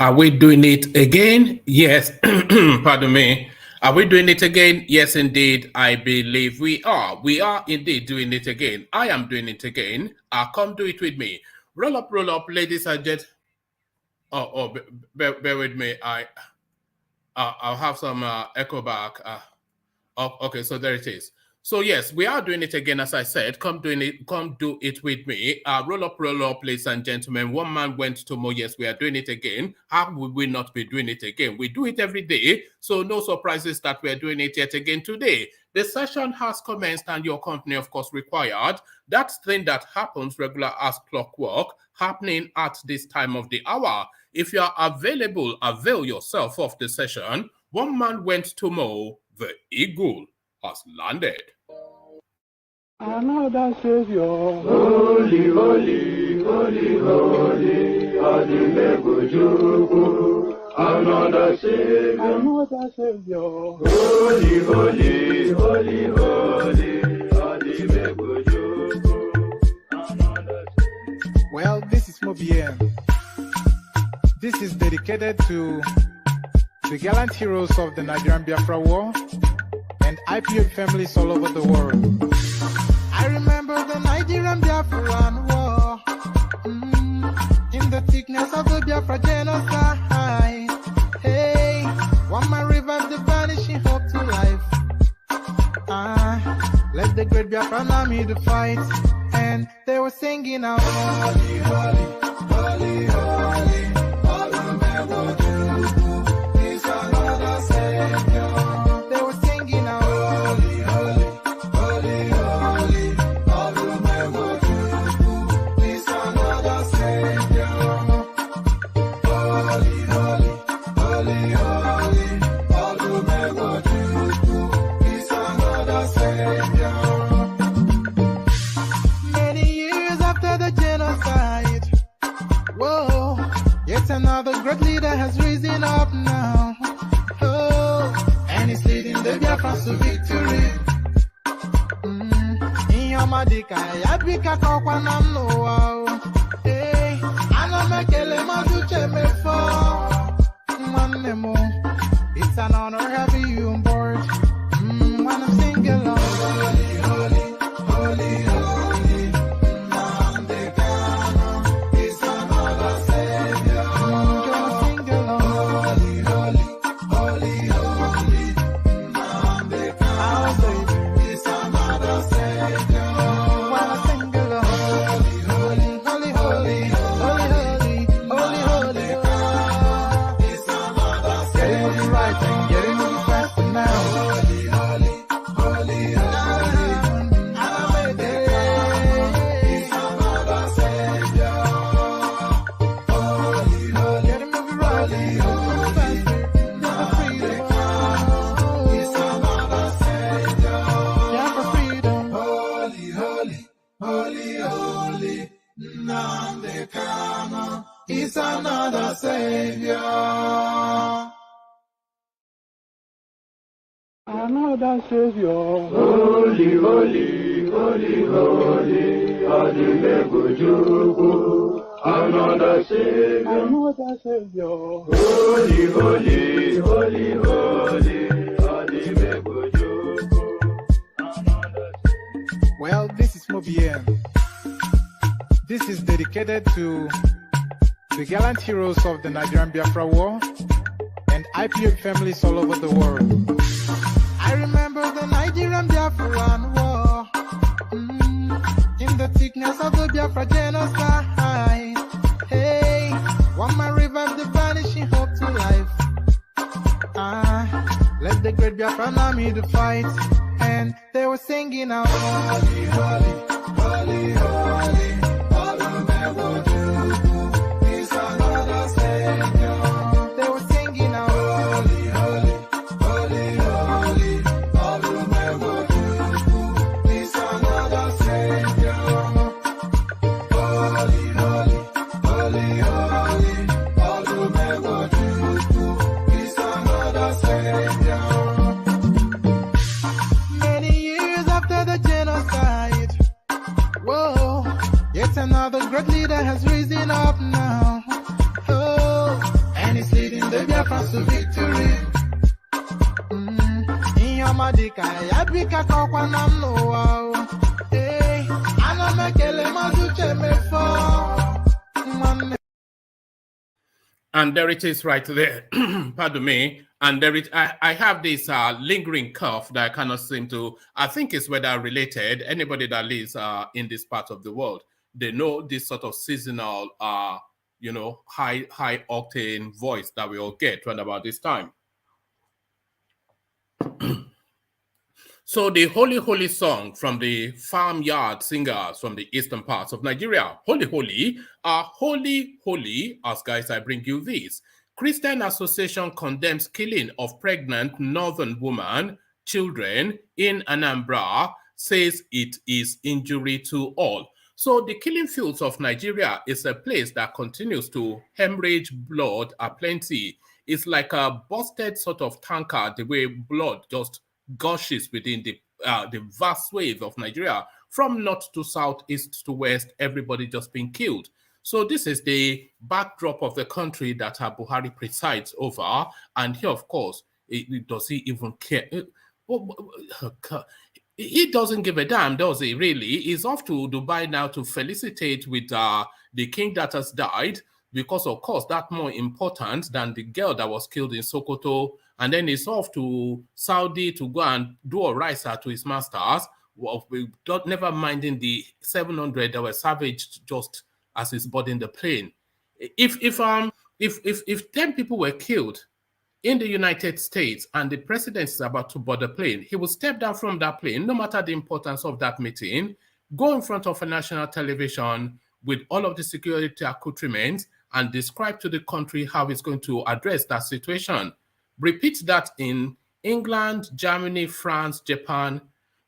Are we doing it again? Yes. Pardon me. Are we doing it again? Yes, indeed. I believe we are. We are indeed doing it again. I am doing it again. Come do it with me. Roll up, ladies and gents. Bear with me. I'll have some echo back. Okay, so there it is. So yes, we are doing it again, as I said. Come do it with me. Roll up, ladies and gentlemen. One man went to more. Yes, we are doing it again. How would we not be doing it again? We do it every day, so no surprises that we are doing it yet again today. The session has commenced and your company, of course, required. That thing that happens regular as clockwork, happening at this time of the hour. If you are available, avail yourself of the session. One man went to mow. The eagle has landed. Another Savior, holy, holy, holy, holy, Adimebujuku. Another Savior, holy, holy, holy, holy, Adimebujuku. Well, this is Mobien. This is dedicated to the gallant heroes of the Nigerian Biafra War and IPO families all over the world. I remember the Nigerian Biafran War, in the thickness of the Biafra genocide. Hey, one man revived the vanishing hope to life. Let the great Biafran army to fight, and they were singing out, holy, holy, holy, holy, is another Savior. They were singing out, holy, holy, holy, holy, is another Savior. Holy, holy, holy, holy, is another Savior. Many years after the genocide, whoa, yet another great leader has risen up now. Oh, and he's leading the Biafrans to victory. Inyamadika, yabika kwa namno. Hey, anamekele maduche mefo. Manemo, it's an honor having you on board. When I'm singing along, holy, holy, holy, holy, Nandekano is another Savior. Gonna sing along, holy, holy, holy, holy, Nandekano is another Savior. When I sing along, holy, holy, holy, holy, holy, holy, holy, is another Savior. Getting it right and getting it faster now. Holy, holy, holy, holy, is another Savior. Holy, holy, getting it right, faster, never freedom. Is another Savior. Yeah, for freedom. Holy, holy, holy, holy, Nandekano is another Savior. Another Savior, holy, holy, holy, holy, Adimebujuku. Another Savior, holy, holy, holy, holy, Adimebujuku. Well, this is Mobien. This is dedicated to the gallant heroes of the Nigerian Biafra War and IPO families all over the world. I remember the Nigerian Biafran War, in the thickness of the Biafra genocide. Hey, one man revived the vanishing hope to life. Let the great Biafran army to fight, and they were singing out, holy, holy, holy, holy, is another Savior. They were singing out, holy, holy, holy, holy, is another Savior. Holy, holy, holy, holy, is another Savior. Many years after the genocide, whoa, France to victory. Inyamadika, Yabika Kokwanam no. Hey, Anamekele Mazuche Mefo. And there it is right there. Pardon me. And there I have this lingering cough that I cannot seem to, I think it's weather related. Anybody that lives in this part of the world, they know this sort of seasonal, you know, high octane voice that we all get right about this time. So the Holy Holy song from the farmyard singers from the eastern parts of Nigeria. Holy Holy, as guys, I bring you this. Christian Association condemns killing of pregnant northern woman, children in Anambra, says it is injury to all. So the killing fields of Nigeria is a place that continues to hemorrhage blood aplenty. It's like a busted sort of tanker, the way blood just gushes within the vast swathe of Nigeria, from north to south, east to west, everybody just being killed. So this is the backdrop of the country that Buhari presides over. And here, of course, does he even care? He doesn't give a damn, does he, really? He's off to Dubai now to felicitate with the king that has died, because, of course, that's more important than the girl that was killed in Sokoto. And then he's off to Saudi to go and do a ricer to his masters, never minding the 700 that were savaged just as he's boarding the plane. If 10 people were killed in the United States and the president is about to board the plane, he will step down from that plane, no matter the importance of that meeting, go in front of a national television with all of the security accoutrements and describe to the country how he's going to address that situation. Repeat that in England, Germany, France, Japan.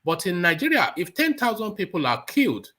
But in Nigeria, if 10,000 people are killed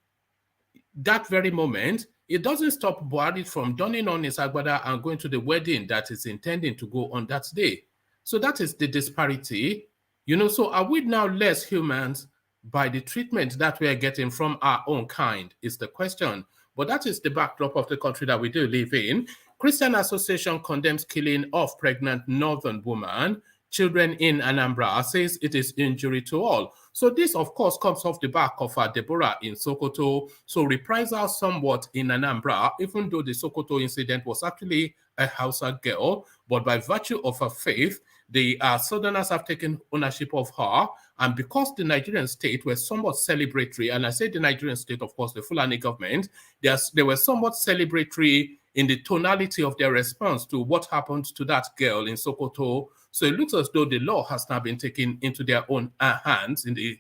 that very moment, it doesn't stop Buhari from donning on his agbada and going to the wedding that is intending to go on that day. So that is the disparity. You know, so are we now less humans by the treatment that we are getting from our own kind is the question. But that is the backdrop of the country that we do live in. Christian Association condemns killing of pregnant northern woman, children in Anambra, says it is injury to all. So this, of course, comes off the back of Deborah in Sokoto. So reprisal somewhat in Anambra, even though the Sokoto incident was actually a Hausa girl, but by virtue of her faith, the Southerners have taken ownership of her. And because the Nigerian state were somewhat celebratory, and I say the Nigerian state, of course, the Fulani government, they were somewhat celebratory in the tonality of their response to what happened to that girl in Sokoto. So it looks as though the law has now been taken into their own hands in the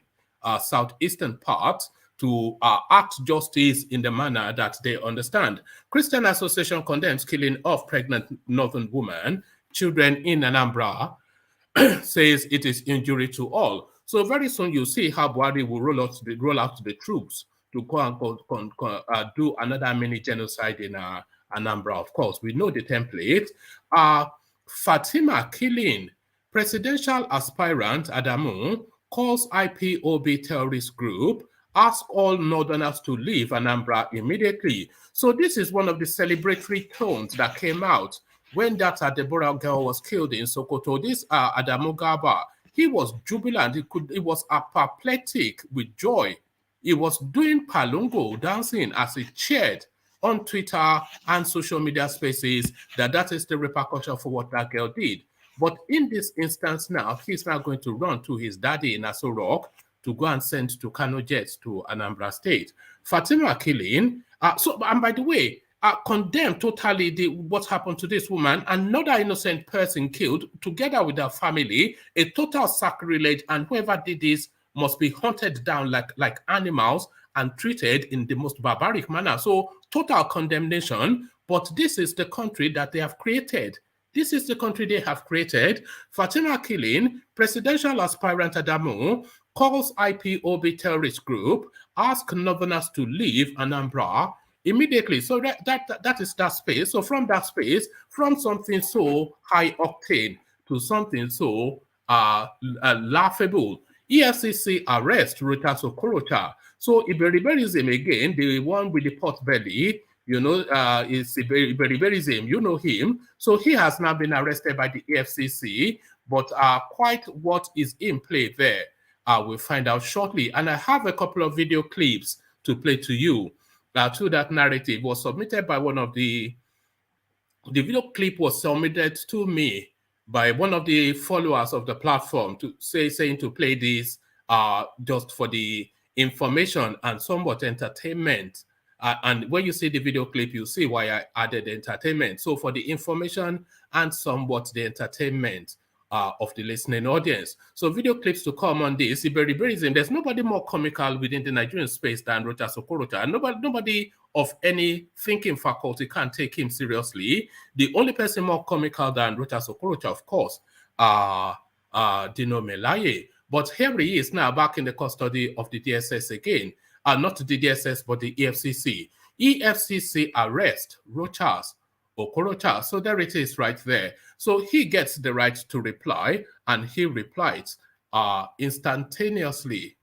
southeastern part to act justice in the manner that they understand. Christian Association condemns killing of pregnant northern women, children in Anambra, says it is injury to all. So very soon you see how Buhari will roll out the troops to go and do another mini genocide in Anambra. Of course, we know the template. Fatima killing, presidential aspirant Adamu calls IPOB terrorist group, ask all northerners to leave Anambra immediately. So this is one of the celebratory tones that came out when that Deborah girl was killed in Sokoto. This Adamu Gaba, he was jubilant. He was apoplectic with joy. He was doing palungo dancing as he cheered on Twitter and social media spaces that is the repercussion for what that girl did. But in this instance now, he's now going to run to his daddy in Aso Rock to go and send to Kano Jets to Anambra State. Fatima killing, and by the way, condemned totally what happened to this woman, another innocent person killed together with her family, a total sacrilege, and whoever did this must be hunted down like animals and treated in the most barbaric manner. So total condemnation, but this is the country that they have created. This is the country they have created. Fatima killing, presidential aspirant Adamu calls IPOB terrorist group, ask northerners to leave Anambra immediately. So that is that space. So from that space, from something so high octane to something so laughable, EFCC arrest Rochas Okorocha. So Iberiberism again, the one with the pot belly, you know, is Iberiberism, you know him. So he has now been arrested by the EFCC, but quite what is in play there, we'll find out shortly. And I have a couple of video clips to play to you. To that narrative was submitted by one of the video clip was submitted to me by one of the followers of the platform to saying to play this just for the information and somewhat entertainment. And when you see the video clip, you see why I added entertainment. So for the information and somewhat the entertainment of the listening audience. So video clips to come on this. Iberiberism, there's nobody more comical within the Nigerian space than Rochas Okorocha. And nobody of any thinking faculty can take him seriously. The only person more comical than Rochas Okorocha, of course, Dino Melaye. But here he is now back in the custody of the DSS again. Not the DSS, but the EFCC. EFCC arrest Rochas Okorocha. So there it is right there. So he gets the right to reply, and he replies instantaneously.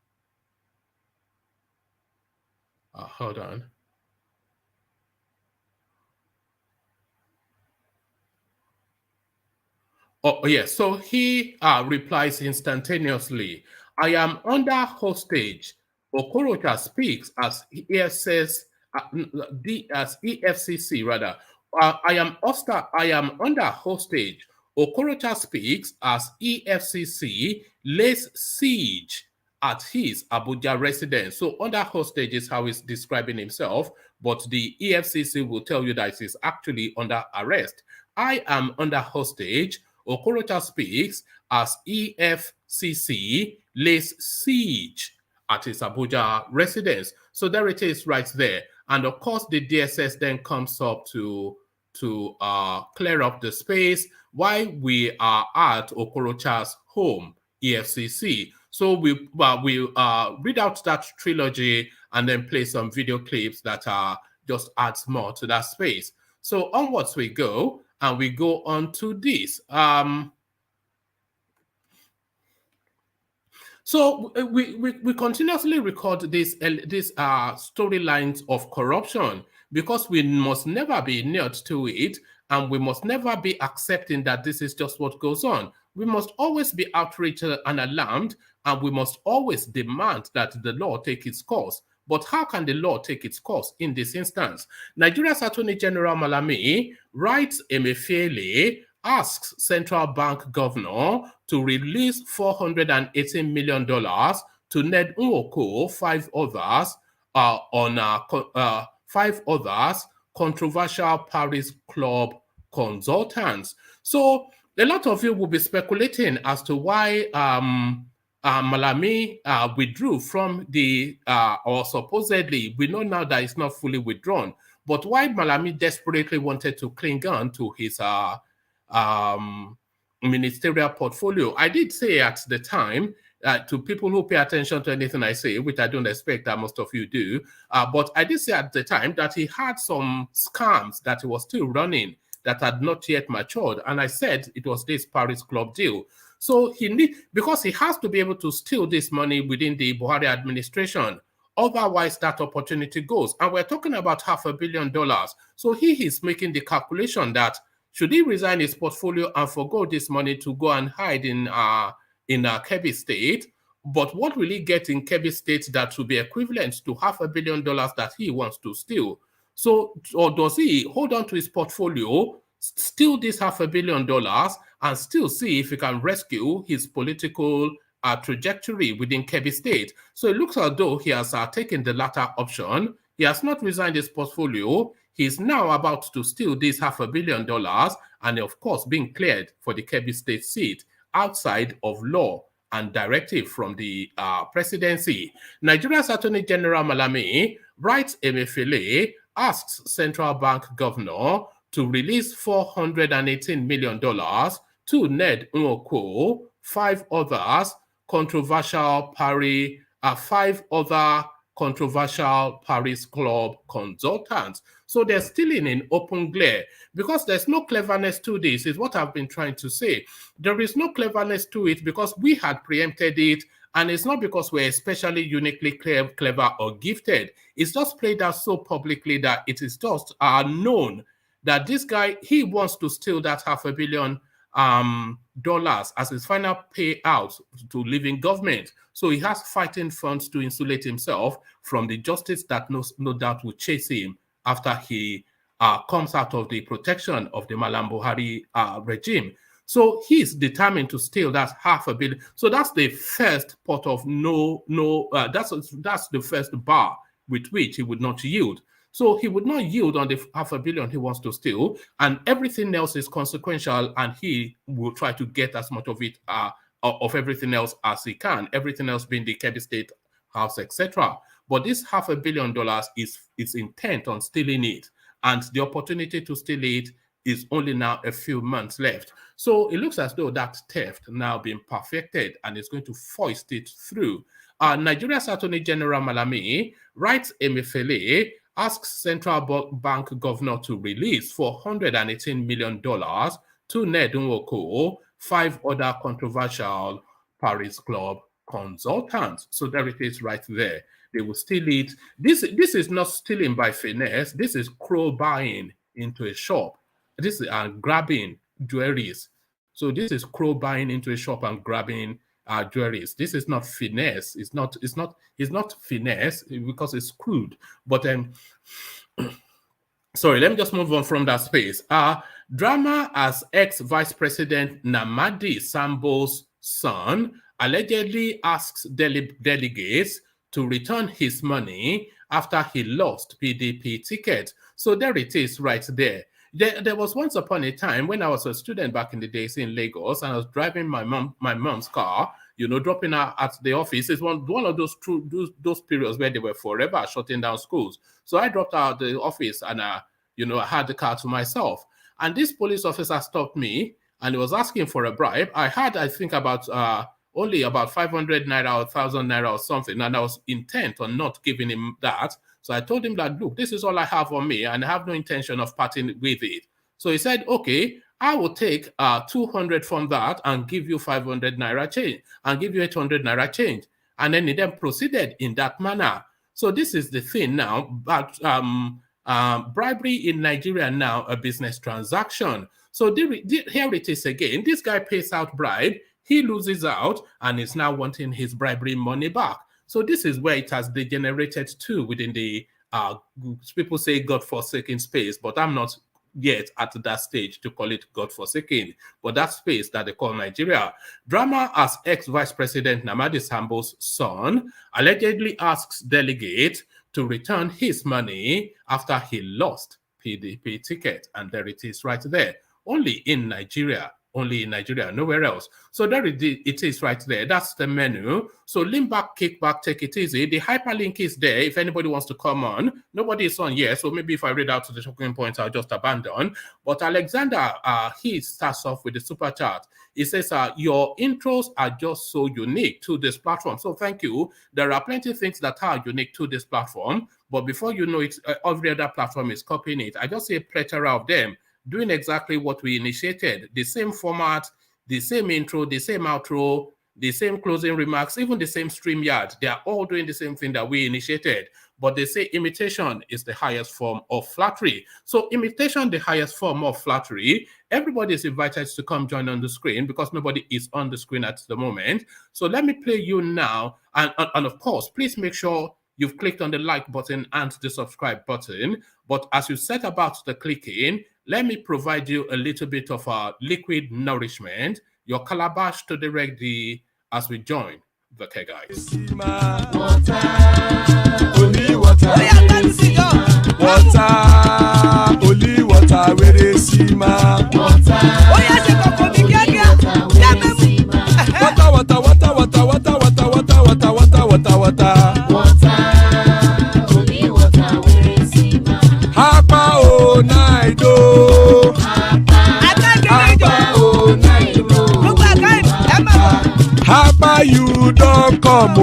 Hold on. Oh, yes. So he replies instantaneously. I am under hostage. Okorocha speaks as EFCC, rather. I am under hostage. Okorocha speaks as EFCC lays siege at his Abuja residence. So under hostage is how he's describing himself, but the EFCC will tell you that he's actually under arrest. I am under hostage. Okorocha speaks as EFCC lays siege at his Abuja residence. So there it is right there. And of course, the DSS then comes up to clear up the space while we are at Okorocha's home, EFCC. So we'll read out that trilogy and then play some video clips that just adds more to that space. So onwards we go, and we go on to this. So we continuously record these storylines of corruption because we must never be inured to it, and we must never be accepting that this is just what goes on. We must always be outraged and alarmed, and we must always demand that the law take its course. But how can the law take its course in this instance? Nigeria's Attorney General Malami writes EMEFIELE asks central bank governor to release $418 million to Ned Nwoko, five others controversial Paris Club consultants. So a lot of you will be speculating as to why Malami withdrew from the, or supposedly, we know now that it's not fully withdrawn, but why Malami desperately wanted to cling on to his ministerial portfolio. I did say at the time, to people who pay attention to anything I say, which I don't expect that most of you do, but I did say at the time that he had some scams that he was still running that had not yet matured. And I said it was this Paris Club deal. So because he has to be able to steal this money within the Buhari administration. Otherwise, that opportunity goes. And we're talking about $500 million. So he is making the calculation that should he resign his portfolio and forgo this money to go and hide in Kebbi State? But what will he get in Kebbi State that will be equivalent to $500 million that he wants to steal? So, or does he hold on to his portfolio, steal this $500 million, and still see if he can rescue his political trajectory within Kebbi State? So it looks as though he has taken the latter option. He has not resigned his portfolio. He's now about to steal this $500 million and, of course, being cleared for the Kebbi State seat outside of law and directive from the presidency. Nigeria's Attorney General Malami writes EMEFIELE asks central bank governor to release $418 million to Ned Nwoko, five other controversial Paris Club consultants. So they're still in an open glare because there's no cleverness to this, is what I've been trying to say. There is no cleverness to it because we had preempted it And it's not because we're especially uniquely clever or gifted. It's just played out so publicly that it is just known that this guy, he wants to steal that $500 million as his final payout to leaving government. So he has fighting funds to insulate himself from the justice that no doubt will chase him after he comes out of the protection of the Mallam Buhari regime. So he's determined to steal that $500 million. So that's the first pot of that's the first bar with which he would not yield. So he would not yield on the $500 million he wants to steal, and everything else is consequential, and he will try to get as much of it, of everything else as he can, everything else being the Kebbi State House, etc. But this $500 million is intent on stealing it, and the opportunity to steal it is only now a few months left. So it looks as though that theft now being perfected and is going to foist it through. Nigeria's Attorney General Malami writes EMEFIELE asks central bank governor to release $418 million to Ned Nwoko, 5 other controversial Paris Club consultants. So there it is right there. They will steal it. This is not stealing by finesse. This is crow buying into a shop. This is grabbing jewelries. So this is crow buying into a shop and grabbing jewelries. This is not finesse. It's not finesse because it's crude. But sorry, let me just move on from that space. Drama as ex-Vice President NAMADI, Sambo's son, allegedly asks delegates to return his money after he lost PDP ticket. So there it is right there. There was once upon a time when I was a student back in the days in Lagos, and I was driving my mom's car, dropping her at the office. It's one of those periods where they were forever shutting down schools. So I dropped her at the office, and I had the car to myself. And this police officer stopped me, and he was asking for a bribe. I had, I think, only about 500 naira or 1,000 naira or something, and I was intent on not giving him that. So I told him that, look, this is all I have on me, and I have no intention of parting with it. So he said, okay, I will take 200 from that and give you 500 naira change, and give you 800 naira change. And then he then proceeded in that manner. So this is the thing now, but bribery in Nigeria now a business transaction. So here it is again. This guy pays out bribe, he loses out, and is now wanting his bribery money back. So this is where it has degenerated to within the, people say God-forsaken space, but I'm not yet at that stage to call it God-forsaken, but that space that they call Nigeria. Drama as ex-Vice President Namadi Sambo's son allegedly asks delegates to return his money after he lost PDP ticket. And there it is right there. Only in Nigeria, nowhere else. So there it is right there. That's the menu. So lean back, kick back, take it easy. The hyperlink is there if anybody wants to come on. Nobody is on yet, so maybe if I read out the talking points, I'll just abandon. But Alexander, he starts off with the super chat. He says, your intros are just so unique to this platform. So thank you. There are plenty of things that are unique to this platform, but before you know it, every other platform is copying it. I just see a plethora of them doing exactly what we initiated. The same format, the same intro, the same outro, the same closing remarks, even the same StreamYard. They are all doing the same thing that we initiated. But they say imitation is the highest form of flattery. So imitation, the highest form of flattery. Everybody is invited to come join on the screen because nobody is on the screen at the moment. So let me play you now. And of course, please make sure you've clicked on the like button and the subscribe button. But as you set about the clicking, let me provide you a little bit of liquid nourishment, your calabash to direct the as we join the K guys. Water, only water, only water, where they see ma. Water, only water, where they see ma. Hapa o naido, hapa o naido, hapa you don't come o.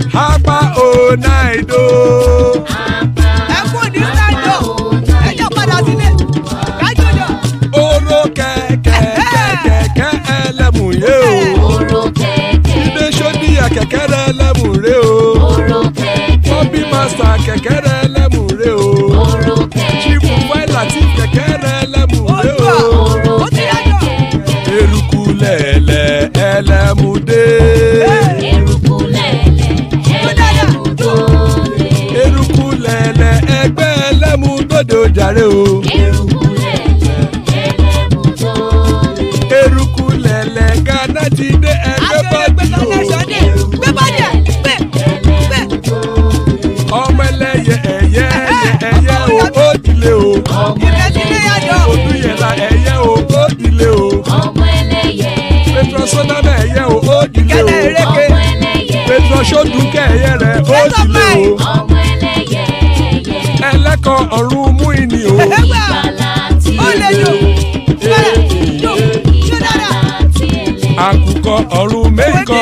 Hapa o naido, hapa o naido, oro keke. kẹ̀kẹ́ rẹ̀ lẹ́mùrè o. Chifu Fáìlà tí kẹ̀kẹ́ rẹ̀ lẹ́mùrè o. Eruku lẹ̀lẹ̀ ẹlẹ́mùdé. Eruku lẹ̀lẹ̀ ẹgbẹ́ ẹlẹ́mùdóde ojàre o. Eruku lẹ̀lẹ̀ Ghana ti dé ẹgbẹ́ bọ́dì o. Ọmọ ẹlẹ́yẹ ẹyẹ o ó dilé o. Odúyẹ̀lá ẹyẹ o ó dilé o. Petrosoname ẹyẹ o ó dilé o. Petrosodunke ẹyẹ rẹ̀ ó dilé o. Ẹlẹ́kọ̀ ọ̀run mú ìní o. Àkùkọ ọ̀run méjìkọ.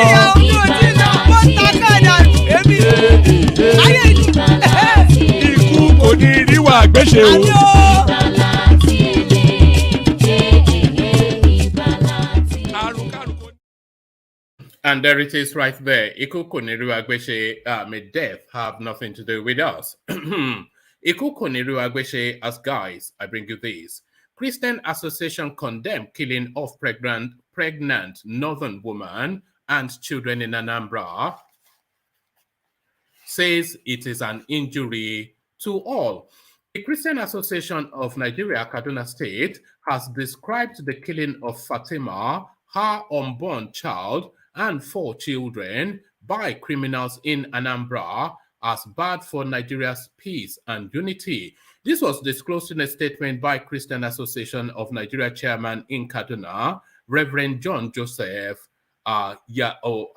Ikú kò ní ríwà gbéṣe o. And there it is right there. Iku koniru agbeshe, may death have nothing to do with us. Iku koniru agbeshe, as guys, I bring you this. Christian Association condemned killing of pregnant northern woman and children in Anambra. Says it is an injury to all. The Christian Association of Nigeria, Kaduna State, has described the killing of Fatima, her unborn child, and 4 children by criminals in Anambra as bad for Nigeria's peace and unity. This was disclosed in a statement by Christian Association of Nigeria chairman in Kaduna, Reverend John Joseph Hayub.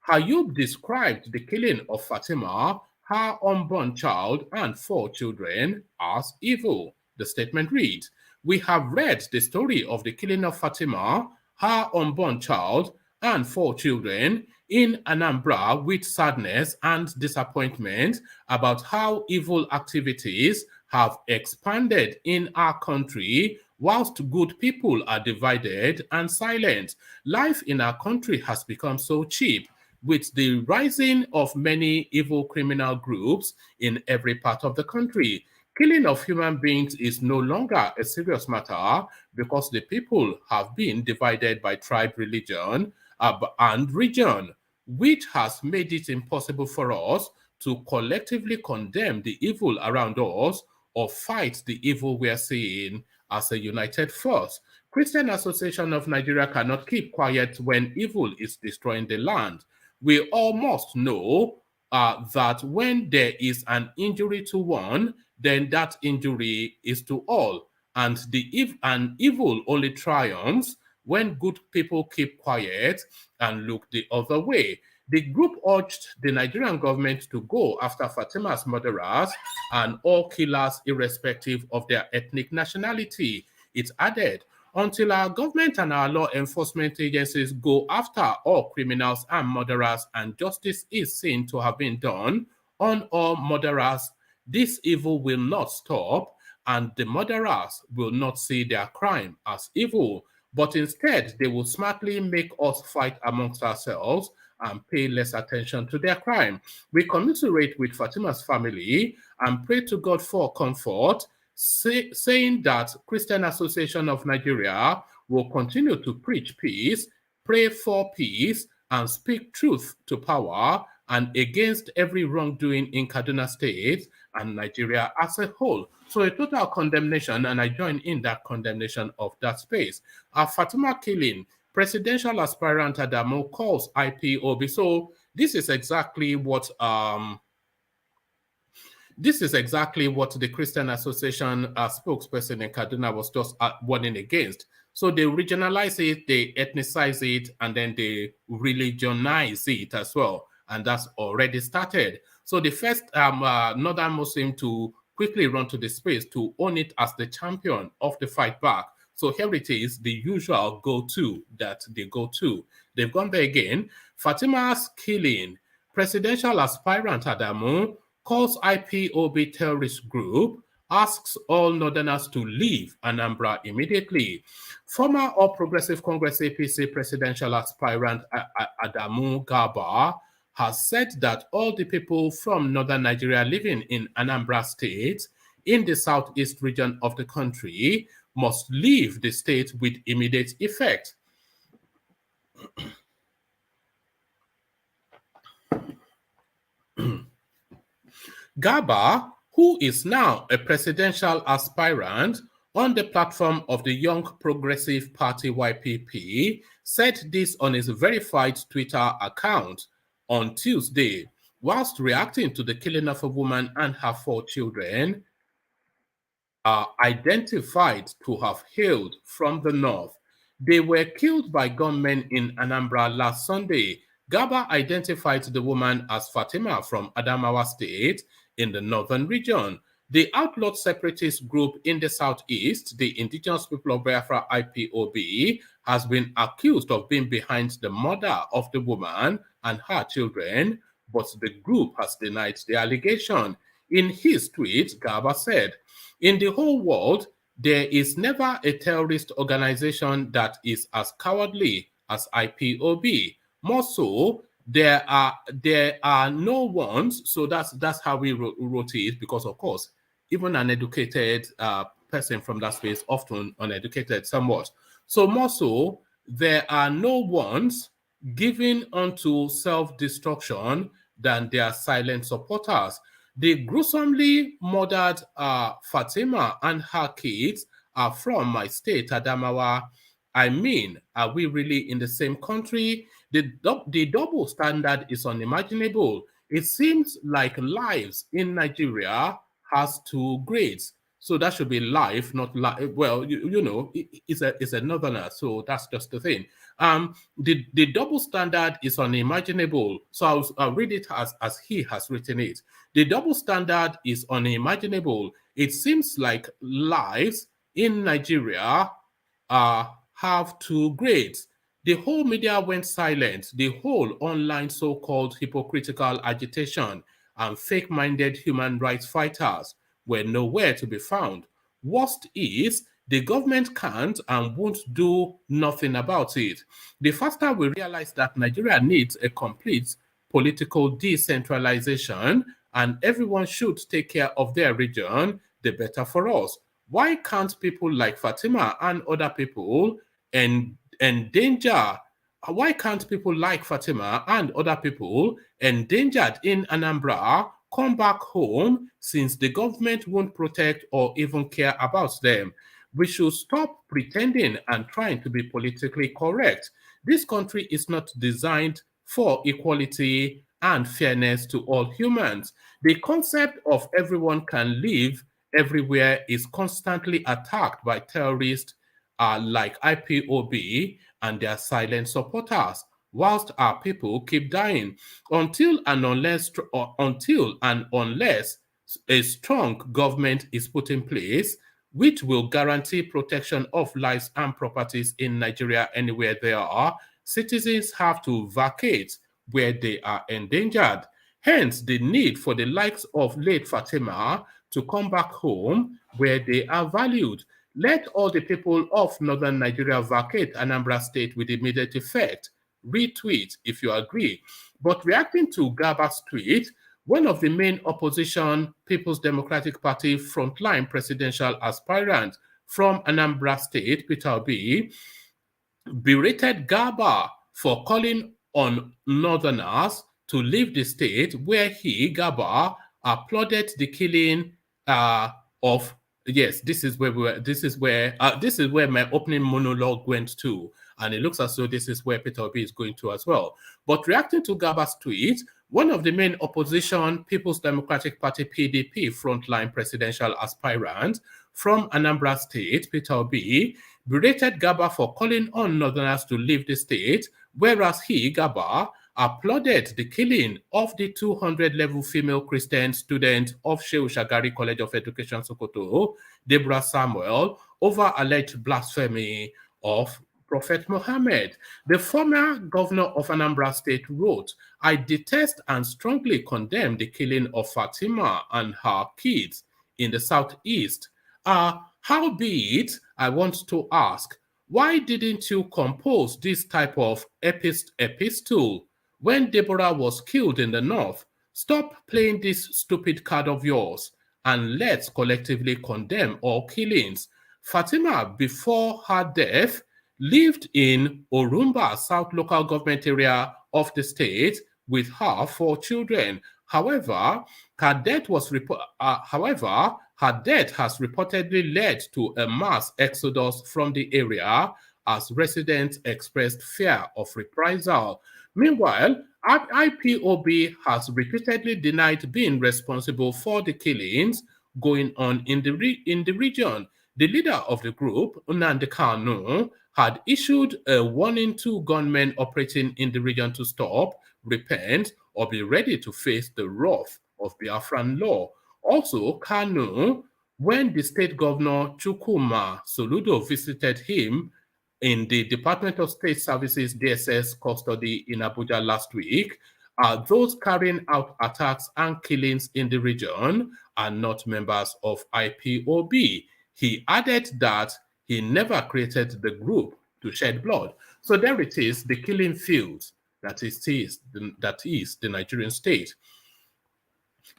Hayub described the killing of Fatima, her unborn child, and 4 children as evil. The statement reads, "We have read the story of the killing of Fatima, her unborn child, and 4 children in Anambra with sadness and disappointment about how evil activities have expanded in our country whilst good people are divided and silent. Life in our country has become so cheap with the rising of many evil criminal groups in every part of the country. Killing of human beings is no longer a serious matter because the people have been divided by tribe, religion, and region, which has made it impossible for us to collectively condemn the evil around us or fight the evil we are seeing as a united force. Christian Association of Nigeria cannot keep quiet when evil is destroying the land. We all must know that when there is an injury to one, then that injury is to all. And evil only triumphs when good people keep quiet and look the other way. The group urged the Nigerian government to go after Fatima's murderers and all killers irrespective of their ethnic nationality. It added, until our government and our law enforcement agencies go after all criminals and murderers and justice is seen to have been done on all murderers, this evil will not stop and the murderers will not see their crime as evil, but instead they will smartly make us fight amongst ourselves and pay less attention to their crime. We commiserate with Fatima's family and pray to God for comfort, saying that Christian Association of Nigeria will continue to preach peace, pray for peace, and speak truth to power and against every wrongdoing in Kaduna State and Nigeria as a whole." So a total condemnation, and I join in that condemnation of that space. Fatima killing, presidential aspirant Adamu calls IPOB. So this is exactly what the Christian Association spokesperson in Kaduna was just warning against. So they regionalize it, they ethnicize it, and then they religionize it as well. And that's already started. So the first Northern Muslim to quickly run to the space to own it as the champion of the fight back. So here it is, the usual go-to that they go to. They've gone there again. Fatima's killing, presidential aspirant Adamu calls IPOB terrorist group, asks all Northerners to leave Anambra immediately. Former All Progressive Congress APC presidential aspirant Adamu Garba has said that all the people from northern Nigeria living in Anambra State in the southeast region of the country must leave the state with immediate effect. Garba, who is now a presidential aspirant on the platform of the Young Progressive Party YPP, said this on his verified Twitter account on Tuesday, whilst reacting to the killing of a woman and her 4 children, are identified to have hailed from the north. They were killed by gunmen in Anambra last Sunday. Garba identified the woman as Fatima from Adamawa State in the northern region. The outlawed separatist group in the southeast, the Indigenous People of Biafra IPOB, has been accused of being behind the murder of the woman and her children, but the group has denied the allegation. In his tweet, Garba said, "In the whole world, there is never a terrorist organization that is as cowardly as IPOB. More so, there are no ones." So that's how we wrote it, because of course, even an educated person from that space, often uneducated somewhat. So more so, there are no ones giving unto self-destruction than their silent supporters. The gruesomely murdered Fatima and her kids are from my state, Adamawa. I mean, are we really in the same country? The double standard is unimaginable. It seems like lives in Nigeria has 2 grades. So that should be life, not life. Well, you know, it's a northerner, so that's just the thing. The double standard is unimaginable. So I'll read it as he has written it. The double standard is unimaginable. It seems like lives in Nigeria have 2 grades. The whole media went silent. The whole online so-called hypocritical agitation and fake-minded human rights fighters were nowhere to be found. Worst is, the government can't and won't do nothing about it. The faster we realize that Nigeria needs a complete political decentralization and everyone should take care of their region, the better for us. Why can't people like Fatima and other people endanger? Why can't people like Fatima and other people endangered in Anambra come back home, since the government won't protect or even care about them? We should stop pretending and trying to be politically correct. This country is not designed for equality and fairness to all humans. The concept of everyone can live everywhere is constantly attacked by terrorists like IPOB and their silent supporters, whilst our people keep dying. Until and unless a strong government is put in place, which will guarantee protection of lives and properties in Nigeria anywhere they are, citizens have to vacate where they are endangered. Hence, the need for the likes of late Fatima to come back home where they are valued. Let all the people of northern Nigeria vacate Anambra State with immediate effect. Retweet if you agree. But reacting to Garba's tweet, one of the main opposition People's Democratic Party frontline presidential aspirant from Anambra State, Peter Obi, berated Garba for calling on northerners to leave the state, where he, Garba, applauded the killing of. Yes, this is where my opening monologue went to, and it looks as though this is where Peter Obi is going to as well. But reacting to Garba's tweet, one of the main opposition People's Democratic Party (PDP) frontline presidential aspirant from Anambra State, Peter Obi, berated Garba for calling on northerners to leave the state, whereas he, Garba, applauded the killing of the 200-level female Christian student of Shehu Shagari College of Education, Sokoto, Deborah Samuel, over alleged blasphemy of Prophet Muhammad. The former governor of Anambra State wrote, "I detest and strongly condemn the killing of Fatima and her kids in the southeast. Howbeit, I want to ask, why didn't you compose this type of epistle? when Deborah was killed in the north, stop playing this stupid card of yours and let's collectively condemn all killings. Fatima, before her death, lived in Orumba, South Local Government Area of the state, with her 4 children. However, her death has reportedly led to a mass exodus from the area as residents expressed fear of reprisal. Meanwhile, IPOB has repeatedly denied being responsible for the killings going on in the region. The leader of the group, Nnamdi Kanu, had issued a warning to gunmen operating in the region to stop, repent, or be ready to face the wrath of Biafran law. Also, Kanu, when the state governor Chukwuma Soludo visited him in the Department of State Services DSS custody in Abuja last week, those carrying out attacks and killings in the region are not members of IPOB. He added that he never created the group to shed blood. So there it is, the killing fields that is the Nigerian state.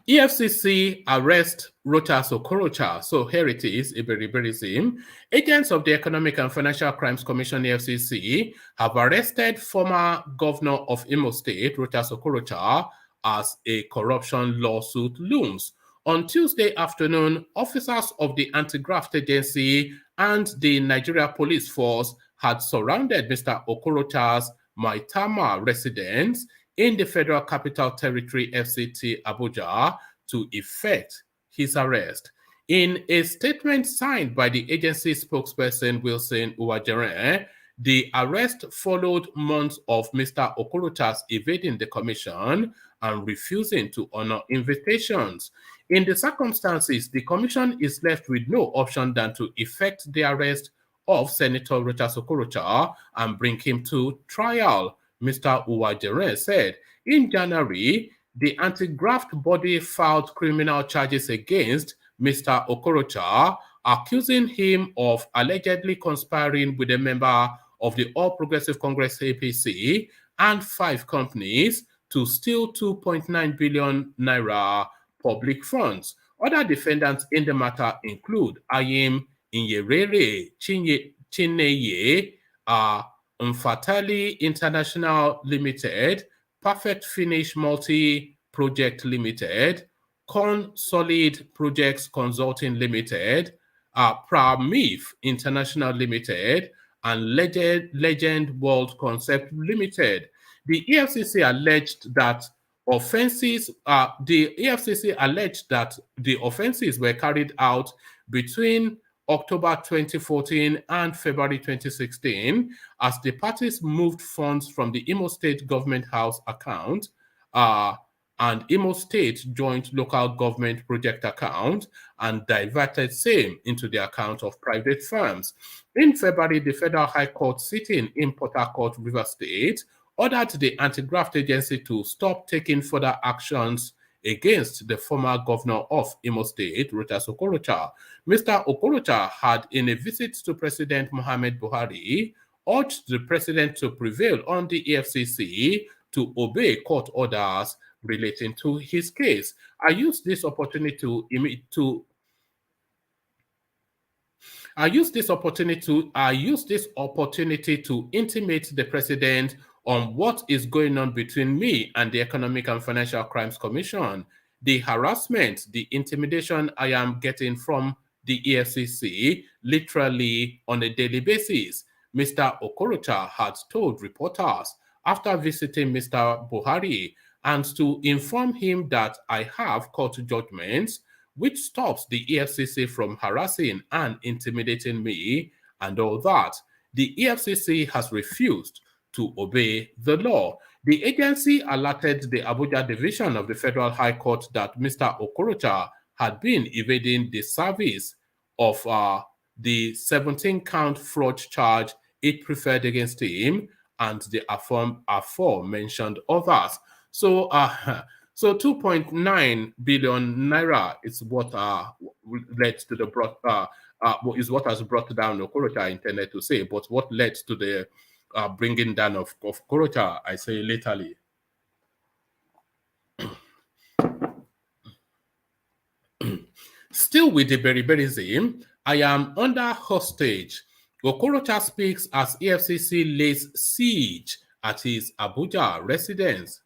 EFCC arrest Rochas Okorocha. So here it is, Iberiberism. Agents of the Economic and Financial Crimes Commission, EFCC, have arrested former governor of Imo State, Rochas Okorocha, as a corruption lawsuit looms. On Tuesday afternoon, officers of the Anti-Graft Agency and the Nigeria Police Force had surrounded Mr. Okorocha's Maitama residence in the Federal Capital Territory, FCT, Abuja, to effect his arrest. In a statement signed by the agency spokesperson, Wilson Uwajere, the arrest followed months of Mr. Okorocha's evading the commission and refusing to honor invitations. In the circumstances, the commission is left with no option than to effect the arrest of Senator Rochas Okorocha and bring him to trial. Mr. Uwajere said, in January, the anti-graft body filed criminal charges against Mr. Okorocha, accusing him of allegedly conspiring with a member of the All Progressive Congress APC and 5 companies to steal 2.9 billion naira public funds. Other defendants in the matter include Ayim Inyerere Chineye, Mfatali International Limited, Perfect Finish Multi-Project Limited, Solid Projects Consulting Limited, Pramif International Limited, and Legend World Concept Limited. The EFCC alleged that the offenses were carried out between October 2014 and February 2016 as the parties moved funds from the Imo State Government House account and Imo State Joint Local Government Project account and diverted same into the account of private firms. In February, the Federal High Court sitting in Port Harcourt, River State, ordered the Anti-Graft Agency to stop taking further actions against the former governor of Imo State, Rochas Okorocha. Mr. Okorocha had, in a visit to President Mallam Buhari, urged the president to prevail on the EFCC to obey court orders relating to his case. I use this opportunity to intimate the president on what is going on between me and the Economic and Financial Crimes Commission. The harassment, the intimidation I am getting from the EFCC literally on a daily basis. Mr. Okorocha had told reporters after visiting Mr. Buhari and to inform him that I have court judgments which stops the EFCC from harassing and intimidating me and all that. The EFCC has refused to obey the law. The agency alerted the Abuja division of the Federal High Court that Mr. Okorocha had been evading the service of the 17-count fraud charge it preferred against him and the aforementioned others. So, 2.9 billion naira is what led to the is what has brought down Okorocha, intended to say, but what led to the bringing down of Okorocha, I say latterly. Still with the Iberiberism, I am under hostage. Okorocha speaks as EFCC lays siege at his Abuja residence.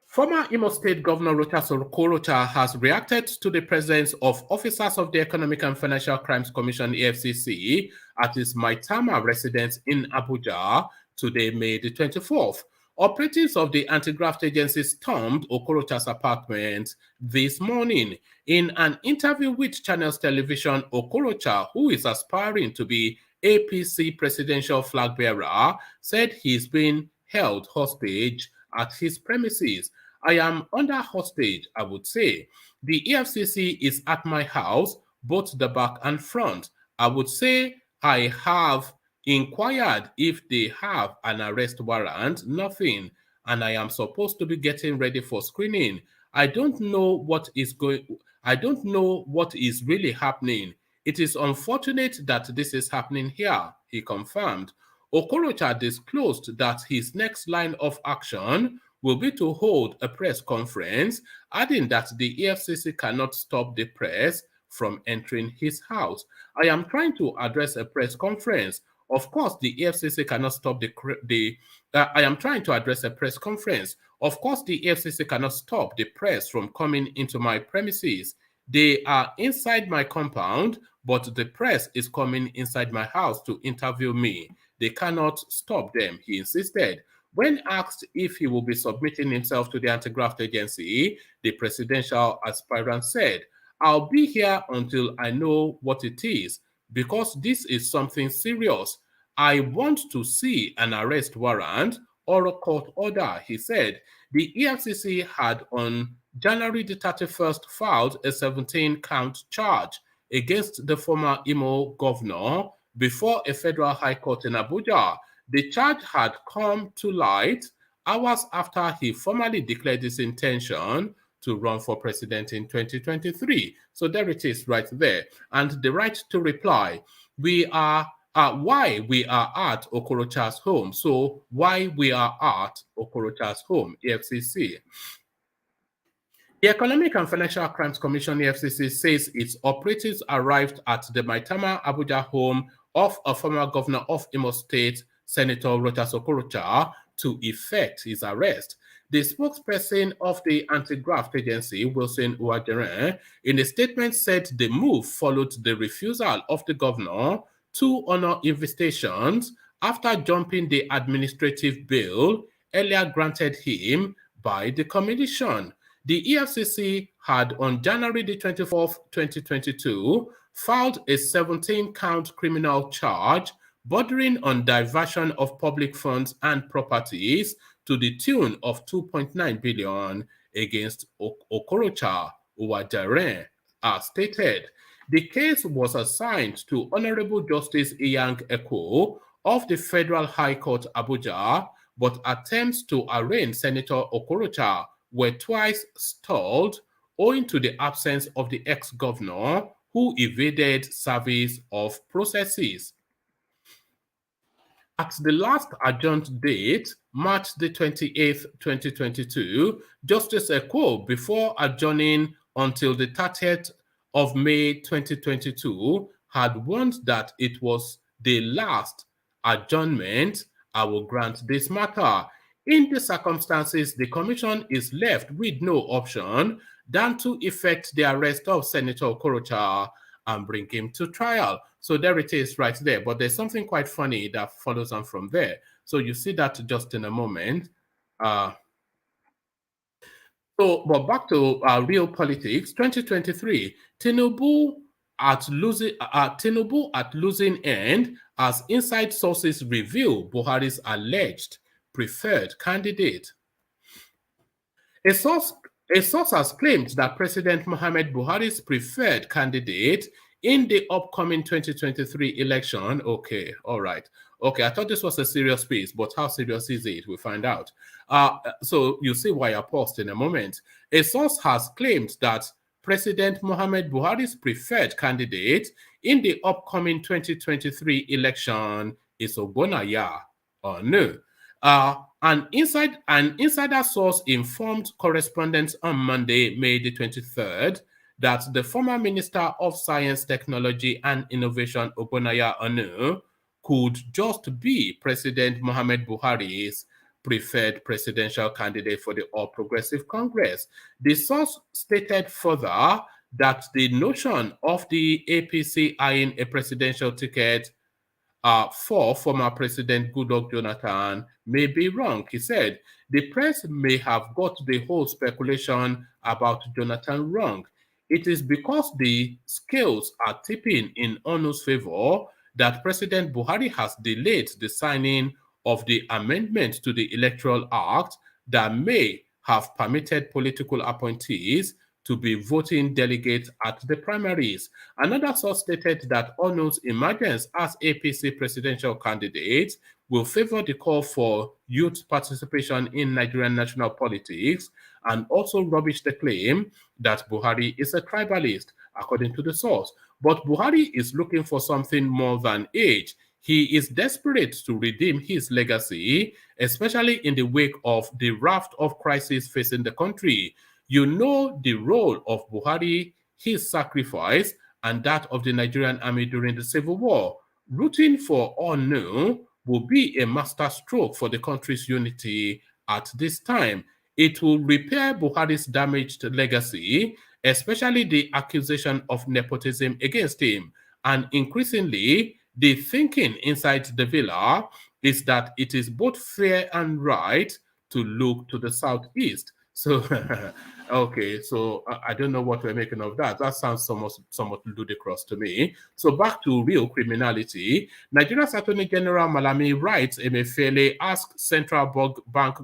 Former Imo State Governor Rochas Okorocha has reacted to the presence of officers of the Economic and Financial Crimes Commission EFCC at his Maitama residence in Abuja today, May the 24th. Operatives of the anti-graft agency stormed Okorocha's apartment this morning. In an interview with Channels Television, Okorocha, who is aspiring to be APC presidential flag bearer, said he's been held hostage at his premises. I am under hostage, I would say. The EFCC is at my house, both the back and front. I would say I have inquired if they have an arrest warrant, nothing, and I am supposed to be getting ready for screening. I don't know what is really happening. It is unfortunate that this is happening here, he confirmed. Okorocha disclosed that his next line of action will be to hold a press conference, adding that the EFCC cannot stop the press from entering his house. I am trying to address a press conference. Of course, the EFCC cannot stop I am trying to address a press conference. Of course, the EFCC cannot stop the press from coming into my premises. They are inside my compound, but the press is coming inside my house to interview me. They cannot stop them, he insisted. When asked if he will be submitting himself to the anti-graft agency, the presidential aspirant said, I'll be here until I know what it is, because this is something serious. I want to see an arrest warrant or a court order, he said. The EFCC had on January the 31st filed a 17-count charge against the former Imo governor before a federal high court in Abuja. The charge had come to light hours after he formally declared his intention to run for president in 2023. So there it is right there. And the right to reply, why we are at Okorocha's home. So why we are at Okorocha's home, EFCC. The Economic and Financial Crimes Commission, EFCC, says its operatives arrived at the Maitama Abuja home of a former governor of Imo State, Senator Rochas Okorocha, to effect his arrest. The spokesperson of the anti-graft agency, Wilson Uwajere, in a statement said the move followed the refusal of the governor to honor invitations after jumping the administrative bail earlier granted him by the commission. The EFCC had on January the 24th, 2022, filed a 17-count criminal charge bordering on diversion of public funds and properties to the tune of 2.9 billion against Okorocha, Uwajere stated. The case was assigned to Honorable Justice Iyang Eko of the Federal High Court, Abuja, but attempts to arraign Senator Okorocha were twice stalled owing to the absence of the ex-governor who evaded service of processes. At the last adjourned date, March the 28th, 2022, Justice Eko, before adjourning until the 30th of May 2022, had warned that it was the last adjournment. I will grant this matter. In the circumstances, the commission is left with no option than to effect the arrest of Senator Okorocha and bring him to trial. So there it is right there. But there's something quite funny that follows on from there. So you see that just in a moment. But back to real politics. 2023, Tinubu at losing end as inside sources reveal Buhari's alleged preferred candidate. A source has claimed that President Muhammad Buhari's preferred candidate in the upcoming 2023 election. Okay, all right. Okay, I thought this was a serious piece, but how serious is it? We'll find out. So you see why I paused in a moment. A source has claimed that President Muhammad Buhari's preferred candidate in the upcoming 2023 election is Ogbonaya or no. An insider source informed correspondents on Monday, May the 23rd, that the former Minister of Science, Technology and Innovation, Ogbonnaya Onu, could just be President Muhammad Buhari's preferred presidential candidate for the All Progressive Congress. The source stated further that the notion of the APC eyeing a presidential ticket for former President Goodluck Jonathan may be wrong. He said, the press may have got the whole speculation about Jonathan wrong. It is because the scales are tipping in Onu's favor that President Buhari has delayed the signing of the amendment to the Electoral Act that may have permitted political appointees to be voting delegates at the primaries. Another source stated that Onu's emergence as APC presidential candidate will favor the call for youth participation in Nigerian national politics and also rubbish the claim that Buhari is a tribalist, according to the source. But Buhari is looking for something more than age. He is desperate to redeem his legacy, especially in the wake of the raft of crises facing the country. You know the role of Buhari, his sacrifice, and that of the Nigerian army during the Civil War. Rooting for Onu will be a masterstroke for the country's unity at this time. It will repair Buhari's damaged legacy, especially the accusation of nepotism against him. And increasingly, the thinking inside the villa is that it is both fair and right to look to the southeast. So, okay, so I don't know what we're making of that. That sounds somewhat ludicrous to me. So back to real criminality. Nigeria's Attorney General Malami writes EMEFIELE asked central bank.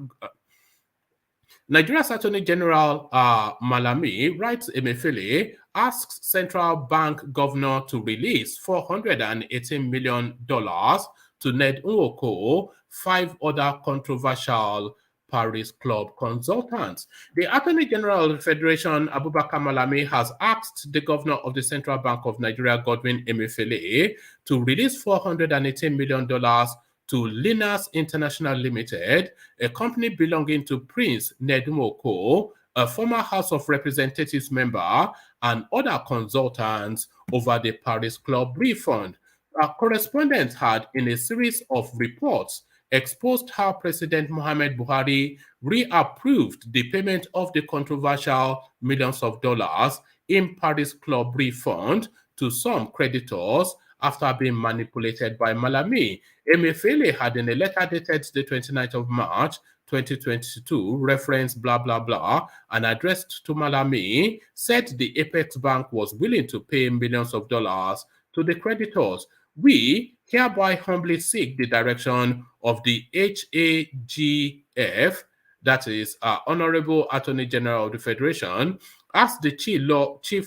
Nigeria's Attorney General Malami writes EMEFIELE asks central bank governor to release $418 million to Ned Nwoko, 5 other controversial Paris Club consultants. The Attorney General of the Federation, Abubakar Malami, has asked the governor of the Central Bank of Nigeria, Godwin Emefiele, to release $418 million to Linas International Limited, a company belonging to Prince Ned Nwoko, a former House of Representatives member, and other consultants over the Paris Club refund. Our correspondent had, in a series of reports, exposed how President Muhammad Buhari reapproved the payment of the controversial millions of dollars in Paris Club refund to some creditors after being manipulated by Malami. Emefiele had, in a letter dated the 29th of March, 2022, reference blah, blah, blah, and addressed to Malami, said the Apex Bank was willing to pay millions of dollars to the creditors. We hereby humbly seek the direction of the HAGF, that is Honorable Attorney General of the Federation, as the Chief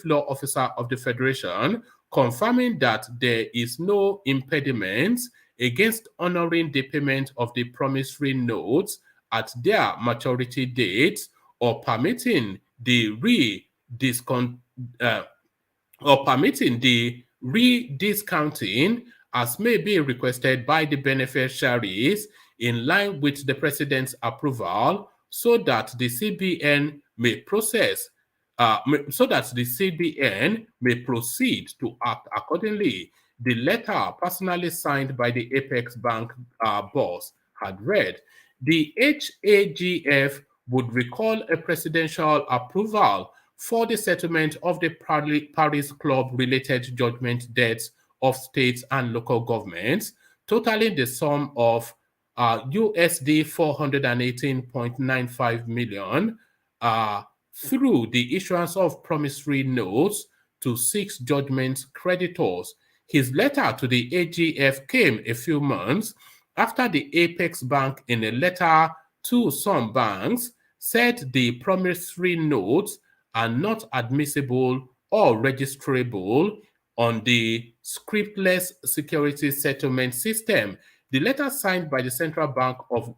Law Officer of the Federation, confirming that there is no impediment against honoring the payment of the promissory notes at their maturity dates or permitting the rediscounting as may be requested by the beneficiaries in line with the President's approval, so that the CBN may proceed to act accordingly. The letter, personally signed by the Apex Bank boss, had read, the HAGF would recall a presidential approval for the settlement of the Paris Club-related judgment debts of states and local governments, totaling the sum of USD 418.95 million through the issuance of promissory notes to 6 judgment creditors. His letter to the AGF came a few months after the Apex Bank, in a letter to some banks, said the promissory notes are not admissible or registrable on the scriptless security settlement system. The letter signed by the Central Bank of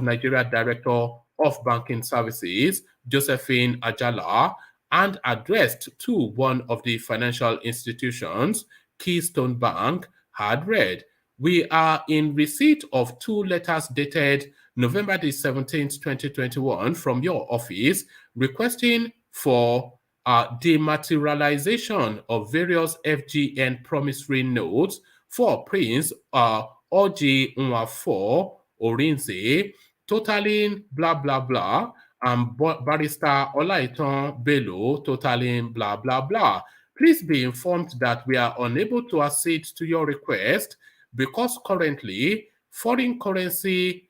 Nigeria Director of Banking Services, Josephine Ajala, and addressed to one of the financial institutions, Keystone Bank, had read, we are in receipt of 2 letters dated November the 17th, 2021 from your office requesting for dematerialization of various FGN promissory notes for Prince Oji Nwafo Orinze, totaling blah, blah, blah, and Barrister Olaitan Bello, totaling blah, blah, blah. Please be informed that we are unable to accede to your request because currently foreign currency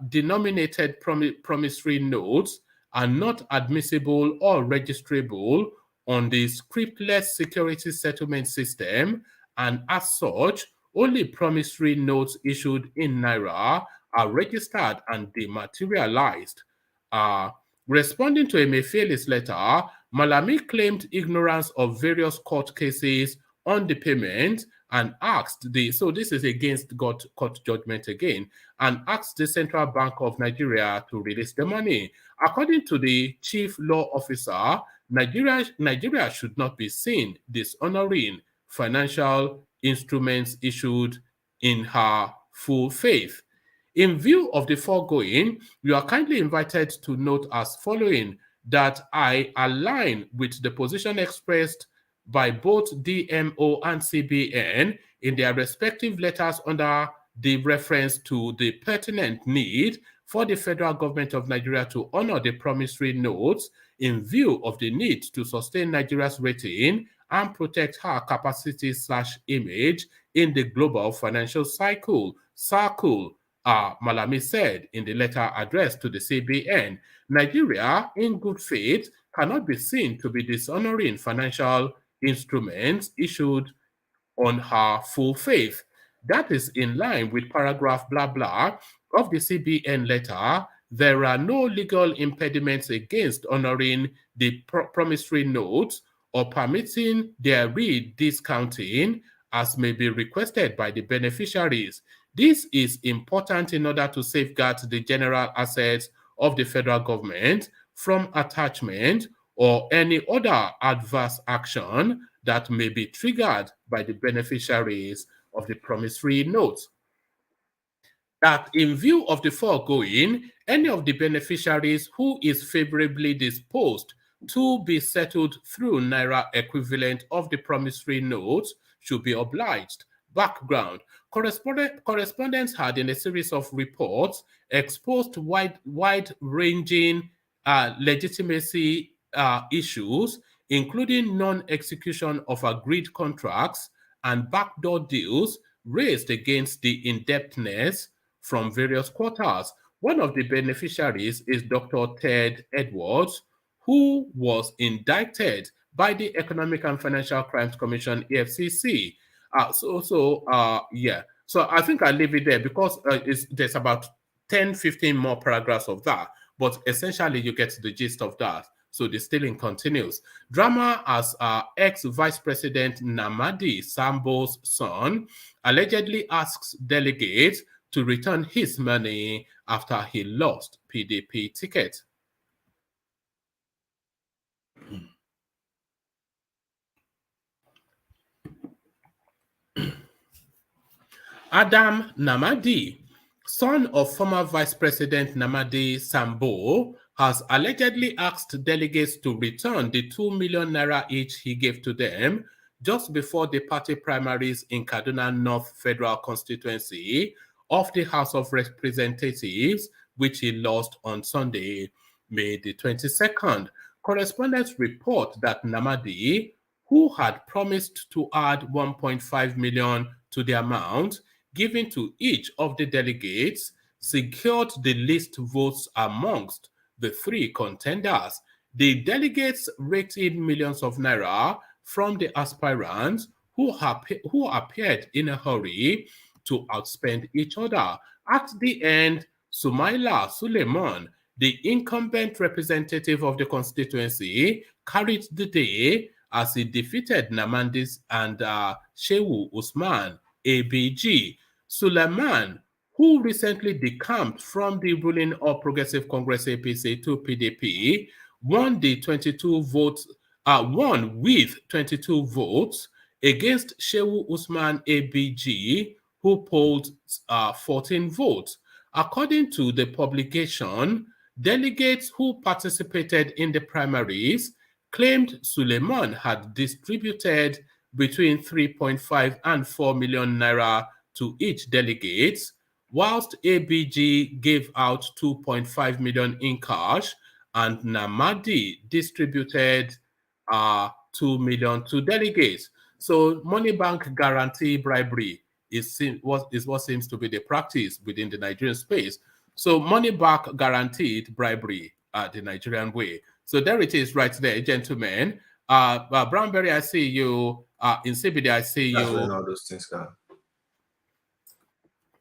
denominated promissory notes are not admissible or registrable on the scriptless security settlement system, and as such, only promissory notes issued in Naira are registered and dematerialized. Responding to EMEFIELE's letter, Malami claimed ignorance of various court cases on the payment and asked so this is against court judgment again, and asked the Central Bank of Nigeria to release the money. According to the chief law officer, Nigeria should not be seen dishonoring financial instruments issued in her full faith. In view of the foregoing, you are kindly invited to note as following that I align with the position expressed by both DMO and CBN in their respective letters under the reference to the pertinent need for the federal government of Nigeria to honor the promissory notes in view of the need to sustain Nigeria's rating and protect her capacity/image in the global financial cycle. Malami said in the letter addressed to the CBN, Nigeria, in good faith, cannot be seen to be dishonoring financial instruments issued on her full faith. That is in line with paragraph blah blah of the CBN letter. There are no legal impediments against honoring the promissory notes or permitting their discounting as may be requested by the beneficiaries. This is important in order to safeguard the general assets of the federal government from attachment or any other adverse action that may be triggered by the beneficiaries of the promissory notes. That in view of the foregoing, any of the beneficiaries who is favorably disposed to be settled through Naira equivalent of the promissory notes should be obliged. Background. Correspondents had in a series of reports exposed wide-ranging legitimacy issues, including non-execution of agreed contracts and backdoor deals raised against the indebtedness from various quarters. One of the beneficiaries is Dr. Ted Edwards, who was indicted by the Economic and Financial Crimes Commission, EFCC. So I think I'll leave it there because there's about 10, 15 more paragraphs of that. But essentially, you get the gist of that. So the stealing continues. Drama as ex-Vice President NAMADI, Sambo's son, allegedly asks delegates to return his money after he lost PDP ticket. Adam Namadi, son of former Vice President Namadi Sambo, has allegedly asked delegates to return the 2 million naira each he gave to them just before the party primaries in Kaduna North Federal Constituency of the House of Representatives, which he lost on Sunday, May the 22nd. Correspondents report that Namadi, who had promised to add 1.5 million to the amount given to each of the delegates, secured the least votes amongst the three contenders. The delegates raked in millions of naira from the aspirants who appeared in a hurry to outspend each other. At the end, Sumaila Suleiman, the incumbent representative of the constituency, carried the day as he defeated Namandis and Shehu Usman, ABG. Suleiman, who recently decamped from the ruling All Progressive Congress APC to PDP, won with 22 votes against Shehu Usman ABG, who polled 14 votes. According to the publication, delegates who participated in the primaries claimed Suleiman had distributed between 3.5 and 4 million naira to each delegate, whilst ABG gave out 2.5 million in cash, and NAMADI distributed 2 million to delegates. So money bank guarantee bribery is what seems to be the practice within the Nigerian space. So money back guaranteed bribery the Nigerian way. So there it is right there, gentlemen. Brownberry, I see you. In CBD, I see That's you. when all those things come.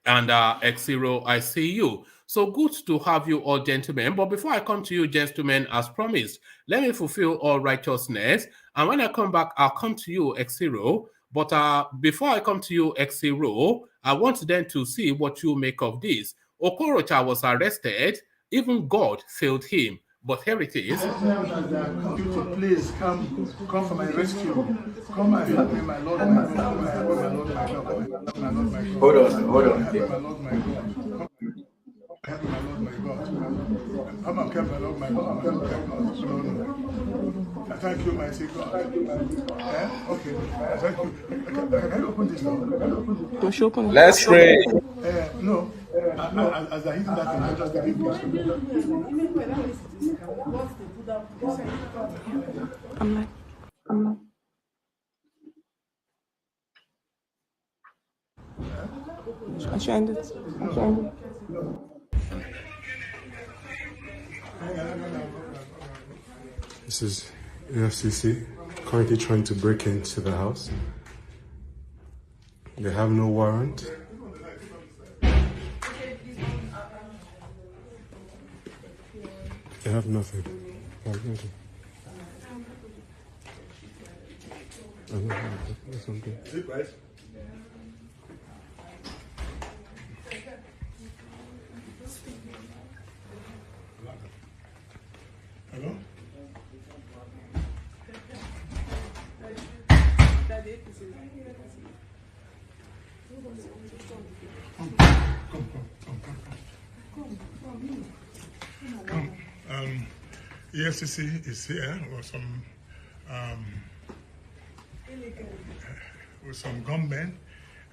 And X0, I see you. So good to have you all, gentlemen. But before I come to you, gentlemen, as promised, let me fulfill all righteousness. And when I come back, I'll come to you, X0. But before I come to you, X0, I want them to see what you make of this. Okorocha was arrested. Even God failed him. But here it is. Please come for my rescue. Come and help me, my Lord, my God. My Lord, my God. My Lord, my God. Hold on. Help me, my Lord, my God. Help me, my Lord, my God. Come and help my Lord, my God. No. I thank you, mighty God. Okay. I thank you. Can you open this door? Let's pray. No. As I hit that thing, I just didn't go. I'm not. I trying to. This is EFCC currently trying to break into the house. They have no warrant. They have nothing. They have nothing. Is it right? Hello? Come. EFCC is here with some gunmen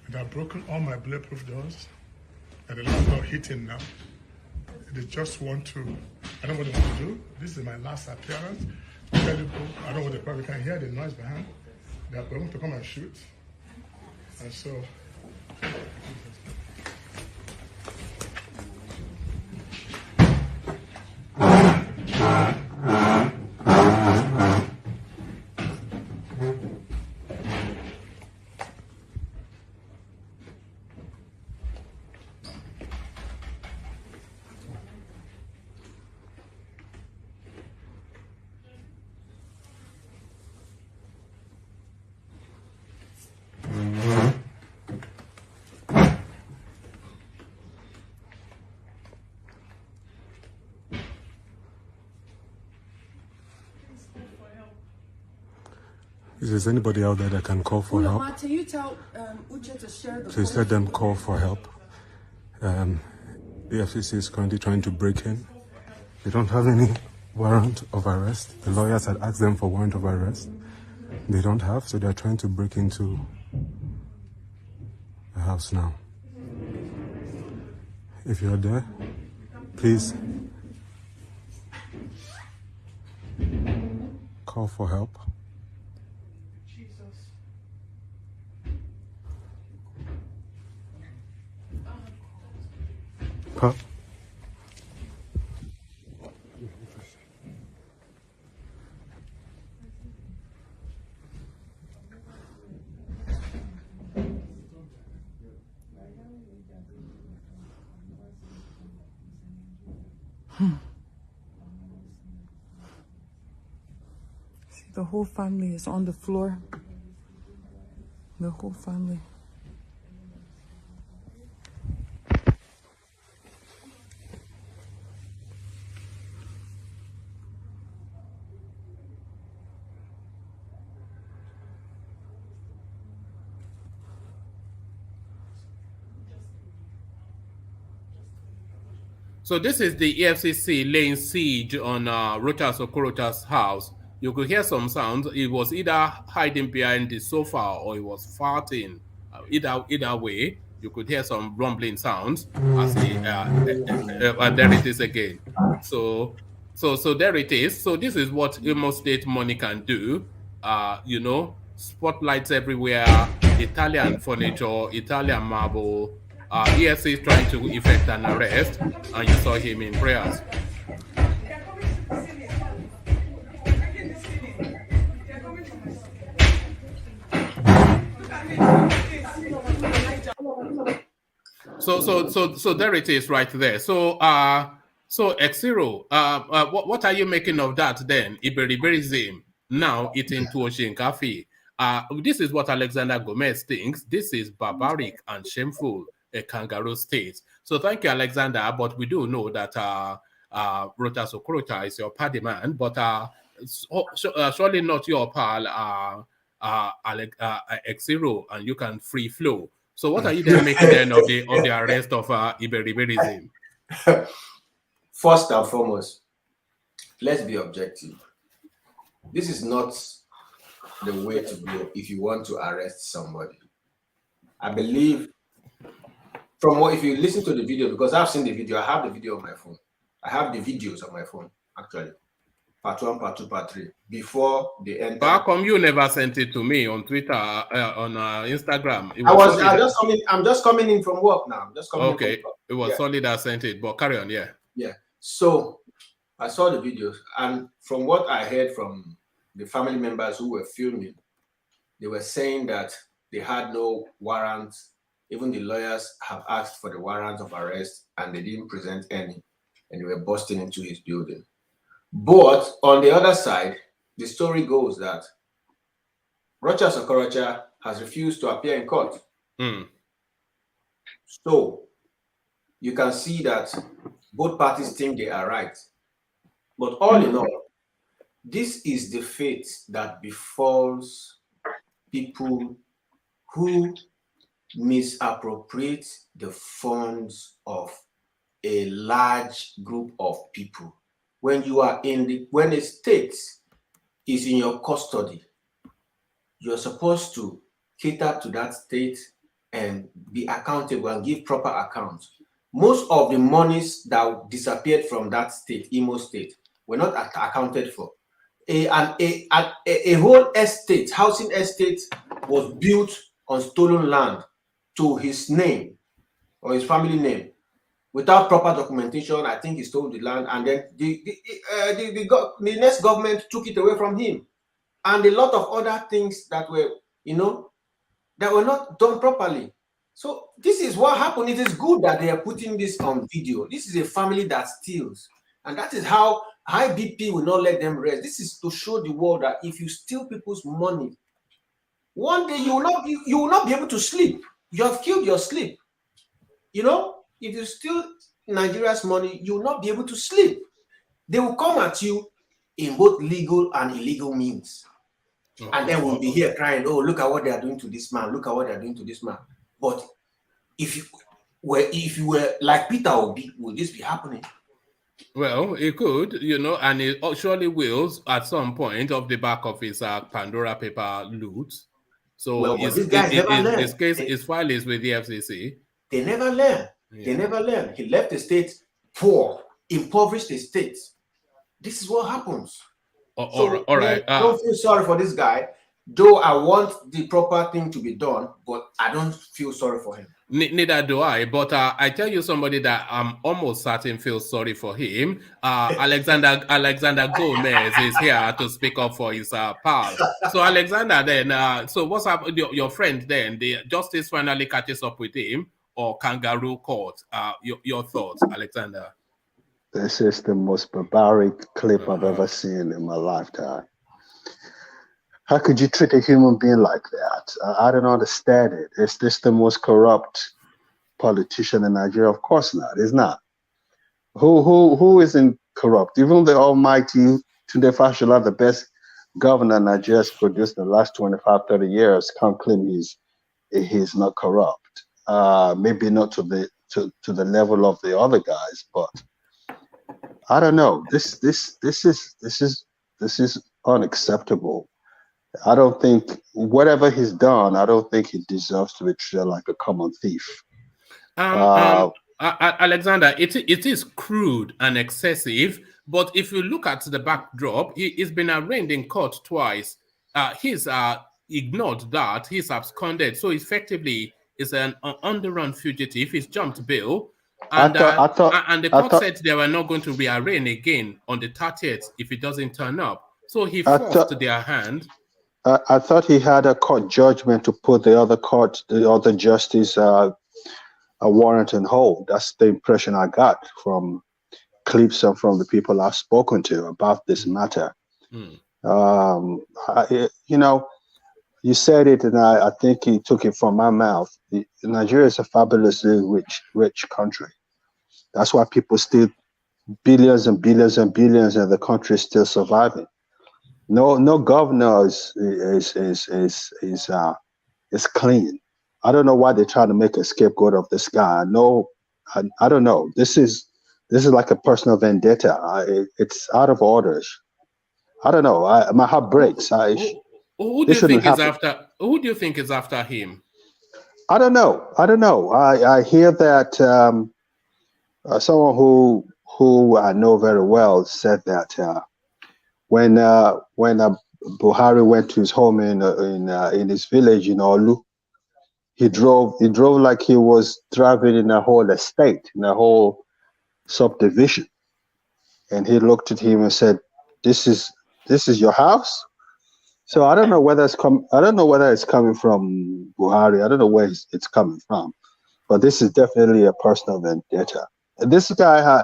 that have broken all my bulletproof doors, and the last door hitting now. They just want to, I don't know what they want to do. This is my last appearance. I don't know what they probably can hear the noise behind. They are going to come and shoot. And so, If there's anybody out there that can call for help, Can you tell Uche to share the please let them call for help. The FCC is currently trying to break in. They don't have any warrant of arrest. The lawyers had asked them for warrant of arrest. They don't have, so they're trying to break into the house now. If you're there, please call for help. Huh? See, the whole family is on the floor. The whole family. So this is the EFCC laying siege on Rochas Okorocha's house. You could hear some sounds. It was either hiding behind the sofa or it was farting. Either way, you could hear some rumbling sounds as there it is again. So there it is. So this is what Imo State money can do. You know, spotlights everywhere, Italian furniture, Italian marble. EFC is trying to effect an arrest, and you saw him in prayers. So there it is right there. So Xero, what are you making of that then? Iberiberism now eating Tuoshin Kafi. This is what Alexander Gomez thinks. This is barbaric and shameful, a kangaroo state. So thank you, Alexander. But we do know that Rochas Okorocha is your party man, but surely not your pal, Xero, and you can free flow. So what are you then making then of the arrest of Iberiberism? First and foremost, let's be objective. This is not the way to go if you want to arrest somebody. I believe from what, if you listen to the video, because I've seen the video, I have the video on my phone. I have the videos on my phone, actually. Part 1, part 2, part 3. Before they enter. How come you never sent it to me on Twitter, on Instagram? I'm just coming in from work now. Okay, it was Solid that sent it, but carry on, yeah. Yeah. So I saw the videos, and from what I heard from the family members who were filming, they were saying that they had no warrants. Even the lawyers have asked for the warrant of arrest, and they didn't present any, and they were busting into his building. But on the other side, the story goes that Rochas Okorocha has refused to appear in court. So you can see that both parties think they are right. But all in all, this is the fate that befalls people who misappropriate the funds of a large group of people. When you are when a state is in your custody, you're supposed to cater to that state and be accountable and give proper accounts. Most of the monies that disappeared from that state, Imo State, were not accounted for. A whole estate, housing estate, was built on stolen land to his name or his family name without proper documentation. I think he stole the land, and then the next government took it away from him, and a lot of other things that were, that were not done properly. So this is what happened. It is good that they are putting this on video. This is a family that steals, and that is how high BP will not let them rest. This is to show the world that if you steal people's money, one day you will not be able to sleep. You have killed your sleep. If you steal Nigeria's money, you will not be able to sleep. They will come at you in both legal and illegal means. And then we'll be here crying, oh, look at what they are doing to this man. Look at what they are doing to this man. But if you were like Peter Obi, will this be happening? Well, it could, and it surely will at some point off the back of his Pandora paper loot. So his case, his file is with the FCC. They never learn. Yeah. They never learn. He left the state poor, impoverished the state. This is what happens. All right. Don't feel sorry for this guy. Though I want the proper thing to be done, but I don't feel sorry for him. Neither do I, but I tell you somebody that I'm almost certain feels sorry for him. Alexander Gomez is here to speak up for his pal. So Alexander, then, so what's up with your friend then? The justice finally catches up with him, or kangaroo court? Your thoughts, Alexander? This is the most barbaric clip I've ever seen in my lifetime. How could you treat a human being like that? I don't understand it. Is this the most corrupt politician in Nigeria? Of course not. It's not. Who isn't corrupt? Even the almighty Tunde Fashola, the best governor Nigeria's produced in the last 25, 30 years, can't claim he's not corrupt. Maybe not to the level of the other guys, but I don't know. This is unacceptable. I don't think whatever he's done, I don't think he deserves to be treated like a common thief. Alexander, it is crude and excessive, but if you look at the backdrop, he's been arraigned in court twice. He's ignored that. He's absconded. So effectively, is an underrun fugitive. He's jumped bail. And, and the court said they were not going to rearraign again on the 30th if he doesn't turn up. So he forced their hand. I thought he had a court judgment to put the other justice a warrant on hold. That's the impression I got from clips and from the people I've spoken to about this matter. You know, you said it, and I think he took it from my mouth. Nigeria is a fabulously rich country. That's why people still billions and billions and billions, and the country is still surviving. No governor is clean. I don't know why they're trying to make a scapegoat of this guy. I don't know. This is like a personal vendetta. It's out of orders. I don't know. My heart breaks. Who do you think is after? Who do you think is after him? I don't know. I hear that someone who I know very well said that when Buhari went to his home in his village in Olu, he drove like he was driving in a whole estate, in a whole subdivision, and he looked at him and said, "This is your house." So I don't know whether it's coming from Buhari. I don't know where it's coming from, but this is definitely a personal vendetta. And this guy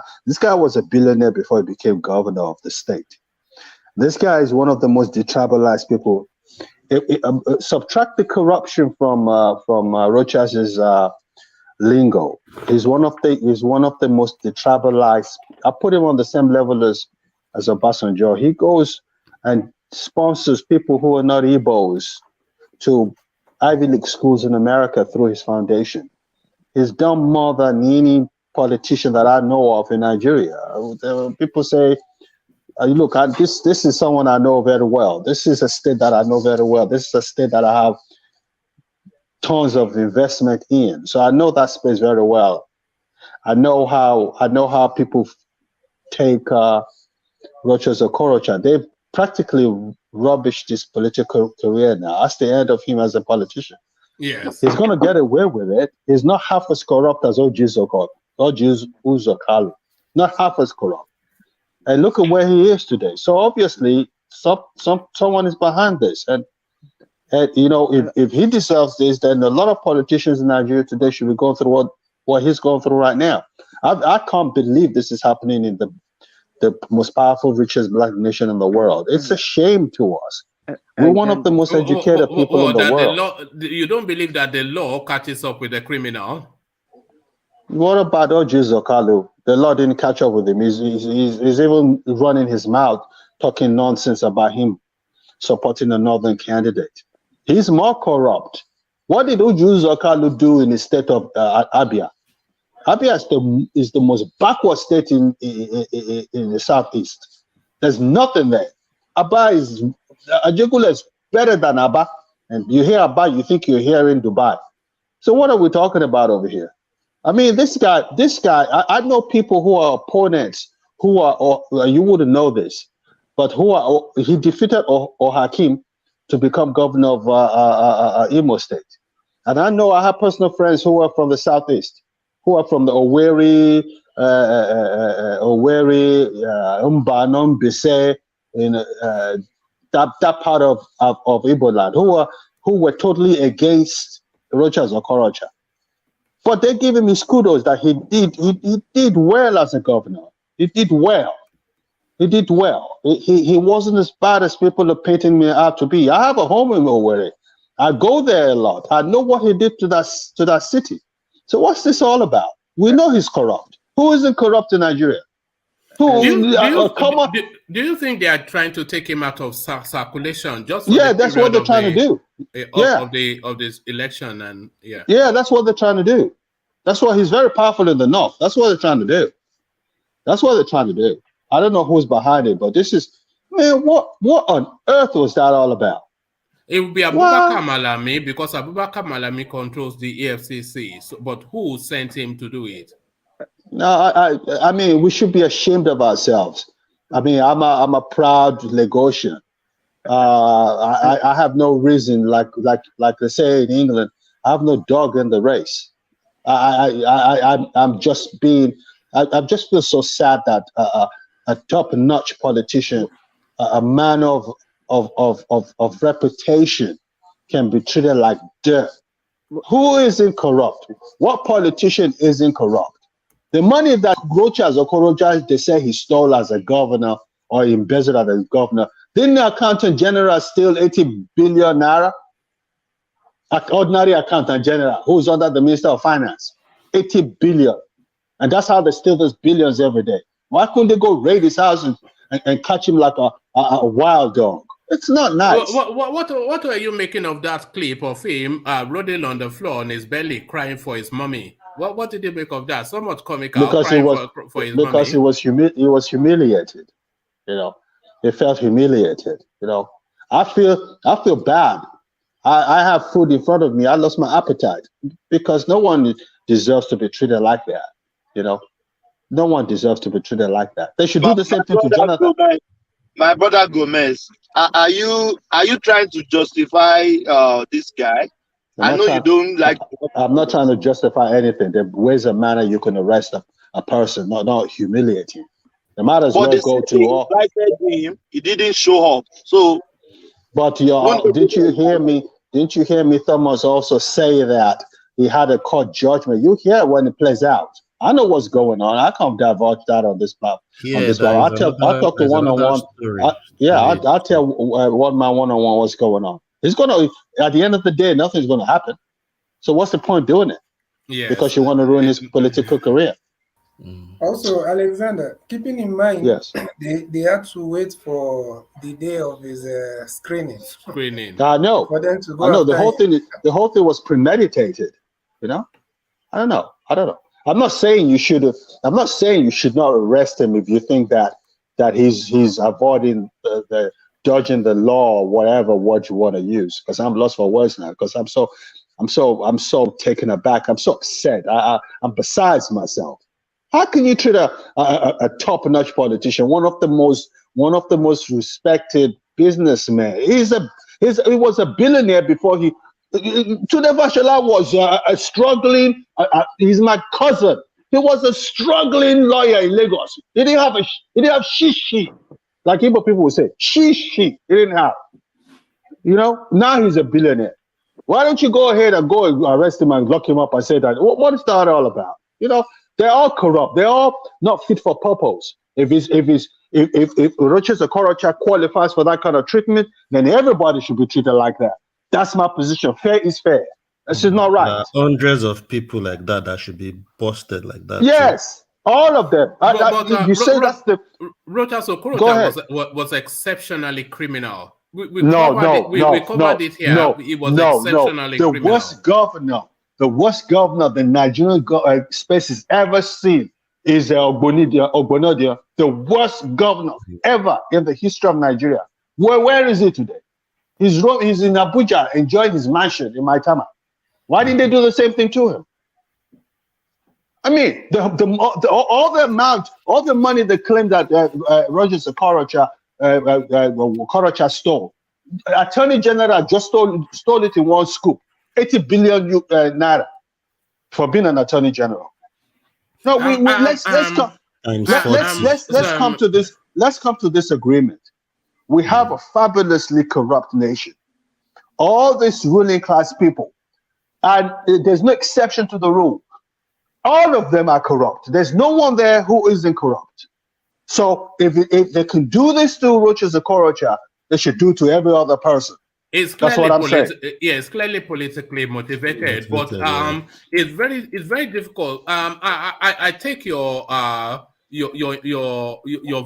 was a billionaire before he became governor of the state. This guy is one of the most detribalized people. Subtract the corruption from Rochas's lingo. He's one of the most detribalized. I put him on the same level as Obasanjo. He goes and sponsors people who are not Igbos to Ivy League schools in America through his foundation. He's done more than any politician that I know of in Nigeria. People say, look, this is someone I know very well. This is a state that I know very well. This is a state that I have tons of investment in. So I know that space very well. I know how people take Rochas Okorocha. They've practically rubbished his political career now. That's the end of him as a politician. Yes. He's going to get away with it. He's not half as corrupt as Oji Uzakalu. Not half as corrupt. And look at where he is today. So obviously, someone is behind this. And you know, if he deserves this, then a lot of politicians in Nigeria today should be going through what he's going through right now. I can't believe this is happening in the most powerful, richest black nation in the world. It's a shame to us. We're one of the most educated people in the world. You don't believe that the law catches up with the criminal? What about Oji Uzakalu? The law didn't catch up with him. He's even running his mouth, talking nonsense about him supporting a northern candidate. He's more corrupt. What did Oji Uzakalu do in the state of Abia? Abia is the most backward state in the southeast. There's nothing there. Ajegula is better than Aba. And you hear Aba, you think you're here in Dubai. So what are we talking about over here? I mean, this guy, I know people who are opponents who are, you wouldn't know this, but he defeated Hakim to become governor of Imo State. And I have personal friends who are from the southeast, who are from the Owerri, Mbano, Mbise, in that part of Igbo land, who were totally against Rochas Okorocha. But they give him his kudos that he did well as a governor. He did well. He wasn't as bad as people are painting me out to be. I have a home in Owerri. I go there a lot. I know what he did to that city. So what's this all about? We know he's corrupt. Who isn't corrupt in Nigeria? Do you think they are trying to take him out of circulation? Just that's what they're trying to do. Of this election, and that's what they're trying to do. That's why he's very powerful in the north. That's what they're trying to do. That's what they're trying to do. I don't know who's behind it, but this is, man, what on earth was that all about? It would be Abubakar Malami, because Abubakar Malami controls the EFCC. So, but who sent him to do it? No, I mean, we should be ashamed of ourselves. I mean, I'm a proud Lagosian. I have no reason, like they say in England, I have no dog in the race. I'm just being, I just feel so sad that a top-notch politician, a man of reputation, can be treated like dirt. Who isn't corrupt? What politician isn't corrupt? The money that Rochas Okorocha, they say he stole as a governor or embezzled as a governor, didn't the accountant general steal 80 billion naira? Ordinary accountant general who's under the Minister of Finance, 80 billion. And that's how they steal those billions every day. Why couldn't they go raid his house and catch him like a wild dog? It's not nice. What are you making of that clip of him rolling on the floor on his belly, crying for his mommy? What did you make of that? Somewhat comical. Because he was humiliated. You know, he felt humiliated. You know, I feel bad. I have food in front of me. I lost my appetite because no one deserves to be treated like that. You know, no one deserves to be treated like that. They should do the same thing to Jonathan. My brother Gomez, are you trying to justify this guy? I know you don't like. I'm not trying to justify anything. There ways and manner you can arrest a person, not humiliate him. They might as well go to all. Him, he didn't show up. So, but didn't you hear me? Didn't you hear me, Thomas, also say that he had a court judgment? You hear when it plays out. I know what's going on. I can't divulge that on this platform. I'll talk to one-on-one. I'll tell one-on-one what's going on. It's gonna, at the end of the day, nothing's gonna happen. So what's the point doing it? Yeah, because you want to ruin his political career. Also, Alexander, keeping in mind, yes, they had to wait for the day of his screening. I know. For them to go. I know the whole thing was premeditated. You know, I don't know. I'm not saying you should have. I'm not saying you should not arrest him if you think that he's avoiding the dodging the law or whatever word you want to use. Because I'm lost for words now. Because I'm so taken aback. I'm so upset. I'm besides myself. How can you treat a top-notch politician, one of the most respected businessmen? He was a billionaire before he. Tunde Fashola was a struggling. He's my cousin. He was a struggling lawyer in Lagos. He didn't have shishi, like Igbo people would say. Shishi. He didn't have. You know. Now he's a billionaire. Why don't you go ahead and go and arrest him and lock him up and say that? What is that all about? You know. They're all corrupt. They're all not fit for purpose. If Rochas Okorocha qualifies for that kind of treatment, then everybody should be treated like that. That's my position. Fair is fair. This is not right. Hundreds of people like that should be busted like that. Yes, all of them. You say that's the Rochas Okorocha was exceptionally criminal. We covered it here. It was exceptionally criminal. The worst governor the Nigerian space has ever seen is Ogbonodia, the worst governor ever in the history of Nigeria. Where is he today? He's in Abuja enjoying his mansion in Maitama. Why didn't they do the same thing to him? I mean, all the money they claim that Rochas Okorocha stole. Attorney General just stole it in one scoop. 80 billion naira for being an attorney general. No, let's come to this. Let's come to this agreement. We have a fabulously corrupt nation. All these ruling class people, and there's no exception to the rule. All of them are corrupt. There's no one there who isn't corrupt. So if they can do this to Rochas Okorocha, they should do to every other person. That's what I'm saying. Yeah, it's clearly politically motivated, but it's very difficult. I take your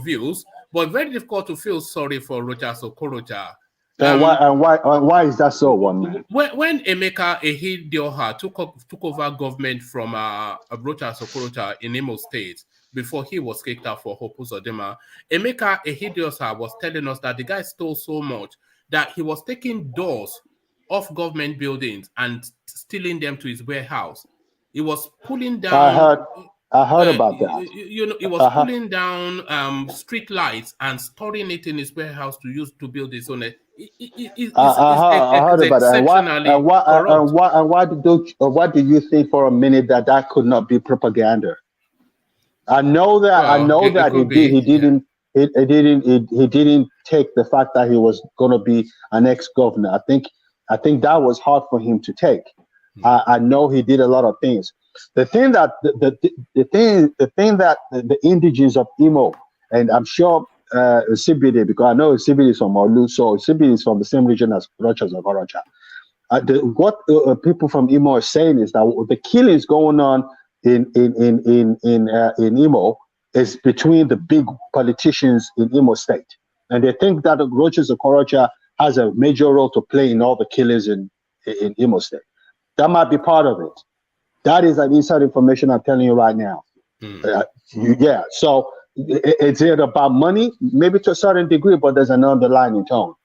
views, but very difficult to feel sorry for Rochas Okorocha. Why is that so, one man? When Emeka Ehidioha took over government from Rochas Okorocha in Imo State, before he was kicked out for Hope Uzodinma. Emeka Ehidiosa was telling us that the guy stole so much that he was taking doors off government buildings and stealing them to his warehouse. He was pulling down. I heard about that. You know, he was pulling down street lights and storing it in his warehouse to use to build his own. I heard about that. And why do you think for a minute that could not be propaganda? I know that he didn't take the fact that he was going to be an ex-governor. I think that was hard for him to take. I know he did a lot of things. The thing that the indigenes of Imo, and I'm sure CBD, because I know CBD is from Olu, so CBD is from the same region as Rochas Okorocha. What people from Imo are saying is that the killings going on in Imo is between the big politicians in Imo State, and they think that Rochas Okorocha has a major role to play in all the killings in Imo State. That might be part of it. That is an inside information I'm telling you right now. So it's it about money? Maybe to a certain degree, but there's an underlying tone.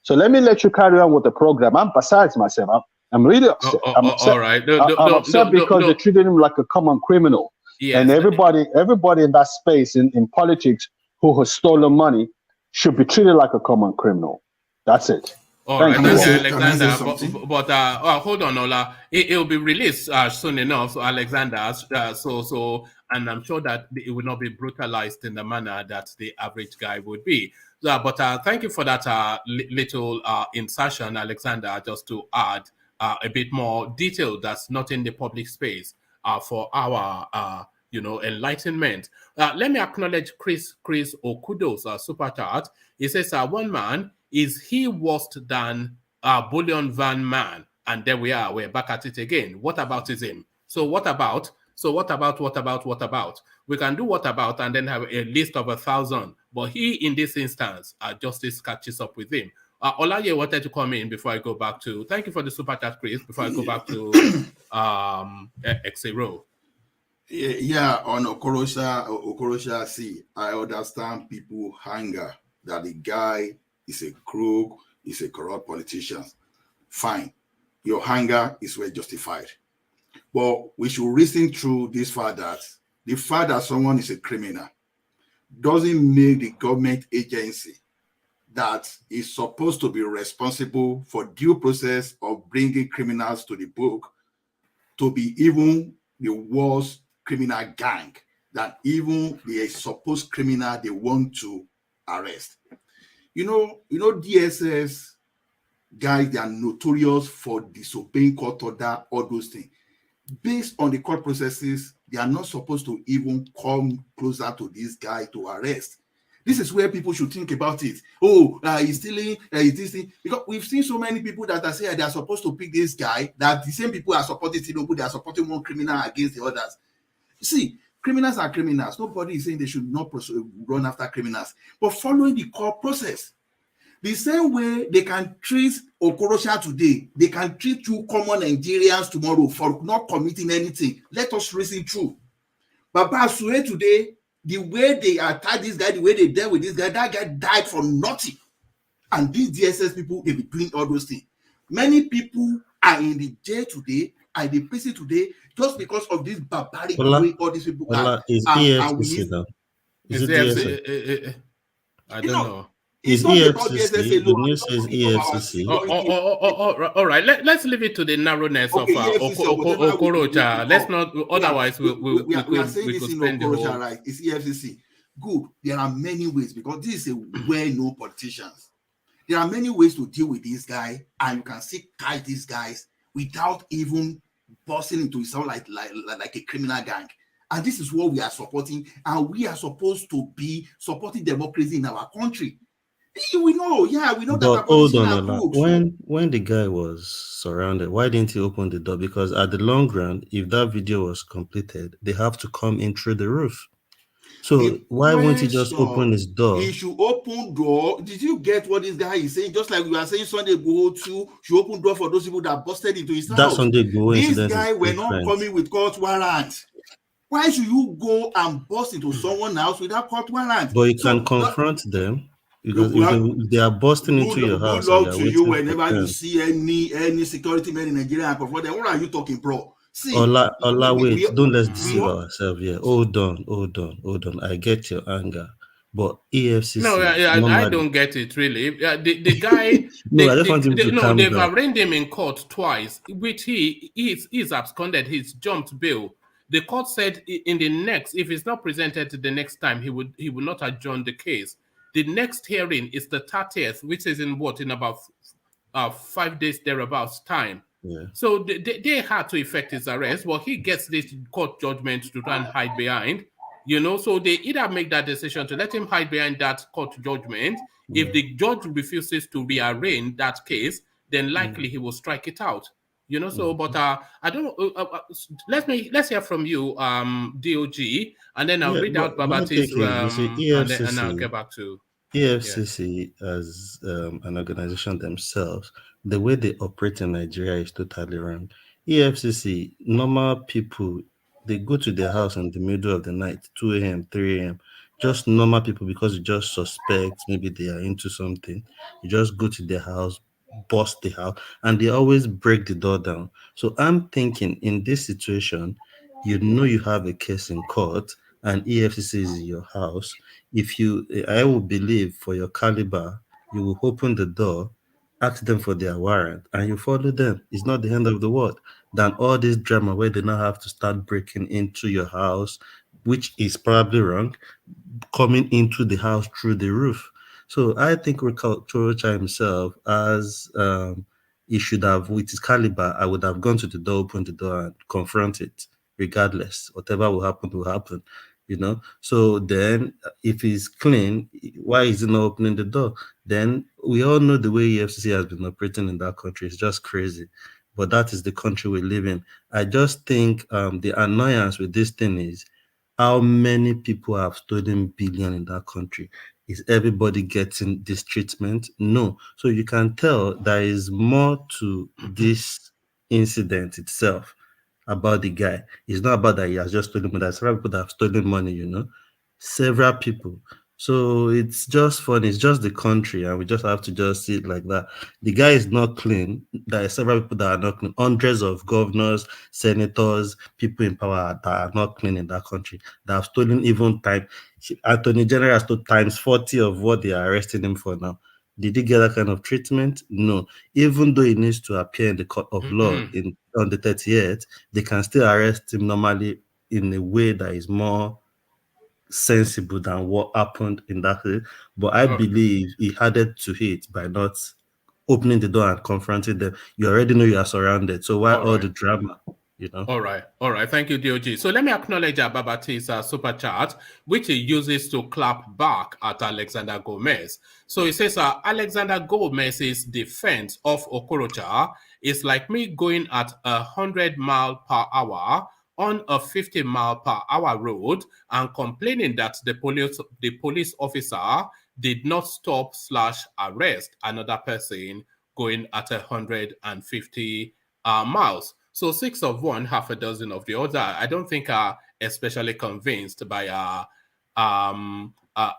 So let me let you carry on with the program. I'm besides myself. I'm really upset. I'm upset. All right. I'm upset because they treated him like a common criminal. Yes. And everybody in that space in politics who has stolen money should be treated like a common criminal. That's it. All right, Alexander, but hold on, Ola. It will be released soon enough, so Alexander. And I'm sure that it will not be brutalized in the manner that the average guy would be. But thank you for that little insertion, Alexander, just to add a bit more detail that's not in the public space for our enlightenment. Let me acknowledge Chris Okudo's super chat. He says, one man, is he worse than Bullion Van Man? And there we are. We're back at it again. What about him? So what about? We can do what about and then have a list of 1,000. But he, in this instance, justice catches up with him. Olaye wanted to come in before I go back to. Thank you for the super chat, Chris. Before I go back to Xero. Yeah, on Okorocha, see, I understand people hunger that the guy is a crook, is a corrupt politician. Fine. Your hunger is well justified. But we should reason through this fact that the fact that someone is a criminal doesn't make the government agency that is supposed to be responsible for due process of bringing criminals to the book to be even the worst criminal gang than even the supposed criminal they want to arrest. You know, DSS guys, they are notorious for disobeying court order, all those things. Based on the court processes, they are not supposed to even come closer to this guy to arrest. This is where people should think about it. Oh, he's stealing, he's this thing. Because we've seen so many people that are saying they are supposed to pick this guy, that the same people are supporting Tinubu, they are supporting one criminal against the others. See, criminals are criminals. Nobody is saying they should not run after criminals. But following the court process, the same way they can treat Okorocha today, they can treat two common Nigerians tomorrow for not committing anything. Let us reason through. But Basue today, the way they attack this guy, the way they dealt with this guy, that guy died for nothing. And these DSS people, they be doing all those things. Many people are in the jail today, are in the prison today, just because of this barbaric way all these people are. Is EFCC now? Is it EFCC? I don't know. Is EFCC? The news says EFCC. All right. Let's leave it to the narrowness of Okorocha. Let's not. Otherwise, we are saying this in Okorocha, right? It's EFCC. Good. There are many ways because this is a well-known politician. There are many ways to deal with this guy, and you can still catch these guys without even busting into itself like a criminal gang. And this is what we are supporting, and we are supposed to be supporting democracy in our country. We know, we know. But hold on, when the guy was surrounded, why didn't he open the door? Because at the long run, if that video was completed, they have to come in through the roof. So why won't he just open his door? He should open door. Did you get what this guy is saying? Just like we were saying, Sunday go to should open door for those people that busted into his house. That's Sunday go. This guy were not coming with court warrant. Why should you go and bust into someone's house without court warrant? But you can confront them, because if they are busting into your house good and luck you're to you waiting for whenever you them. see any security men in Nigeria and confront them. What are you talking, bro? See, Ola, wait, don't let's we deceive ourselves here. Hold on. I get your anger, but EFCC. No, I don't get it really. The guy, no, I just want him to calm they've down. arraigned him in court twice, which he's absconded. He's jumped bail. The court said in the next, if it's not presented the next time, he would not adjourn the case. The next hearing is the 30th, which is in about 5 days thereabouts time. Yeah. So they had to effect his arrest. Well, he gets this court judgment to try and hide behind. So they either make that decision to let him hide behind that court judgment. Yeah. If the judge refuses to rearraign that case, then likely he will strike it out. So but I don't. Let's hear from you, DOG, and then I'll read out Babati's, and I'll get back to EFCC as an organization themselves. The way they operate in Nigeria is totally wrong. EFCC, normal people, they go to their house in the middle of the night, 2 a.m., 3 a.m. Just normal people, because you just suspect maybe they are into something. You just go to their house, bust the house, and they always break the door down. So I'm thinking, in this situation, you have a case in court and EFCC is in your house. I will believe for your caliber, you will open the door, ask them for their warrant, and you follow them. It's not the end of the world. Than all this drama where they now have to start breaking into your house, which is probably wrong, coming into the house through the roof. So I think Okorocha himself, as he should have, with his caliber, I would have gone to the door, opened the door, and confront it, regardless. Whatever will happen. So then, if he's clean, why is he not opening the door? Then we all know the way EFCC has been operating in that country. It's just crazy. But that is the country we live in. I just think the annoyance with this thing is how many people have stolen billion in that country. Is everybody getting this treatment? No. So you can tell there is more to this incident itself about the guy. It's not about that he has just stolen money. There's several people that have stolen money, several people. So it's just funny. It's just the country, and we just have to just see it like that. The guy is not clean. There are several people that are not clean. Hundreds of governors, senators, people in power that are not clean in that country. That have stolen even time. Attorney General has told times 40 of what they are arresting him for now. Did he get that kind of treatment? No. Even though he needs to appear in the court of law on the 30th, they can still arrest him normally in a way that is more sensible than what happened in that case. But I believe he added to it by not opening the door and confronting them. You already know you are surrounded. So why all the drama? All right. Thank you, DOG. So let me acknowledge Babati's super chat, which he uses to clap back at Alexander Gomez. So he says, Alexander Gomez's defense of Okorocha is like me going at 100 miles per hour on a 50 mile per hour road and complaining that the police officer did not stop/arrest another person going at 150 miles. So 6 of one, half a dozen of the other. I don't think are especially convinced by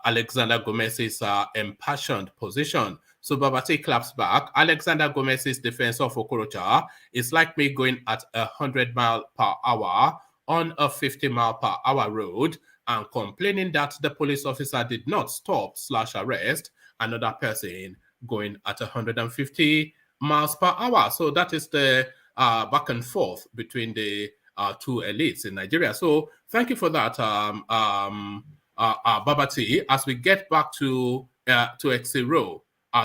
Alexander Gomez's impassioned position. So Babati claps back. Alexander Gomez's defense of Okorocha is like me going at 100 miles per hour on a 50 mile per hour road and complaining that the police officer did not stop/arrest another person going at 150 miles per hour. So that is the back and forth between the two elites in Nigeria. So thank you for that, Babati. As we get back to Exiro,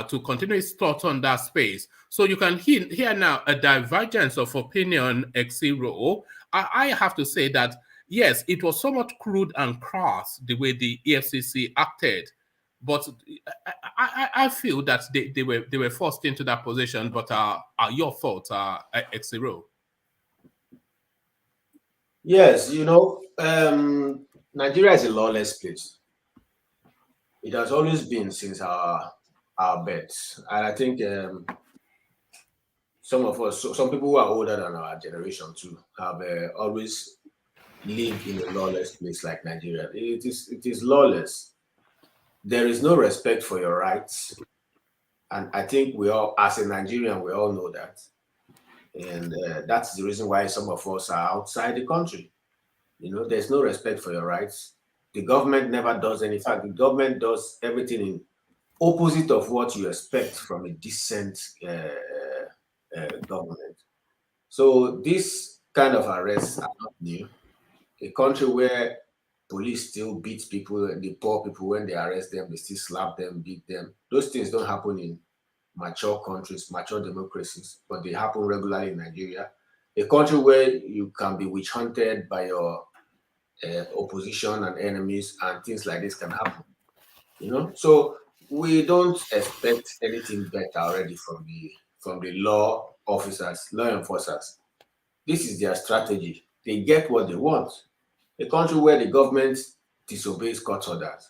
to continue his thoughts on that space. So you can hear now a divergence of opinion, Exiro. I have to say that, yes, it was somewhat crude and crass the way the EFCC acted. But I feel that they were forced into that position. But your thoughts, Exiro? Yes, Nigeria is a lawless place. It has always been since our birth, and I think some of us, some people who are older than our generation too, have always live in a lawless place like Nigeria. It is lawless. There is no respect for your rights. And I think we all, as a Nigerian, we all know that. And that's the reason why some of us are outside the country. You know, there's no respect for your rights. The government never does any. In fact, the government does everything in opposite of what you expect from a decent government. So this kind of arrests are not new. A country where police still beat people, the poor people, when they arrest them, they still slap them, beat them. Those things don't happen in mature countries, mature democracies, but they happen regularly in Nigeria. A country where you can be witch hunted by your opposition and enemies, and things like this can happen. You know, so we don't expect anything better already from the law officers, law enforcers. This is their strategy. They get what they want. A country where the government disobeys court orders.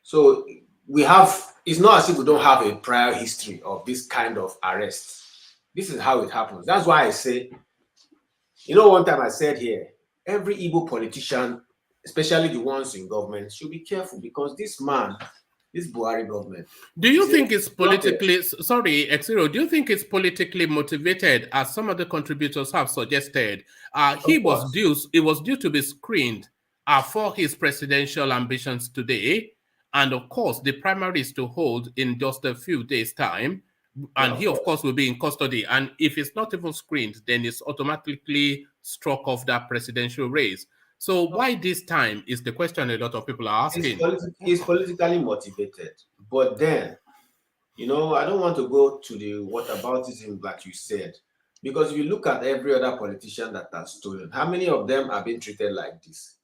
So we have, it's not as if we don't have a prior history of this kind of arrest. This is how it happens. That's why I say, you know, one time I said here, every Igbo politician, especially the ones in government, should be careful, because this man, this Buhari government. Do you think it's politically, sorry, Exiro, do you think it's politically motivated, as some of the contributors have suggested? It was due to be screened for his presidential ambitions today. And of course, the primary is to hold in just a few days' time. And he, of course, will be in custody. And if it's not even screened, then it's automatically struck off that presidential race. So why this time is the question a lot of people are asking. He's politically motivated. But then, you know, I don't want to go to the whataboutism like you said. Because if you look at every other politician that has stolen, how many of them are being treated like this?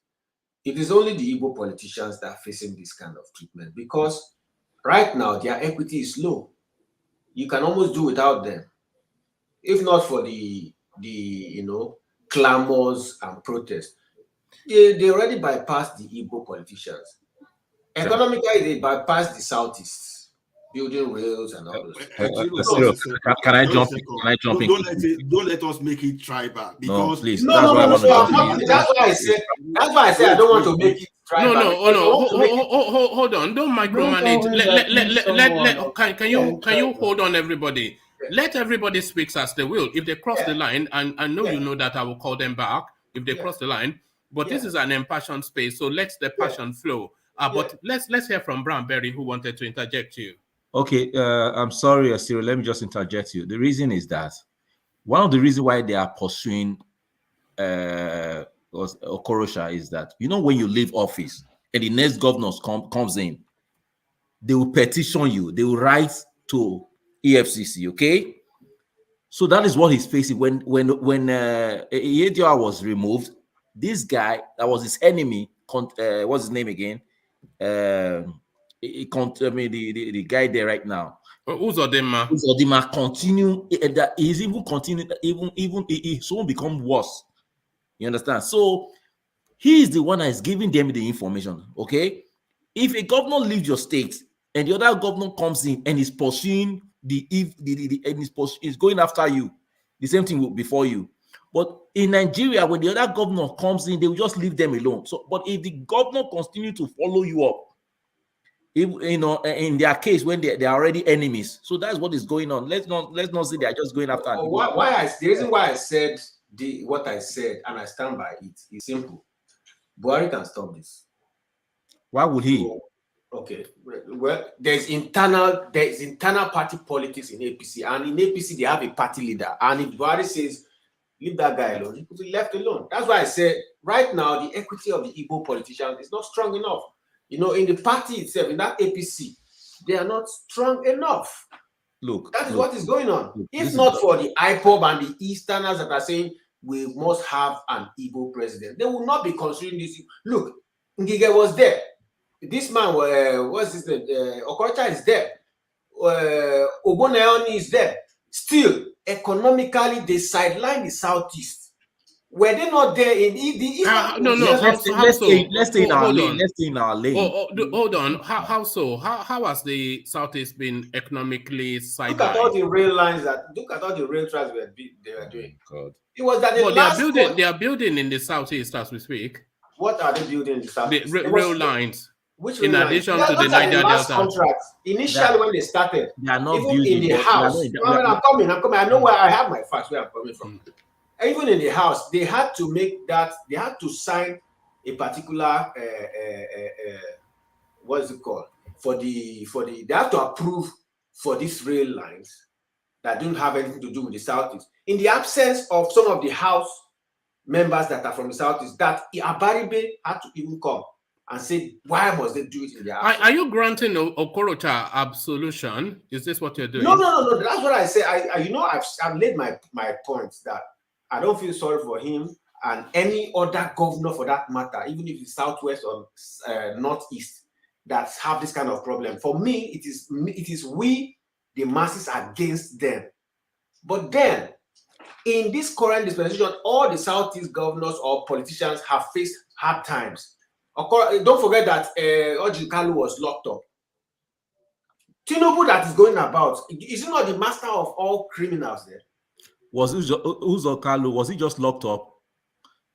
It is only the Igbo politicians that are facing this kind of treatment, because right now their equity is low. You can almost do without them. If not for the you know, clamors and protests. They already bypassed the Igbo politicians. Economically, they bypassed the Southeast, building rails and all those. Can I jump in? Don't let us make it tribal, because please. No. That's why I said I don't want to make it tribal. No. Hold on. Don't micromanage. Can you hold on, everybody? Let everybody speak as they will. If they cross the line, and I know you know that I will call them back if they cross the line. But this is an impassioned space, so let the passion flow. But let's hear from Brown Berry, who wanted to interject you. Okay, I'm sorry, Cyril. Let me just interject you. The reason is that one of the reasons why they are pursuing Okorocha is that, you know, when you leave office and the next governor comes in, they will petition you. They will write to EFCC. Okay, so that is what he's facing. When Yedioa was removed, this guy that was his enemy, what's his name again? The guy there right now. Uzodimma continue. That he's even continuing. Even he soon become worse. You understand? So he is the one that is giving them the information. Okay, if a governor leaves your state and the other governor comes in and is pursuing is going after you, the same thing will be for you. But in Nigeria, when the other governor comes in, they will just leave them alone. So, but if the governor continue to follow you up, if, you know, in their case, when they are already enemies, so that's what is going on. Let's not say they are just going after. The reason why I said what I said, and I stand by it, is simple. Buhari can stop this. Why would he? Okay, well, there's internal party politics in APC, and in APC they have a party leader, and if Buhari says, leave that guy alone, he could be left alone. That's why I said right now the equity of the Igbo politicians is not strong enough. You know, in the party itself, in that APC, they are not strong enough. That is what is going on. If not for the IPOB and the Easterners that are saying we must have an Igbo president, they will not be considering this. Look, Ngige was there. This man, what's his name? Okorocha is there. Oboneoni is there. Still, economically, they sideline the Southeast. Were they not there in the no, let's stay in our lane. Let's stay in our lane. Hold on. How so? How has the Southeast been economically sidelined? Look at all the rail lines look at all the rail tracks they were doing. God. It was that they are building in the Southeast as we speak. What are they building in the Southeast? The rail lines. Which in addition to the Niger Delta contracts? Initially, when they started, they are not even building in the house. I'm coming. I know where I have my facts where I'm coming from. Even in the house, they had to make that. They had to sign a particular what is it called for the. They have to approve for these rail lines that don't have anything to do with the Southeast. In the absence of some of the House members that are from the Southeast, that Iberibe had to even come and say, why must they do it in their absence? Are you granting Okorocha absolution? Is this what you're doing? No. That's what I say. I've laid my points that I don't feel sorry for him and any other governor for that matter, even if it's Southwest or Northeast, that have this kind of problem. For me, it is we, the masses, against them. But then, in this current dispensation, all the Southeast governors or politicians have faced hard times. Don't forget that Ojikalu was locked up. Tinubu that is going about, is he not the master of all criminals there? Was Uzokalu, was he just locked up?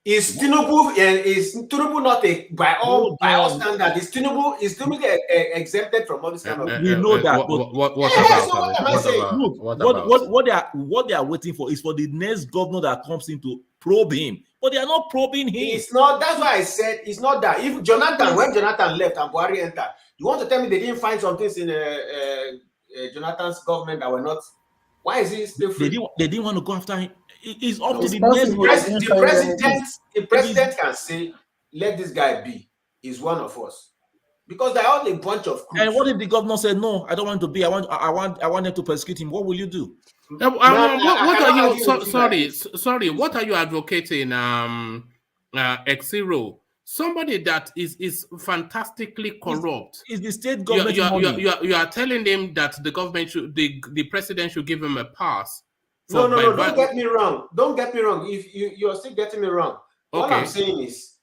Is Tinubu not by all standards? Is Tinubu exempted from all this kind of? We know that. What they are waiting for is for the next governor that comes in to probe him, but they are not probing him. It's not. That's why I said it's not that. If when Jonathan left and Buhari entered, you want to tell me they didn't find some things in Jonathan's government that were not? Why is he still free? They didn't want to go after him. It's up to the president can say, let this guy be. He's one of us. Because they're all a bunch of crooks. And what if the governor said, no, I don't want to be, I want them to persecute him? What will you do? What are you advocating, X0? Somebody that is fantastically corrupt. Is the state government you are telling him that the government should, the president should give him a pass. No, don't get me wrong. Don't get me wrong. If you're still getting me wrong. Okay. What I'm saying is,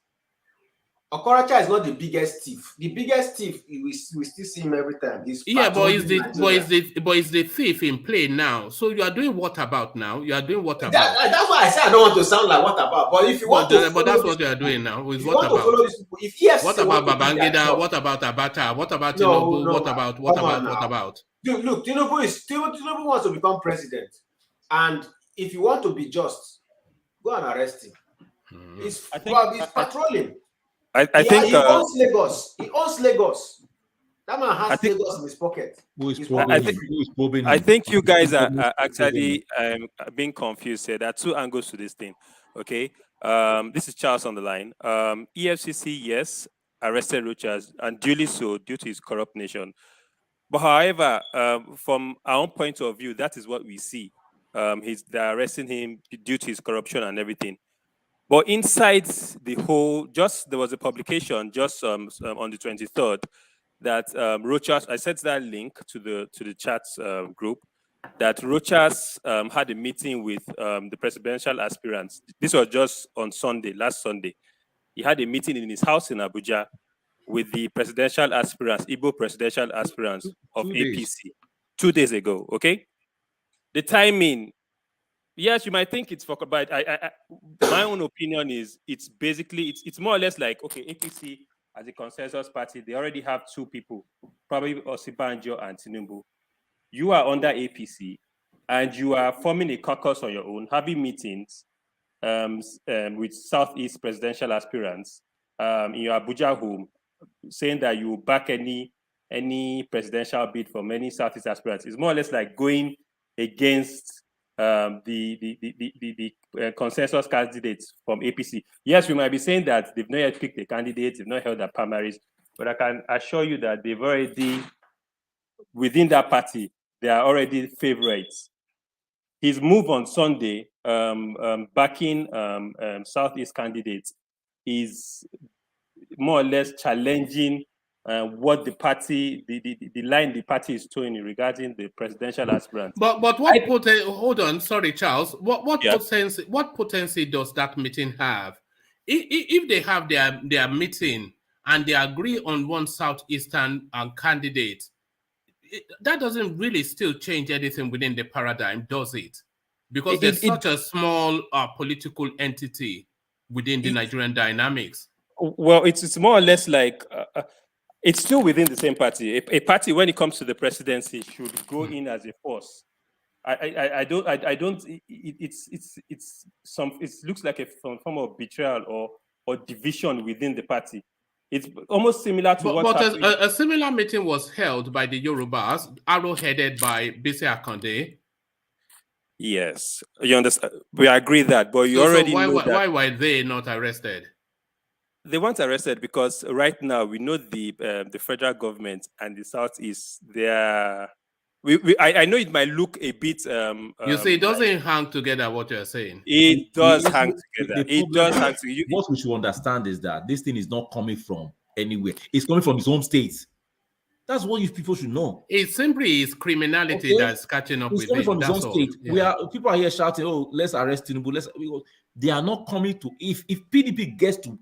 Okorocha is not the biggest thief. The biggest thief, we still see him every time. He's it's the thief in play now. So you are doing what about now? You are doing what about? That's why I said I don't want to sound like what about. But if you want to, but that's what you are doing now. Is what about? If EFCC what about Babangida? What about Abacha? What about Tinubu? What about? Look, Tinubu wants to become president, and if you want to be just, go and arrest him. He's patrolling. I think he owns Lagos. He owns Lagos. That man has Lagos in his pocket. I think you guys are actually being confused here. There are two angles to this thing. Okay. This is Charles on the line. EFCC, yes, arrested Rochas, and duly so due to his corrupt nation. But however, from our own point of view, that is what we see. They're arresting him due to his corruption and everything. But inside the whole, there was a publication just on the 23rd that Rochas, I sent that link to the chat group, that Rochas had a meeting with the presidential aspirants. This was just on Sunday, last Sunday. He had a meeting in his house in Abuja with the presidential aspirants, Igbo presidential aspirants of APC 2 days ago, okay? The timing, yes, you might think it's for, but my own opinion is it's basically, it's more or less like, okay, APC as a consensus party, they already have two people, probably Osibanjo and Tinubu. You are under APC and you are forming a caucus on your own, having meetings with Southeast presidential aspirants in your Abuja home, saying that you will back any presidential bid from any Southeast aspirants. It's more or less like going against the consensus candidates from APC. Yes, we might be saying that they've not yet picked the candidates, they've not held their primaries, but I can assure you that they've already, within that party, they are already favorites. His move on Sunday, backing Southeast candidates, is more or less challenging what the party, the line the party is towing regarding the presidential aspirant. But what hold on, sorry, Charles. What potency does that meeting have? If they have their meeting and they agree on one southeastern candidate, that doesn't really still change anything within the paradigm, does it? Because there's such a small political entity within the Nigerian dynamics. Well, it's more or less like it's still within the same party. A party, when it comes to the presidency, should go in as a force. It looks like a form of betrayal or division within the party. It's almost similar to what happened. But a similar meeting was held by the Yorubas, arrow-headed by Bisi Akande. Yes, you understand. We agree that, but you already know that. Why were they not arrested? They weren't arrested because right now we know the federal government and the Southeast. They are. I know it might look a bit. You see, it doesn't hang together. What you're saying. It does hang together. It does hang together. What we should understand is that this thing is not coming from anywhere. It's coming from his home state. That's what you people should know. It simply is criminality that's catching up with him. From his own state. Yeah. People are here shouting, "Oh, let's arrest Tinubu." They are not coming to. If PDP gets to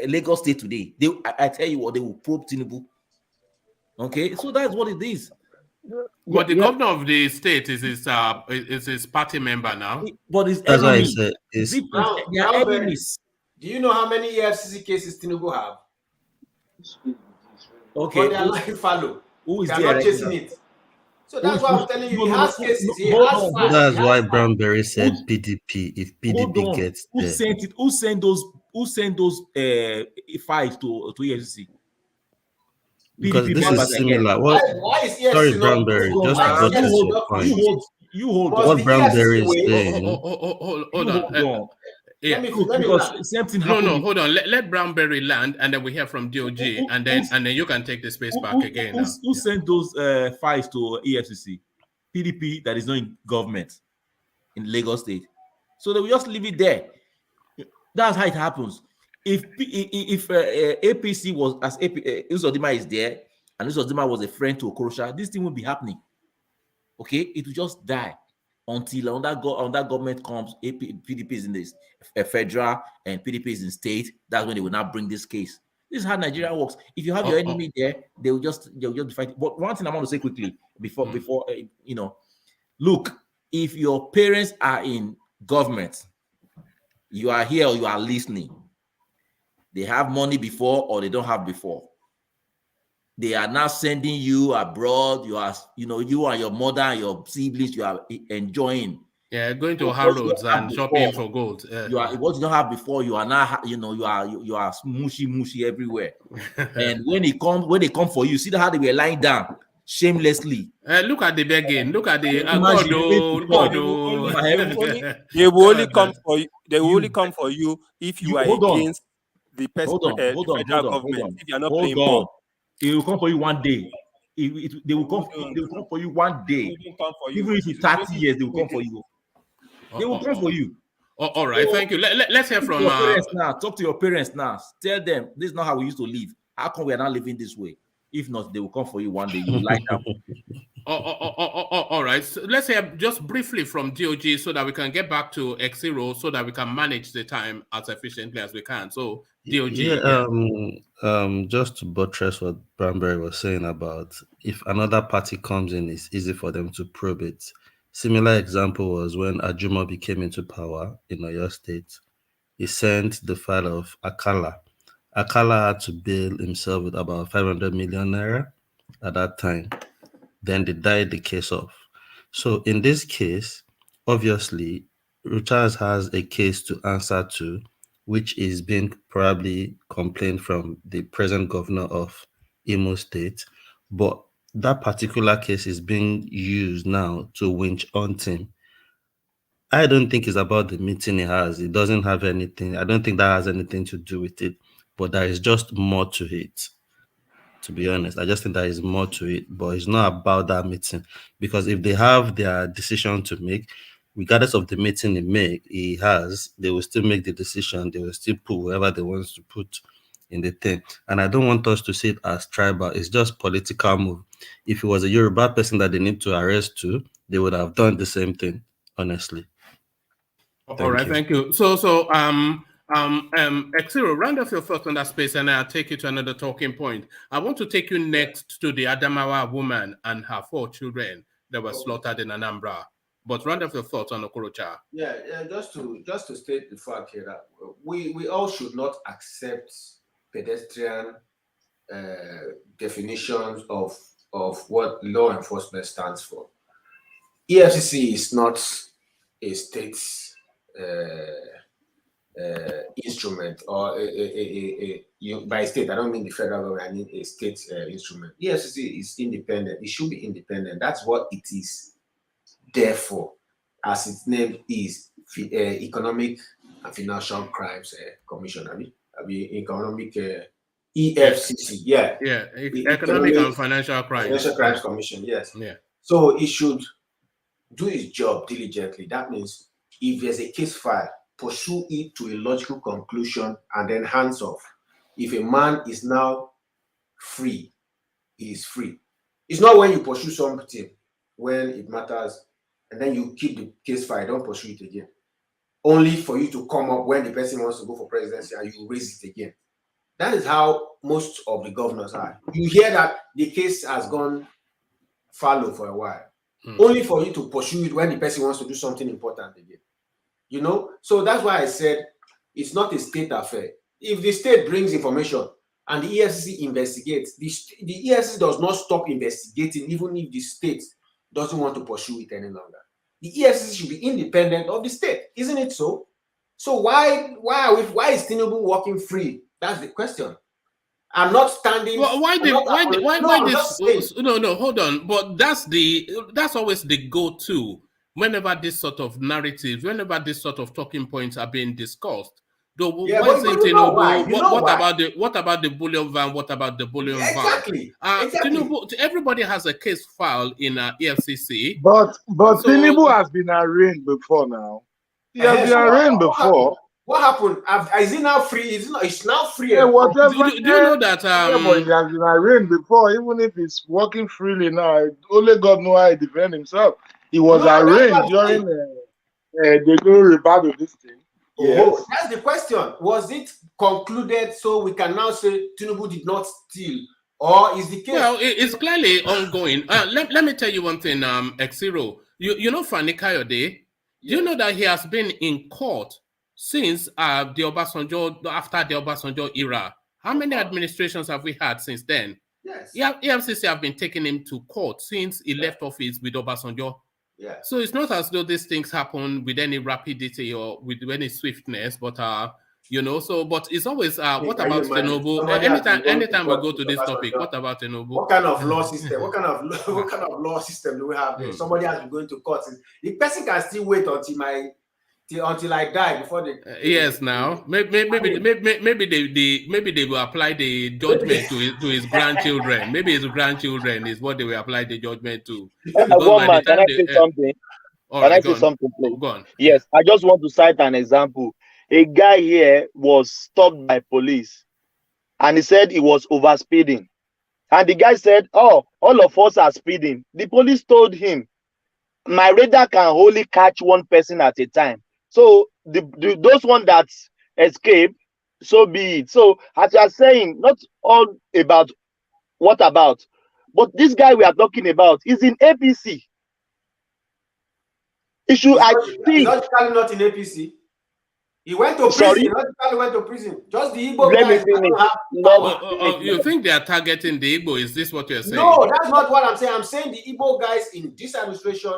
Lagos State today, I tell you what, they will probe Tinubu. Okay, so that's what it is. But the governor of the state is his party member now. But that's why I said they are enemies. Do you know how many EFCC cases Tinubu have? Okay, but they are like follow. Who is they are not chasing it? So that's why I'm telling you, he has cases. He has facts. That's why Brownberry said PDP. If PDP gets who sent it? Who sent those files to EFCC? Because this is similar. Why is sorry, Brownberry, just to go to your point. You hold what Brownberry is saying. Hold on. Yeah. Because same thing happened. No, hold on. Let Brownberry land, and then we hear from DOG, and then you can take the space back again. Who sent those files to EFCC? PDP that is not in government in Lagos State. So they will just leave it there. That's how it happens. If APC was as Uzodimma is there, and Uzodimma was a friend to Okorocha, this thing will be happening. Okay, it will just die until on that government comes. PDP is in this federal and PDP is in state. That's when they will now bring this case. This is how Nigeria works. If you have your enemy there, they'll just fight. But one thing I want to say quickly before look, if your parents are in government, you are here or you are listening. They have money before or they don't have before. They are now sending you abroad. You are, you and your mother and your siblings, you are enjoying. Yeah, going to Harrods and shopping for gold. You are what you don't have before. You are now, you are mushy everywhere. And when they come for you, see how they were lying down shamelessly. Look at the begging. Look at the They will only come for you. They will only come for you if you are against the federal government. If you are not playing ball. It will come for you one day. They will come for you one day. Even if it's 30 years, they will come for you. They will come for you. All right, thank you. Let's hear from your parents now. Talk to your parents now. Tell them this is not how we used to live. How come we are not living this way? If not, they will come for you one day. You will lie down. All right. So let's hear just briefly from DOG so that we can get back to X0 so that we can manage the time as efficiently as we can. So DOG. Just to buttress what Brownberry was saying about if another party comes in, it's easy for them to probe it. Similar example was when Ajumobi came into power in Oyo State. He sent the file of Akala. Akala had to bail himself with about 500 million naira at that time. Then they died the case off. So in this case, obviously, Rochas has a case to answer to, which is being probably complained from the present governor of Imo State. But that particular case is being used now to winch hunt him. I don't think it's about the meeting he has. It doesn't have anything. I don't think that has anything to do with it. But there is just more to it. To be honest, I just think there is more to it. But it's not about that meeting. Because if they have their decision to make, regardless of the meeting he has, they will still make the decision. They will still put whoever they want to put in the thing. And I don't want us to see it as tribal. It's just political move. If it was a Yoruba person that they need to arrest too, they would have done the same thing, honestly. All right, thank you. So Exiro, round off your thoughts on that space, and I'll take you to another talking point. I want to take you next to the Adamawa woman and her 4 children that were slaughtered in Anambra. But round off your thoughts on Okorocha. Yeah, just to state the fact here that we all should not accept pedestrian definitions of what law enforcement stands for. EFCC is not a state instrument, or by state, I don't mean the federal government, I mean a state instrument. EFCC is independent. It should be independent. That's what it is. Therefore, as its name is, Economic and Financial Crimes Commission. I mean economic EFCC. Yeah. Economic and Financial Crimes. Financial Crimes Commission. Yes. Yeah. So it should do its job diligently. That means if there's a case file, pursue it to a logical conclusion and then hands off. If a man is now free, he is free. It's not when you pursue something when it matters and then you keep the case file, don't pursue it again. Only for you to come up when the person wants to go for presidency and you raise it again. That is how most of the governors are. You hear that the case has gone fallow for a while, only for you to pursue it when the person wants to do something important again. You know, so that's why I said it's not a state affair. If the state brings information and the EFCC investigates, the EFCC does not stop investigating, even if the state doesn't want to pursue it any longer. The EFCC should be independent of the state, isn't it so? So why is Tinubu walking free? That's the question. I'm not standing. Well, no, hold on. But that's always the go-to whenever this sort of narrative, whenever this sort of talking points are being discussed. Though, yeah, what about the bullion van? What about the bullion van? Exactly. Tinubu, everybody has a case file in EFCC. But Tinubu has been arraigned before now. He has been arraigned before. What happened? Is he now free? It's now free. Yeah, whatever. Do you know that? Yeah, but he has been arraigned before, even if he's working freely now. Only God knows how he defend himself. He was arraigned during the new rebuttal of this thing. Yes. Oh, that's the question. Was it concluded so we can now say Tinubu did not steal, or is the case? Well, it's clearly ongoing. Let me tell you one thing, Exiro. You know Fani Kayode? You know that he has been in court since after the Obasanjo era. How many administrations have we had since then? Yes. Yeah, EFCC have been taking him to court since he left office with Obasanjo. Yeah. So it's not as though these things happen with any rapidity or with any swiftness, but but it's always what about Tinubu? Anytime we go to this topic, what about Tinubu? What kind of law system? What kind of law system do we have? Somebody has been going to court. The person can still wait until I die before they. Yes, now maybe they will apply the judgment to his grandchildren. Maybe his grandchildren is what they will apply the judgment to. Can I say something? Can I say something, please? Go on. Yes, I just want to cite an example. A guy here was stopped by police, and he said he was over speeding, and the guy said, "Oh, all of us are speeding." The police told him, "My radar can only catch one person at a time. So those ones that escape, so be it." So as you are saying, not all about what about, but this guy we are talking about is in APC. He's not in APC. He went to prison. Sorry? He went to prison. Just the Igbo guys. You think they are targeting the Igbo? Is this what you're saying? No, that's not what I'm saying. I'm saying the Igbo guys in this administration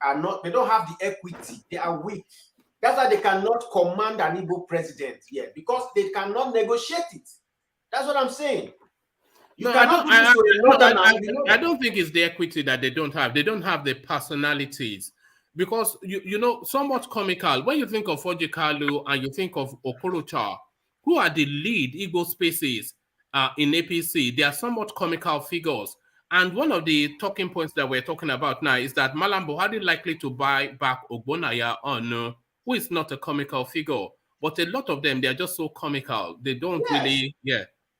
are not. They don't have the equity. They are weak. That's why they cannot command an Igbo president yet, because they cannot negotiate it. That's what I'm saying. I don't think it's the equity that they don't have. They don't have the personalities. Because, somewhat comical, when you think of Ojikalu and you think of Okorocha, who are the lead Igbo spaces in APC, they are somewhat comical figures. And one of the talking points that we're talking about now is that Mallam Buhari likely to buy back Ogbonaya on who is not a comical figure. but a lot of them, they are just so comical. They don't really,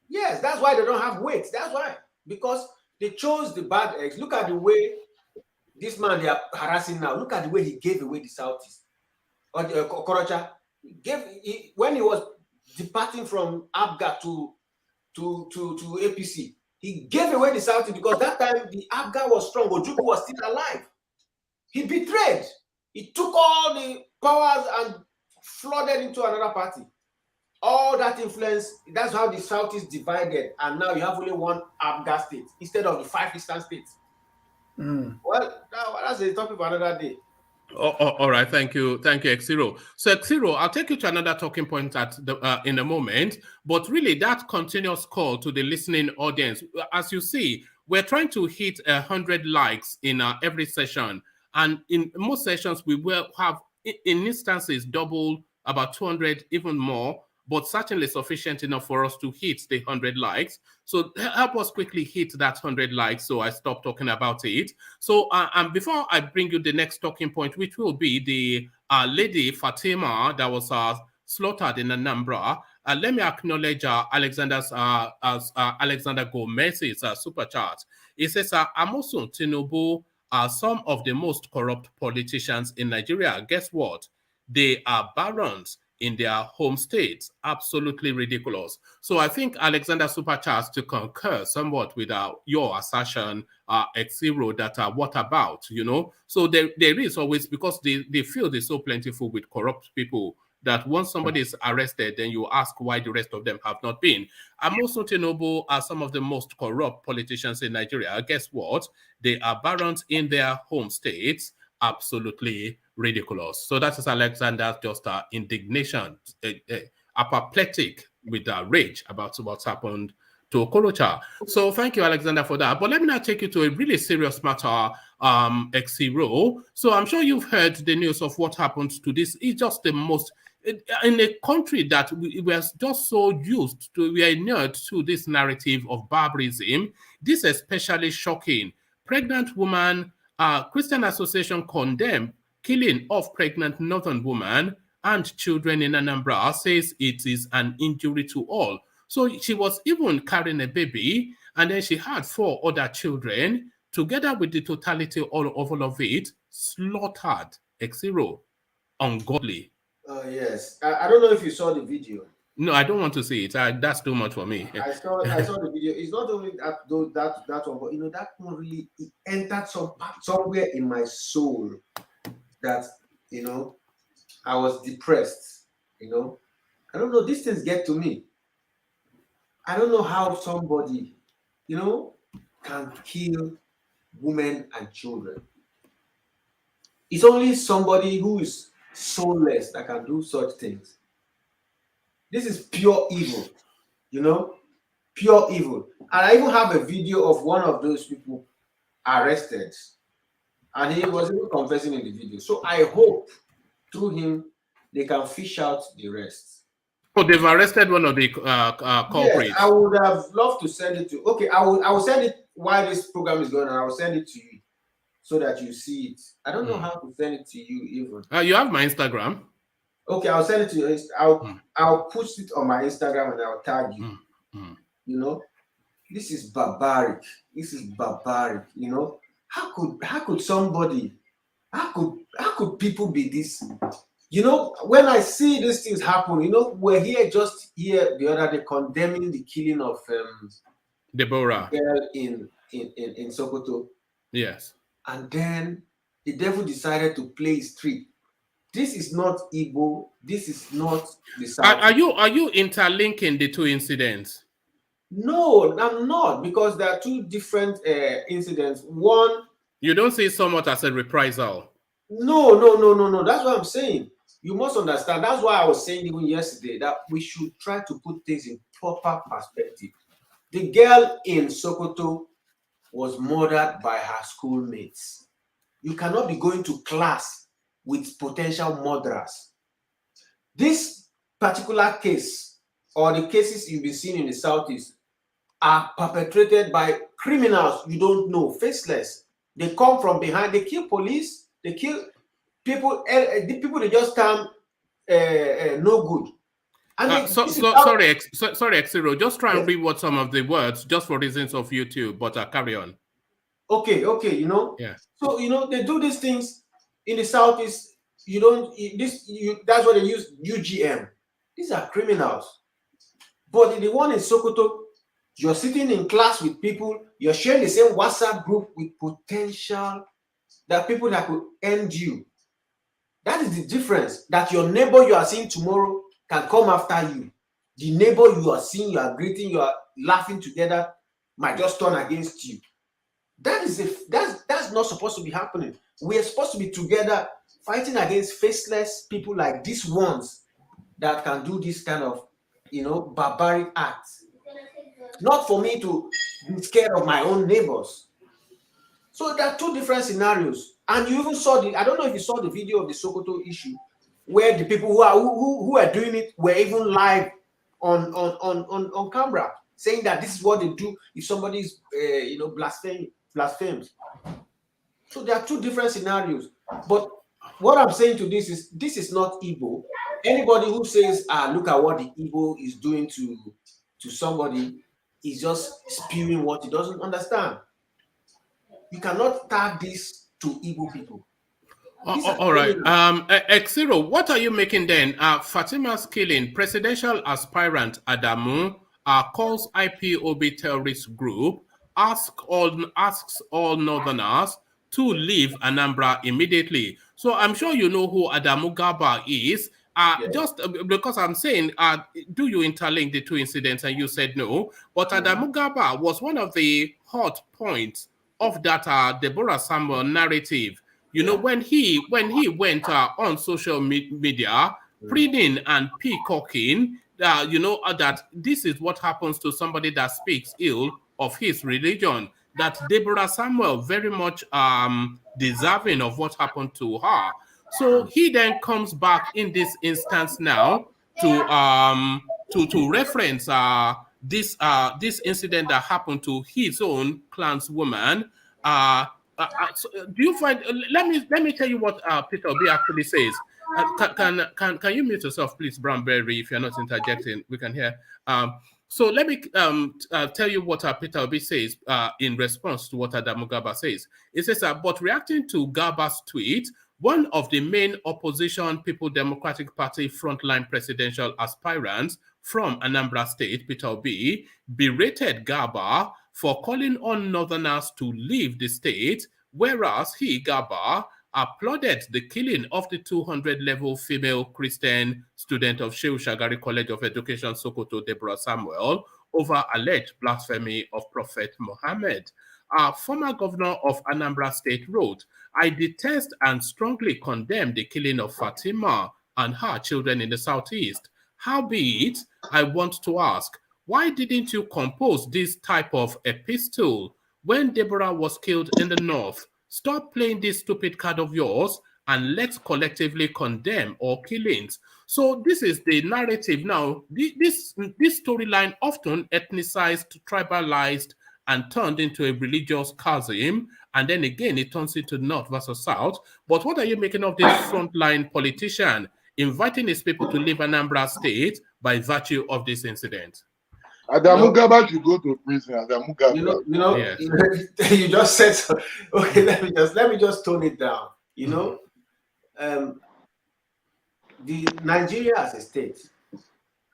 Yes, that's why they don't have weight. That's why. Because they chose the bad eggs. Look at the way this man they are harassing now. Look at the way he gave away the Southeast. Or Okorocha. When he was departing from ABGA to APC, he gave away the Southeast because that time the ABGA was strong. Ojukwu was still alive. He betrayed. He took all the powers and flooded into another party. All that influence, that's how the South is divided. And now you have only one ABGA state instead of the 5 eastern states. Well, that's a topic for another day. All right, thank you, Exiro. So Exiro, I'll take you to another talking point in a moment, but really that continuous call to the listening audience. As you see, we're trying to hit 100 likes in every session, and in most sessions we will have, in instances, double, about 200, even more, but certainly sufficient enough for us to hit the 100 likes. So help us quickly hit that 100 likes so I stop talking about it. So and before I bring you the next talking point, which will be the lady Fatima that was slaughtered in Anambra, let me acknowledge Alexander Gomez's super chat. It says, Amosun Tinubu are some of the most corrupt politicians in Nigeria. Guess what? They are barons in their home states. Absolutely ridiculous. So I think Alexander Supercharged to concur somewhat with your assertion, Exiro, that what about, you know? So there is always, because the field is so plentiful with corrupt people, that once somebody is arrested, then you ask why the rest of them have not been. Amosun Tinubu are some of the most corrupt politicians in Nigeria. Guess what? They are barons in their home states. Absolutely ridiculous. So that is Alexander's just indignation, apoplectic with rage about what's happened to Okorocha. So thank you, Alexander, for that. But let me now take you to a really serious matter, Exiro. So I'm sure you've heard the news of what happened to this. It's just the most, in a country that we were just so used to, we are inured to this narrative of barbarism. This is especially shocking. Pregnant woman, Christian Association condemned killing of pregnant northern woman and children in Anambra, says it is an injury to all. So she was even carrying a baby, and then she had 4 other children, together with the totality of all of it, slaughtered. Exiro, ungodly. Yes, I don't know if you saw the video. No, I don't want to see it. That's too much for me. I saw the video. It's not only that one, but you know, that one really, it entered somewhere in my soul that, you know, I was depressed. You know, I don't know, these things get to me. I don't know how somebody, you know, can kill women and children. It's only somebody who is soulless that can do such things. This is pure evil, you know, pure evil. And I even have a video of one of those people arrested, and he was even confessing in the video. So I hope through him they can fish out the rest. Oh, they've arrested one of the culprits. Yes, I would have loved to send it to. Okay, I will send it while this program is going on. I will send it to you so that you see it. I don't know how to send it to you even. You have my Instagram. Okay, I'll send it to you. I'll push it on my Instagram and I'll tag you. You know, this is barbaric. This is barbaric. You know, how could somebody, how could people be this? You know, when I see these things happen, you know, we're just here the other day condemning the killing of Deborah girl in Sokoto. Yes. And then the devil decided to play his trick. This is not Igbo. This is not the South. Are you interlinking the two incidents? No, I'm not, because there are two different incidents. One, you don't see it somewhat as a reprisal. No. That's what I'm saying. You must understand. That's why I was saying even yesterday that we should try to put things in proper perspective. The girl in Sokoto was murdered by her schoolmates. You cannot be going to class with potential murderers. This particular case, or the cases you've been seeing in the Southeast, are perpetrated by criminals you don't know, faceless. They come from behind, they kill police, they kill people, the people they just come no good. I mean, sorry, Xero, just try and reword some of the words just for reasons of YouTube, but carry on. Okay, you know. Yeah. So you know they do these things in the Southeast. That's what they use UGM. These are criminals. But the one in Sokoto, you're sitting in class with people, you're sharing the same WhatsApp group with potential that people that could end you. That is the difference. That your neighbor you are seeing tomorrow can come after you. The neighbor you are seeing, you are greeting, you are laughing together, might just turn against you. That's not supposed to be happening. We are supposed to be together fighting against faceless people like these ones that can do this kind of, you know, barbaric acts. Not for me to be scared of my own neighbors. So there are two different scenarios. And you even saw I don't know if you saw the video of the Sokoto issue, where the people who are doing it were even live on camera, saying that this is what they do if somebody is blasphemes. So there are two different scenarios. But what I'm saying to this is not Igbo. Anybody who says, look at what the Igbo is doing to somebody is just spewing what he doesn't understand. You cannot tag this to Igbo people. All right. Xero, what are you making then? Fatima's killing, presidential aspirant Adamu calls IPOB terrorist group, asks all Northerners to leave Anambra immediately. So I'm sure you know who Adamu Garba is. Just because I'm saying, do you interlink the two incidents? And you said no. But Adamu Garba was one of the hot points of that Deborah Samuel narrative. You know, when he went on social media, preening and peacocking, you know, that this is what happens to somebody that speaks ill of his religion. That Deborah Samuel very much deserving of what happened to her. So he then comes back in this instance now to reference this incident that happened to his own clanswoman. So do you find? Let me tell you what Peter B actually says. Can you mute yourself, please, Brownberry? If you're not interjecting, we can hear. So let me tell you what Peter Obi says in response to what Adamu Garba says. It says, but reacting to Garba's tweet, one of the main opposition People Democratic Party frontline presidential aspirants from Anambra State, Peter Obi, berated Garba for calling on Northerners to leave the state, whereas he, Garba, applauded the killing of the 200-level female Christian student of Shehu Shagari College of Education, Sokoto, Deborah Samuel, over alleged blasphemy of Prophet Muhammad. Our former governor of Anambra State wrote, I detest and strongly condemn the killing of Fatima and her children in the Southeast. Howbeit, I want to ask, why didn't you compose this type of epistle when Deborah was killed in the North? Stop playing this stupid card of yours and let's collectively condemn all killings. So this is the narrative now. This storyline often ethnicized, tribalized, and turned into a religious chasm. And then again, it turns into North versus South. But what are you making of this frontline politician inviting his people to leave Anambra State by virtue of this incident? Adamu Garba should go to prison. Adamu Garba. Yes. You just said so. Okay, let me just tone it down. You know, the Nigeria as a state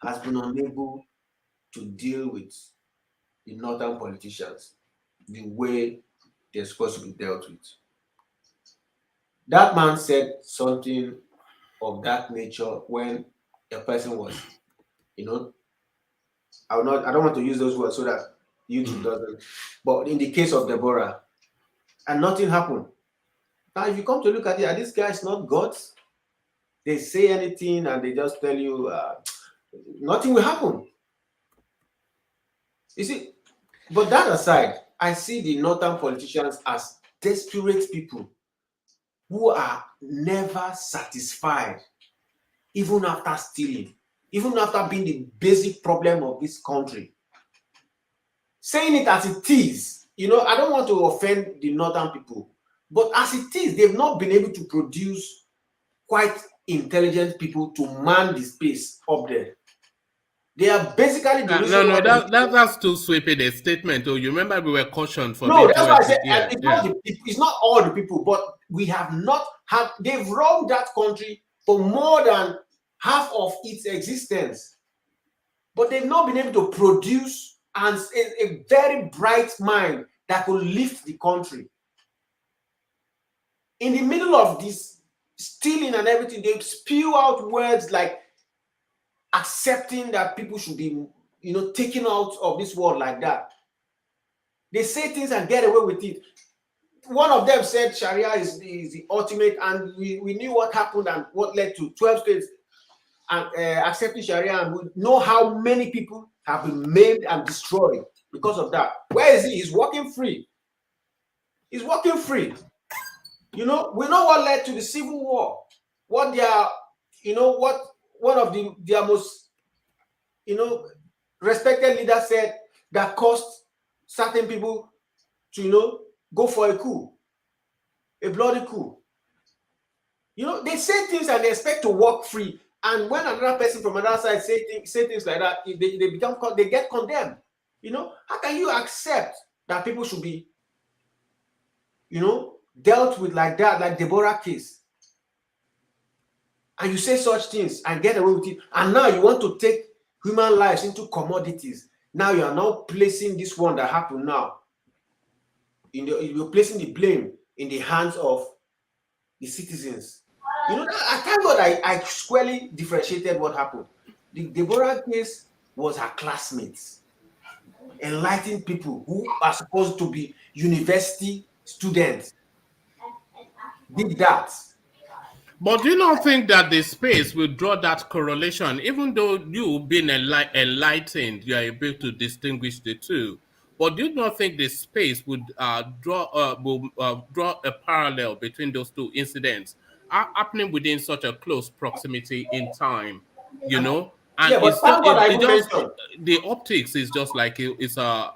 has been unable to deal with the northern politicians the way they're supposed to be dealt with. That man said something of that nature when a person was, you know, I don't want to use those words so that YouTube doesn't. But in the case of Deborah, and nothing happened. Now, if you come to look at it, are these guys not gods? They say anything and they just tell you nothing will happen. You see, but that aside, I see the northern politicians as desperate people who are never satisfied, even after stealing, even after being the basic problem of this country. Saying it as it is, you know, I don't want to offend the northern people, but as it is, they've not been able to produce quite intelligent people to man the space up there. They are basically the reason no, why that's too sweeping a statement. Oh, you remember we were cautioned for no, being that's why I said too it's not all the people, but we have not had. They've run that country for more than half of its existence, but they've not been able to produce a very bright mind that could lift the country. In the middle of this stealing and everything, they spew out words like accepting that people should be, taken out of this world like that. They say things and get away with it. One of them said Sharia is the ultimate, and we knew what happened and what led to 12 states accepting Sharia, and we know how many people have been maimed and destroyed because of that. Where is he? He's walking free. He's walking free. We know what led to the civil war. What they are, what one of their most, respected leaders said that caused certain people to, go for a coup, a bloody coup. They say things and they expect to walk free. And when another person from another side say things like that, they get condemned. How can you accept that people should be, dealt with like that, like Deborah case? And you say such things and get away with it. And now you want to take human lives into commodities. Now you are now placing this one that happened now. You're placing the blame in the hands of the citizens. I thank God I squarely differentiated what happened. The Deborah case was her classmates, enlightened people who are supposed to be university students, did that. But do you not think that the space will draw that correlation? Even though you being enlightened, you are able to distinguish the two. But do you not think the space would draw a parallel between those two incidents happening within such a close proximity in time? And it's the optics is just like it's a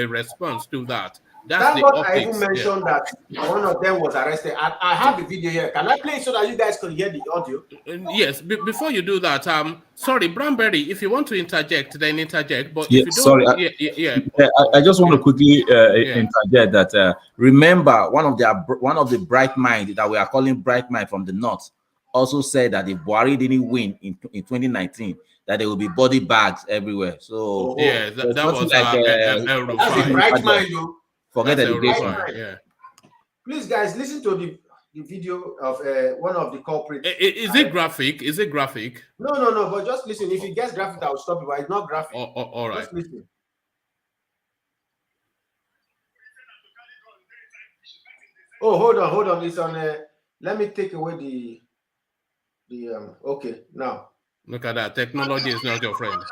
response to that. That's the optics. I even mentioned that one of them was arrested. I have the video here. Can I play it so that you guys can hear the audio? Yes. Before you do that, sorry, Branberry, if you want to interject, then interject. But Yeah, if you don't, sorry, I just want to quickly interject that. Remember, one of the bright minds that we are calling bright mind from the north also said that if Buhari didn't win in 2019, that there will be body bags everywhere. So yeah, that was that's a bright mind, though. Forget education. Yeah. Please, guys, listen to the video of one of the culprits. Is it graphic? Is it graphic? No. But just listen. If it gets graphic, I will stop it. But it's not graphic. All right. Just listen. Oh, hold on. It's on. Let me take away the. Okay, now. Look at that. Technology is not your friend. Where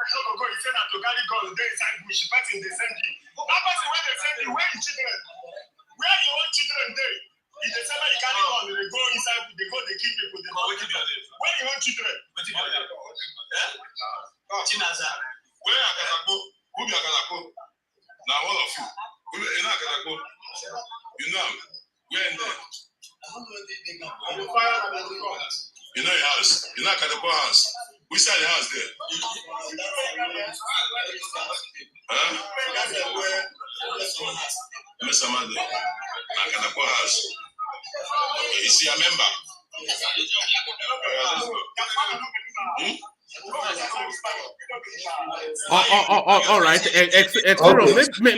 your own children dey? If they say you carry gun, they go inside, they go, they kill people, they go. Where your own children? Chinaza. Where Akatako? Who be Akatako? Now all of you. You know Akatako? You know him. Where in there? You know your house. You know Akatako house. Which side of the house there? Mr. Mande, Akatako house. Okay, is he a member? All right.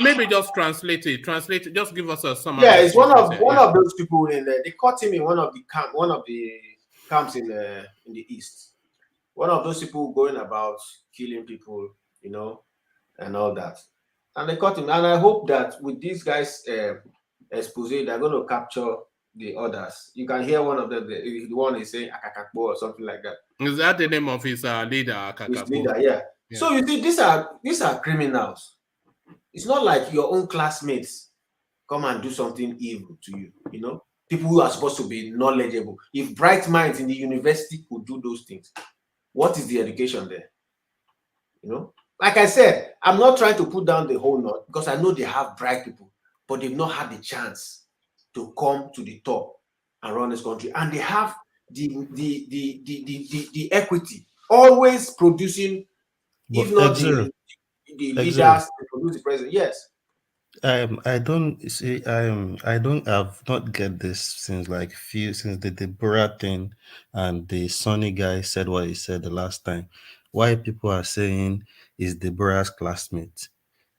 Maybe just translate it. Just give us a summary. Yeah, it's one of those people in there. They caught him in one of the camps in the east. One of those people going about killing people, and all that. And they caught him. And I hope that with these guys' expose, they're going to capture the others. You can hear one of them. The one is saying Akakakbo or something like that. Is that the name of his leader, Akakakbo? His leader, yeah. So you see, these are criminals. It's not like your own classmates come and do something evil to you. People who are supposed to be knowledgeable. If bright minds in the university could do those things, what is the education there? Like I said, I'm not trying to put down the whole north because I know they have bright people, but they've not had the chance to come to the top and run this country. And they have the equity, always producing, if not the leaders, they produce the president. Yes. I don't see. I don't have not get this since since the Deborah thing, and the Sonny guy said what he said the last time. Why people are saying is Deborah's classmate?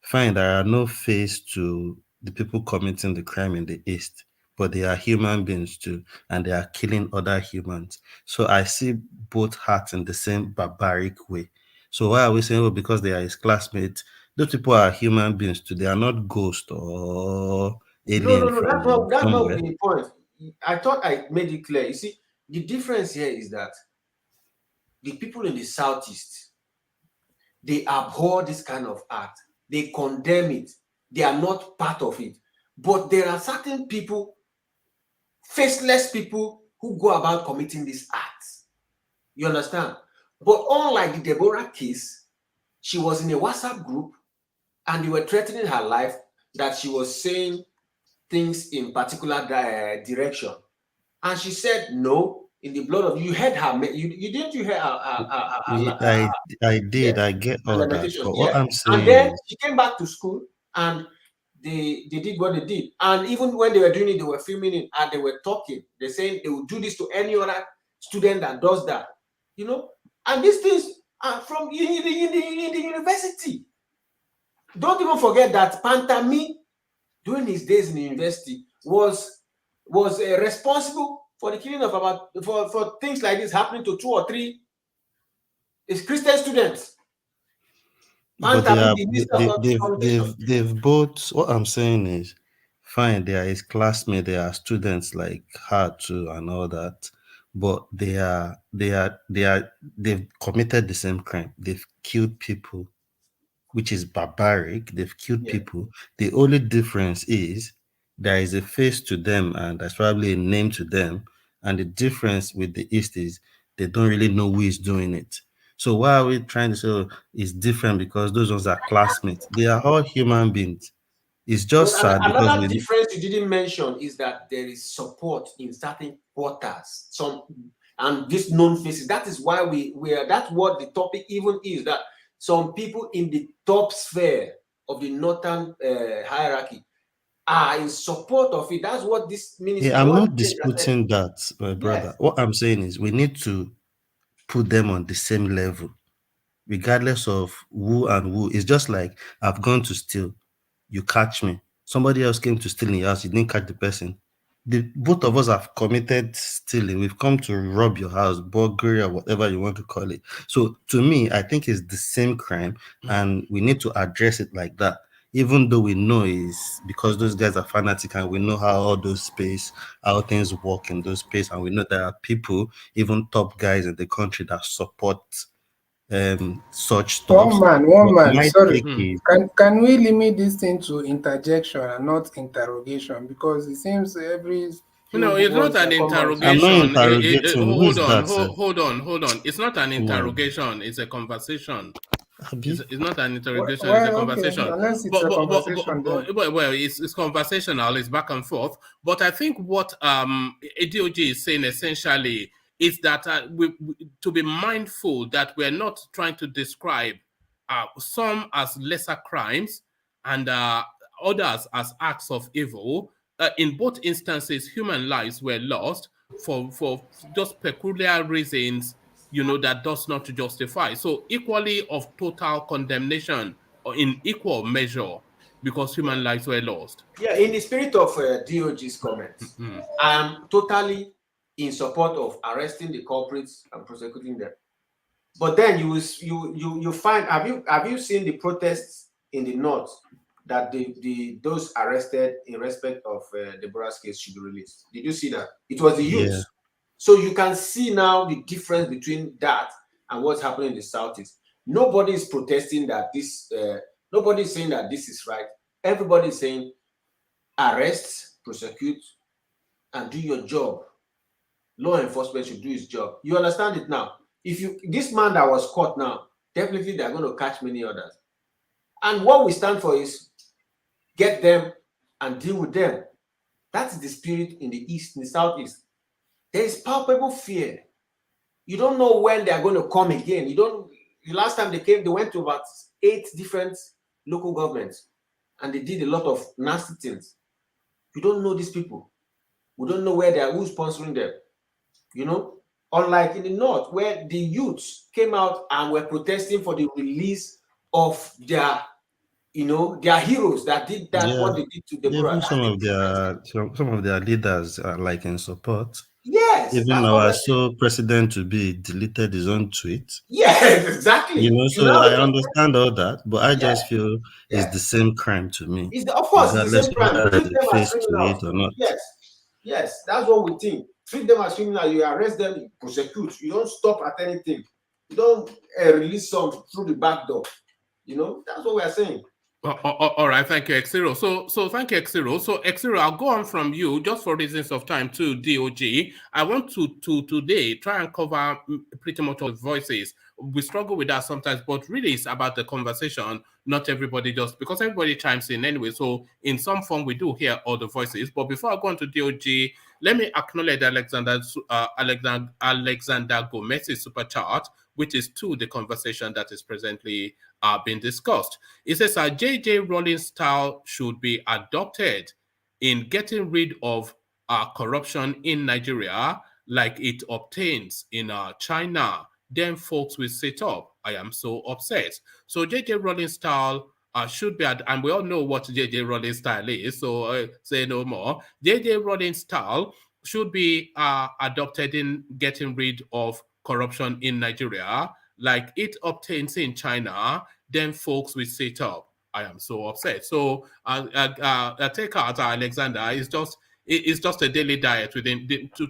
Fine, there are no face to the people committing the crime in the East, but they are human beings too, and they are killing other humans. So I see both hearts in the same barbaric way. So why are we saying, oh, because they are his classmates? Those people are human beings too. They are not ghosts or alien No. from That's not somewhere. the point. I thought I made it clear. You see, the difference here is that the people in the Southeast, they abhor this kind of act. They condemn it. They are not part of it. But there are certain people, faceless people, who go about committing these acts. You understand? But unlike the Deborah case, she was in a WhatsApp group and they were threatening her life, that she was saying things in particular direction. And she said, no, in the blood of you heard her. You didn't you hear her? I did. I get all that. Lamentation. But what I'm And saying then is, she came back to school and they did what they did. And even when they were doing it, they were filming it and they were talking. They're saying they would do this to any other student that does that. You know? And these things are from in the university. Don't even forget that Pantami, during his days in the university, was responsible for the killing of about for things like this happening to 2 or 3 Christian students. but they've both. What I'm saying is, fine. They are his classmates. They are students like her too, and all that. But they've committed the same crime. They've killed people, which is barbaric. They've killed people. The only difference is there is a face to them and there's probably a name to them. And the difference with the East is they don't really know who is doing it. So why are we trying to say, oh, it's different because those ones are classmates? They are all human beings. It's just sad because another difference you didn't mention is that there is support in certain quarters. And these known faces. That is why that's what the topic even is, that some people in the top sphere of the northern hierarchy are in support of it. That's what this ministry. Yeah, I'm not disputing that, my brother. Yes. What I'm saying is we need to put them on the same level, regardless of who and who. It's just like I've gone to steal, you catch me. Somebody else came to steal in your house, you didn't catch the person. Both of us have committed stealing. We've come to rob your house, burglary, or whatever you want to call it. So to me, I think it's the same crime, and we need to address it like that. Even though we know is because those guys are fanatic and we know how things work in those space, and we know there are people, even top guys in the country, that support such stuff. One man. Sorry, can we limit this thing to interjection and not interrogation? Because it seems every no, it's not an interrogation. I'm not interrogating. Hold on. It's not an interrogation. It's a conversation. It's not an interrogation. It's a conversation. Unless it's a conversation, well, it's conversational. It's back and forth. But I think what ADOG is saying essentially is that to be mindful that we're not trying to describe some as lesser crimes and others as acts of evil. In both instances, human lives were lost for just peculiar reasons, that does not justify. So equally of total condemnation or in equal measure because human lives were lost. Yeah, in the spirit of DOG's comments, I am totally in support of arresting the culprits and prosecuting them. But then you find, have you seen the protests in the north that those arrested in respect of Deborah's case should be released? Did you see that? It was the youth. Yeah. So you can see now the difference between that and what's happening in the Southeast. Nobody is protesting that this. Nobody is saying that this is right. Everybody is saying arrest, prosecute, and do your job. Law enforcement should do his job. You understand it now? This man that was caught now, definitely they're going to catch many others. And what we stand for is get them and deal with them. That's the spirit in the East, in the Southeast. There is palpable fear. You don't know when they are going to come again. You don't. The last time they came, they went to about 8 different local governments, and they did a lot of nasty things. You don't know these people. We don't know where they are, who's sponsoring them. You know, unlike in the north, where the youths came out and were protesting for the release of their, their heroes that did that, what they did to Deborah. Even some of their leaders are like in support. Yes. Even our president to be deleted his own tweet. Yes, exactly. So I understand all that, but I just feel it's the same crime to me. Of course, it's the same crime. Whether Treat them as criminals. or not. Yes, that's what we think. Treat them as criminals. You arrest them, you prosecute. You don't stop at anything. You don't release some through the back door. That's what we are saying. All right, thank you, Xero. So thank you, Xero. So Xero, I'll go on from you just for reasons of time to DOG. I want to today try and cover pretty much all the voices. We struggle with that sometimes, but really it's about the conversation. Not everybody just, because everybody chimes in anyway. So in some form, we do hear all the voices. But before I go on to DOG, let me acknowledge Alexander Gomez's super chat, which is to the conversation that is presently being discussed. It says J.J. Rowling's style should be adopted in getting rid of corruption in Nigeria like it obtains in China. Then folks will sit up. I am so upset. So J.J. Rowling's style should be, and we all know what J.J. Rowling's style is, so say no more. J.J. Rowling's style should be adopted in getting rid of corruption in Nigeria like it obtains in China. Then folks will sit up. I am so upset. So take out Alexander. It's just a daily diet.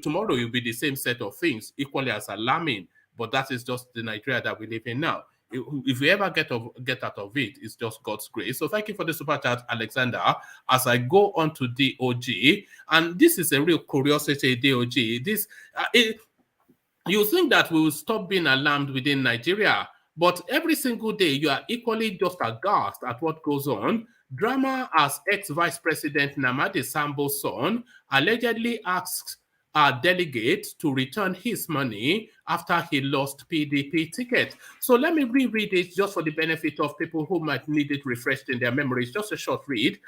Tomorrow you'll be the same set of things, equally as alarming. But that is just the Nigeria that we live in now. If we ever get out of it, it's just God's grace. So thank you for the super chat, Alexander. As I go on to DOG, and this is a real curiosity, DOG. You think that we will stop being alarmed within Nigeria, but every single day you are equally just aghast at what goes on. Drama as ex-Vice President NAMADI SAMBO'SSON allegedly asks delegates to return his money after he lost PDP ticket. So let me reread it just for the benefit of people who might need it refreshed in their memories. Just a short read.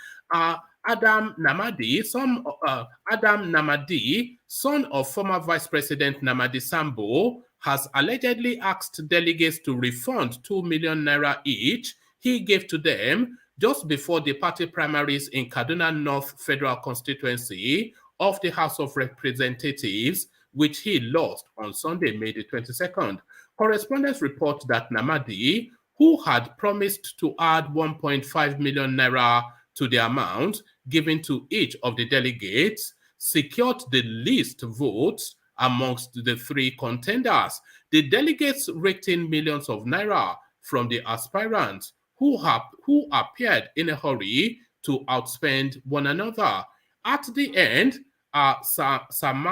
Adam Namadi, son of former Vice President Namadi Sambo, has allegedly asked delegates to refund 2 million naira each he gave to them just before the party primaries in Kaduna North Federal Constituency of the House of Representatives, which he lost on Sunday, May the 22nd. Correspondents report that Namadi, who had promised to add 1.5 million naira to the amount given to each of the delegates, secured the least votes amongst the 3 contenders. The delegates raked in millions of naira from the aspirants who appeared in a hurry to outspend one another. At the end, Samiala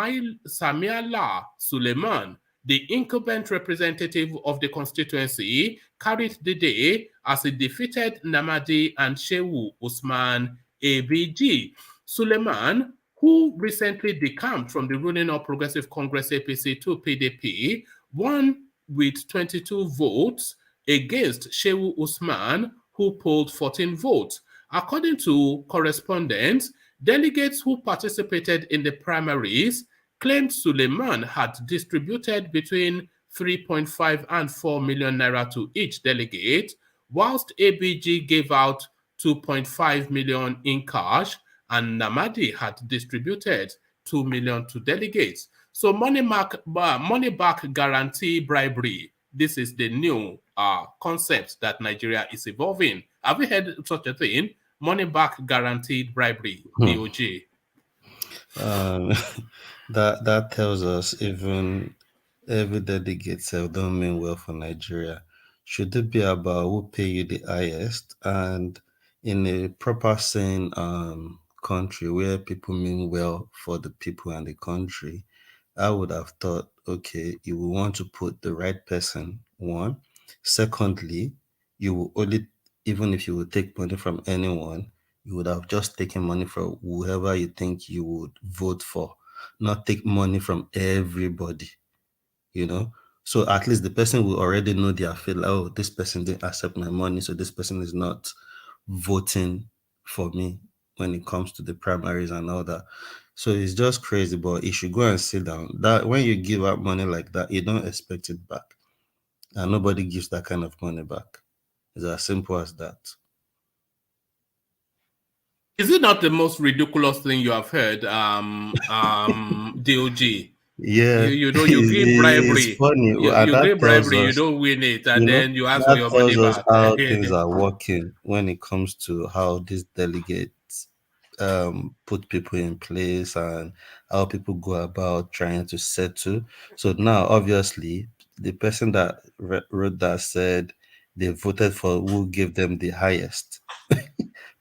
Suleiman, the incumbent representative of the constituency, carried the day as he defeated Namadi and Shehu Usman ABG. Suleiman, who recently decamped from the ruling All Progressive Congress APC to PDP, won with 22 votes against Shehu Usman, who polled 14 votes. According to correspondents, delegates who participated in the primaries claimed Suleiman had distributed between 3.5 and 4 million naira to each delegate, whilst ABG gave out 2.5 million in cash, and Namadi had distributed 2 million to delegates. So money back guarantee bribery. This is the new concept that Nigeria is evolving. Have you heard such a thing? Money back guaranteed bribery, DOG. That tells us even every delegate don't mean well for Nigeria. Should it be about who pay you the highest? And in a proper sane country where people mean well for the people and the country, I would have thought, okay, you will want to put the right person, one. Secondly, you will only, even if you would take money from anyone, you would have just taken money from whoever you think you would vote for. not take money from everybody, you know. So at least the person will already know their feel. Oh, this person didn't accept my money, so this person is not voting for me when it comes to the primaries and all that. So it's just crazy, but you should go and sit down. That when you give out money like that, you don't expect it back. And nobody gives that kind of money back. It's as simple as that. Is it not the most ridiculous thing you have heard, DOG? Yeah, You know, you give bribery. it's funny. You That give tells bribery, you us, don't win it, and then you ask for that your money tells us back. how things are working when it comes to how these delegates put people in place and how people go about trying to settle. So now, obviously, the person that wrote that said they voted for who gave them the highest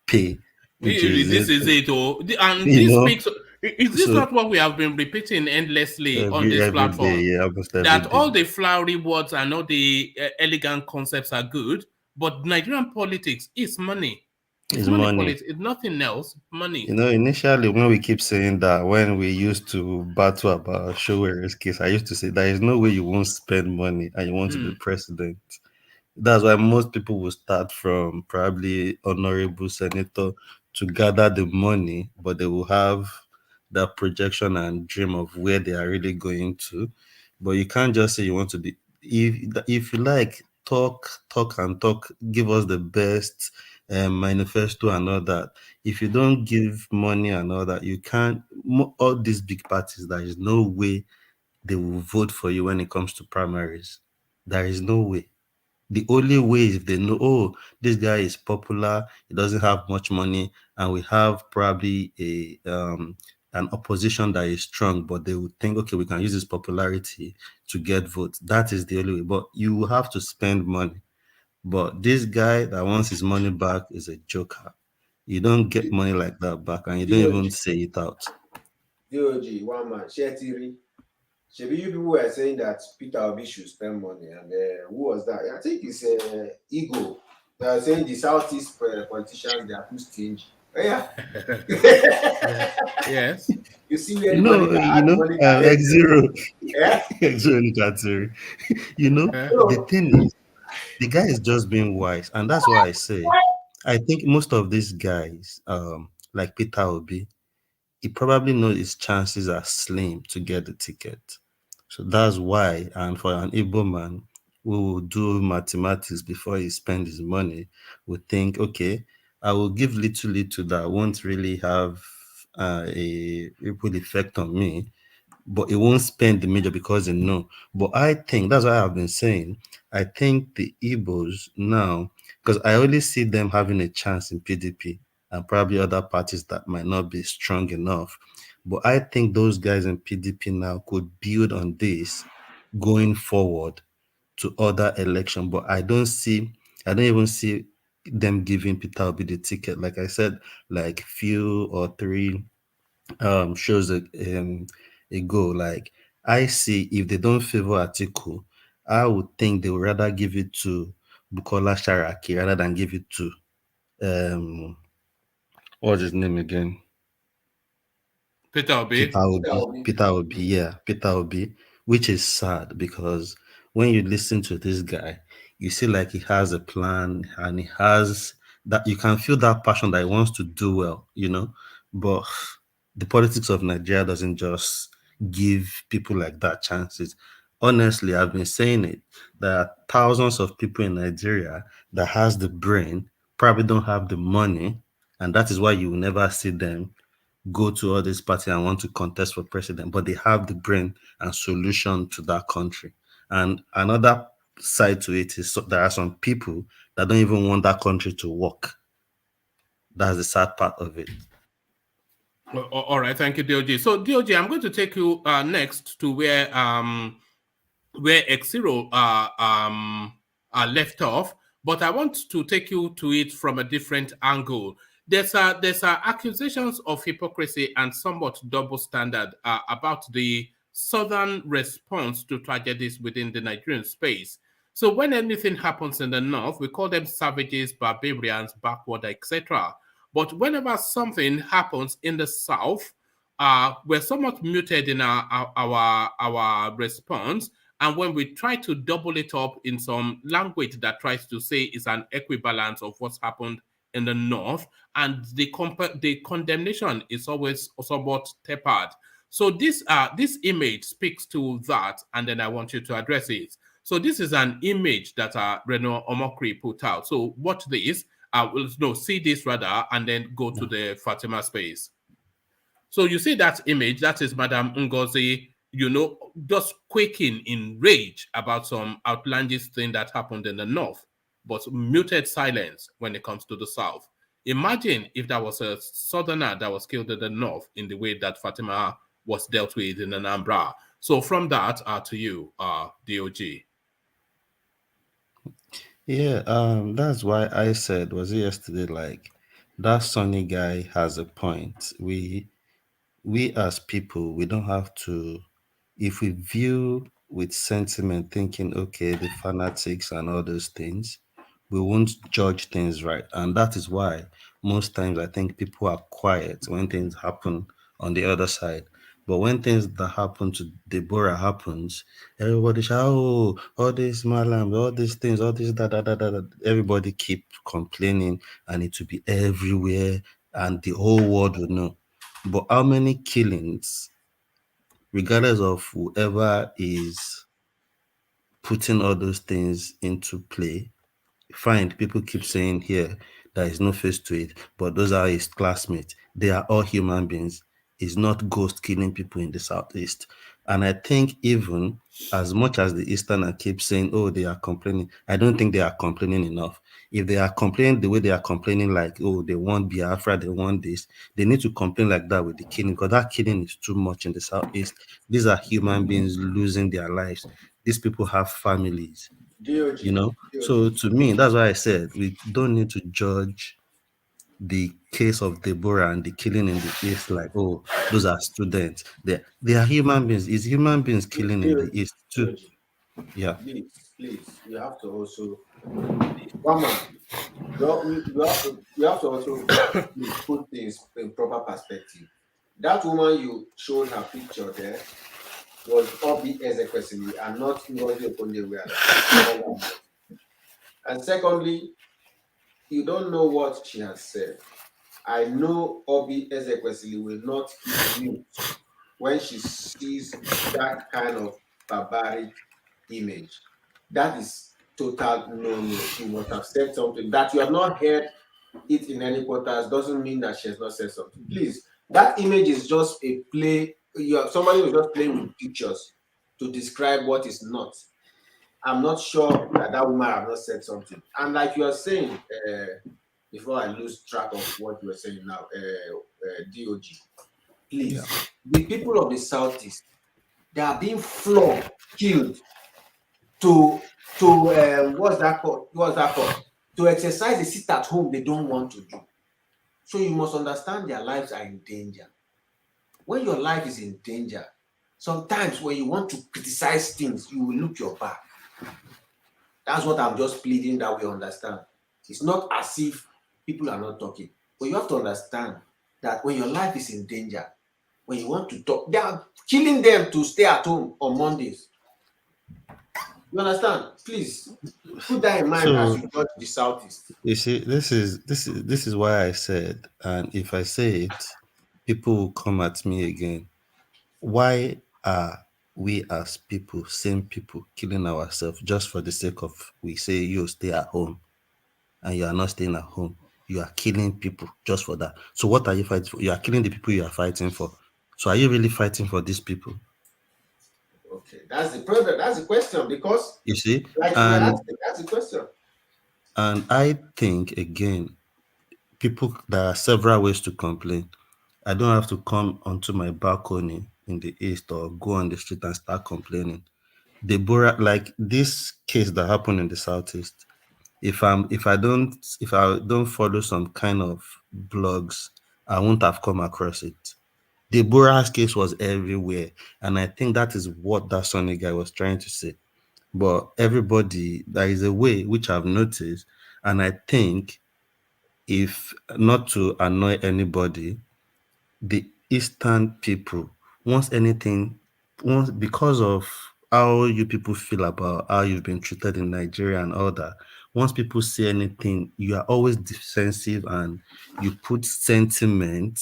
pay, which is This is it, and you this know. speaks. Is this So not what we have been repeating endlessly on this every day, platform? yeah, almost every That day. all the flowery words and all the elegant concepts are good, but Nigerian politics is money. It's money politics. It's nothing else. Money. You know, initially when we keep saying that, when we used to battle about Shower's case, I used to say there is no way you won't spend money and you want to be president. That's why most people will start from probably honorable senator to gather the money, but they will have that projection and dream of where they are really going to. But you can't just say you want to be. If you like, talk and talk, give us the best manifesto and all that. If you don't give money and all that, you can't. All these big parties, there is no way they will vote for you when it comes to primaries. There is no way. The only way is if they know, oh, this guy is popular, he doesn't have much money, and we have probably an opposition that is strong, but they would think, okay, we can use this popularity to get votes. That is the only way. But you will have to spend money. But this guy that wants his money back is a joker. You don't get money like that back, and you don't even say it out. DOG, one man, Shetiri. Maybe you people were saying that Peter Obi should spend money, and who was that? I think it's Ego. They are saying the Southeast politicians, they are too stingy. Oh, yeah. Yes. You see where X0. Yeah? X0. You know, the thing is, the guy is just being wise, and that's why I say, I think most of these guys, like Peter Obi, he probably knows his chances are slim to get the ticket. So that's why, and for an Igbo man who will do mathematics before he spends his money, would think, okay, I will give little that won't really have a ripple effect on me, but it won't spend the major because they know. But I think that's what I've been saying. I think the Igbos now, because I only see them having a chance in PDP and probably other parties that might not be strong enough. But I think those guys in PDP now could build on this going forward to other elections. But I don't even see them giving Peter Obi the ticket. Like I said, like few or three shows ago, like I see if they don't favor Atiku, I would think they would rather give it to Bukola Saraki rather than give it to what's his name again? Peter Obi. Peter Obi, which is sad because when you listen to this guy, you see like he has a plan and he has that, you can feel that passion that he wants to do well, you know. But the politics of Nigeria doesn't just give people like that chances. Honestly, I've been saying it. There are thousands of people in Nigeria that has the brain, probably don't have the money, and that is why you will never see them go to all this party and want to contest for president, but they have the brain and solution to that country. And another side to it is there are some people that don't even want that country to work. That's the sad part of it. All right, thank you, DOG. So DOG, I'm going to take you next to where X0 left off, but I want to take you to it from a different angle. There's accusations of hypocrisy and somewhat double standard about the southern response to tragedies within the Nigerian space. So when anything happens in the north, we call them savages, barbarians, backward, etc. But whenever something happens in the south, we're somewhat muted in our response. And when we try to double it up in some language that tries to say it's an equivalence of what's happened in the north, and the condemnation is always somewhat tapered. So this image speaks to that, and then I want you to address it. So this is an image that Reno Omokri put out. So watch this. See this rather, and then go to the Fatima space. So you see that image, that is Madam Ngozi, just quaking in rage about some outlandish thing that happened in the north, but muted silence when it comes to the south. Imagine if that was a southerner that was killed in the north in the way that Fatima was dealt with in Anambra. So from that to you, DOG. Yeah, that's why I said, was it yesterday, like, that Sonny guy has a point. We as people, we don't have to, if we view with sentiment, thinking, okay, the fanatics and all those things, we won't judge things right. And that is why most times I think people are quiet when things happen on the other side. But when things that happen to Deborah happens, everybody shout, oh, all this Mallam, all these things, all this, everybody keep complaining, and it will be everywhere, and the whole world will know. But how many killings, regardless of whoever is putting all those things into play, find people keep saying here there is no face to it, but those are his classmates. They are all human beings. It's not ghost killing people in the southeast. And I think even as much as the Easterner keep saying, oh, they are complaining, I don't think they are complaining enough. If they are complaining the way they are complaining, like, oh, they want Biafra, they want this, they need to complain like that with the killing, because that killing is too much in the southeast. These are human beings losing their lives. These people have families. DOG. So to me, that's why I said we don't need to judge the case of Deborah and the killing in the East like, oh, those are students. They are human beings. It's human beings killing in the East too. Yeah. Please, you have to also, one man, you have to also put things in proper perspective. That woman you showed her picture there was Obi Ezekwesili and not Ngozi Okonjo-Iweala. And secondly, you don't know what she has said. I know Obi Ezekwesili will not keep mute when she sees that kind of barbaric image. That is total no-no. She must have said something. That you have not heard it in any quarters doesn't mean that she has not said something. Please, that image is just a play. Somebody was just playing with pictures to describe what is not. I'm not sure that woman have not said something. And like you are saying, before I lose track of what you are saying now, DOG, please, the people of the Southeast, they are being flogged, killed to what's that called? To exercise a sit at home they don't want to do. So you must understand their lives are in danger. When your life is in danger, sometimes when you want to criticize things, you will look your back. That's what I'm just pleading that we understand. It's not as if people are not talking, but you have to understand that when your life is in danger, when you want to talk, they are killing them to stay at home on Mondays. You understand? Please put that in mind as you judge the Southeast. You see, this is why I said, and if I say it, people will come at me again. Why are we as people, same people, killing ourselves just for the sake of, we say you stay at home and you are not staying at home? You are killing people just for that. So what are you fighting for? You are killing the people you are fighting for. So are you really fighting for these people? Okay, that's the problem. That's the question, because you see, like and that's the question. And I think, again, people, there are several ways to complain. I don't have to come onto my balcony in the East or go on the street and start complaining. Deborah, like this case that happened in the Southeast, if I don't follow some kind of blogs, I won't have come across it. Deborah's case was everywhere, and I think that is what that Sonny guy was trying to say. But everybody, there is a way which I've noticed, and I think, if not to annoy anybody, Eastern people, once because of how you people feel about how you've been treated in Nigeria and all that, once people say anything, you are always defensive and you put sentiment.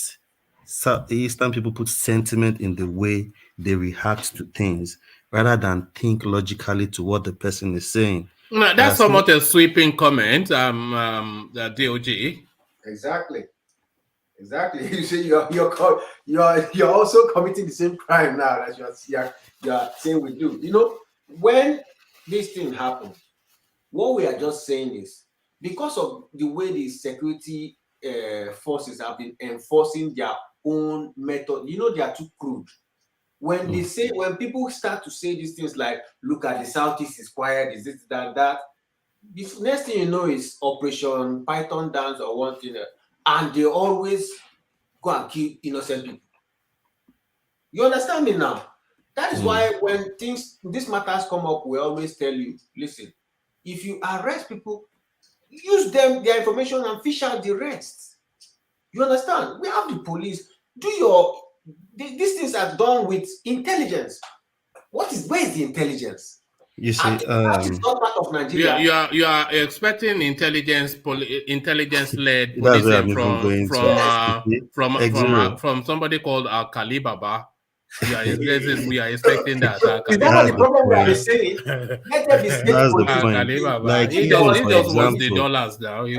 So Eastern people put sentiment in the way they react to things rather than think logically to what the person is saying. No, that's somewhat a sweeping comment, the DOG. Exactly. You see, you're also committing the same crime now that you're saying we do. You know, when this thing happened, what we are just saying is because of the way the security forces have been enforcing their own method, you know, they are too crude. When they say, when people start to say these things like, look at the Southeast is quiet, is this, that, the next thing you know is Operation Python Dance or one thing, and they always go and kill innocent people. You understand me now? That is why when these matters come up, we always tell you, listen, if you arrest people, use their information and fish out the rest. You understand? We have the police. These things are done with intelligence. Where is the intelligence? You see, that is not part of Nigeria. You are expecting intelligence-led policing from somebody called Kali Baba. We are expecting that. Is that the problem we are saying? Let them be state police. Like, he just wants the dollars now. If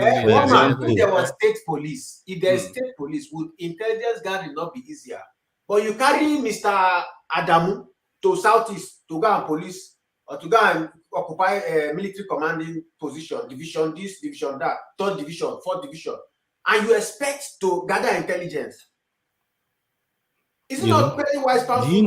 there was state police, if there is state police, would intelligence gathering not be easier? But you carry Mr. Adamu to Southeast to go and police or to go and occupy a military commanding position, division this, division that, 3rd division, 4th division, and you expect to gather intelligence. It's not very wise. We're spending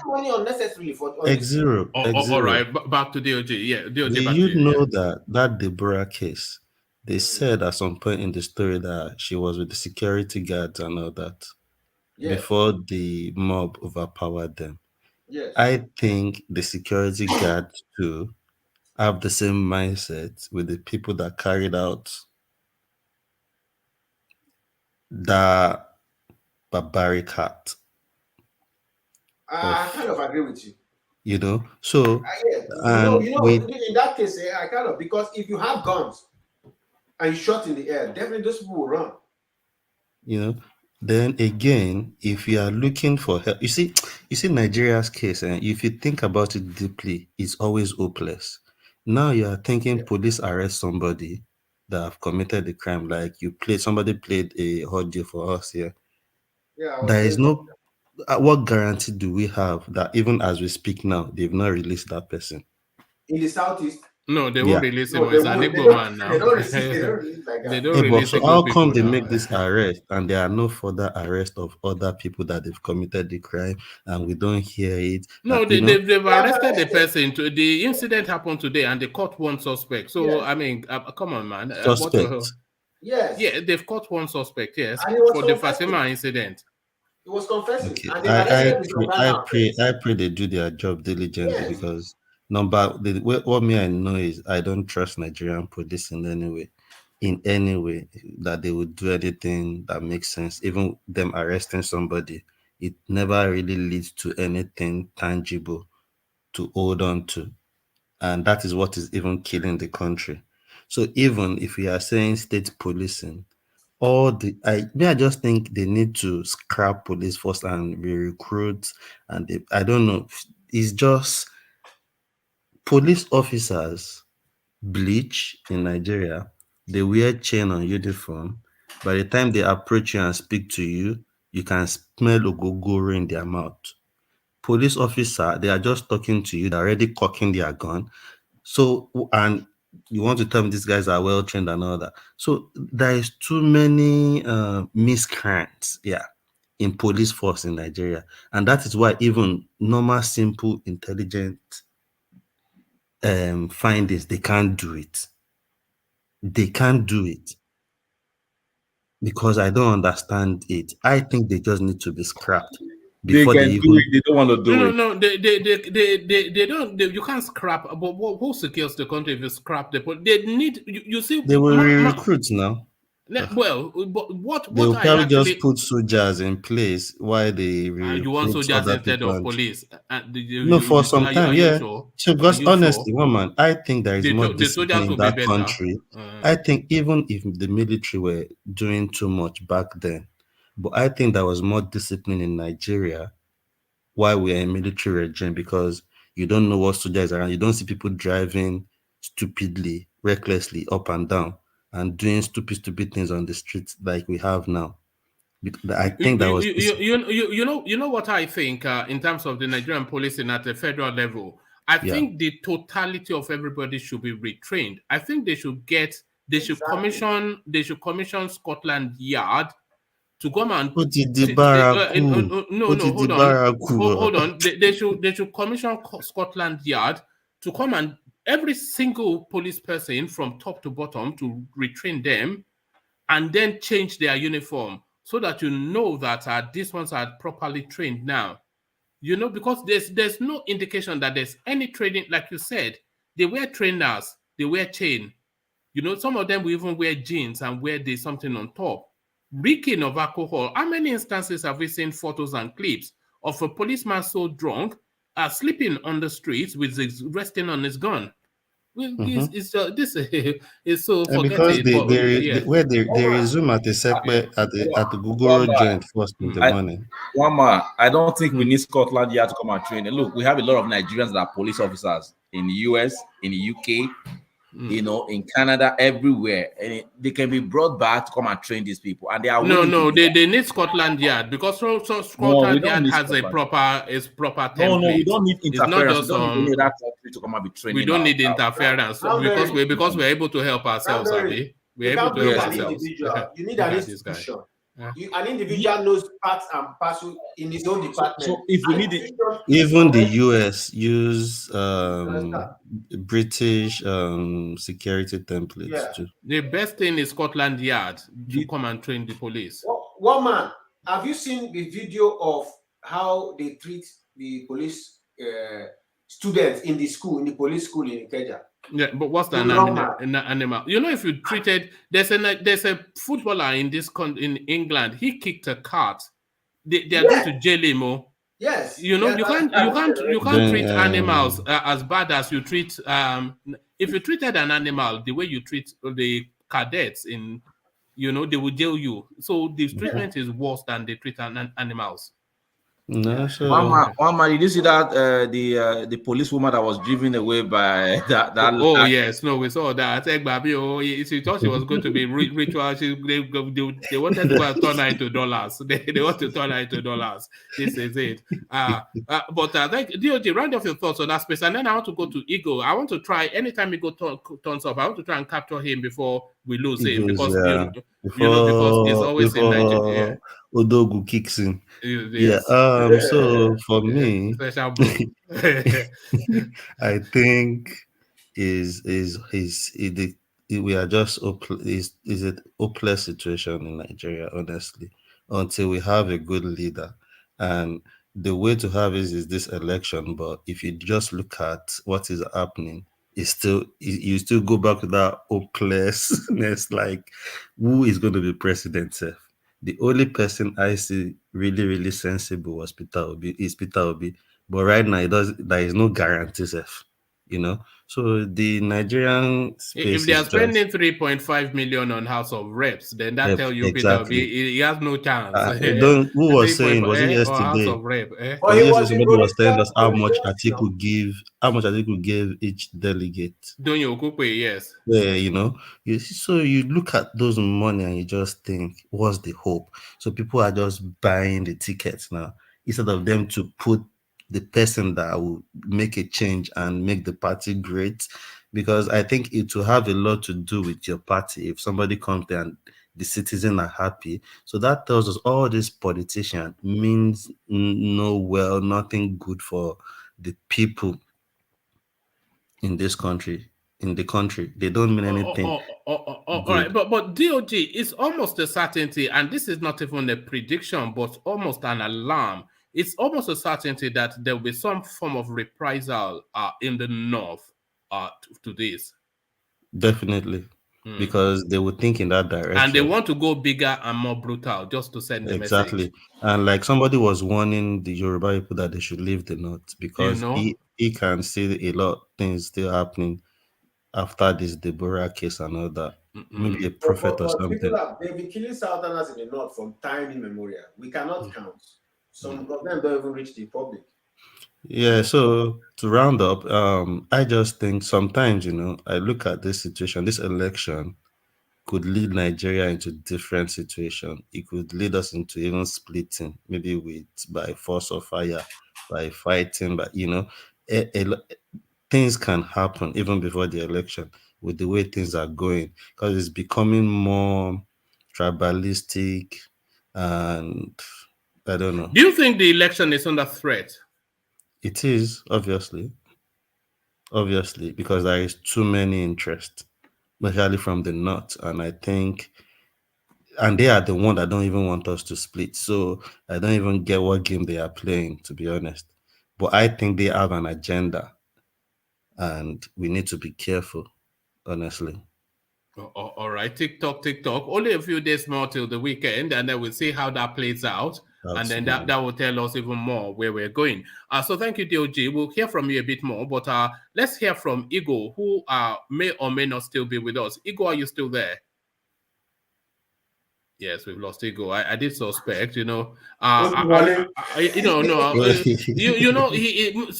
money unnecessarily for X0. All right, back to DOJ. Yeah, DOJ. Do you know that Deborah case? They said at some point in the story that she was with the security guards and all that before the mob overpowered them. Yes. I think the security guards too have the same mindset with the people that carried out the barbaric act. I kind of agree with you. You know, so in that case, I kind of, because if you have guns and you shot in the air, definitely those people will run. You know, then again, if you are looking for help, you see Nigeria's case, and if you think about it deeply, it's always hopeless. Now you are thinking police arrest somebody that have committed the crime, like somebody played a audio for us here. Yeah, there is no. What guarantee do we have that even as we speak now, they've not released that person? In the Southeast? No, they won't release him. It's an Igbo man now. They don't release like that. They don't release so how come they make this arrest and there are no further arrest of other people that they've committed the crime and we don't hear it? No, they've arrested the person. The incident happened today and they caught one suspect. So, I mean, come on, man. Suspect? Yes. Yeah, they've caught one suspect, yes, for the Fatima incident. It was confessing. Okay. I pray they do their job diligently because what I know is I don't trust Nigerian police in any way that they would do anything that makes sense. Even them arresting somebody, it never really leads to anything tangible to hold on to, and that is what is even killing the country. So even if we are saying state policing, I just think they need to scrap police force and re-recruit, and I don't know. It's just police officers bleach in Nigeria. They wear chain on uniform. By the time they approach you and speak to you, you can smell ogogoro in their mouth. Police officer, they are just talking to you. They're already cocking their gun. So, and you want to tell me these guys are well trained and all that. So there is too many miscreants, in police force in Nigeria, and that is why even normal, simple, intelligent findings they can't do it. They can't do it because I don't understand it. I think they just need to be scrapped. Before they don't want to do it. No, they don't. You can't scrap. But who secures the country if you scrap the? They need. You see, they will recruit now. Well, but what They will I probably actually just put soldiers in place while they you want recruit soldiers other instead people. of police? No, for some time, Are you yeah. sure? So, Are because you honestly, sure? woman, I think there is more The discipline soldiers in will be that better. country. I think even if the military were doing too much back then, but I think there was more discipline in Nigeria while we are in military regime, because you don't know what soldiers are around. You don't see people driving stupidly, recklessly up and down and doing stupid things on the streets like we have now. I think that was You know what I think in terms of the Nigerian policing at the federal level. I think the totality of everybody should be retrained. I think they should commission Scotland Yard to come and hold on. They should commission Scotland Yard to come and every single police person from top to bottom to retrain them and then change their uniform so that you know that these ones are properly trained now. You know, because there's no indication that there's any training. Like you said, they wear trainers, they wear chain. You know, some of them will even wear jeans and wear something on top. Reeking of alcohol. How many instances have we seen photos and clips of a policeman so drunk, sleeping on the streets with resting on his gun? This is so and because forgetting. they resume at the Google joint first in the morning. I don't think we need Scotland Yard to come and train. Look, we have a lot of Nigerians that are police officers in the US, in the UK, you know, in Canada, everywhere, and they can be brought back to come and train these people. And they are they need Scotland Yard because Scotland Yard has a proper template. No, we don't need interference. It's not just we don't need that country to come and be training. We don't need interference because we're able to help ourselves, Abby. We're able to help ourselves. You need an institution. An individual knows parts and parcel in his own department. So if we need it, even the US use British security templates too. The best thing is Scotland Yard to come and train the police. One man, have you seen the video of how they treat the police students in the police school in Ikeja? Yeah, but what's the animal? You know, if you treated there's a footballer in in England. He kicked a cat. They are going to jail him. Yes. You know, you can't treat animals as bad as you treat. If you treated an animal the way you treat the cadets in, you know, they will jail you. So the treatment is worse than they treat animals. No, so one man, did you see that the policewoman that was driven away by that? Yes, no, we saw that. She thought she was going to be ritual. They wanted to turn her into dollars. They want to turn her into dollars. This is it. But DOJ, round off your thoughts on that space, and then I want to go to Ego. I want to try anytime Ego turns up. I want to try and capture him before we lose him because because he's always in Nigeria. Odogu kicks in. Yes. So for me, I think we are just is a hopeless situation in Nigeria, honestly, until we have a good leader. And the way to have it is this election. But if you just look at what is happening, you still go back to that hopelessness. Like, who is going to be president, sir? The only person I see really, really sensible is Peter Obi. But right now, there is no guarantee, you know. So the Nigerian space, if they are spending 3.5 million on House of Reps, then that tells you Peter Obi he has no chance. Who was saying? Was it yesterday? House of Rep, somebody was telling us how much Atiku gave each delegate. Don't you Okupe? Yes. Yeah, you know. So you look at those money and you just think, what's the hope? So people are just buying the tickets now instead of them to put the person that will make a change and make the party great, because I think it will have a lot to do with your party. If somebody comes there and the citizens are happy, so that tells us all these politicians means nothing good for the people in this country. In the country, they don't mean anything. All right, but DOG is almost a certainty, and this is not even a prediction, but almost an alarm. It's almost a certainty that there will be some form of reprisal in the north to this. Definitely. because they would think in that direction. And they want to go bigger and more brutal just to send the message. And like somebody was warning the Yoruba people that they should leave the north because he can see a lot of things still happening after this Deborah case and all that. Maybe a prophet or something. They've been killing Southerners in the north from time immemorial. We cannot count. Some of them don't even reach the public. Yeah, so to round up, I just think sometimes, I look at this situation, this election could lead Nigeria into different situation. It could lead us into even splitting, maybe by force of fire, by fighting, but things can happen even before the election with the way things are going, because it's becoming more tribalistic, and I don't know. Do you think the election is under threat? It is, obviously, because there is too many interests, especially from the north, and I think, and they are the one that don't even want us to split. So I don't even get what game they are playing, to be honest. But I think they have an agenda, and we need to be careful, honestly. All right, TikTok. Only a few days more till the weekend, and then we'll see how that plays out. Absolutely. And then that will tell us even more where we're going. So thank you, DOG. We'll hear from you a bit more, but let's hear from Igo, who may or may not still be with us. Igo, are you still there? Yes, we've lost Igo. I did suspect,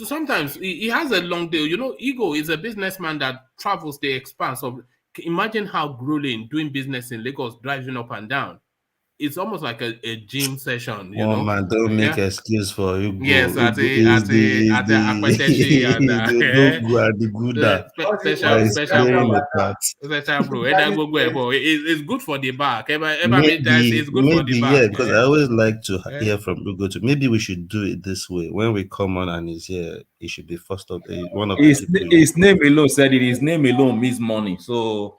sometimes he has a long day. Igo is a businessman that travels the expanse of. Imagine how grueling doing business in Lagos, driving up and down. It's almost like a gym session, man, don't make excuse for you. Yes, the special bro. It's good for the back. It's good for the back. Yeah, because I always like to hear from Ugo too. Maybe we should do it this way. When we come on and he's here, he should be first of one of his name alone said it. His name alone means money. So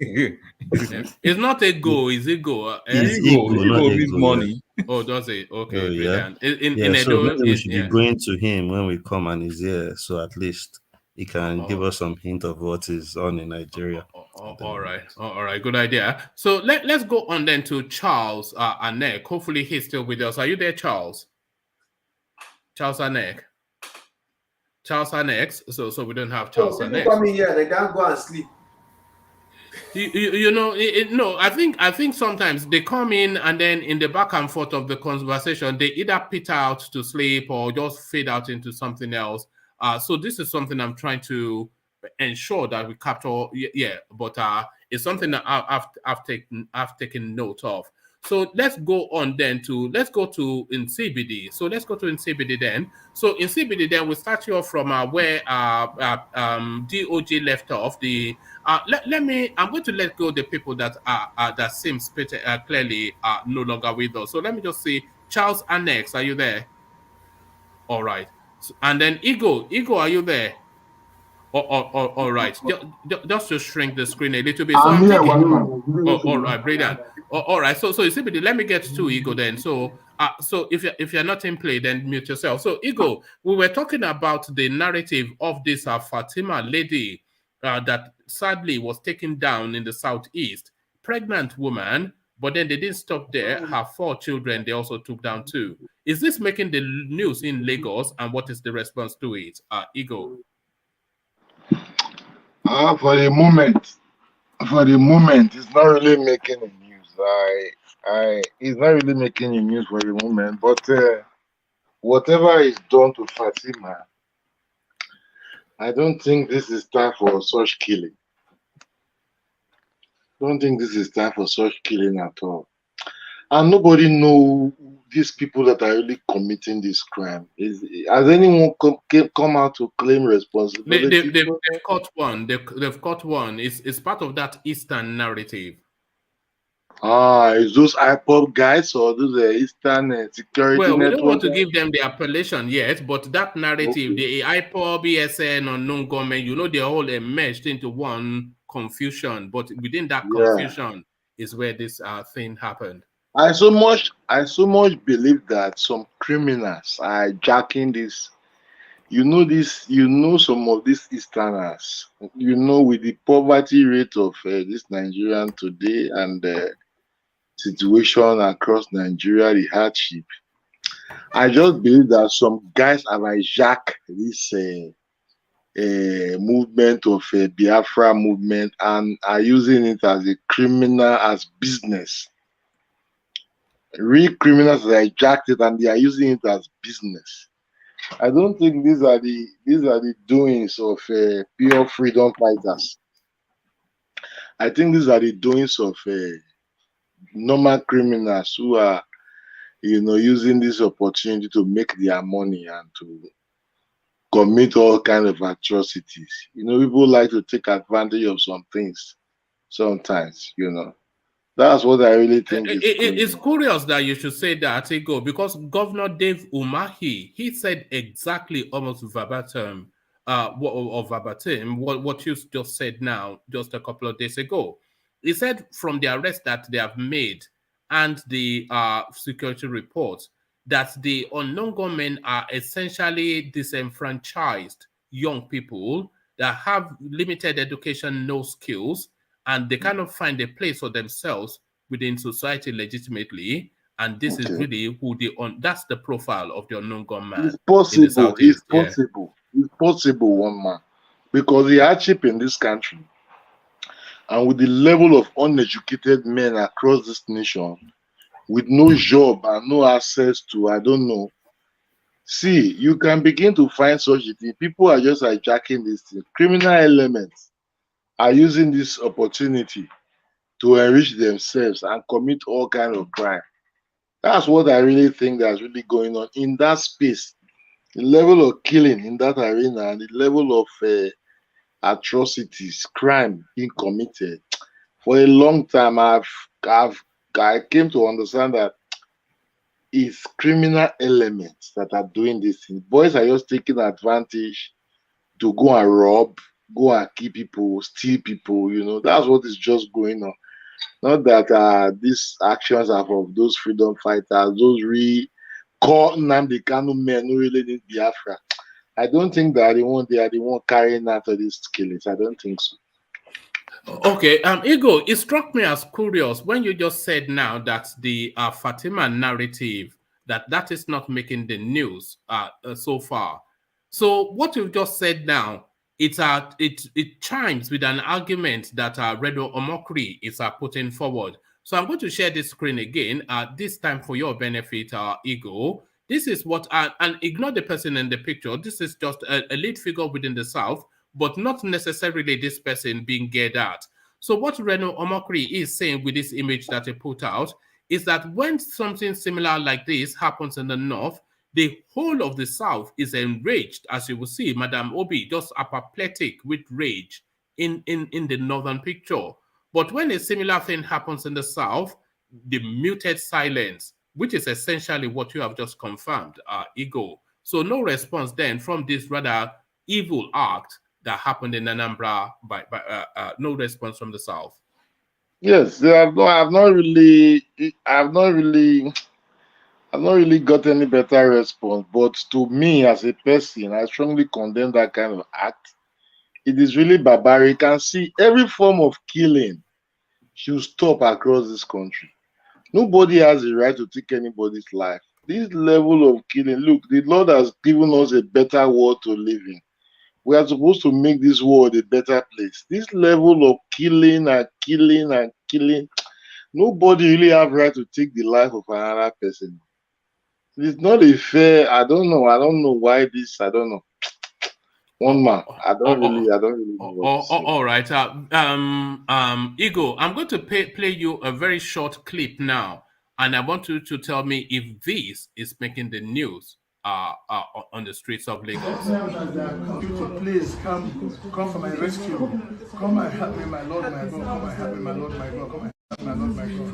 it's not a go, is it go? Ego means money. Oh, does it? Okay, brilliant. So maybe we should be going to him when we come and he's here, so at least he can give us some hint of what is on in Nigeria. All right, good idea. So let's go on then to Charles Anek. Hopefully he's still with us. Are you there, Charles? Charles Anek. So we don't have Charles Anek. People come in here, they can't go and sleep. No, I think sometimes they come in and then in the back and forth of the conversation, they either peter out to sleep or just fade out into something else. So this is something I'm trying to ensure that we capture. But it's something that I've taken note of. So let's go on then to NCBD. So let's go to NCBD then. So in CBD then we start you off from where DOG left off. I'm going to let go the people that that seems clearly no longer with us. So let me just see. Charles Annex, are you there? All right. And then Igo, are you there? All right. Just to shrink the screen a little bit. So I'm here. All right, brilliant. All right. So CBD, let me get to Igo then. So if you're not in play, then mute yourself. So Igo, we were talking about the narrative of this Fatima lady that sadly was taken down in the southeast, pregnant woman. But then they didn't stop there. Her 4 children they also took down too. Is this making the news in Lagos, and what is the response to it? Igo. For the moment, it's not really making the news. It's not really making the news for the moment. But whatever is done to Fatima, I don't think this is time for such killing. Don't think this is time for such killing at all. And nobody know these people that are really committing this crime. Has anyone come out to claim responsibility? They've caught one. They've caught one. It's part of that Eastern narrative. Is those IPOP guys or those Eastern security Well, we network? don't want to give them the appellation yet, but that narrative, the IPOP, ESN, unknown government, they're all meshed into one confusion. But within that confusion is where this thing happened. I so much believe that some criminals are hijacking You know this. You know some of these Easterners. You know, with the poverty rate of this Nigerian today and the situation across Nigeria, the hardship. I just believe that some guys have hijacked this movement of Biafra movement and are using it as a criminal, as business. Real criminals hijacked it and they are using it as business. I don't think these are the doings of pure freedom fighters. I think these are the doings of normal criminals who are, using this opportunity to make their money and to commit all kind of atrocities. People like to take advantage of some things sometimes. That's what I really think is It's curious that you should say that, Ego, because Governor Dave Umahi, he said exactly almost verbatim, what you just said now, just a couple of days ago. He said from the arrest that they have made and the security reports that the unknown gunmen are essentially disenfranchised young people that have limited education, no skills, and they cannot find a place for themselves within society legitimately. And this is really who that's the profile of the unknown gunman. It's possible. It's possible. It's possible, one man, because the hardship in this country and with the level of uneducated men across this nation, with no job and no access to, I don't know. See, you can begin to find such a thing. People are just hijacking this thing. Criminal elements are using this opportunity to enrich themselves and commit all kind of crime. That's what I really think that's really going on in that space. The level of killing in that arena and the level of atrocities, crime being committed. For a long time, I came to understand that it's criminal elements that are doing this thing. Boys are just taking advantage to go and rob, go and kill people, steal people. That's what is just going on. Not that these actions are of those freedom fighters, those really core Nnamdi Kanu men who really need Biafra. I don't think that they are the one carrying out of these killings. I don't think so. Okay, Ego, it struck me as curious when you just said now that the Fatima narrative, that is not making the news so far. So what you've just said now, it chimes with an argument that Redo Omokri is putting forward. So I'm going to share this screen again, this time for your benefit, Ego. This is what, and ignore the person in the picture. This is just a lead figure within the South, but not necessarily this person being geared at. So what Reno Omokri is saying with this image that he put out is that when something similar like this happens in the North, the whole of the South is enraged, as you will see, Madam Obi just apoplectic with rage in the Northern picture. But when a similar thing happens in the South, the muted silence, which is essentially what you have just confirmed, Ego. So no response then from this rather evil act that happened in Anambra by no response from the South. Yes, I've not really got any better response. But to me, as a person, I strongly condemn that kind of act. It is really barbaric. And see, every form of killing should stop across this country. Nobody has the right to take anybody's life. This level of killing, look, the Lord has given us a better world to live in. We are supposed to make this world a better place. This level of killing and killing and killing, nobody really have right to take the life of another person. It's not a fair. I don't know why this. I don't know. One man. I don't really know. All right. Ego, I'm going to play you a very short clip now, and I want you to tell me if this is making the news on the streets of Lagos. Please come for my rescue. Come and help me, my Lord, my God. Come and help me, my Lord, my God. Come and help me, my Lord, my God.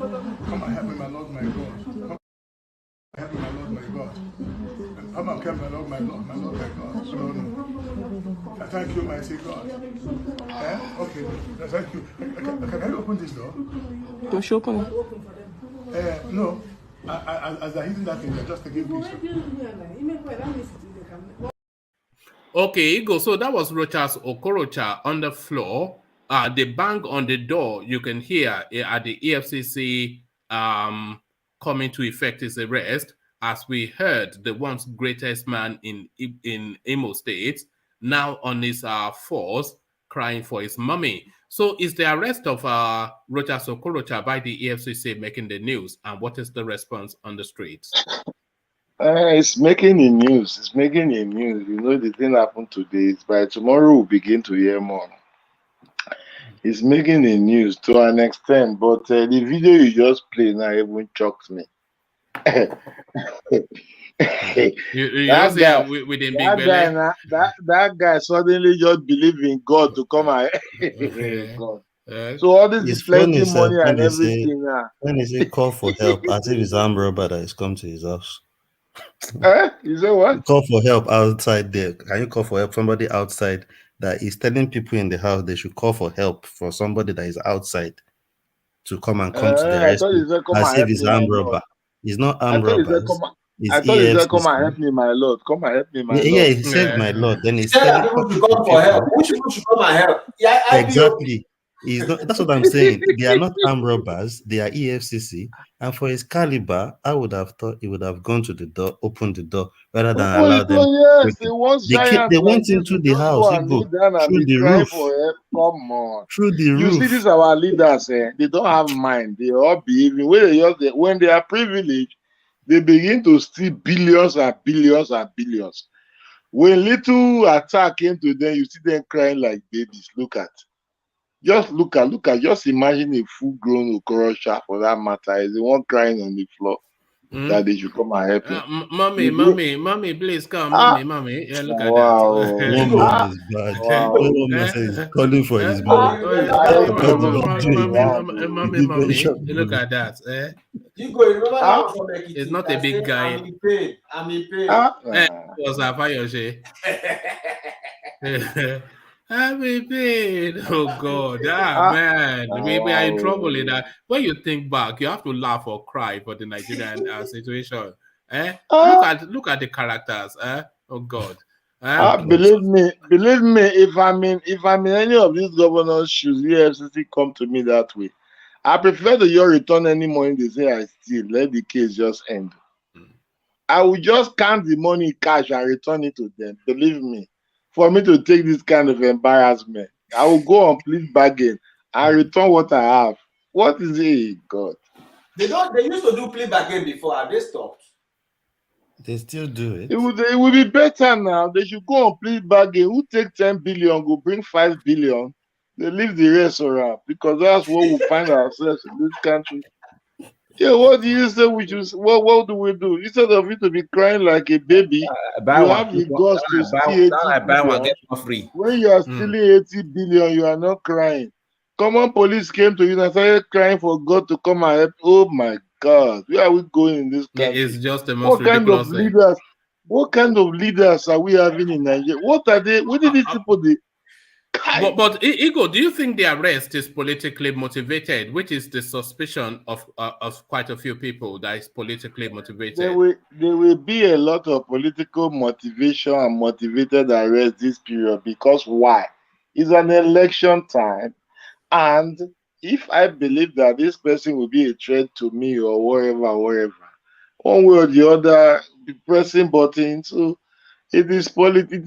Come and help me, my Lord, my God. Help me, my Lord, my God. Come and help me, my Lord, my God. No. I thank you, mighty God. Okay, thank you. Can I open this door? Don't you open it? No. As they're hitting that thing, they're just taking pictures. Okay, Igor. So that was Rochas Okorocha on the floor. The bang on the door you can hear at the EFCC coming to effect his arrest. As we heard, the once greatest man in Imo State now on his force crying for his mummy. So is the arrest of Rochas Okorocha by the EFCC making the news? And what is the response on the streets? It's making the news. It's making the news. You know, the thing happened today. By tomorrow, we'll begin to hear more. It's making the news to an extent, but the video you just played now even shocked me. you that guy, with a big that belly? guy, that guy suddenly just believe in God to come and God. So all this It's plenty funny, money sir, and everything. when they say call for help, as if it's armed robber that is come to his house. You say what? Call for help outside there. Can you call for help? Somebody outside that is telling people in the house they should call for help for somebody that is outside to come to their I thought rescue. he said, "Come As and if help it's me, my armed lord." robber. It's not I armed thought he said, robbers. "Come." It's I thought he said, "Come and EFCC. help me, my lord. Come and help me, my Yeah, lord." he said my lord. Then He he's said that telling people should come for help. people. Which people should come and help? Yeah, IPOB. Exactly. He's not. That's what I'm saying. They are not armed robbers. They are EFCC. And for his caliber, I would have thought he would have gone to the door, opened the door, rather than Open allow the them door, to break yes. it. It was giant They like went this. into We the just house, go and kneel Igbo, down and through be the crying roof. for help. Come on. Through the You see, roof. these are our leaders. They don't have mind. They all behaving. When they are privileged, they begin to steal billions and billions and billions. When little attack came to them, you see them crying like babies. Look at. Just look at. Just imagine a full-grown Okorocha, for that matter, is the one crying on the floor that they should come and help him. Mommy, please come, mommy. Yeah, look at that. One man is bad. One man says he's calling for his mom. Mommy. Look at that. You go, remember that one from Ekiti? It's not a big guy. I'm in pain. I'm in pain. It was Abayoshe. I'm in pain. Oh God, man, we are in trouble in that. When you think back, you have to laugh or cry for the Nigerian situation. Look at the characters. Oh God. Believe me. If I'm in any of these governors' shoes, the EFCC come to me that way. I prefer to just return any money they say I steal. Let the case just end. I will just count the money in cash and return it to them. Believe me. For me to take this kind of embarrassment, I will go on please bargain and return what I have. What is it, God? They used to do plea bargain before. Have they stopped? They still do it. It will be better now. They should go on please bargain. Who take 10 billion, go bring 5 billion. They leave the rest around, because that's what we find ourselves in this country. Yeah, what do you say we should? What do we do? Instead of you to be crying like a baby, you have the guts to steal 80 billion. When you are stealing 80 billion, you are not crying. Common police came to you and started crying for God to come and help. Oh my God, where are we going in this country? It's just the most ridiculous thing. What kind of leaders are we having in Nigeria? What are they? What did these people do? But Igor, do you think the arrest is politically motivated, which is the suspicion of quite a few people that is politically motivated? There will be a lot of political motivation and motivated arrest this period, because why? It's an election time, and if I believe that this person will be a threat to me or whatever, one way or the other, be pressing buttons. So it is political.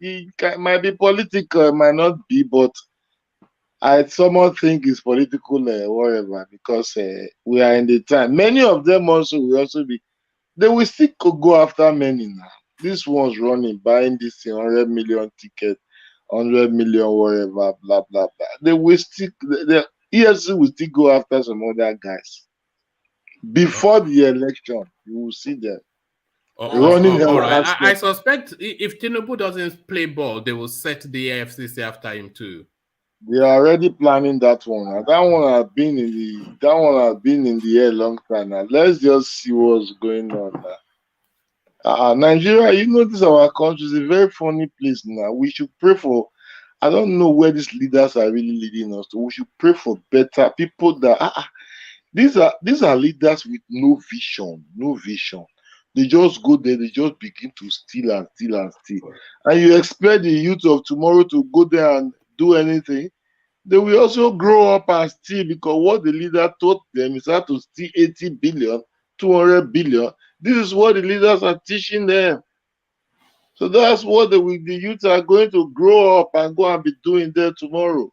It might be political, it might not be, but I somewhat think it's political, whatever, because we are in the time. Many of them also will also be. They will still go after many now. This one's running, buying this 100 million ticket, 100 million, whatever, blah blah blah. They will still. The EFCC will still go after some other guys. Before the election, you will see them. Running all right. I suspect if Tinubu doesn't play ball, they will set the AFCC after him too. They are already planning that one. That one has been in the air long time now. Let's just see what's going on now. Nigeria, you know, this our country is a very funny place now. We should pray for. I don't know where these leaders are really leading us to. We should pray for better people that these are leaders with no vision. They just go there, they just begin to steal and steal and steal. And you expect the youth of tomorrow to go there and do anything? They will also grow up and steal, because what the leader taught them is how to steal 80 billion, 200 billion. This is what the leaders are teaching them. So that's what the youth are going to grow up and go and be doing there tomorrow.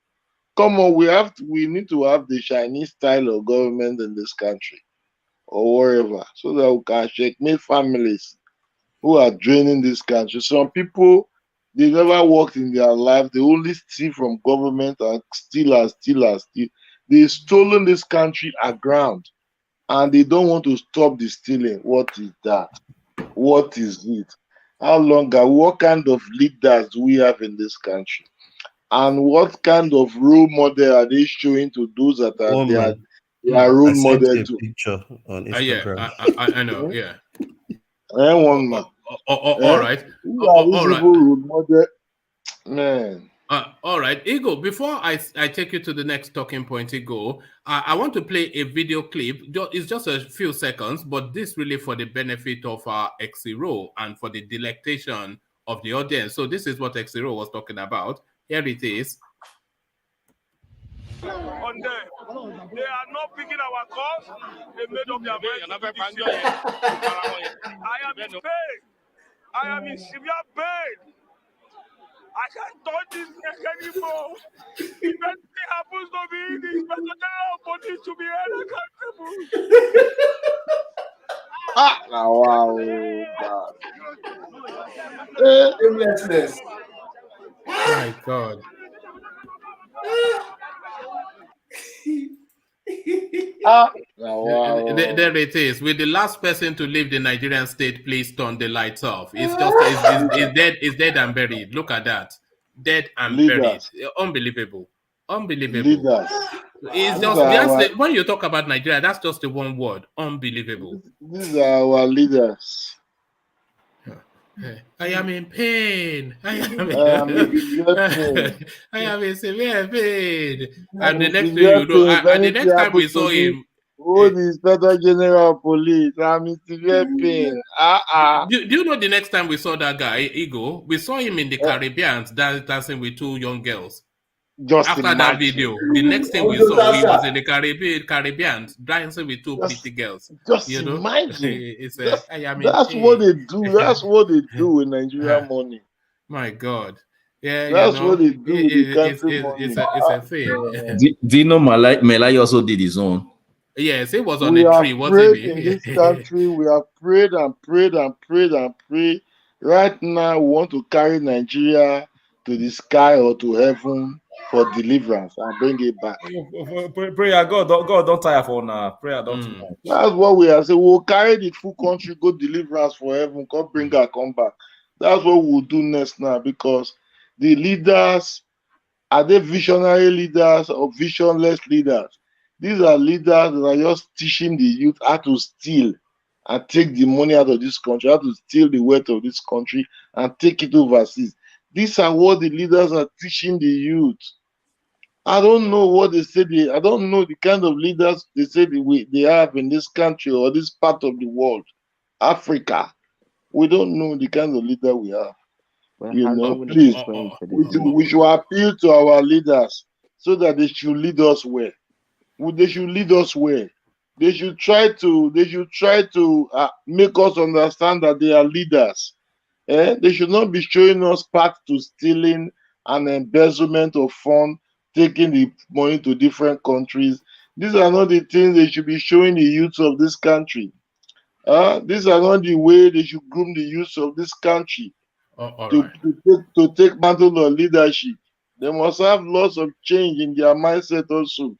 Come on, we need to have the Chinese style of government in this country or wherever, so that we can checkmate families who are draining this country. Some people, they never worked in their life. They only steal from government and steal and steal and steal. They've stolen this country aground, and they don't want to stop the stealing. What is that? What is it? How long what kind of leaders do we have in this country? And what kind of role model are they showing to those that are their role model to? Picture on Instagram. Yeah, I know. Yeah. One man. All right. All right. Role model, man. All right, Ego, before I take you to the next talking point, Ego, I want to play a video clip. It's just a few seconds, but this really for the benefit of our Xero and for the delectation of the audience. So this is what Xero was talking about. Here it is. On them. They are not picking our calls. They made up their mind. I am in pain. I am in severe pain. I can't touch this neck anymore. If anything happens to me, the Inspector General of Police to be held accountable. My God. There it is. With the last person to leave the Nigerian state, please turn the lights off. It's just it's dead and buried. Look at that. Dead and buried. Unbelievable. Unbelievable. It's just when you talk about Nigeria, that's just the one word. Unbelievable. These are our leaders. I am in pain. I am in severe pain. And the next thing you know, and the next time we saw him, the Inspector General of Police, I'm in severe pain. Do you know the next time we saw that guy, Ego? We saw him in the Caribbean dancing with two young girls. Just after that video, the next thing we saw, he was in the Caribbean dancing with two pretty girls. Just imagine. That's what they do. That's what they do with Nigerian money. My God. Yeah, that's what they do with the country money. It's a thing. Do you know Malai also did his own? Yes, it was on a tree, wasn't it? In this country, we have prayed and prayed and prayed and prayed. Right now, we want to carry Nigeria to the sky or to heaven for deliverance and bring it back. Prayer, God don't tire for now. Prayer don't. That's what we are saying. We'll carry the full country, go deliverance for heaven, come bring her, come back. That's what we'll do next now, because the leaders, are they visionary leaders or visionless leaders? These are leaders that are just teaching the youth how to steal and take the money out of this country, how to steal the wealth of this country and take it overseas. These are what the leaders are teaching the youth. I don't know what they say. I don't know the kind of leaders they say they have in this country or this part of the world, Africa. We don't know the kind of leader we have. Please, we should appeal to our leaders so that they should lead us well. They should lead us well. They should try to make us understand that they are leaders. They should not be showing us path to stealing and embezzlement of funds, taking the money to different countries. These are not the things they should be showing the youth of this country. These are not the way they should groom the youth of this country to take mantle of leadership. They must have lots of change in their mindset also.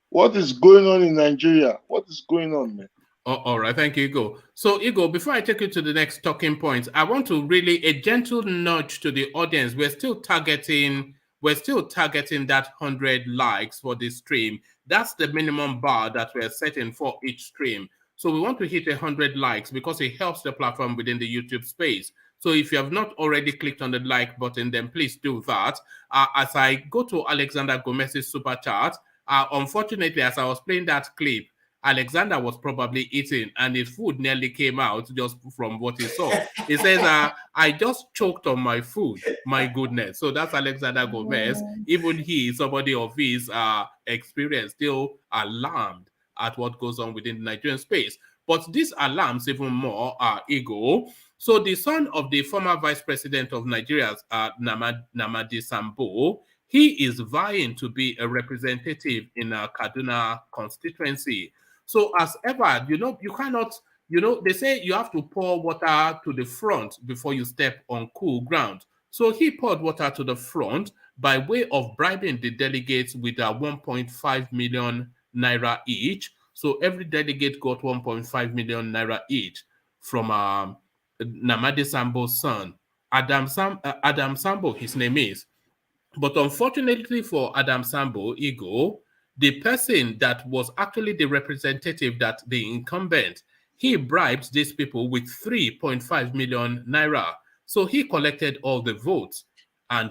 What is going on in Nigeria? What is going on, man? All right, thank you, Igo. So, Igo, before I take you to the next talking points, I want to really a gentle nudge to the audience. We're still targeting that 100 likes for this stream. That's the minimum bar that we're setting for each stream. So we want to hit 100 likes because it helps the platform within the YouTube space. So if you have not already clicked on the like button, then please do that. As I go to Alexander Gomez's super chat, unfortunately, as I was playing that clip, Alexander was probably eating and his food nearly came out just from what he saw. He says, I just choked on my food. My goodness. So that's Alexander Gomez. Even he, somebody of his experience, still alarmed at what goes on within the Nigerian space. But this alarms even more ego. So the son of the former vice president of Nigeria, Namadi Sambo, he is vying to be a representative in a Kaduna constituency. So as ever, you cannot, they say you have to pour water to the front before you step on cool ground. So he poured water to the front by way of bribing the delegates with 1.5 million naira each. So every delegate got 1.5 million naira each from Namadi Sambo's son, Adam Sambo, his name is. But unfortunately for Adam Sambo, Ego, the person that was actually the representative, that the incumbent, he bribed these people with 3.5 million naira. So he collected all the votes, and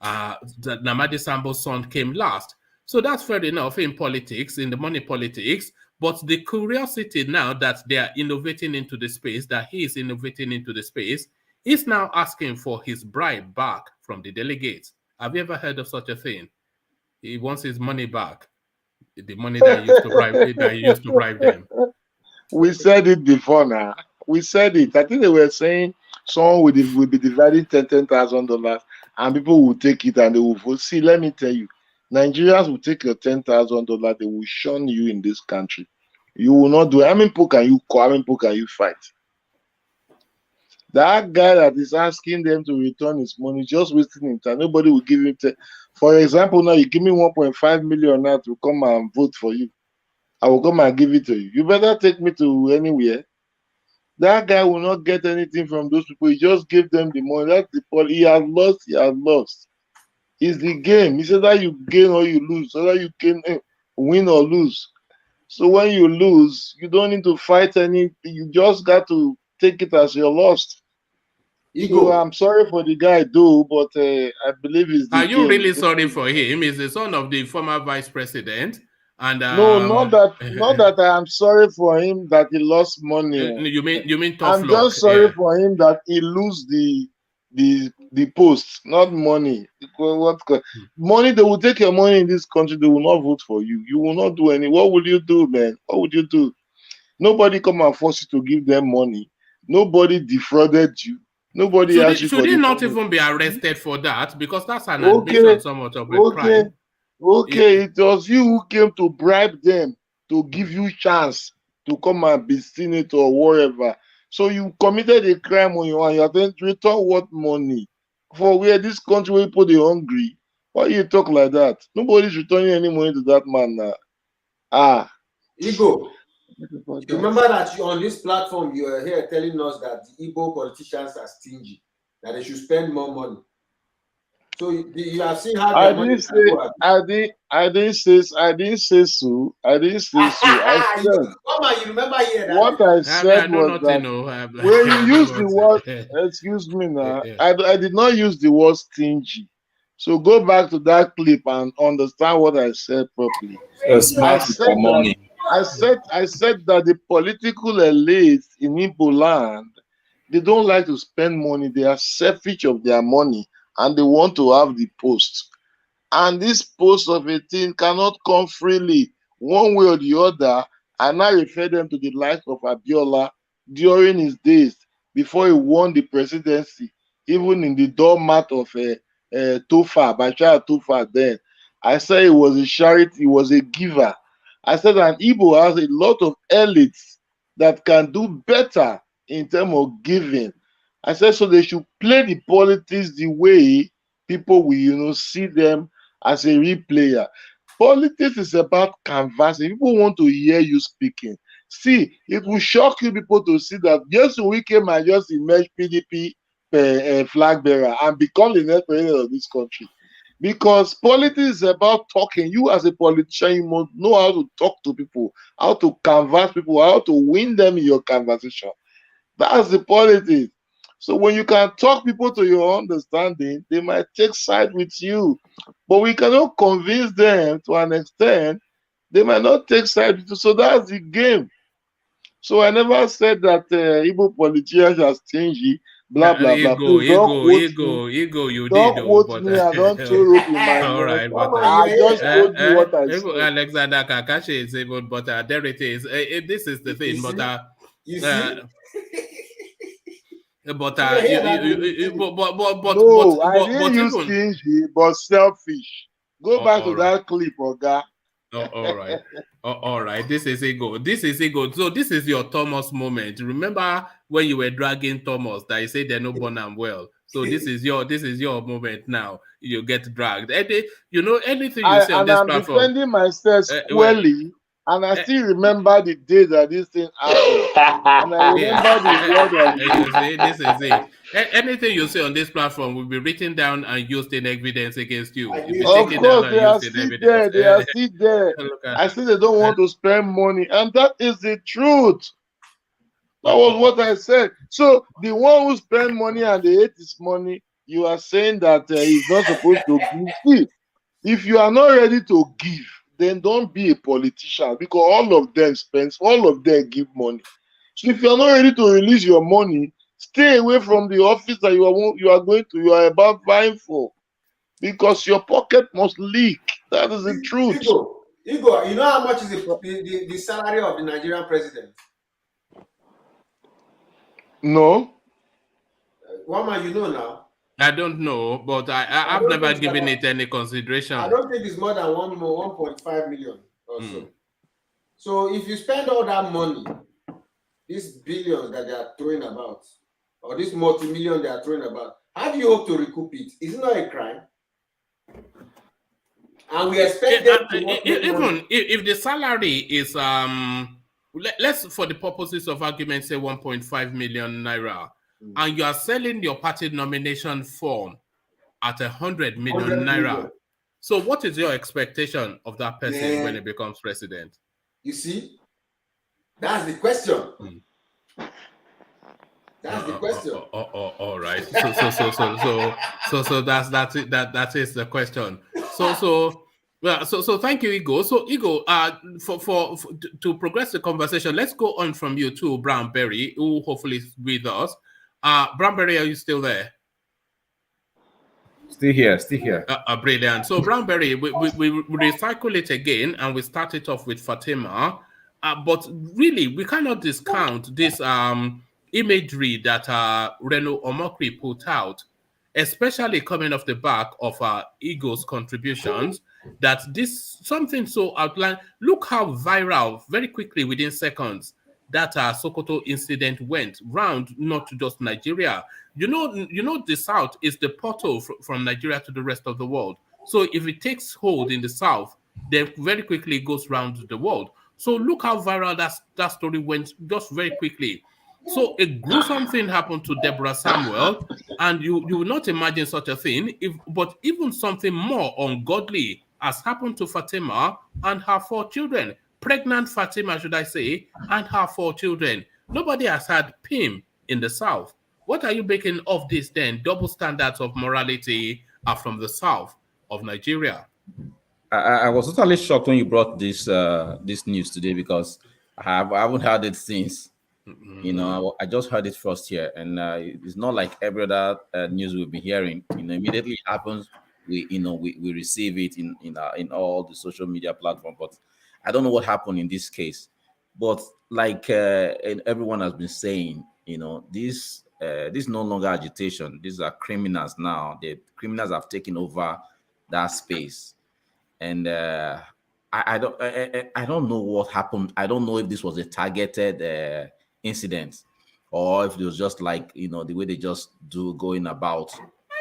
Namadi Sambo's son came last. So that's fair enough in politics, in the money politics. But the curiosity now that they are innovating into the space, that he is innovating into the space, is now asking for his bribe back from the delegates. Have you ever heard of such a thing? He wants his money back, the money that he used to bribe them. We said it before now. We said it. I think they were saying someone will be dividing $10,000 and people will take it and they will vote. See, let me tell you, Nigerians will take your $10,000, they will shun you in this country. You will not do it. How many people can you call? How many people can you fight? That guy that is asking them to return his money, just wasting him time. Nobody will give him. For example, now you give me 1.5 million now to come and vote for you. I will come and give it to you. You better take me to anywhere. That guy will not get anything from those people. He just gave them the money. That's the point. He has lost. He has lost. It's the game. He said that you gain or you lose, so that you can win or lose. So when you lose, you don't need to fight anything. You just got to take it as you're lost. So I'm sorry for the guy, though, but I believe it's the Are you game. really sorry for him? He's the son of the former vice president. And no, not that I am sorry for him that he lost money. You mean tough I'm luck? just sorry for him that he lose the post, not money. Money, they will take your money in this country, they will not vote for you. You will not do any. What will you do, man? What would you do? Nobody come and force you to give them money. Nobody defrauded you. Nobody asked you for should he not money. even be arrested for that? Because that's an admission, somewhat of a crime. Okay, it was you who came to bribe them to give you chance to come and be senator or whatever. So you committed a crime on your own. You have to return what money? For where this country where people are hungry? Why you talk like that? Nobody's returning any money to that man now. Ego, remember that on this platform you are here telling us that the Igbo politicians are stingy, that they should spend more money. So you have seen how I didn't say so. I didn't say so. I said, you remember here that what I said was that when you use the word, excuse me now, I did not use the word stingy. So go back to that clip and understand what I said properly. I said that the political elites in Igbo land, they don't like to spend money. They are selfish of their money and they want to have the post. And this post of a thing cannot come freely, one way or the other. And I refer them to the life of Abiola during his days before he won the presidency, even in the doormat of Tofa, Bashar Tofa then. I said he was a charity, he was a giver. I said an Igbo has a lot of elites that can do better in terms of giving. I said so they should play the politics the way people will, see them as a real player. Politics is about canvassing. People want to hear you speaking. See, it will shock you people to see that just we came and just emerge PDP flag bearer and become the next president of this country. Because politics is about talking. You as a politician, you must know how to talk to people, how to canvass people, how to win them in your conversation. That's the politics. So when you can talk people to your understanding, they might take side with you. But we cannot convince them to an extent They might not take side. So that's the game. So I never said that Igbo politicians are stingy, blah, blah, blah. Please don't quote me. You don't did, quote but me. I don't throw rope in my all neck. right, but I just told you what I said. Alexander Kakashi is able, but there it is. This is the thing, you but you see? But no, I didn't use stingy, but selfish. Go back to that clip, Oga. All right. All right. This is ego. This is ego. So this is your Thomas moment. Remember when you were dragging Thomas that you said they're not born and well. So this is your moment now. You get dragged. Anything you say on this platform. I'm defending myself squarely. And I still remember the day that this thing happened. And I remember the word you see, this is it. Anything you say on this platform will be written down and used in evidence against you. Of course, they are still there. They are still there. I say they don't want to spend money. And that is the truth. That was what I said. So the one who spend money and they hate his money, you are saying that he's not supposed to give. See, if you are not ready to give, then don't be a politician, because all of them give money. So if you are not ready to release your money, stay away from the office that you are about vying for, because your pocket must leak. That is the truth. Igor, you know how much is the salary of the Nigerian president? No. One man, you know now. I don't know, but I've never given it any consideration. I don't think it's more than 1.5 million or so. So if you spend all that money, these billions that they are throwing about, or this multi-million they are throwing about, how do you hope to recoup it? Is it not a crime? And we expect them to even if the salary is let's, for the purposes of argument, say 1.5 million naira. And you are selling your party nomination form at 100 million naira. So what is your expectation of that person when he becomes president? You see, that's the question. That's the question. All right. So that is the question. So thank you, Igo. So Igo, for to progress the conversation, let's go on from you to Brown Berry, who hopefully is with us. Brown Berry, are you still there? Still here. Brilliant. So Brown Berry, we recycle it again, and we start it off with Fatima. But really, we cannot discount this imagery that Reno Omokri put out, especially coming off the back of Ego's contributions, that this something so outlined. Look how viral, very quickly, within seconds, that Sokoto incident went round, not just Nigeria. You know, the South is the portal from Nigeria to the rest of the world. So if it takes hold in the South, then very quickly it goes round the world. So look how viral that story went just very quickly. So a gruesome thing happened to Deborah Samuel, and you will not imagine such a thing, but even something more ungodly has happened to Fatima and her 4 children. Pregnant Fatima, should I say, and her 4 children. Nobody has had PIM in the South. What are you making of this then? Double standards of morality are from the South of Nigeria. I was totally shocked when you brought this news today, because I haven't heard it since. You know, I just heard it first here, and it's not like every other news we've been hearing. You know, immediately it happens, we receive it in all the social media platforms. But I don't know what happened in this case. But like and everyone has been saying, you know, this no longer agitation. These are criminals now. The criminals have taken over that space, and I don't know what happened. I don't know if this was a targeted incident, or if it was just like, you know, the way they just do going about.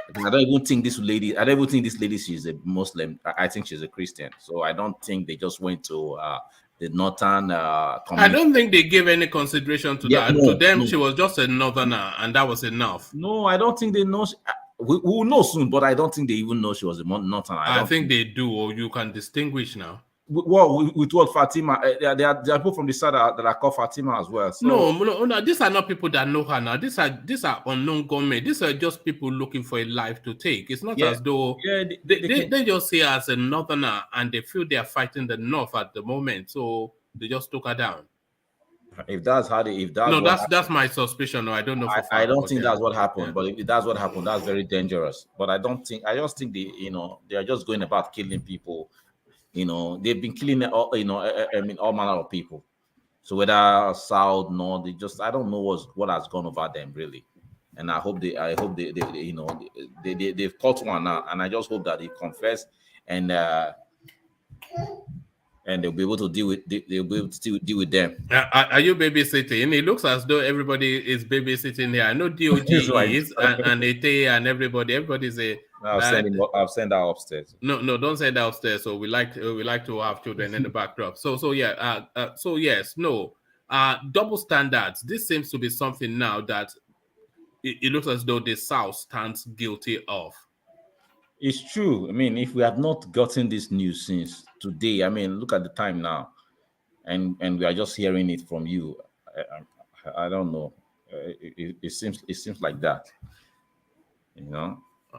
Because I don't even think this lady, she's a Muslim. I think she's a Christian. So I don't think they just went to the northern community. I don't think they gave any consideration to that. To them, she was just a northerner, and that was enough. No, I don't think they know. We will know soon, but I don't think they even know she was a northerner. I think they do, or you can distinguish now. with what Fatima? There are people from the side that are called Fatima as well. So No. These are not people that know her now. These are unknown government. These are just people looking for a life to take. It's not as though they just see her as a northerner and they feel they are fighting the north at the moment. So they just took her down. If that's that's my suspicion. No, I don't know for fact. I don't think that's what happened. But if that's what happened, that's very dangerous. But I just think they are just going about killing people. They've been killing all manner of people. So whether south, north, I don't know what has gone over them really. And I hope they've caught one now. And I just hope that they confess and they'll be able to deal with them. Are you babysitting? It looks as though everybody is babysitting here. I know DOG is and Ete and everybody's a. I've sent her upstairs. No, don't send her upstairs. So we like to have children in the backdrop. So yes, double standards. This seems to be something now that it looks as though the South stands guilty of. It's true. I mean, if we have not gotten this news since today, I mean, look at the time now, and we are just hearing it from you. I don't know. It seems like that.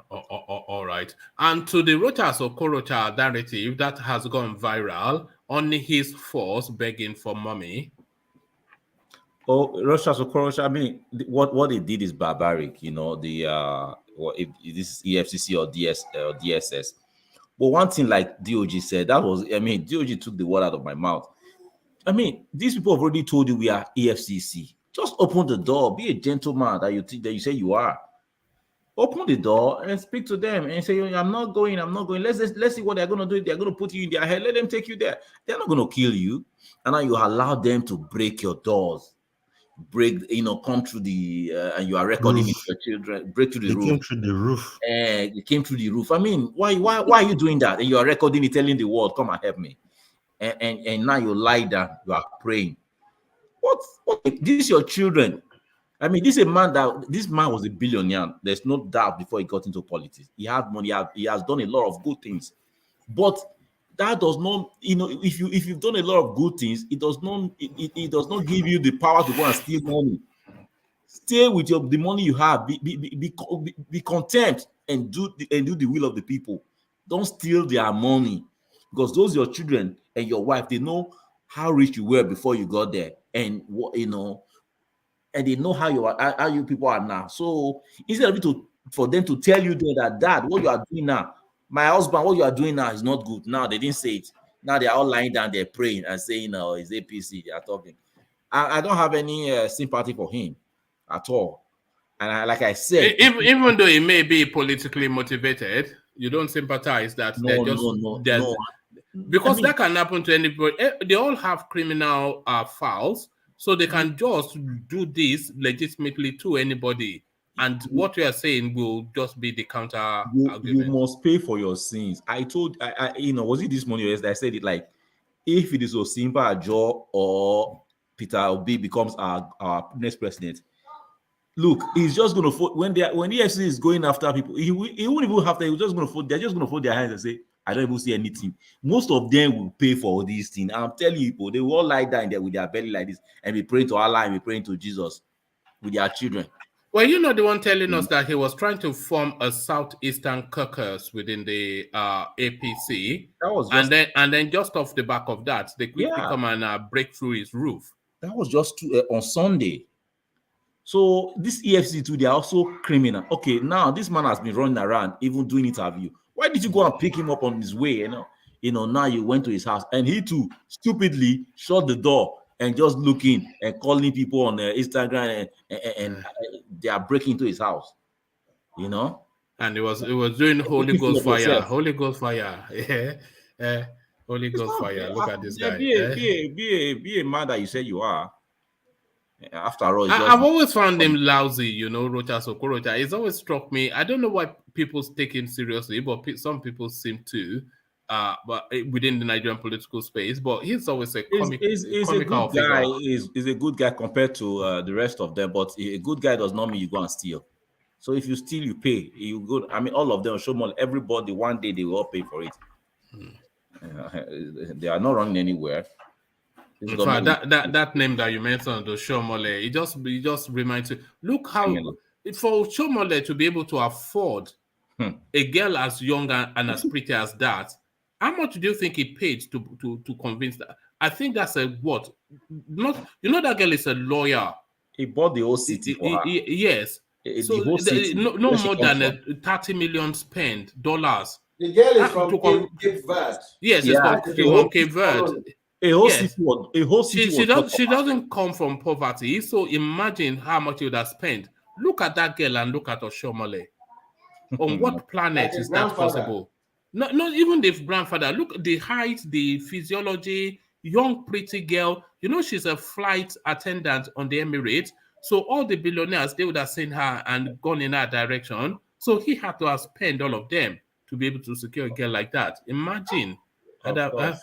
All right. And to the Rochas Okorocha narrative that has gone viral, only his force begging for money. Oh, Rochas Okorocha, I mean, what they did is barbaric, if this is EFCC or DSS. But one thing like DOG said, DOG took the word out of my mouth. I mean, these people have already told you we are EFCC. Just open the door, be a gentleman that you say you are. Open the door and speak to them and say, I'm not going. Let's see what they're going to do. They're going to put you in their head. Let them take you there. They're not going to kill you. And now you allow them to break your doors. Come through the and you are recording it, your children break through the roof. Came through the roof. They came through the roof. I mean, why are you doing that? And you are recording it, telling the world, come and help me. And now you lie down, you are praying. What? This is your children. I mean, this man was a billionaire. There's no doubt before he got into politics. He had money. He has done a lot of good things, but that does not, if you've done a lot of good things, it does not give you the power to go and steal money. Stay with the money you have. Be content and do the will of the people. Don't steal their money, because those are your children and your wife. They know how rich you were before you got there, and and they know how you people are now. So instead of for them to tell you that Dad, what you are doing now, my husband, what you are doing now is not good. Now they didn't say it. Now they are all lying down there praying and saying, it's APC. They are talking. I don't have any sympathy for him at all. And like I said, even though it may be politically motivated, you don't sympathize that no. Because that can happen to anybody. They all have criminal files, so they can just do this legitimately to anybody. And what we are saying will just be the counter argument. You must pay for your sins. I told, was it this morning or yesterday? I said it like, if it is Osimba Ajo or Peter Obi becomes our next president, look, he's just going to vote when EFCC is going after people. He won't even have to. He's just going to vote. They're just going to fold their hands and say, I don't even see anything. Most of them will pay for all these things. I'm telling you, people, they will all lie down there with their belly like this and be praying to Allah and be praying to Jesus with their children. Well, you're not the one telling us that he was trying to form a southeastern caucus within the APC. That was just, and then just off the back of that, they quickly come and break through his roof. That was just on Sunday. So this EFCC too, they are also criminal. Okay, now this man has been running around, even doing interview. Why did you go and pick him up on his way? Now you went to his house, and he too stupidly shut the door and just looking and calling people on Instagram, and they are breaking into his house. And it was doing Holy Ghost fire, Holy Ghost fire, Holy Ghost fire. Look at this guy. Be a man that you say you are. After all, I've always found him lousy, Rochas Okorocha. It's always struck me. I don't know why people take him seriously, but some people seem to. But within the Nigerian political space, but he's always a comical guy. He's a good guy compared to the rest of them. But a good guy does not mean you go and steal. So if you steal, you pay. You go. I mean, all of them show money. Everybody one day they will all pay for it. They are not running anywhere. This In fact, that name that you mentioned, the Shomole, it just reminds you. Look how for Shomole to be able to afford a girl as young and as pretty as that, how much do you think he paid to convince that? I think that's a what? Not that girl is a lawyer. He bought the whole city for her. Yes. So the whole city, no more than a 30 million spent dollars. The girl is from Cape Verde. Yes, it's from Cape Verde. A whole city. She doesn't come from poverty. So imagine how much you would have spent. Look at that girl and look at Oshomole. On what planet is that possible? Not even the grandfather. Look at the height, the physiology, young, pretty girl. You know, she's a flight attendant on the Emirates. So all the billionaires, they would have seen her and gone in that direction. So he had to have spent all of them to be able to secure a girl like that. Imagine. The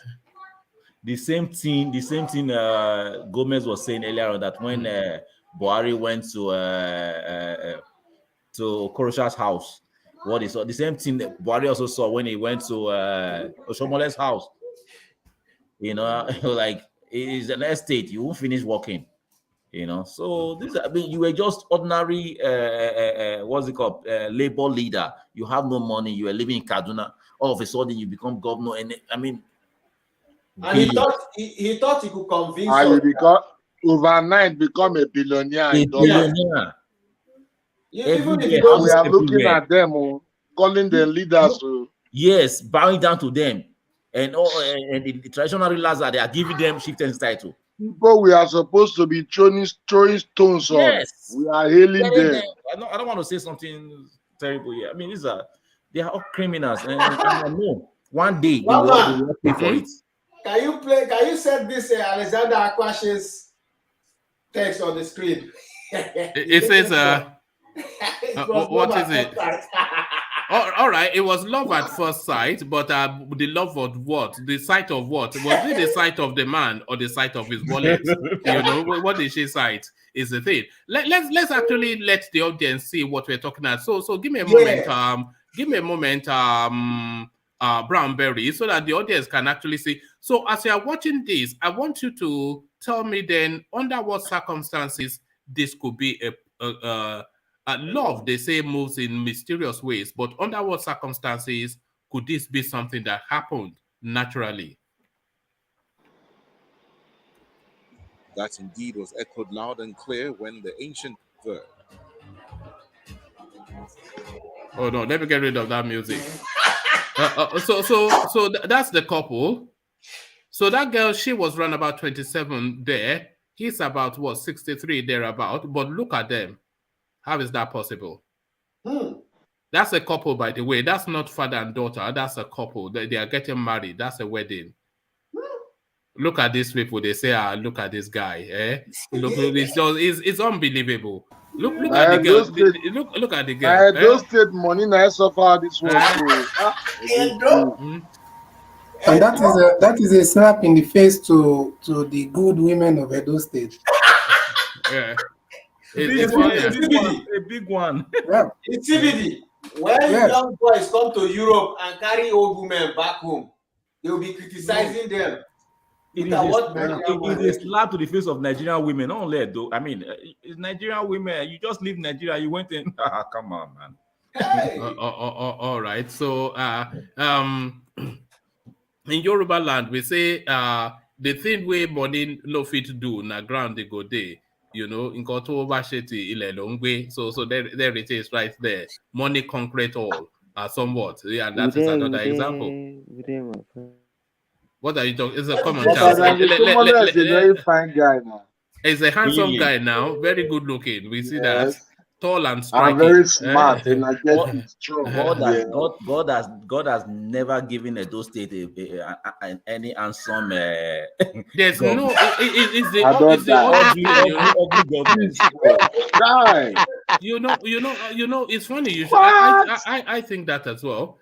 same thing Gomez was saying earlier on, that when Buhari went to Okorocha's house, what he saw, the same thing that Buhari also saw when he went to Oshomole's house. You know, like, it's an estate, you won't finish working. You know, so this, I mean, you were just ordinary, what's it called, labor leader. You have no money. You were living in Kaduna. All of a sudden, you become governor, and I mean, and he thought he could convince us. You become overnight become a billionaire. Even if we are looking at them, calling them leaders. Yes, bowing down to them, and the traditional rulers they are giving them chieftain's title. People we are supposed to be throwing stones on. Yes. We are hailing them. I don't want to say something terrible here. I mean, they are all criminals, and I know one day they will pay for it. Can you set this Alexander Akwashi's text on the screen? It says what is it? All right, it was love at first sight, but the love of what? The sight of what? Was it the sight of the man or the sight of his wallet? You know, what did she sight is the thing. Let's actually let the audience see what we're talking about. So give me a moment, Brownberry, so that the audience can actually see. So as you are watching this, I want you to tell me then under what circumstances this could be a love, they say, moves in mysterious ways, but under what circumstances could this be something that happened naturally? That indeed was echoed loud and clear when the ancient verb. Oh no, let me get rid of that music. So that's the couple. So that girl, she was around about 27 there. He's about, what, 63 thereabout. But look at them. How is that possible? That's a couple, by the way. That's not father and daughter. That's a couple. They are getting married. That's a wedding. Look at these people. They say, look at this guy. Look, it's unbelievable. Look at the girl. Look at the girl. Those state money now suffer this one. And that is a slap in the face to the good women of Edo State. Yeah. It's a big one. Yeah. It's CBD. When young boys come to Europe and carry old women back home, they will be criticizing them. It is a slap to the face of Nigerian women. Not only though. I mean, it's Nigerian women. You just leave Nigeria. You went in. Come on, man. Hey. All right. So, in Yoruba land, we say the thing where money no fit do na ground they go day. You know, in Koto Basheti ile longwe. So there it is right there. Money concrete all somewhat. Yeah, and that is another example. What are you talking? It's a common chance. He's a very fine guy now. He's a handsome guy now, very good looking. We see that. Tall and striking. I'm very smart and I get strong. God has never given Edo State any handsome. There's no. It's the You know. It's funny. I think that as well.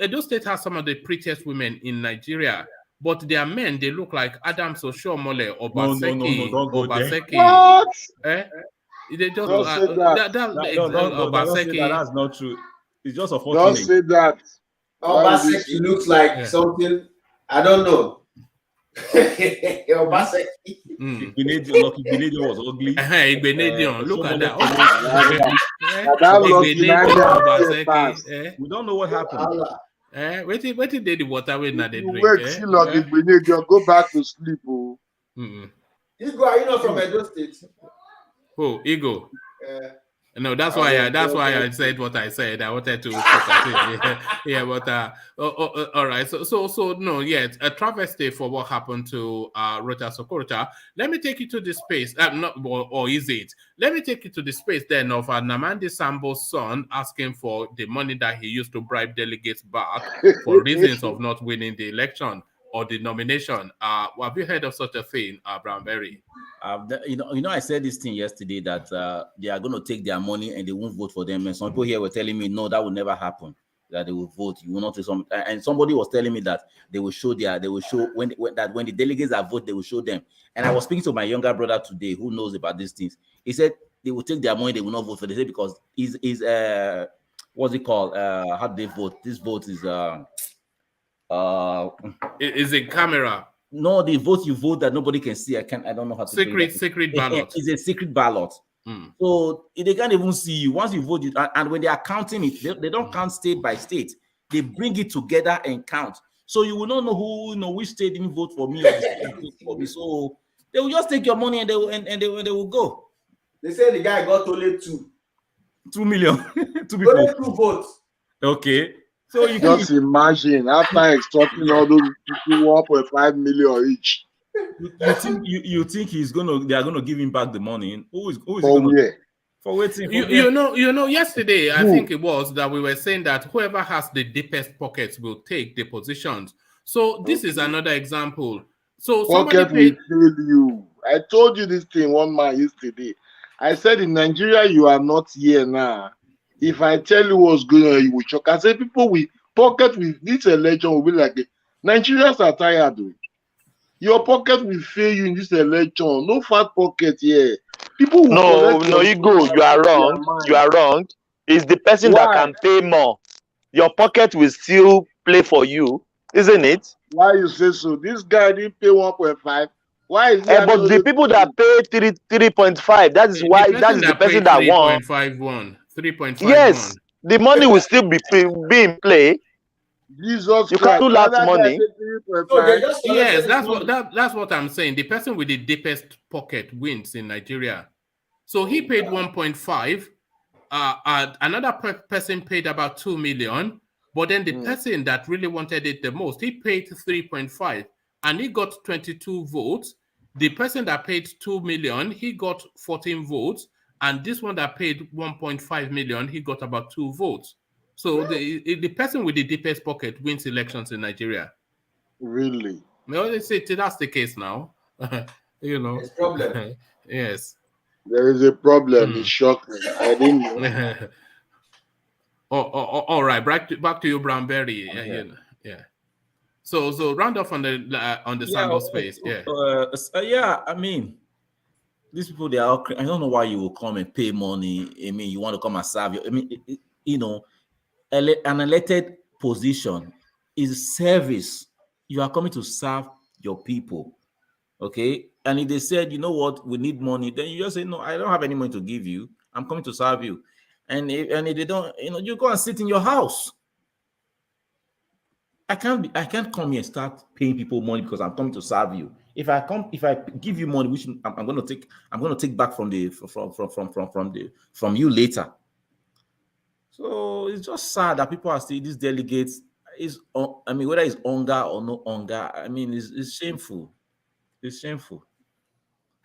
Edo State has some of the prettiest women in Nigeria, but their men, they look like Adams Oshomole or Baseki. No, don't go there. They just don't say that. That's not true. It's just a Don't say that. Obaseki looks like something, I don't know. Obaseki. Igbinedion was ugly. Igbinedion, look at that. We don't know what happened. Wait till they the water when they drink. Wait, see, like Igbinedion, go back to sleep. Oh. Igor, are you not from Edo State? Who? Igor? No, that's why I said what I said. I wanted to but all right. So no, yes, a travesty for what happened to Rochas Okorocha. Let me take you to the space. Or is it? Let me take you to the space then of NAMADI Sambo's son asking for the money that he used to bribe delegates back for reasons of not winning the election or the nomination. Have you heard of such a thing, Brownberry? I said this thing yesterday that they are going to take their money and they won't vote for them. And some people here were telling me, no, that will never happen. That they will vote. You will not do some. And somebody was telling me that they will show when the delegates are vote, they will show them. And I was speaking to my younger brother today, who knows about these things. He said they will take their money, they will not vote for. They say because is what's it called? How do they vote? This vote is is a camera. No, the vote you vote that nobody can see. I don't know how to secret ballot. It's a secret ballot. So they can't even see you. Once you vote, and when they are counting it, they don't count state by state. They bring it together and count. So you will not know which state didn't vote for me or which state didn't vote for me. So they will just take your money and they will go. They say the guy got only 2 million. 2 people. Only 2 votes. Okay. So you just imagine after extorting all those people 1.5 million each. You think they are gonna give him back the money? Who is for waiting? You know, yesterday I think it was that we were saying that whoever has the deepest pockets will take the positions. So this is another example. So pocket will fail you. I told you this thing one man yesterday. I said in Nigeria you are not here now. If I tell you what's going on, you will shock. I say people with pocket with this election will be like Nigerians are tired though. Your pocket will fail you in this election. No fat pocket here. People will you are wrong. You are wrong. It's the person that can pay more. Your pocket will still play for you, isn't it? Why you say so? This guy didn't pay 1.5. Why is but the people that pay 3.5, that is why that is the person that won. 3.5. Yes, the money will still be in play. Jesus you can't do that money. Yes, that's what I'm saying. The person with the deepest pocket wins in Nigeria. So he paid 1.5. Another person paid about 2 million. But then the person that really wanted it the most, he paid 3.5 and he got 22 votes. The person that paid 2 million, he got 14 votes. And this one that paid 1.5 million, he got about 2 votes. So the person with the deepest pocket wins elections in Nigeria. Really? Well, they say that's the case now. It's a problem. Yes. There is a problem. It's shocking. I didn't know. All right. Back to you, Brownberry. Yeah. So round off on the Sambo space. I mean, these people, they are. I don't know why you will come and pay money. I mean, you want to come and serve you. I mean, an elected position is service. You are coming to serve your people, okay? And if they said, you know what, we need money, then you just say, no, I don't have any money to give you. I'm coming to serve you. And if they don't, you go and sit in your house. I can't come here and start paying people money because I'm coming to serve you. If I give you money, which I'm going to take back from you later. So it's just sad that people are still these delegates. Whether it's hunger or no hunger, I mean, it's shameful. It's shameful.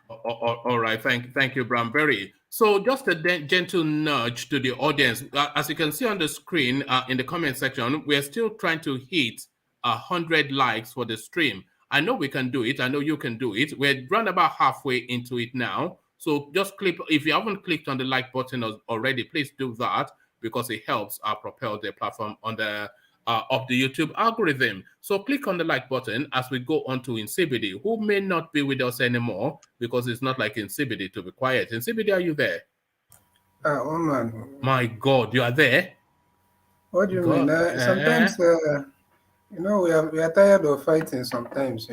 All right, thank you, Brownberry. So just a gentle nudge to the audience. As you can see on the screen in the comment section, we're still trying to hit 100 likes for the stream. I know we can do it. I know you can do it. We're round about halfway into it now. So just click. If you haven't clicked on the like button already, please do that because it helps propel the platform on the of the YouTube algorithm. So click on the like button as we go on to Insibidi, who may not be with us anymore because it's not like Insibidi to be quiet. Insibidi, are you there? Oh man. My God, you are there? What do you mean? God, Sometimes, we are tired of fighting. Sometimes,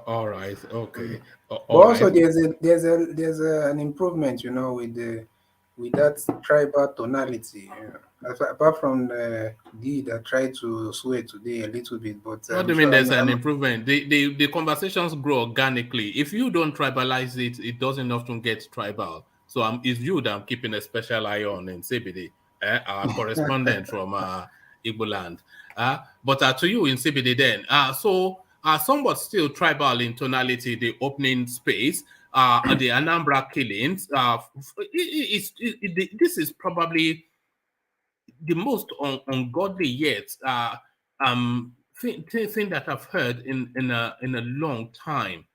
all right, okay, But all also, right. there's an improvement, with that tribal tonality. Apart from the that tried to sway today a little bit, but What I'm do you mean sure. there's an improvement? The conversations grow organically. If you don't tribalize it, it doesn't often get tribal. So it's you that I'm keeping a special eye on in CBD, our correspondent from Igbo land. But to you in CBD then, somewhat still tribal in tonality, the opening space, the Anambra killings. This is probably the most ungodly yet thing that I've heard in a long time.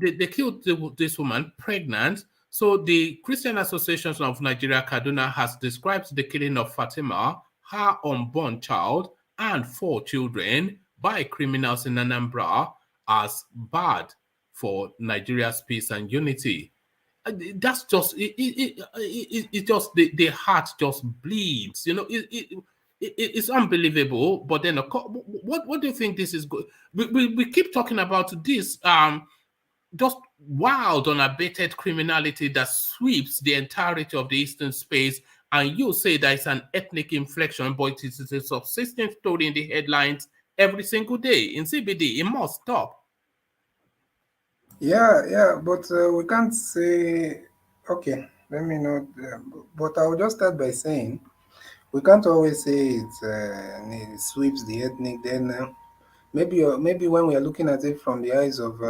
They killed this woman pregnant. So the Christian Association of Nigeria Kaduna has described the killing of Fatima, her unborn child, and 4 children by criminals in Anambra as bad for Nigeria's peace and unity. That's just it just the heart just bleeds, it's unbelievable. But then what do you think this is good? We keep talking about this just wild unabated criminality that sweeps the entirety of the eastern space, and you say that it's an ethnic inflection, but it is a subsistent story in the headlines every single day in CBD. It must stop. Yeah, but we can't say. Okay, let me not. But I will just start by saying we can't always say it sweeps the ethnic. Then maybe when we are looking at it from the eyes of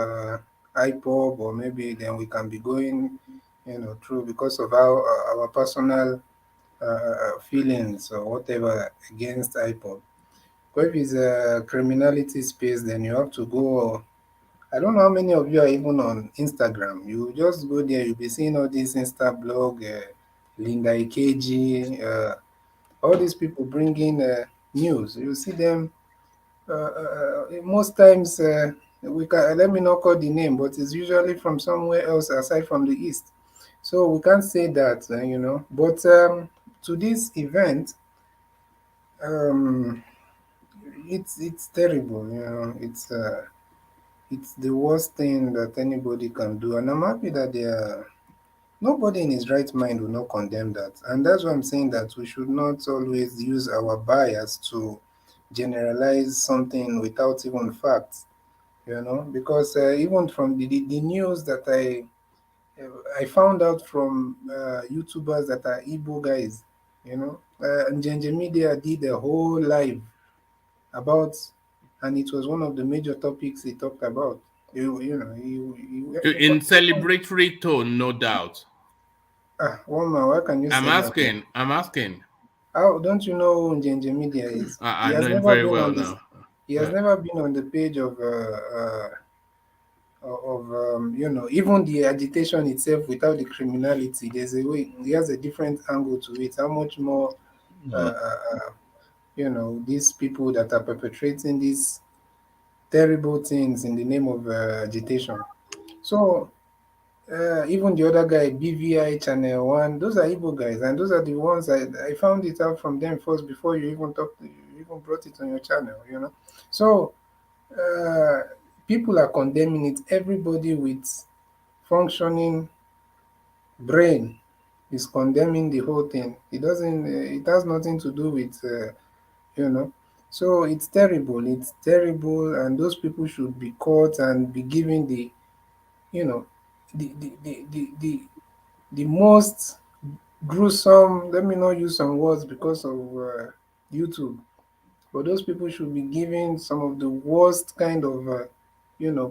IPOB, or maybe then we can be going, through because of our personal feelings or whatever against IPOB. But if it's a criminality space, then you have to go. I don't know how many of you are even on Instagram. You just go there, you'll be seeing all these Insta blog, Linda Ikeji, all these people bringing news. You see them most times. We can let me not call the name, but it's usually from somewhere else aside from the east. So we can't say that, But to this event, um, it's terrible. It's the worst thing that anybody can do, and I'm happy that nobody in his right mind will not condemn that. And that's why I'm saying that we should not always use our bias to generalize something without even facts, because even from the news that I found out from YouTubers that are Igbo guys, and Njenje Media did a whole live about, and it was one of the major topics he talked about. In celebratory tone, no doubt. Woman, why can you I'm say that? asking. How don't you know who Njenje Media is? I know him very well now. He has never been on the page of even the agitation itself without the criminality. There's a way he has a different angle to it. How much more these people that are perpetrating these terrible things in the name of agitation. So even the other guy, BVI Channel 1, those are Igbo guys, and those are the ones I found it out from them first before you even brought it on your channel. So people are condemning it. Everybody with functioning brain is condemning the whole thing. It doesn't. It has nothing to do with you know. So it's terrible. It's terrible, and those people should be caught and be given you know, the most gruesome. Let me not use some words because of YouTube, but those people should be given some of the worst kind of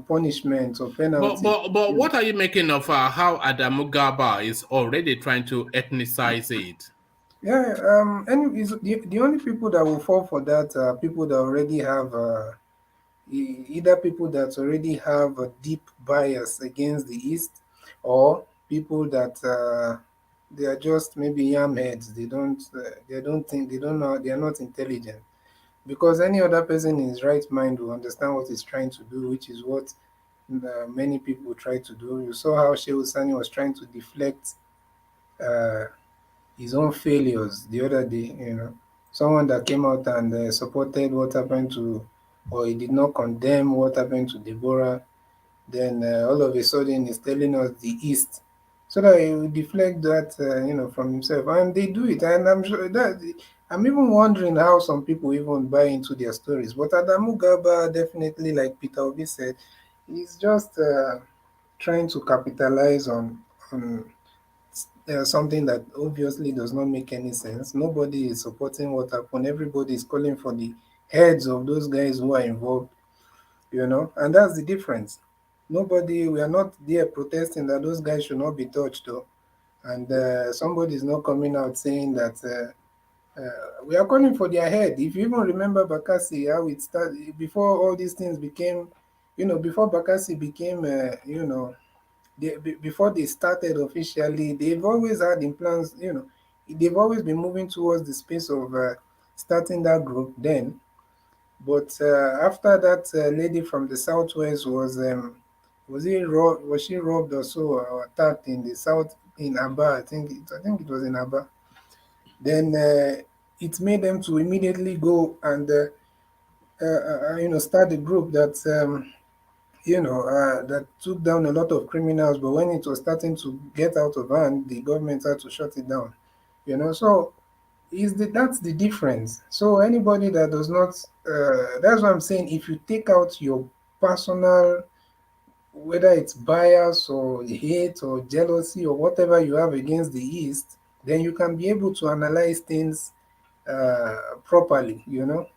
punishment or penalty. But what are you making of how Adamu Gaba is already trying to ethnicize it? Yeah, anyways, the only people that will fall for that are people that already have either people that already have a deep bias against the East, or people that they are just maybe yam heads. They don't think, they don't know, they are not intelligent. Because any other person in his right mind will understand what he's trying to do, which is what many people try to do. You saw how Shehu Sani was trying to deflect uh, his own failures the other day, someone that came out and supported what happened to, or he did not condemn what happened to Deborah, then all of a sudden he's telling us the East, so that he will deflect that, from himself. And they do it, and I'm sure that I'm even wondering how some people even buy into their stories. But Adamu Gaba definitely, like Peter Obi said, he's just trying to capitalize on something that obviously does not make any sense. Nobody is supporting what happened. Everybody is calling for the heads of those guys who are involved, and that's the difference. We are not there protesting that those guys should not be touched, though. And somebody is not coming out saying that we are calling for their head. If you even remember Bakassi, how it started, before all these things became, before Bakassi became, before they started officially, they've always had in plans, they've always been moving towards the space of starting that group then. But after that lady from the southwest was she robbed or so, or attacked in the south in Aba? I think it was in Aba. Then it made them to immediately go and start a group that that took down a lot of criminals. But when it was starting to get out of hand, the government had to shut it down. So that's the difference. So anybody that does not, that's what I'm saying. If you take out your personal, whether it's bias or hate or jealousy or whatever you have against the East, then you can be able to analyze things properly,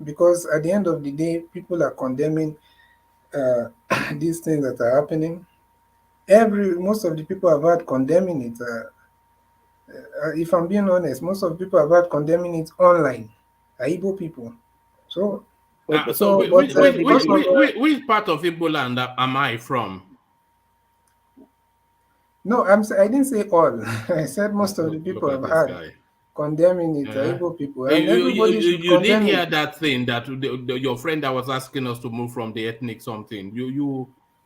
because at the end of the day, people are condemning these things that are happening. Most of the people have had condemning it. If I'm being honest, most of the people have had condemning it online, Igbo people. So, which part of Igbo land am I from? No, I didn't say all. I said most of the people have had condemning it, Igbo people, and everybody should you didn't condemn hear it. that thing that your friend that was asking us to move from the ethnic something.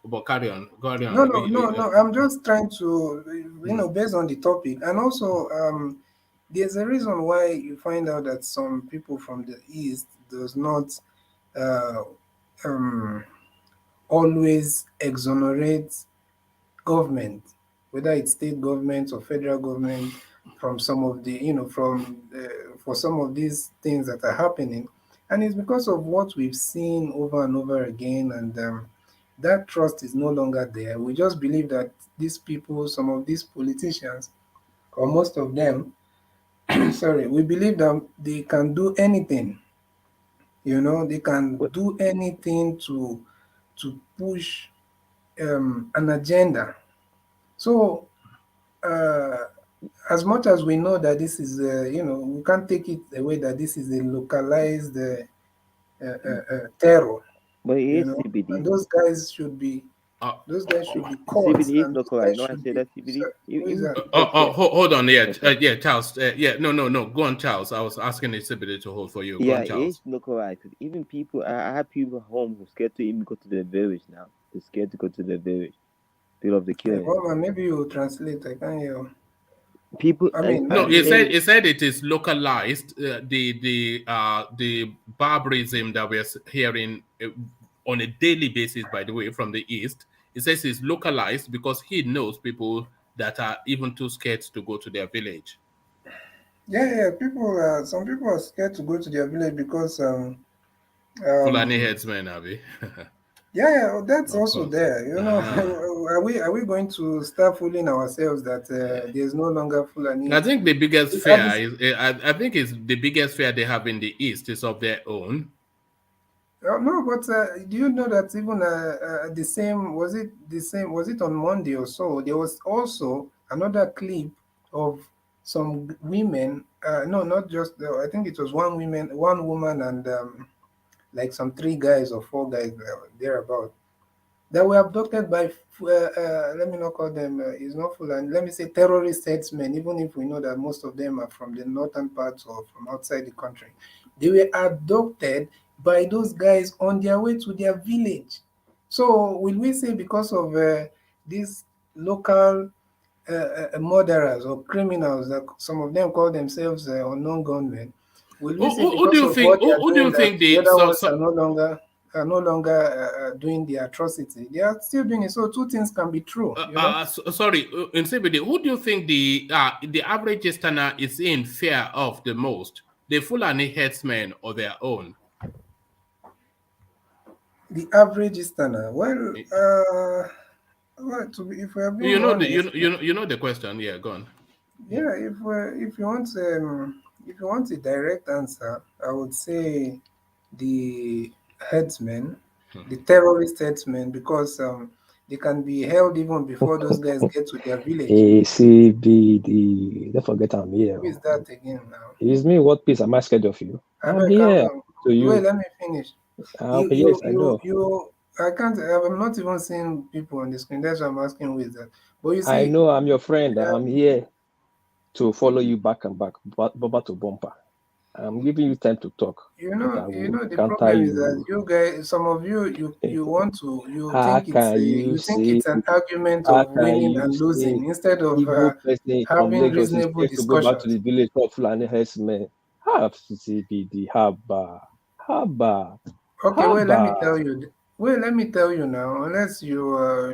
But carry on. No. I'm just trying to, based on the topic, and also there's a reason why you find out that some people from the East does not uh, always exonerate government, whether it's state government or federal government, from some of the, for some of these things that are happening. And it's because of what we've seen over and over again. And that trust is no longer there. We just believe that these people, some of these politicians, or most of them, sorry, we believe that they can do anything. They can do anything to push an agenda. So, as much as we know that this is, we can't take it away that this is a localized terror. But it is CBD. And those guys should be caught. CBD is local. No, I say that CBD. Hold on, Charles. No. Go on, Charles. I was asking the CBD to hold for you. Go on, Charles. It's localized. Even people, I have people home who are scared to even go to the village now. They're scared to go to the village. They love the killing. Maybe you translate. I can't hear. People. It said it is localized. The barbarism that we're hearing on a daily basis, by the way, from the East, it says it's localized because he knows people that are even too scared to go to their village. Yeah. Some people are scared to go to their village because Fulani headsmen, Abi. Yeah, that's also there. Are we going to start fooling ourselves that there's no longer Fulani? I think the biggest fear is the biggest fear they have in the East is of their own. No, but do you know that even was it on Monday or so? There was also another clip of some women. No, not just. I think it was one woman, and like some 3 guys or 4 guys thereabout, that were abducted by, let me not call them, it's not full, and let me say terrorist headsmen, even if we know that most of them are from the northern parts or from outside the country. They were abducted by those guys on their way to their village. So will we say because of these local murderers or criminals, that some of them call themselves unknown gunmen, Will we say Who do because you of think? what they are Who do you doing that think the the other ones are no longer doing the atrocity? They are still doing it. So two things can be true. Sorry, in CBD, who do you think the average Easterner is in fear of the most? The Fulani headsmen or their own? The average Easterner. Well, if we are being You know honest, you know the question. Yeah, go on. yeah. If you want a direct answer, I would say the headsmen, the terrorist headsmen, because they can be held even before those guys get to their village. ACBD. Don't forget I'm here. Who is that again now? It's me. What piece am I scared of you? I'm Calm here down. to you. Wait, let me finish. Yes, I know. I can't. I'm not even seeing people on the screen. That's why I'm asking who is that. But you see, I know I'm your friend. I'm here to follow you back and back, bumper to bumper. I'm giving you time to talk. You know the counter problem is that you guys, some of you want to, think it's an argument of winning and losing instead of having reasonable to go back to discussions. the village of Fulani herdsmen. Have CBD, Haba. Okay, well, let me tell you. Well, let me tell you now. Unless you're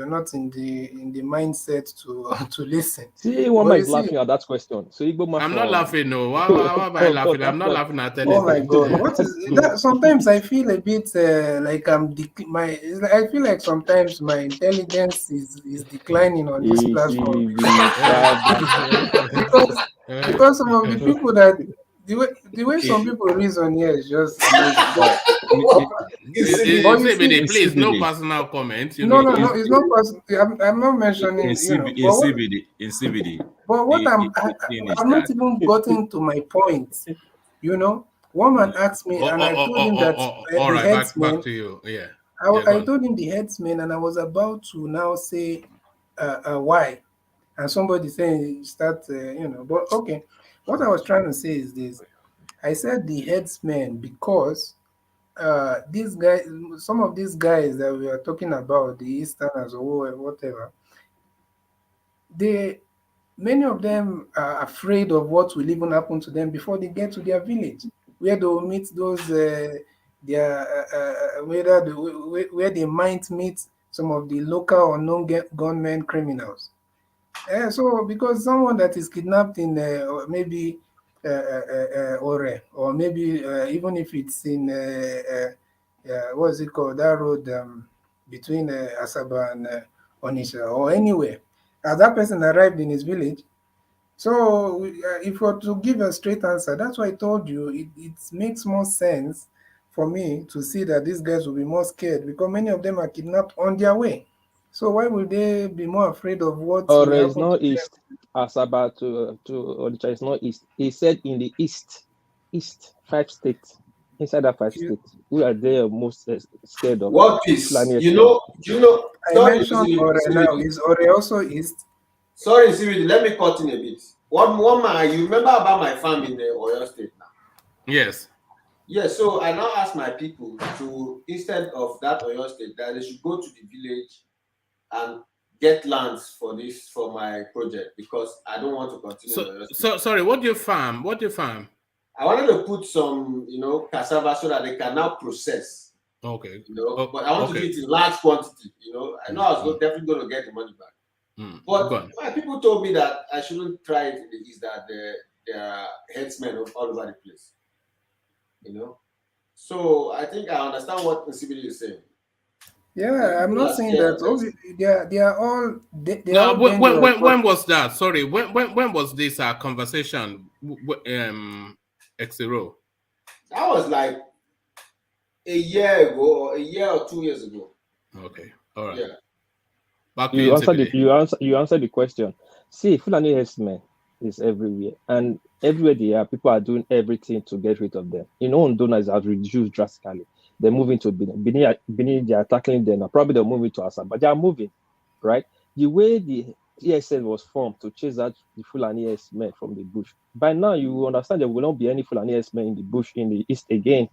not in the mindset to listen. See, one man is laughing at that question. So I'm not laughing. No, why am I laughing? I'm not laughing at anything. Oh my God! What is that? Sometimes I feel a bit like I feel like sometimes my intelligence is declining on this platform because some of the people that the way some people reason here is just amazing. Please, no personal comments. No, it's not personal. I'm not mentioning. In CBD. But what I'm not even gotten to my point. One man asked me, and I told him that the headsman. Back to you. Yeah. I told him the headsman, and I was about to now say why, and somebody saying start. But okay, what I was trying to say is this: I said the headsman because these guys, some of these guys that we are talking about, the Easterners or whatever, many of them are afraid of what will even happen to them before they get to their village, where they will meet those where they might meet some of the local or non-gunmen criminals. So because someone that is kidnapped in maybe Ore, or maybe even if it's in what is it called, that road between Asaba and Onisha or anywhere, as that person arrived in his village. So if we were to give a straight answer, that's why I told you it makes more sense for me to see that these guys will be more scared because many of them are kidnapped on their way. So why would they be more afraid of what will happen is not east. Asaba to Onitsha is not east. He said in the east, 5 states. Inside that 5 states, we are there most scared of. What is? Do you know? I mentioned Ore now. Is Ore also east? Sorry, Siri, let me cut in a bit. One man, you remember about my farm in the Oyo State now? Yes. Yes, so I now ask my people to, instead of that Oyo State, that they should go to the village and get lands for my project because I don't want to continue. So sorry, what do you farm? I wanted to put some, cassava so that they can now process. Okay. But I want to do it in large quantity. I know I was definitely going to get the money back. But my people told me that I shouldn't try it in the east, that there are headsmen all over the place. So I think I understand what CBD is saying. Yeah, I'm not saying that. They are all. When was that? Sorry, when was this conversation? Xero? That was like a year ago, or a year or 2 years ago. Okay, all right. Yeah. You answered the question. See, Fulani herdsmen is everywhere, and everywhere they are, people are doing everything to get rid of them. Donors have reduced drastically. They're moving to Benin. Benin, they are tackling them. Probably they're moving to Assam, but they are moving, right? The way the ESN was formed to chase out the Fulani herdsmen from the bush. By now, you understand there will not be any Fulani herdsmen in the bush in the east again,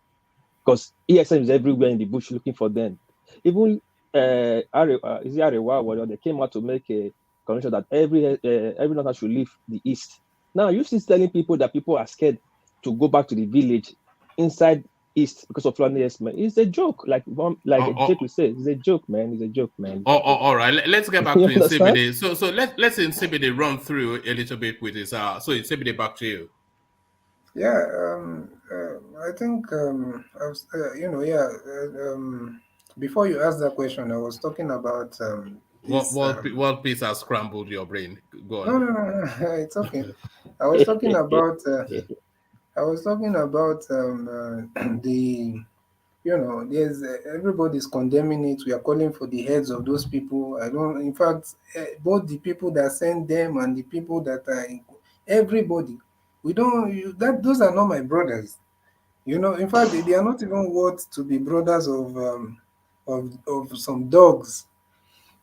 because ESN is everywhere in the bush looking for them. Even Arewa, they came out to make a convention that every northern should leave the east. Now, you still telling people that people are scared to go back to the village inside East because of Fulani herdsmen. It's a joke. Like Jake will say, it's a joke, man. It's a joke, man. All right. Let's get back You to understand? Insibidi. So let's Insibidi run through a little bit with his so Insibidi, back to you. Yeah, I think before you ask that question, I was talking about What piece has scrambled your brain? Go on. No, it's okay. I was talking about the there's everybody's condemning it. We are calling for the heads of those people. In fact, both the people that send them and the people that are everybody. Those are not my brothers. In fact, they are not even worth to be brothers of some dogs.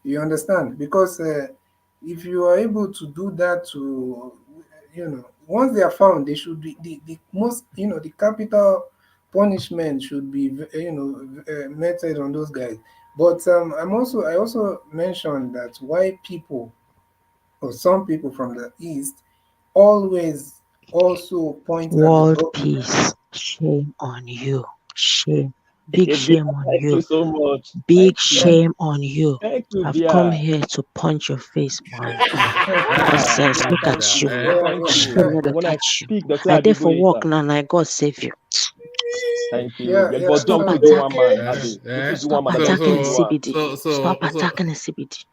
You understand? Because if you are able to do that to, once they are found, they should be the most, the capital punishment should be, meted on those guys. But I also mentioned that why people or some people from the East always also point at the World government. peace. Shame on you. Shame. Big shame on Thank you so much. Big shame on you. Thank you, I've Bia. come here to punch your face, man. Nonsense. Look at you. Look at you. I did for work now and I God save you. Thank you. Stop attacking the CBD. Stop attacking the CBD.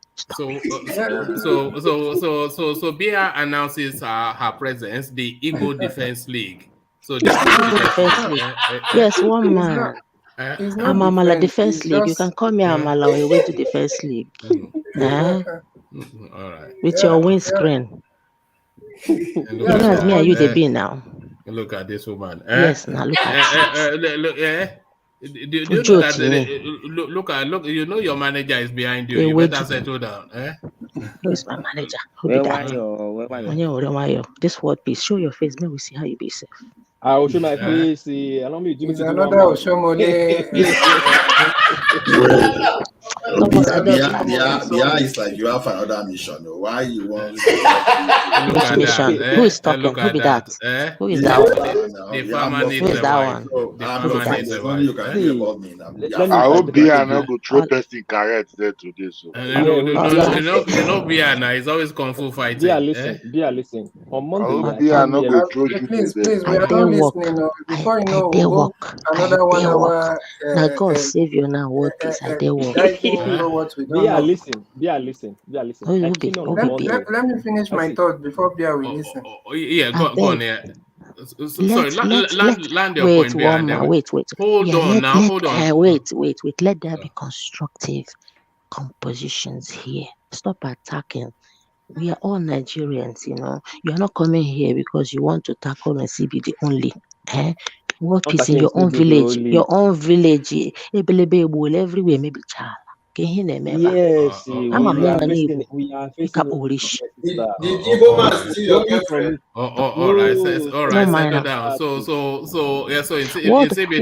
So Bia announces her presence, the Igbo Defense League. So the Igbo Defense League. Yes, one man. I'm Amala Defense League. You can call me Amala or Ewedu Defense League. All right. With your windscreen. You know as me and you they be now. Look at this woman. Yes, now look at look. Do you know that? Look. You know your manager is behind you. You better settle down. Who is my manager? Who be that? This word piece. Show your face. Let me see how you be safe. I will show my face. Allow me to do it's another Oshomole. Bia is like you have another mission. Why you want? Which mission? Who is talking? Who be that? Who is that one? The farmer needs Who is that one? The farmer needs a wife. You can hear about me now. I hope Bia no go throw person carrot there today. So you know Bia now is always kung fu fighting. Bia, listen. On Monday, Bia no go throw you please, today. we are not listening. Before you know, we'll go another 1 hour. Now God save you now. What is I dare walk? Bia, listen. Let me finish my thought before Bia will listen. Yeah, go on here. Sorry, land your point, Bia. Wait. Hold on. Wait. Let there be constructive compositions here. Stop attacking. We are all Nigerians, you know. You are not coming here because you want to tackle a CBD only. What is in your own village? Your own village, everywhere, maybe child. Yes, we are facing the Igbo man steal your girlfriend. All right, settle down. So in CBD,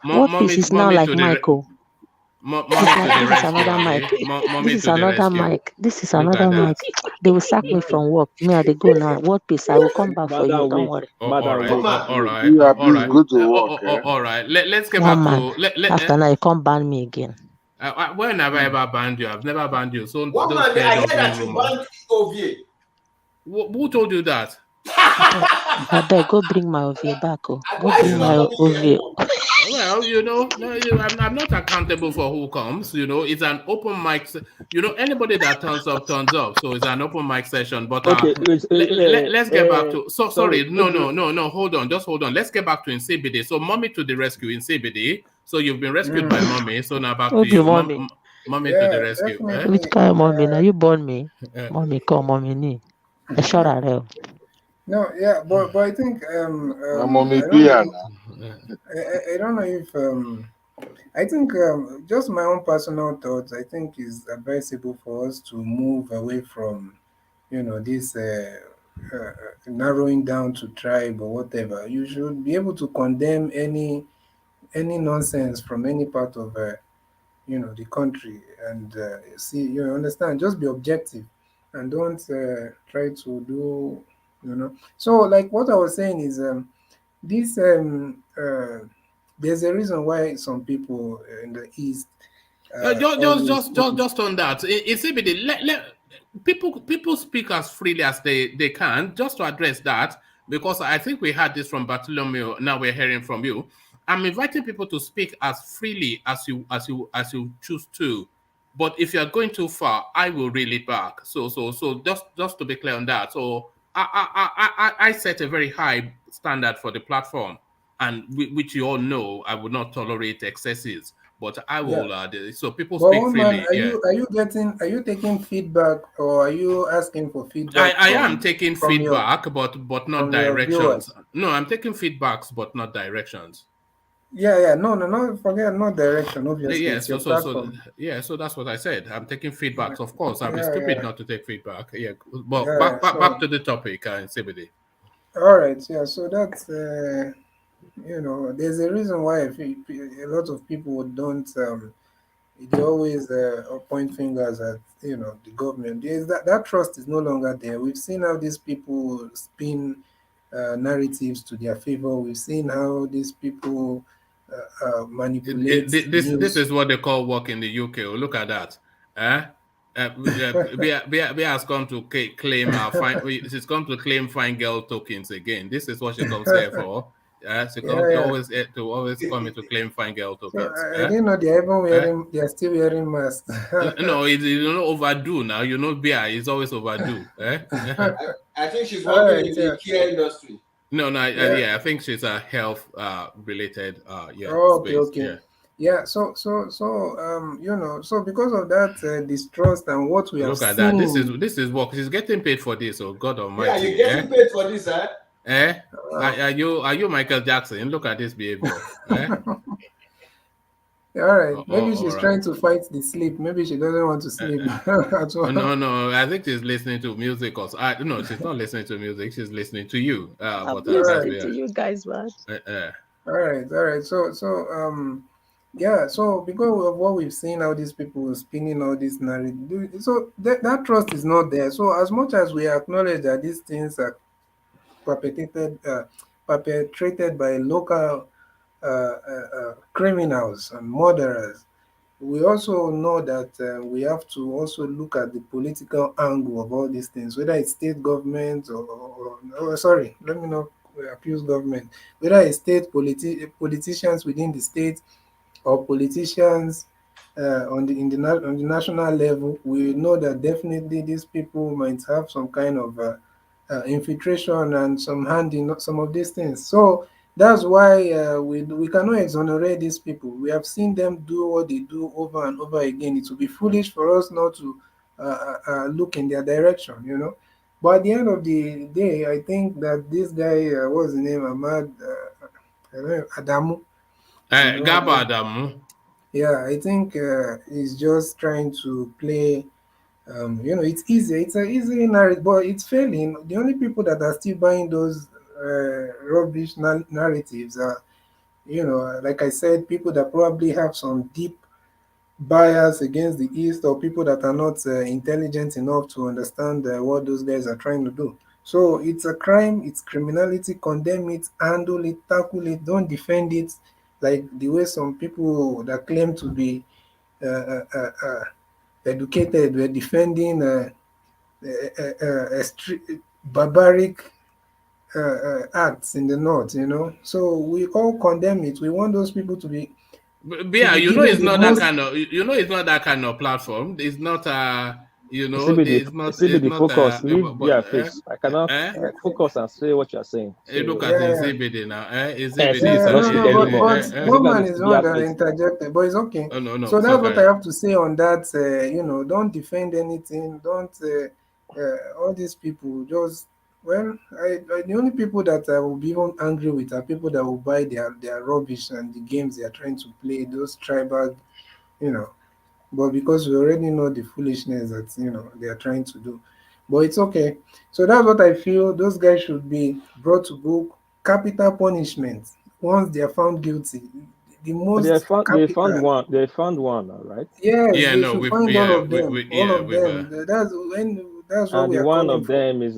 what piece is now like Michael? This is another mic. This is another mic. They will sack me from work. Me, I they go now. What piece? I will come back for you. Don't worry. All right. Good to work. All right. Let's get back to. After now, you can't ban me again. When have I ever banned you? I've never banned you. So one man, I heard that you banned OVA. Who told you that? I beg, go bring my OVA back. Go bring my OVA. Well, I'm not accountable for who comes. It's an open mic. Anybody that turns up. So it's an open mic session. But let's get back to. Sorry. No. Hold on. Just hold on. Let's get back to Insibidi. So, mommy to the rescue, Insibidi. So you've been rescued by mommy. So now back to you, mommy to the rescue. Which kind of mommy? Now you born me. Mommy come, mommy ni. No, yeah, but I think I don't know if I think just my own personal thoughts. I think is advisable for us to move away from this narrowing down to tribe or whatever. You should be able to condemn any nonsense from any part of the country and see, understand, just be objective and don't try to do. So like what I was saying is this there's a reason why some people in the East Just on that. It's people speak as freely as they can. Just to address that, because I think we had this from Bartholomew. Now we're hearing from you. I'm inviting people to speak as freely as you choose to. But if you are going too far, I will reel it back. So just to be clear on that. So I set a very high standard for the platform, and which you all know I would not tolerate excesses. But I will. So people But speak one man, freely. are you taking feedback, or are you asking for feedback? I am taking feedback, but not directions. No, I'm taking feedbacks, but not directions. Yeah. No. Forget not direction. Obviously, Yeah. it's your platform. So that's what I said. I'm taking feedbacks. Of course, I'd be Yeah, stupid yeah. not to take feedback. Yeah. But Yeah, back to the topic, CBD. All right. Yeah. So that's there's a reason why a lot of people don't. They always point fingers at the government. There's that trust is no longer there. We've seen how these people spin narratives to their favor. We've seen how these people manipulate This news. is what they call work in the UK. Oh, look at that. Bia has come to claim she's come to claim fine girl tokens again. This is what she comes here for. She comes to always come to claim fine girl So tokens. I didn't know they're even wearing. They're still wearing masks. No, it's overdue now. Bia is always overdue. I think she's working in the care industry. No, I think she's a health related Okay. Yeah. So so because of that distrust and what we have look at seen. that. This is work. She's getting paid for this. Oh God Almighty! Yeah, you're getting paid for this, Are you Michael Jackson? Look at this behavior. All right. Maybe she's trying to fight the sleep. Maybe she doesn't want to sleep at all. No. I think she's listening to music. No, she's not listening to music. She's listening to you. I'm listening to you guys, man. All right. So So because of what we've seen, how these people spinning all this narrative, so that trust is not there. So as much as we acknowledge that these things are perpetrated by local criminals and murderers, we also know that we have to also look at the political angle of all these things, whether it's state government or sorry, let me not accuse government, whether it's state politicians within the state or politicians on the national level. We know that definitely these people might have some kind of infiltration and some hand in some of these things. So that's why we cannot exonerate these people. We have seen them do what they do over and over again. It would be foolish for us not to look in their direction, But at the end of the day, I think that this guy, what's the name, Adamu. Gaba Adamu. Yeah, I think he's just trying to play. It's easy. It's an easy narrative, but it's failing. The only people that are still buying those rubbish narratives are, like I said, people that probably have some deep bias against the East, or people that are not intelligent enough to understand what those guys are trying to do. So it's a crime, it's criminality. Condemn it, handle it, tackle it. Don't defend it like the way some people that claim to be educated were defending barbaric acts in the north, So we all condemn it. We want those people to be. Yeah, it's not that kind of. It's not that kind of platform. It's not it's not focus. Leave their face. I cannot focus and say what you are saying. So, look at CBD now. One man is not interjected, but it's okay. No. So that's what I have to say on that. Don't defend anything. Don't all these people just. Well, the only people that I will be even angry with are people that will buy their rubbish and the games they are trying to play, those tribal, But because we already know the foolishness that, they are trying to do. But it's okay. So that's what I feel. Those guys should be brought to book. Capital punishment once they are found guilty. The most they found one. They found one, right? Yes, they should find all of them. All of them. That's what and we are one calling of them is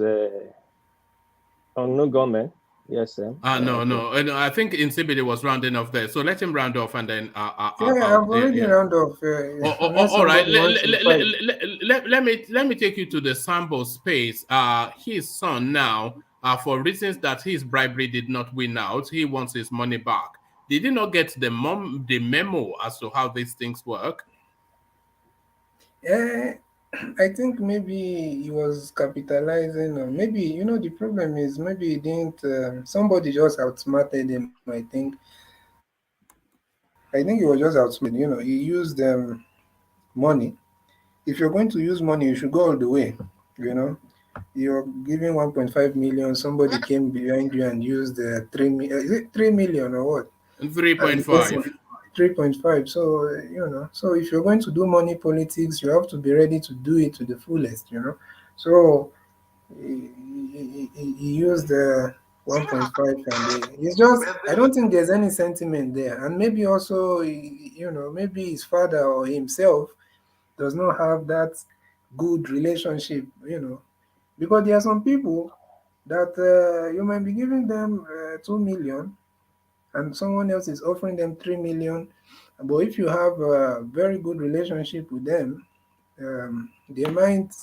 unknown gunman. Yes, sir. No. I think Insibidi was rounding off there. So let him round off and then I've already round off. All right. Let me take you to the Sambo space. His son now, for reasons that his bribery did not win out, he wants his money back. Did he not get the memo as to how these things work? I think maybe he was capitalizing, or maybe, the problem is maybe he didn't, somebody just outsmarted him, I think. I think he was just outsmarted, he used money. If you're going to use money, you should go all the way, You're giving 1.5 million, somebody came behind you and used 3 million, is it 3 million or what? 3.5. 3.5. So, so if you're going to do money politics, you have to be ready to do it to the fullest, So he used the 1.5 and it's just, I don't think there's any sentiment there. And maybe also, maybe his father or himself does not have that good relationship, because there are some people that you might be giving them 2 million and someone else is offering them 3 million. But if you have a very good relationship with them, they might,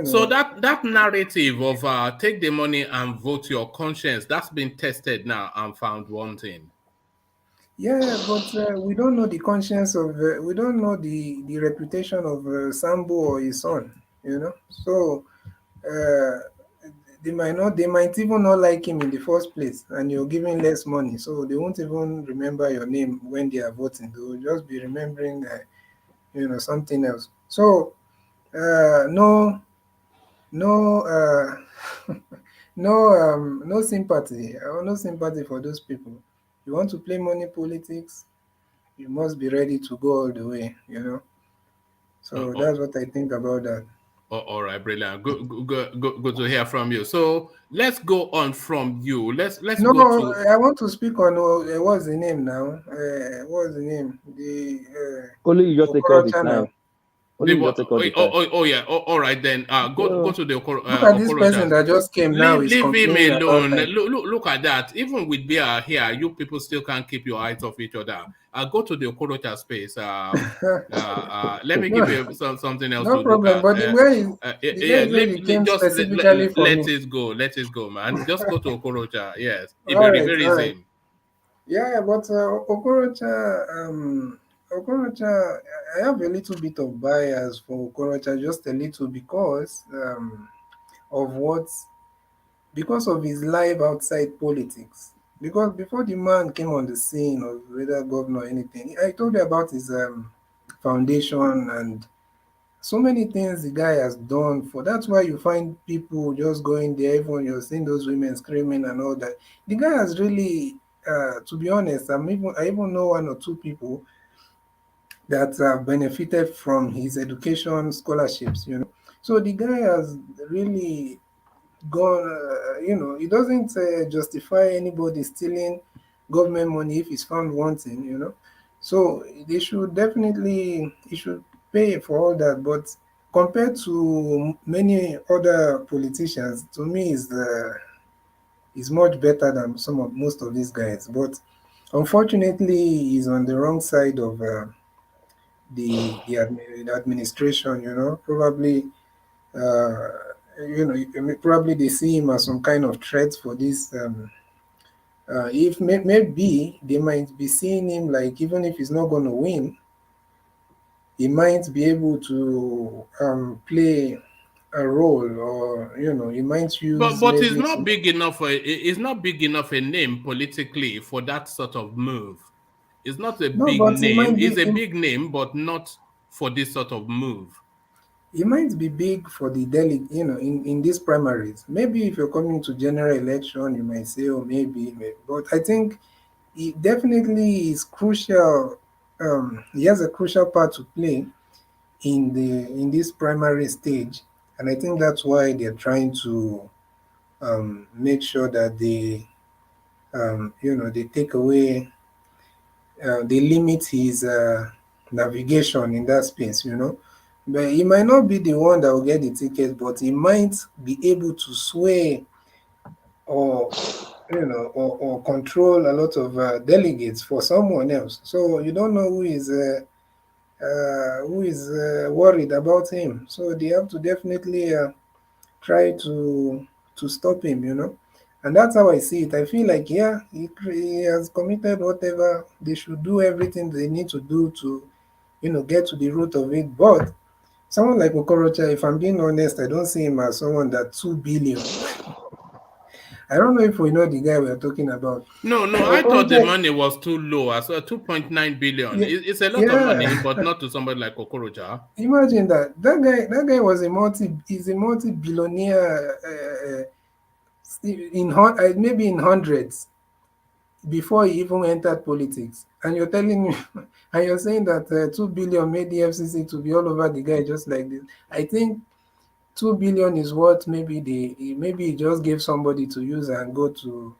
So that narrative of take the money and vote your conscience, that's been tested now and found wanting. Yeah, but we don't know the conscience of, we don't know the reputation of Sambo or his son, So they might even not like him in the first place, and you're giving less money, so they won't even remember your name when they are voting. They will just be remembering, something else. So no no sympathy, no sympathy for those people. You want to play money politics, you must be ready to go all the way, So that's what I think about that. All right, brilliant. Good to hear from you. So let's go on from you. Let's go to. I want to speak on what's the name now? What's the name? The only you just take all the time. Yeah. All right then. Go to the look at this person that just came now. Leave him alone. Look at that. Even with beer here, you people still can't keep your eyes off each other. Go to the Okorocha space. Let me give you something else to problem, look at. But the way let it go. Let it go, man. Just go to Okorocha. Yes. Iberiberism. Yeah, but Okorocha, I have a little bit of bias for Okorocha, just a little, because of his life outside politics. Because before the man came on the scene, or whether governor or anything, I told you about his foundation and so many things the guy has done for. That's why you find people just going there, even you're seeing those women screaming and all that. The guy has really, to be honest, I even know one or two people that have benefited from his education scholarships, So the guy has really gone, he doesn't justify anybody stealing government money if he's found wanting, So he should pay for all that. But compared to many other politicians, to me, is much better than most of these guys. But unfortunately, he's on the wrong side of the administration, probably probably they see him as some kind of threat for this. If maybe they might be seeing him like, even if he's not going to win, he might be able to play a role, or he might use. But it's not big enough. It's not big enough a name politically for that sort of move. It's not a big name. It's a big name, but not for this sort of move. It might be big for the delegate, in these primaries. Maybe if you're coming to general election, you might say, oh, maybe. But I think it definitely is crucial. He has a crucial part to play in this primary stage, and I think that's why they're trying to make sure that they take away, they limit his navigation in that space, But he might not be the one that will get the ticket, but he might be able to sway or or control a lot of delegates for someone else. So you don't know who is worried about him. So they have to definitely try to stop him, And that's how I see it. I feel like, yeah, he has committed whatever. They should do everything they need to do to, get to the root of it. But someone like Okorocha, if I'm being honest, I don't see him as someone that 2 billion. I don't know if we know the guy we're talking about. No, I thought the money was too low as well. 2.9 billion. Yeah, It's a lot of money, but not to somebody like Okorocha. Imagine that. That guy was he's a multi-billionaire maybe in hundreds before he even entered politics. And you're telling me, and you're saying that 2 billion made the FCC to be all over the guy just like this. I think 2 billion is what maybe he just gave somebody to use and go to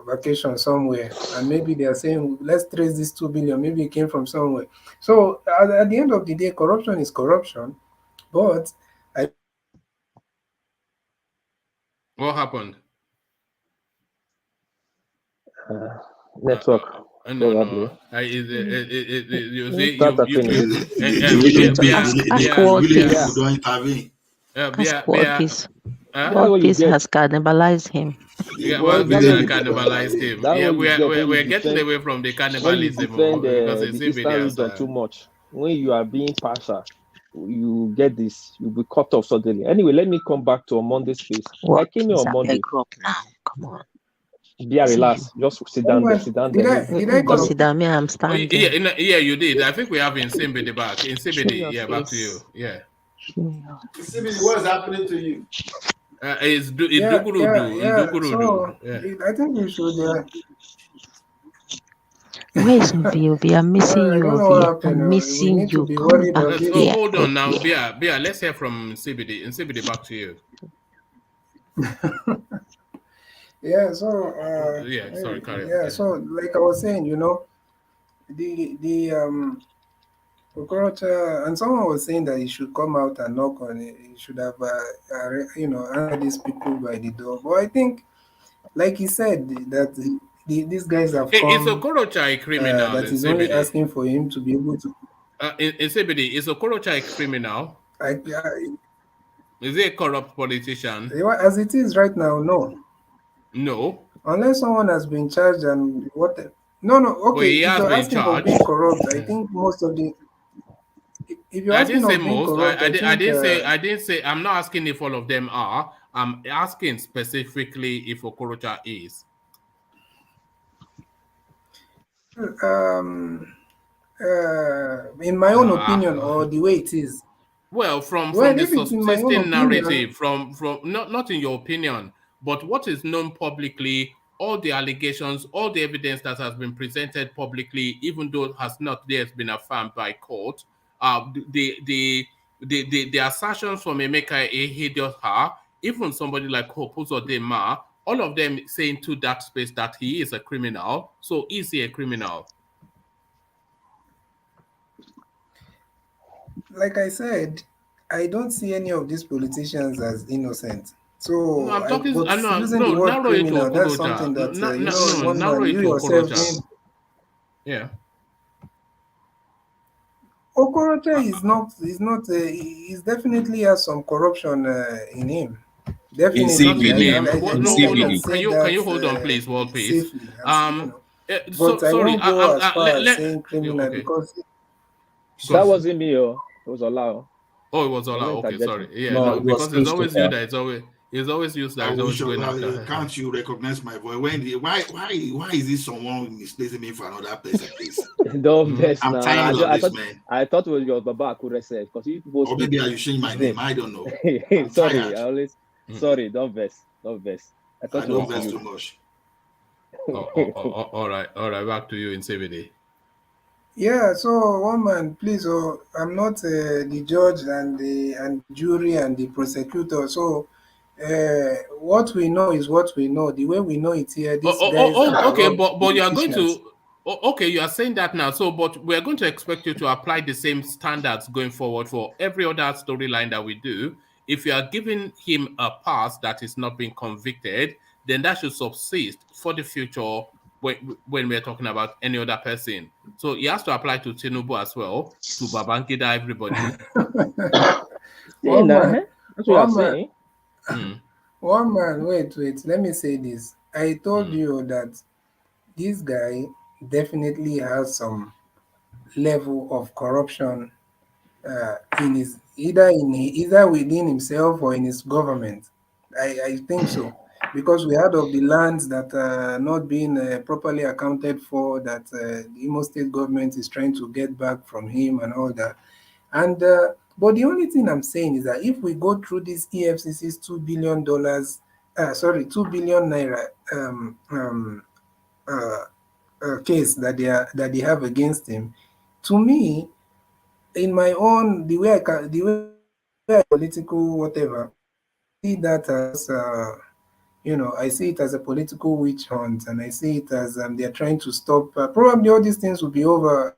vacation somewhere, and maybe they are saying, let's trace this 2 billion, maybe it came from somewhere. So at the end of the day, corruption is corruption. But what happened? Network. No. You see, you Workpiece has cannibalized him. Yeah, Workpiece cannibalized him. Yeah, we're getting away from the cannibalism because it's Eastern too much. When you are being partial, you get this, you'll be cut off suddenly. Anyway, let me come back to Monday's space. I came here on Monday. Come on. Be relax. Just sit down there. Sit down there. Did I sit down? Me, I'm standing. Yeah, you did. I think we have in Simbidi back. In Simbidi, yeah, back to you. Yeah. Simbidi, what's happening to you? It's Duguru. So I think we should. Where's Obi? I'm missing you, Obi. I'm missing you. Come back here. Hold on now, Bia. Let's hear from Simbidi. In Simbidi, back to you. Yeah, so sorry, carry on. Yeah, so like I was saying, the Okorocha, and someone was saying that he should come out and knock on it. He should have answered these people by the door. But I think, like he said, that these guys have come. Is Okorocha a criminal? That is only asking for him to be able to. In Sebede, is Okorocha a criminal? Is he a corrupt politician? As it is right now, no. No. Unless someone has been charged and what? No. Okay. Well, he has been charged. Being corrupt, I think most of the. If you're asking I didn't say most. Corrupt, I didn't say. I'm not asking if all of them are. I'm asking specifically if Okorocha is. In my own opinion, or the way it is. Well, from the subsisting narrative, from not in your opinion. But what is known publicly, all the allegations, all the evidence that has been presented publicly, even though it has not yet been affirmed by court, the assertions from Emeka Ehedioha, even somebody like Hope Uzodinma, all of them saying to that space that he is a criminal. So is he a criminal? Like I said, I don't see any of these politicians as innocent. So no, I'm talking. Using the word criminal, that's something that you yourself. Yeah. Okorocha he's definitely has some corruption in him. Definitely. Can you hold on, please, World Peace? But I won't go as far as saying criminal because that wasn't me. It was Ola. Oh, it was Ola. Okay, sorry. Yeah, no, because it's always you that it's always used that. It's always going after. Can't you recognize my voice? Why is this someone misplacing me for another person, please? Don't mess I'm tired of this, man. I thought it was your Baba Akurese because you or maybe are you changing my name? I don't know. Sorry, sorry. Don't vex. I thought you don't vex too much. All right. Back to you in CBD. Yeah, so one man, please. I'm not the judge and the jury and the prosecutor. So what we know is what we know. The way we know it here. Okay, but you are going to. Okay, you are saying that now. So, but we are going to expect you to apply the same standards going forward for every other storyline that we do. If you are giving him a pass that is not being convicted, then that should subsist for the future when we're talking about any other person. So it has to apply to Tinubu as well, to Babangida, everybody. One man, that's what I'm saying. One man, wait, let me say this. I told you that this guy definitely has some level of corruption in his either within himself or in his government. I think so, because we heard of the lands that are not being properly accounted for, that the Imo State government is trying to get back from him and all that. And but the only thing I'm saying is that if we go through this EFCC's $2 billion, 2 billion naira case that they have against him, to me, in my own the way I political whatever, see that as I see it as a political witch hunt, and I see it as they're trying to stop. Probably all these things will be over.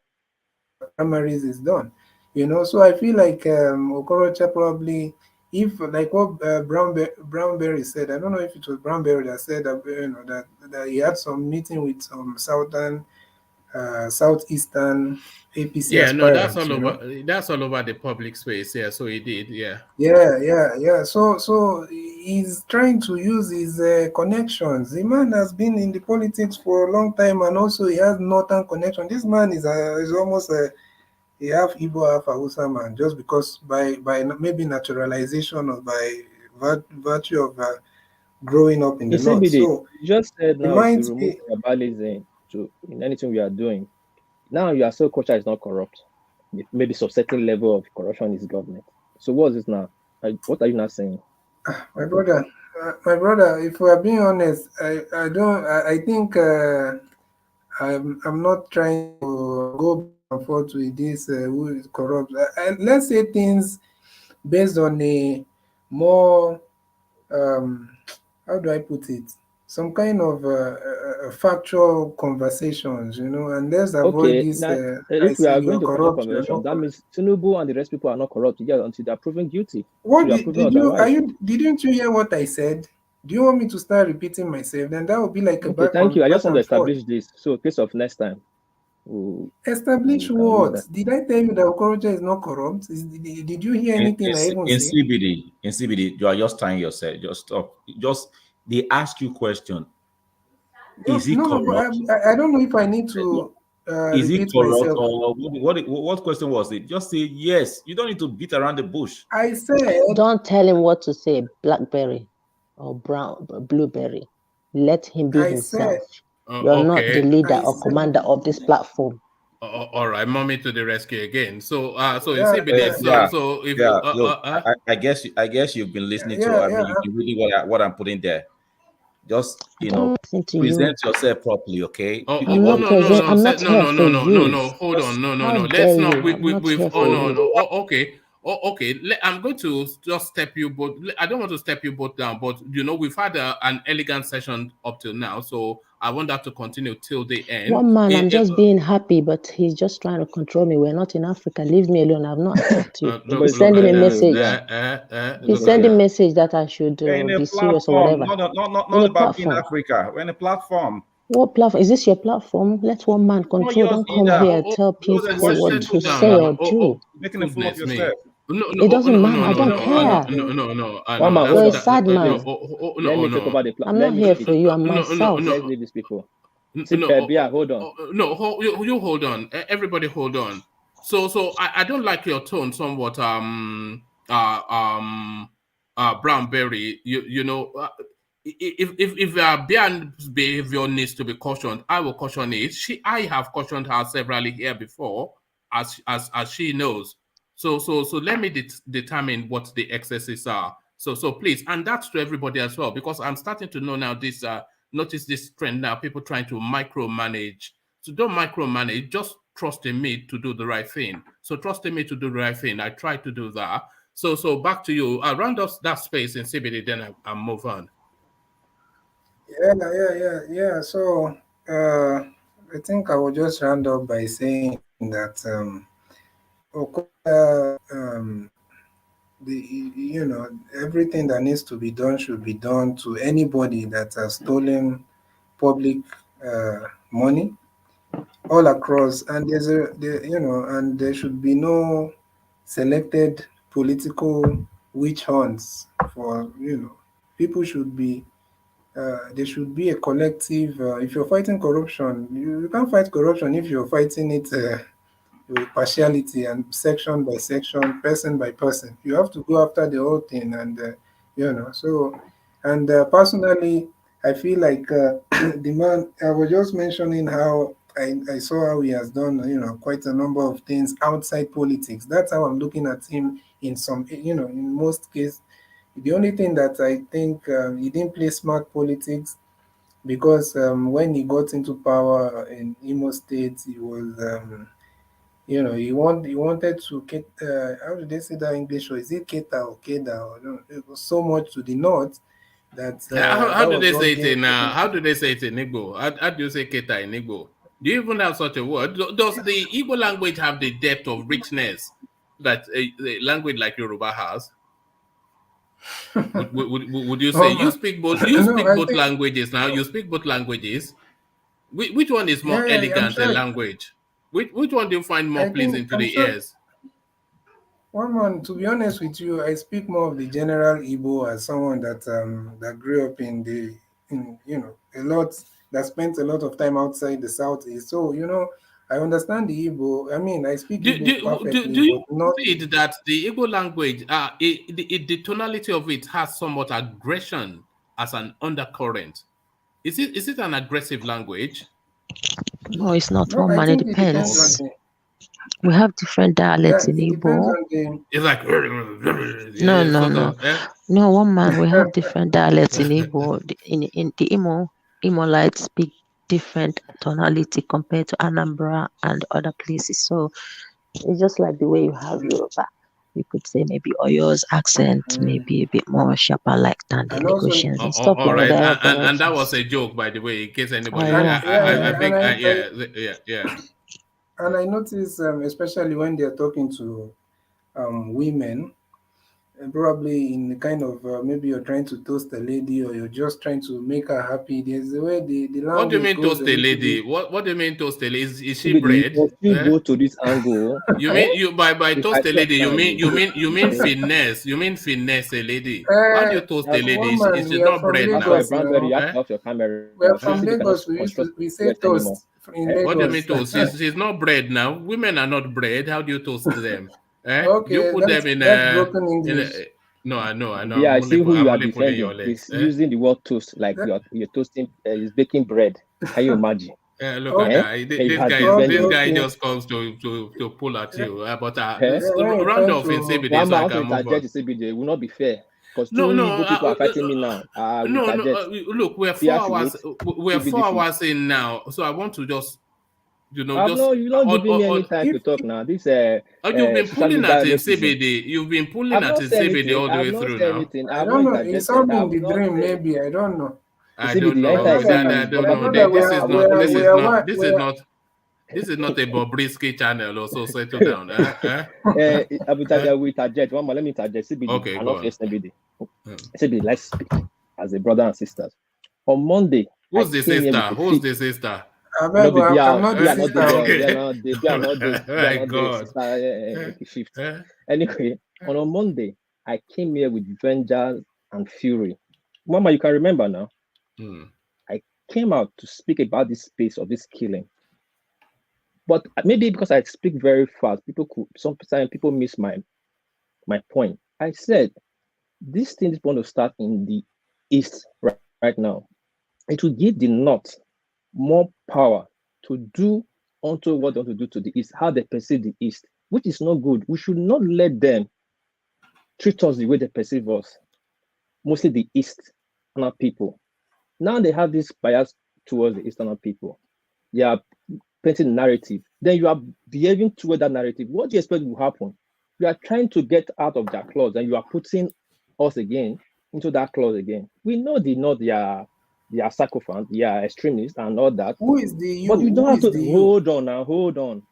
Primaries is done, So I feel like Okorocha probably, if like what Brownberry said, I don't know if it was Brownberry that said that that he had some meeting with some southeastern APC Yeah, no, aspirants. that's all over the public space. Yeah, so he did. Yeah. Yeah. So he's trying to use his connections. The man has been in the politics for a long time, and also he has northern connection. This man is almost he half Igbo, half Hausa man, just because by maybe naturalization or by virtue of growing up in the north. So you just said now to reminds remove me. tribalism in anything we are doing. Now you are so culture is not corrupt. Maybe some certain level of corruption is government. So what is this now? What are you not saying? My brother, if we are being honest, I think I'm not trying to go back and forth with this who is corrupt. Let's say things based on a more how do I put it? Some kind of factual conversations, and let's avoid this. If we are going to factual conversation, that means Tinubu and the rest of people are not corrupt until they are proven guilty. What didn't you hear what I said? Do you want me to start repeating myself? Then that would be like okay, thank you. I just want to establish this. So in case of next time. Establish what? Did I tell you that Okorocha is not corrupt? Did you hear anything I even say? In CBD, you are just trying yourself. Just stop. They ask you question. Is he corrupt? I don't know if I need to is he repeat corrupt myself. Or what question was it? Just say yes. You don't need to beat around the bush. I said. Don't tell him what to say. Blackberry or blueberry. Let him be himself. You're not the leader or commander of this platform. All right, mommy to the rescue again. So I guess you've been listening to. You've been reading what I'm putting there. Just present yourself properly, okay? I'm not here for you. No. Hold on, no. Let's not. Okay. I'm going to just step you both. I don't want to step you both down, but we've had an elegant session up till now, so I want that to continue till the end. One man, I'm just being happy, but he's just trying to control me. We're not in Africa. Leave me alone. I've not attacked you. He's sending a message. He's sending a message that I should be serious or whatever. Not about being Africa. We're in a platform. What platform? Is this your platform? Let one man control. Don't come here and tell people what to say or do. Making a fool of yourself. It doesn't matter. I don't care. No. You're a sad man. Let me take over the platform. I'm not here for you. I'm myself. Let's leave these people. Hold on. No, you hold on. Everybody hold on. So I don't like your tone somewhat. Brownberry. If Bian's behavior needs to be cautioned, I will caution it. I have cautioned her severally here before, as she knows. So let me determine what the excesses are. So please, and that's to everybody as well, because I'm starting to know now this. Notice this trend now. People trying to micromanage. So don't micromanage. Just trust in me to do the right thing. So trust in me to do the right thing. I try to do that. So back to you. I'll round up that space in CBD, then I'll move on. Yeah. So I think I will just round up by saying that everything that needs to be done should be done to anybody that has stolen public money all across, and and there should be no selected political witch hunts for people should be there should be a collective. If you're fighting corruption, you can't fight corruption if you're fighting it with partiality and section by section, person by person. You have to go after the whole thing, and so. And personally, I feel like the man. I was just mentioning how I saw how he has done, quite a number of things outside politics. That's how I'm looking at him in some, in most cases. The only thing that I think he didn't play smart politics because when he got into power in Imo State, he was, he wanted to get, how did they say that in English? Or is it Keta or Keda? Or, no, it was so much to the north that How that do was they what say it gave in him. how do they say it in Igbo? How do you say Keta in Igbo? Do you even have such a word? Does the Igbo language have the depth of richness that a language like Yoruba has? Would you say you speak both? You No, speak I both think, languages now. You speak both languages. Which one is more yeah, I'm elegant a sure. language? Which one do you find more I think pleasing to I'm the sure. ears? One man, to be honest with you, I speak more of the general Igbo as someone that grew up in a lot that spent a lot of time outside the southeast. So I understand the Igbo. I mean, I speak Igbo perfectly, Do you but not. see it that the Igbo language, the tonality of it has somewhat aggression as an undercurrent? Is it an aggressive language? No, it's not. No, One I man, it think it depends on depends. the. We have different dialects Yeah, in it depends Igbo. on the. It's like No, no, sort no. of. No, one man, we have different dialects in Igbo. In the Imolites speak different tonality compared to Anambra and other places. So it's just like the way you have Yoruba. You could say maybe Oyo's accent may be a bit more sharper like than the And also, Lagosians and stuff All like right, that. and that was a joke, by the way, in case anybody. I know. I think, and yeah. and I notice, especially when they're talking to women, and probably in the kind of maybe you're trying to toast a lady or you're just trying to make her happy. There's the way the What do you language mean goes toast a a little lady? bit. What do you mean toast a lady? Is she CBD, you bred? must still go to this angle. You mean you by If I toast a talk lady? now, You mean finesse? You mean finesse a lady? How do you toast a That's lady? One man, She's we are not from bred that's why now. Lagos, Brandberry, you have to off your camera. We are So from CBD cannot Lagos. construct We say words anymore. toast in What do you mean Lagos. toast? She's not bred now. Women are not bred. How do you toast them? Do you Okay, put them that's broken in English. a no, I know. Yeah, I see who I'm you are only pulling your defending. legs. He's using the word toast like That, you're toasting, he's baking bread. Can you imagine? Look at that. You are This defending guy it. just comes to pull at you. But when you're round trying off in to CBD One so man I wants to can move on. interject in CBD. It will not be fair because two No, Igbo people are fighting me now. no. Interject. Look, we're PR 4 should hours. wait. We're CBD 4 should. hours in now, so I want to just You're not giving me any time to talk now. This you've been social pulling at in media. CBD. You've been pulling I've at not in said CBD anything. all the I've way not through said now. anything. I I've not don't know. It's all interjected. been I've the not dream, said. maybe. I don't know. I don't CBD, know. anytime I see you, I it's don't better know. be that better. I will This is not. This is not a Bobrisky channel. Also, settle down. I will interject. One more, let me interject. CBD, Okay, I'm go not on. face CBD. CBD, let's speak as a brother and sisters. On Monday, Who's I the came here with sister? a Who's fit. the sister? I'm No, not the they are not sister. the sister. Fifth. Anyway, on a Monday, I came here with vengeance and fury. Mama, you can remember now. I came out to speak about this space of this killing. But maybe because I speak very fast, sometimes people miss my point. I said this thing is going to start in the east right now. It will give the north more power to do unto what they want to do to the east, how they perceive the east, which is not good. We should not let them treat us the way they perceive us, mostly the eastern people. Now they have this bias towards the eastern people. They are painting a narrative. Then you are behaving toward that narrative. What do you expect will happen? You are trying to get out of that clause and you are putting us again into that clause again. We know they are sycophants, they are extremists and all that. Who is the you? But you don't Who have is to the you? hold on.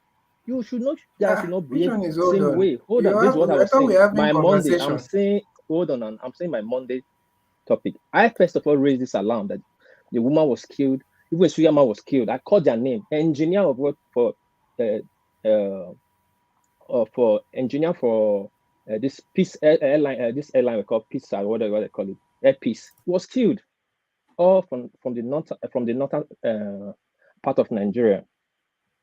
You should not. Guys should not Which behave one is the hold same on? way. Hold You on. This is have, what I I was thought saying. we're having My Monday. I'm conversation. saying. Hold on. I'm saying my Monday topic. I first of all raised this alarm that the woman was killed. Even a Suya man was killed. I called their name. Engineer of what for engineer for this peace airline. This airline we call Peace or whatever they call it. Air Peace was killed. All from the northern part of Nigeria.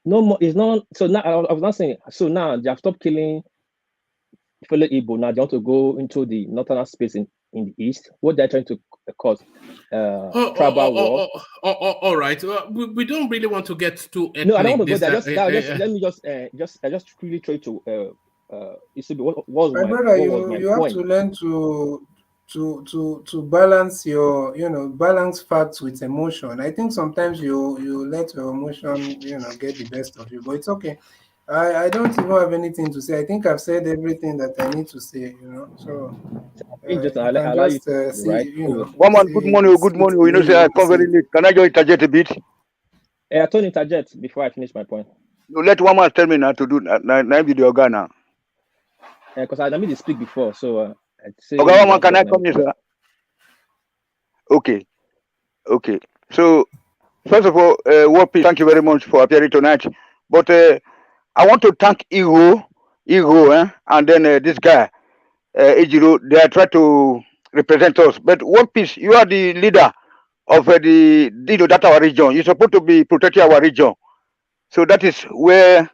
No more. It's not. So now I was not saying. So now they have stopped killing fellow Igbo. Now they want to go into the northern space in the east. What they're trying to cause tribal war. All right. We don't really want to get too ethnic. No, I don't want to go there. Let me just quickly try to what was my my brother, what was my you have point? to learn to balance your balance facts with emotion. I think sometimes you let your emotion get the best of you, but it's okay. I don't even have anything to say. I think I've said everything that I need to say, so Just you allow can you just to, see, right? One man, good morning, good morning. You know, say I come very late. Can I just interject a bit? I told you interject before I finish my point. You let one man tell me now to do now video Ghana. Because I need to speak before, so I'd say. Okay, one man, can I come here, sir? Okay. So first of all, thank you very much for appearing tonight. But I want to thank Igo, and then this guy, Ejiro. They are trying to represent us. But One Piece, you are the leader of that our region. You're supposed to be protecting our region. So that is where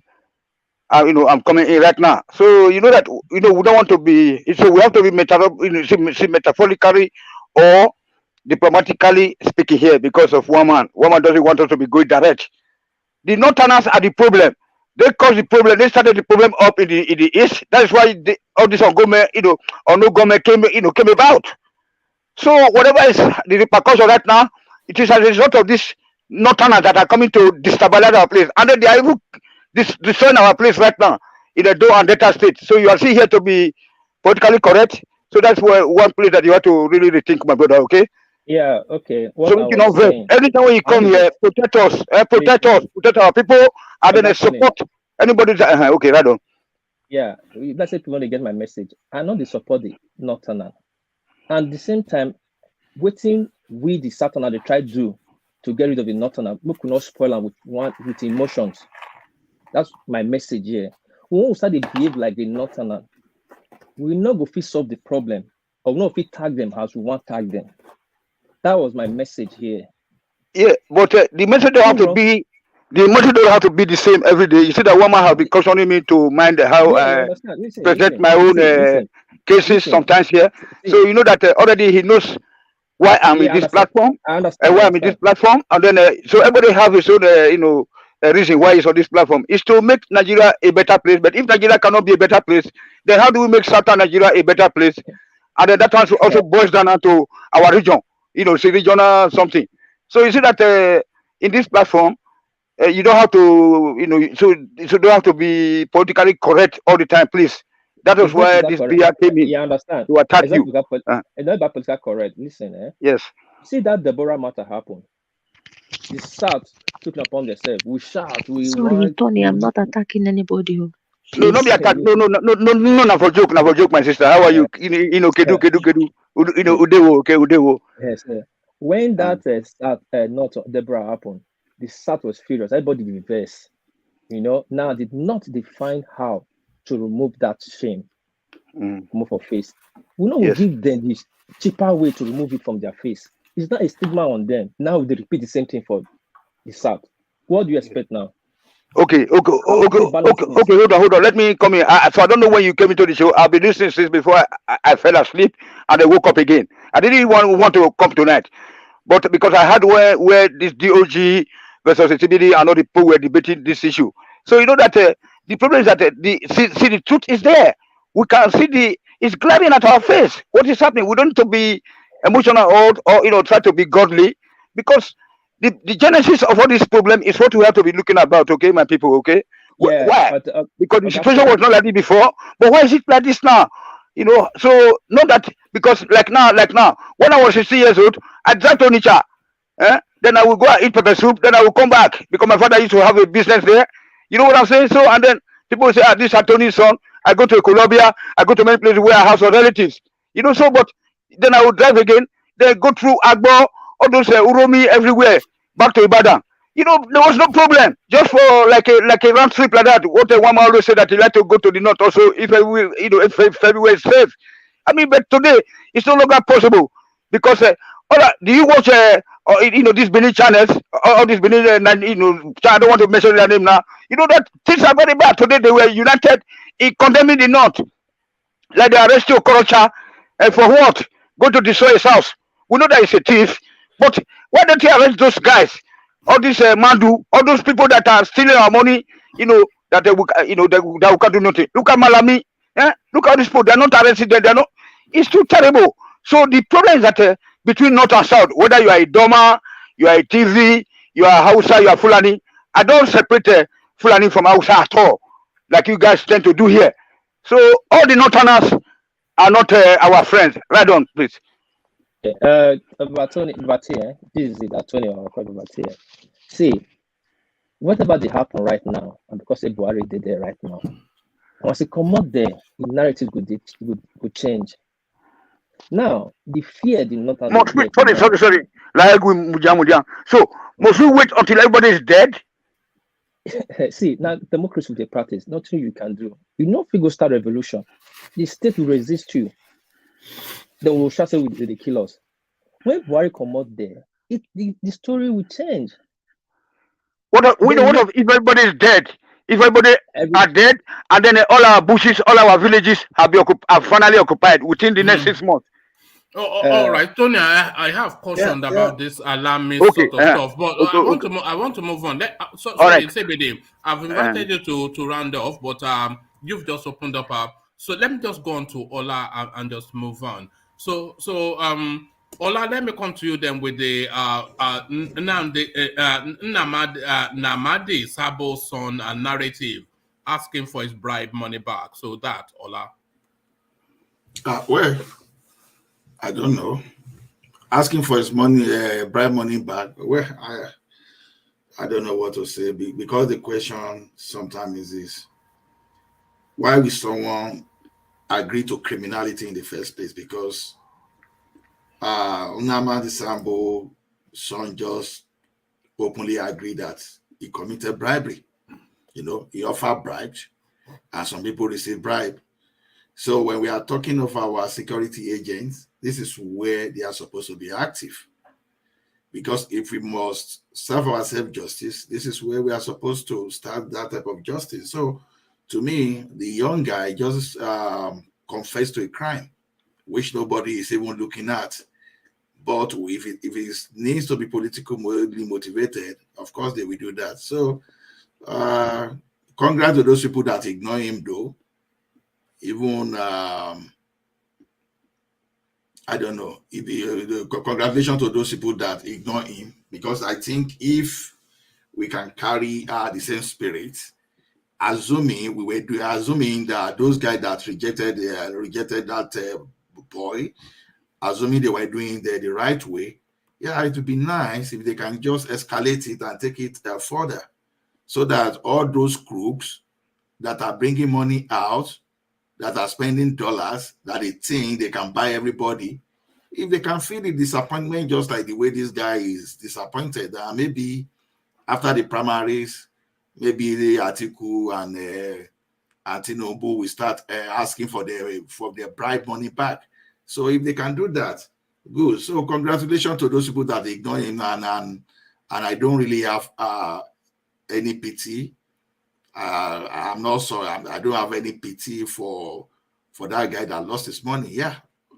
I'm coming in right now. So you know that we don't want to be. So we have to be metaphorically or diplomatically speaking here because of one man. One man doesn't want us to be going direct. The Northerners are the problem. They caused the problem. They started the problem up in the east. That is why all this government, or no government came about. So whatever is the repercussion right now, it is as a result of this Northerners that are coming to destabilize our place, and then they are even destroying our place right now in the Do and Delta state. So you are still here to be politically correct. So that's one place that you have to really rethink, my brother. Okay. Yeah, okay. So you know, anytime when you come here, protect us, protect our people, and then support anybody. Okay, right on. Yeah, let's say people want to get my message. I know they support the Northerner, and at the same time, waiting we the Southerner they try to do to get rid of the Northerner. We could not spoil them with emotions. That's my message here. When we start to behave like the Northerner, we not go fit solve the problem, or we not fit tag them as we want tag them. That was my message here. Yeah, but the message don't have to be. The message don't have to be the same every day. You see that woman have been cautioning me to mind how present my own cases sometimes here. So you know that already he knows why I'm in this platform, and why I'm in this platform, and then so everybody have his own reason why he's on this platform. Is to make Nigeria a better place. But if Nigeria cannot be a better place, then how do we make Southern Nigeria a better place? And then that also boils down to our region. Say regional something. So you see that in this platform, you don't have to, so you don't have to be politically correct all the time, please. That is why this PR came in. You understand? To attack you. It's not about political correct. Listen, Yes. See that Deborah matter happen. The South took it upon themselves. We shout. Sorry, Tony, I'm not attacking anybody. No, not be attacked. No, for joke, my sister. How are you? Kedu. Udewo. Yes, when that not Deborah happened, the South was furious. Everybody reversed. Now did not define how to remove that shame from our face. We not give them this cheaper way to remove it from their face. It's not a stigma on them. Now they repeat the same thing for the South. What do you expect now? Okay. Hold on. Let me come in. So I don't know when you came into the show. I've been listening since before I fell asleep and I woke up again. I didn't want to come tonight, but because I had where this DOG versus the CBD and all the people were debating this issue. So you know that the problem is that the truth is there. We can see it's glaring at our face. What is happening? We don't need to be emotional or try to be godly, because the genesis of all this problem is what we have to be looking about. Okay, my people. Okay. Yeah, why? Because the situation was not like this before. But why is it like this now? So not that, because like now, when I was 16 years old, I drive to Onitsha. Then I will go and eat pepper soup. Then I will come back because my father used to have a business there. You know what I'm saying? So, and then people say, ah, this is Tony's son. I go to Colombia. I go to many places where I have some relatives. You know, so, but then I would drive again. Then go through Agbo, all those Uromi everywhere, back to Ibadan. You know, there was no problem. Just for like a round trip like that. What one man always said that he like to go to the north also if everywhere is safe. I mean, but today it's no longer possible because do you watch these Benin channels, all these Benin I don't want to mention their name now. You know that things are very bad today. They were united in condemning the north, like they arrested Okorocha, and for what? Go to destroy his house. We know that he's a thief, but why don't you arrest those guys? All these Mandu, all those people that are stealing our money, that we can't do nothing. Look at Malami, look at these people. They're not arrested. They're not. It's too terrible. So the problem is that between North and South, whether you are a Doma, you are a TV, you are Hausa, you are Fulani, I don't separate Fulani from Hausa at all, like you guys tend to do here. So all the Northerners are not our friends. Right on, please. This is it, Tony. See, whatever they happen right now, and because Buhari did there right now, once it come out there, the narrative would change. Now, the fear did not. Sorry. So, must we wait until everybody is dead? See, now democracy with a practice, nothing you can do. You know, if you go start revolution, the state will resist you. They will shut with the killers. When Buhari come out there, the story will change. What if everybody is dead? If everybody are dead, and then all our bushes, all our villages have finally occupied within the next 6 months. All right, Tony, I have cautioned about this alarming sort of stuff, but I want to move on. Sorry, CBD, I've invited you to round off, but you've just opened up. So let me just go on to Ola and just move on. So Ola, let me come to you then with the NAMADI SAMBO'SSON narrative asking for his bribe money back. So that, Ola. Well, I don't know. Asking for his money, bribe money back. Well, I don't know what to say because the question sometimes is this: why will someone agree to criminality in the first place? Because NAMADI SAMBO'SSON just openly agreed that he committed bribery. You know, he offered bribes, and some people received bribe. So when we are talking of our security agents, this is where they are supposed to be active. Because if we must serve ourselves justice, this is where we are supposed to start that type of justice. So to me, the young guy just confessed to a crime, which nobody is even looking at. But if it needs to be politically motivated, of course they will do that. So congrats to those people that ignore him though. Even I don't know. Congratulations to those people that ignore him, because I think if we can carry the same spirit, assuming that those guys that rejected that boy, assuming they were doing the right way, yeah, it would be nice if they can just escalate it and take it further, so that all those crooks that are bringing money out, that are spending dollars, that they think they can buy everybody, if they can feel the disappointment just like the way this guy is disappointed, maybe after the primaries, maybe the Atiku and Tinubu will start asking for their bribe money back. So if they can do that, good. So congratulations to those people that ignore him, and I don't really have any pity. I'm not sorry. I don't have any pity for that guy that lost his money. Yeah,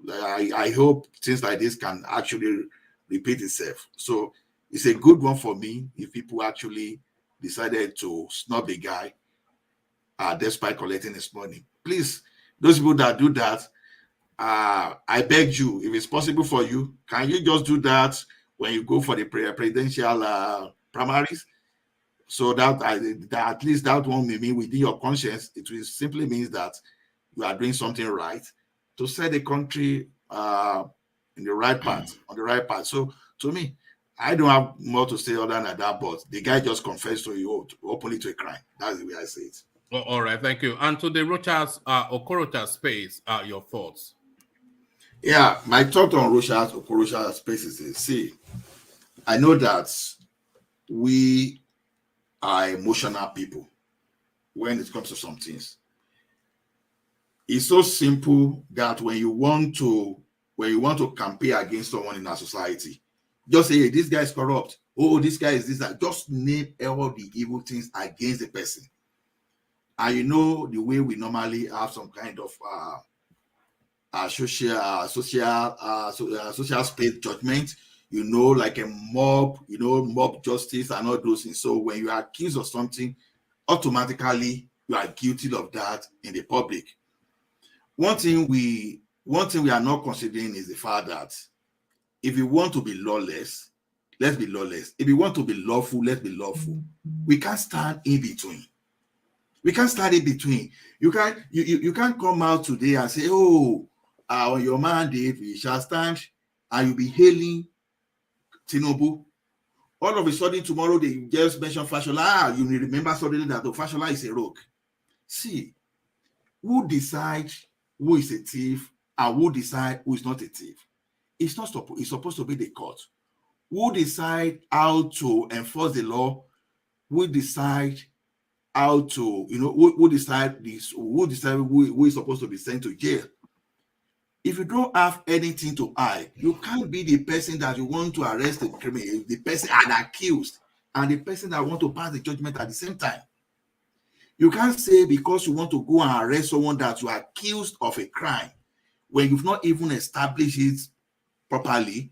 I hope things like this can actually repeat itself. So it's a good one for me if people actually decided to snub the guy despite collecting his money. Please, those people that do that, I beg you, if it's possible for you, can you just do that when you go for the presidential primaries? So that at least that one may mean within your conscience, it will simply means that you are doing something right to set the country in the right path, on the right path. So to me, I don't have more to say other than that, but the guy just confessed to you openly to a crime. That's the way I say it. Oh, all right, thank you. And to the Rochas Okorocha space, your thoughts? Yeah, my thought on Rochas Okorocha space is, see, I know that we are emotional people when it comes to some things. It's so simple that when you want to campaign against someone in our society, just say, hey, this guy is corrupt. Oh, this guy is this. That. Just name all the evil things against the person. And you know the way we normally have some kind of social space judgment, you know, like a mob, you know, mob justice and all those things. So when you are accused of something, automatically you are guilty of that in the public. One thing we are not considering is the fact that if you want to be lawless, let's be lawless. If you want to be lawful, let's be lawful. We can't stand in between. We can't stand in between. You can't come out today and say, oh, on your mandate, we shall stand, and you'll be hailing Tinubu. All of a sudden, tomorrow, they just mention Fashola. You will remember suddenly that Fashola is a rogue. See, who decides who is a thief and who decides who is not a thief? It's supposed to be the court. Who decide how to enforce the law? Who decide how to, you know, who decide this? Who decide who is supposed to be sent to jail? If you don't have anything to hide, you can't be the person that you want to arrest the criminal, the person and accused, and the person that want to pass the judgment at the same time. You can't say because you want to go and arrest someone that you are accused of a crime when you've not even established it properly,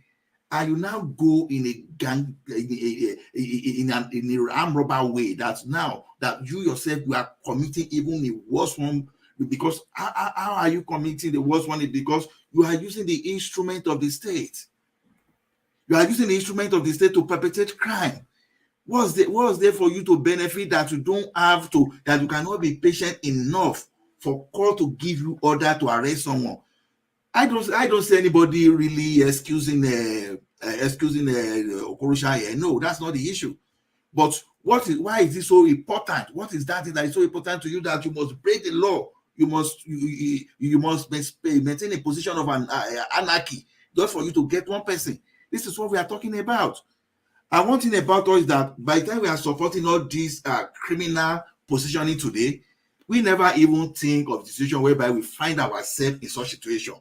and you now go in a gang, in an armed robber way. That's now that you yourself, you are committing even the worst one. Because how are you committing the worst one? Because you are using the instrument of the state. You are using the instrument of the state to perpetrate crime. What's there for you to benefit that you don't have to, that you cannot be patient enough for court to give you order to arrest someone? I don't see anybody really excusing Okorocha here. No, that's not the issue. But why is this so important? What is that thing that is so important to you that you must break the law? You must maintain a position of anarchy just for you to get one person. This is what we are talking about. And one thing about us is that by the time we are supporting all this criminal positioning today, we never even think of the situation whereby we find ourselves in such situation.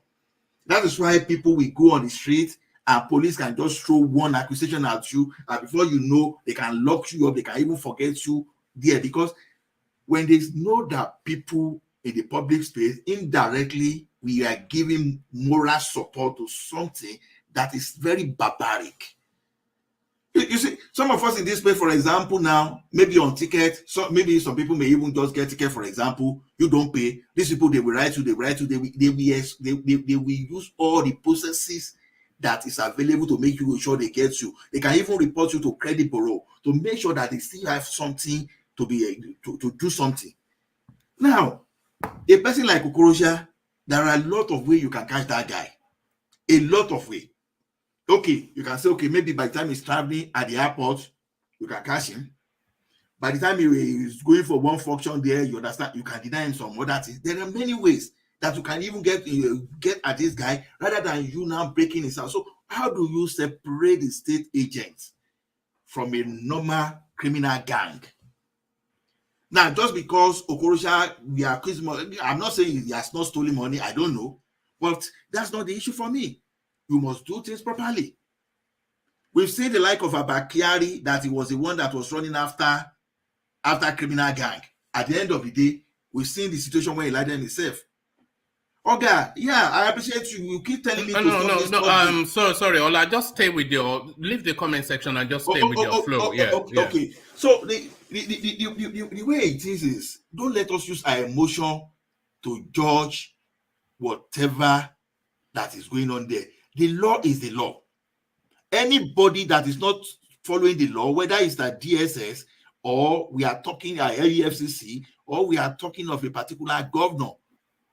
That is why people will go on the street and police can just throw one accusation at you, and before you know, they can lock you up, they can even forget you there. Because when they know that people in the public space, indirectly, we are giving moral support to something that is very barbaric. You see, some of us in this space, for example, now, maybe on ticket, maybe some people may even just get ticket, for example, you don't pay. These people, they will write you, they will use all the processes that is available to make you sure they get you. They can even report you to credit bureau to make sure that they still have something to be to do something. Now, a person like Okorocha, there are a lot of ways you can catch that guy. A lot of ways. Okay, you can say, okay, maybe by the time he's traveling at the airport, you can catch him. By the time he is going for one function there, you understand, you can deny him some other things. There are many ways that you can even get at this guy rather than you now breaking his house. So how do you separate the state agents from a normal criminal gang? Now, just because Okorocha, we are accusing, I'm not saying he has not stolen money, I don't know, but that's not the issue for me. You must do things properly. We've seen the like of Abakari, that he was the one that was running after criminal gang. At the end of the day, we've seen the situation where he lied himself. Okay, yeah, I appreciate you. You keep telling me No. Sorry, Ola. Just stay with leave the comment section and just stay with your flow. Okay. So the way it is don't let us use our emotion to judge whatever that is going on there. The law is the law. Anybody that is not following the law, whether it's the DSS or we are talking at EFCC or we are talking of a particular governor,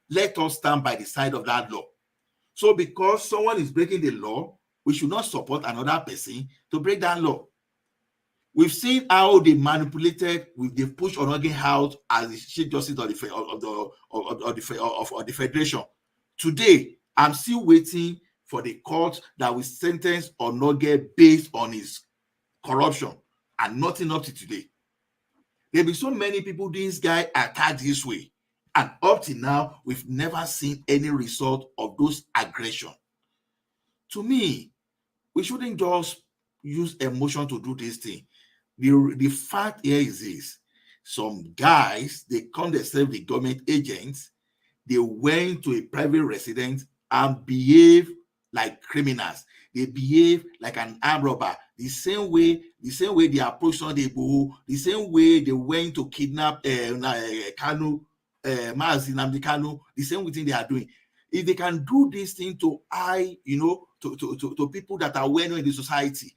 let us stand by the side of that law. So because someone is breaking the law, we should not support another person to break that law. We've seen how they manipulated, they pushed Onoge out as the Chief Justice of the Federation. Today, I'm still waiting for the court that will sentence Onoge based on his corruption, and nothing up to today. There have been so many people this guy attacked this way, and up to now, we've never seen any result of those aggression. To me, we shouldn't just use emotion to do this thing. The fact here is this: some guys, they call themselves the government agents, they went to a private residence and behave like criminals. They behave like an armed robber. The same way they approached Sunday Igboho, the same way they went to kidnap Kanu, Mazi Nnamdi Kanu, the same thing they are doing. If they can do this thing to to people that are well known in the society,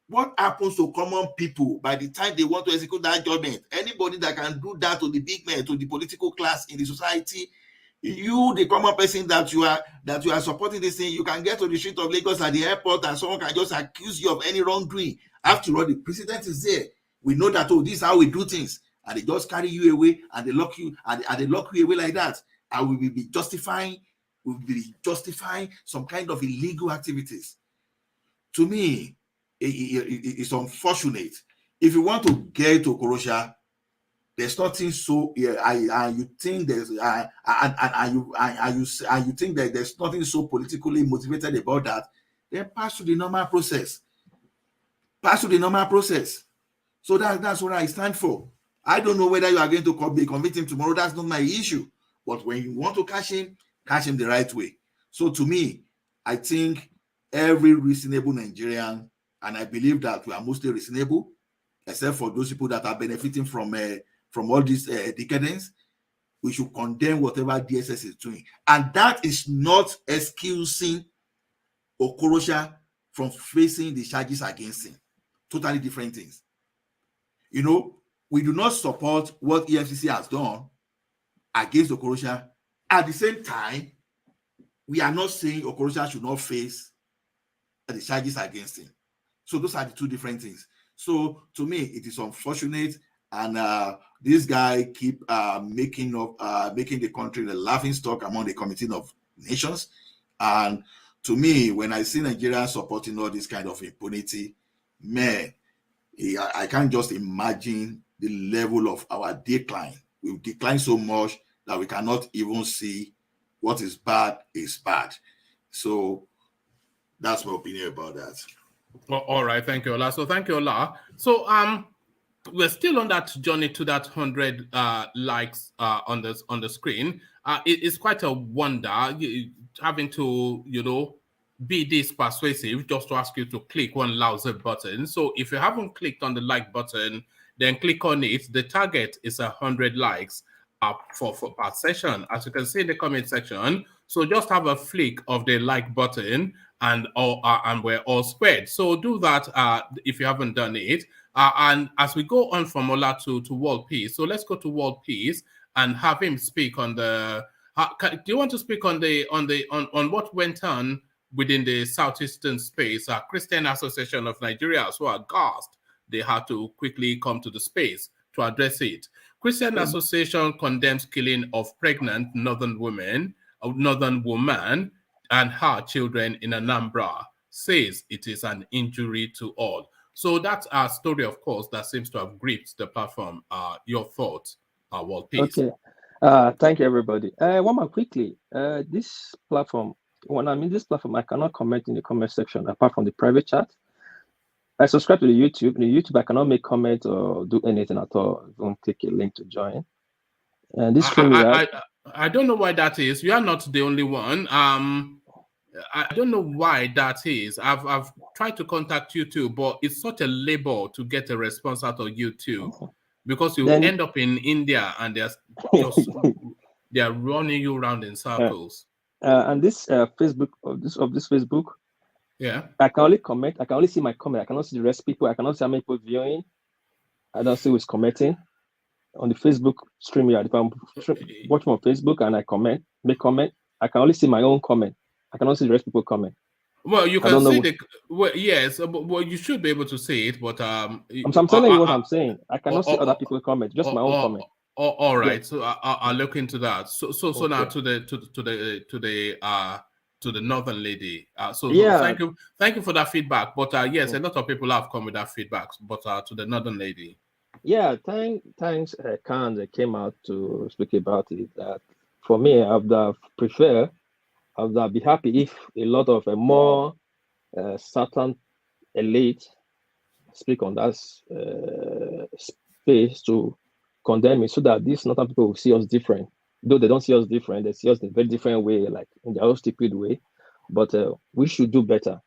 what happens to common people by the time they want to execute that judgment? Anybody that can do that to the big men, to the political class in the society, you, the common person that you are supporting this thing, you can get to the street of Lagos at the airport and someone can just accuse you of any wrongdoing. After all, the president is there. We know that, oh, this is how we do things, and they just carry you away and they lock you and they lock you away like that. And we will be justifying some kind of illegal activities. To me, it's unfortunate. If you want to get to Okorocha, there's nothing so and you think there's you think that there's nothing so politically motivated about that, then pass to the normal process. Pass to the normal process. So that's what I stand for. I don't know whether you are going to be convicting him tomorrow. That's not my issue. But when you want to catch him the right way. So to me, I think every reasonable Nigerian, and I believe that we are mostly reasonable, except for those people that are benefiting from all this decadence, we should condemn whatever DSS is doing. And that is not excusing Okorocha from facing the charges against him. Totally different things. You know, we do not support what EFCC has done against Okorocha. At the same time, we are not saying Okorocha should not face the charges against him. So those are the two different things. So to me, it is unfortunate, and this guy keep making the country the laughing stock among the Committee of Nations. And to me, when I see Nigerians supporting all this kind of impunity, man, I can't just imagine the level of our decline. We've declined so much that we cannot even see what is bad is bad. So that's my opinion about that. Well, all right, thank you, Ola. So thank you, Ola. So we're still on that journey to that 100 likes on the screen. It's quite a wonder having to, you know, be this persuasive just to ask you to click one lousy button. So if you haven't clicked on the like button, then click on it. The target is 100 likes for per session, as you can see in the comment section. So just have a flick of the like button, and we're all squared. So do that if you haven't done it. And as we go on from Ola to World Peace, so let's go to World Peace and have him speak on the. Do you want to speak on what went on within the Southeastern space? Christian Association of Nigeria, so aghast they had to quickly come to the space to address it. Christian Association condemns killing of pregnant northern woman and her children in Anambra, says it is an injury to all. So that's our story, of course, that seems to have gripped the platform. Your thoughts, World Peace. Okay. Thank you, everybody. One more quickly. This platform, when I'm in this platform, I cannot comment in the comment section apart from the private chat. I subscribe to the YouTube. In the YouTube, I cannot make comments or do anything at all. Don't take a link to join. And this stream, I don't know why that is. You are not the only one. I don't know why that is. I've tried to contact you too, but it's such a labor to get a response out of YouTube because you end up in India and they are running you around in circles. And this Facebook of this Facebook. Yeah. I can only comment. I can only see my comment. I cannot see the rest of people. I cannot see how many people viewing. I don't see who's commenting. On the Facebook stream here, if I'm watching on Facebook and I make comment, I can only see my own comment. I cannot see the rest of people comment. Well, you I can don't know. see the yes, but you should be able to see it. But I'm telling you what I'm saying. I cannot see other people's comment, just my own comment. All right. Yes. So I'll look into that. So now Okay. to the northern lady. So Yeah. thank you for that feedback. But yes, a lot of people have come with that feedback. But to the northern lady. Yeah, thanks, Khan, that came out to speak about it. That for me, I would prefer, I would be happy if a lot of more certain elite speak on that space to condemn it, so that these northern people will see us different. Though they don't see us different, they see us in a very different way, like in their own stupid way. But we should do better.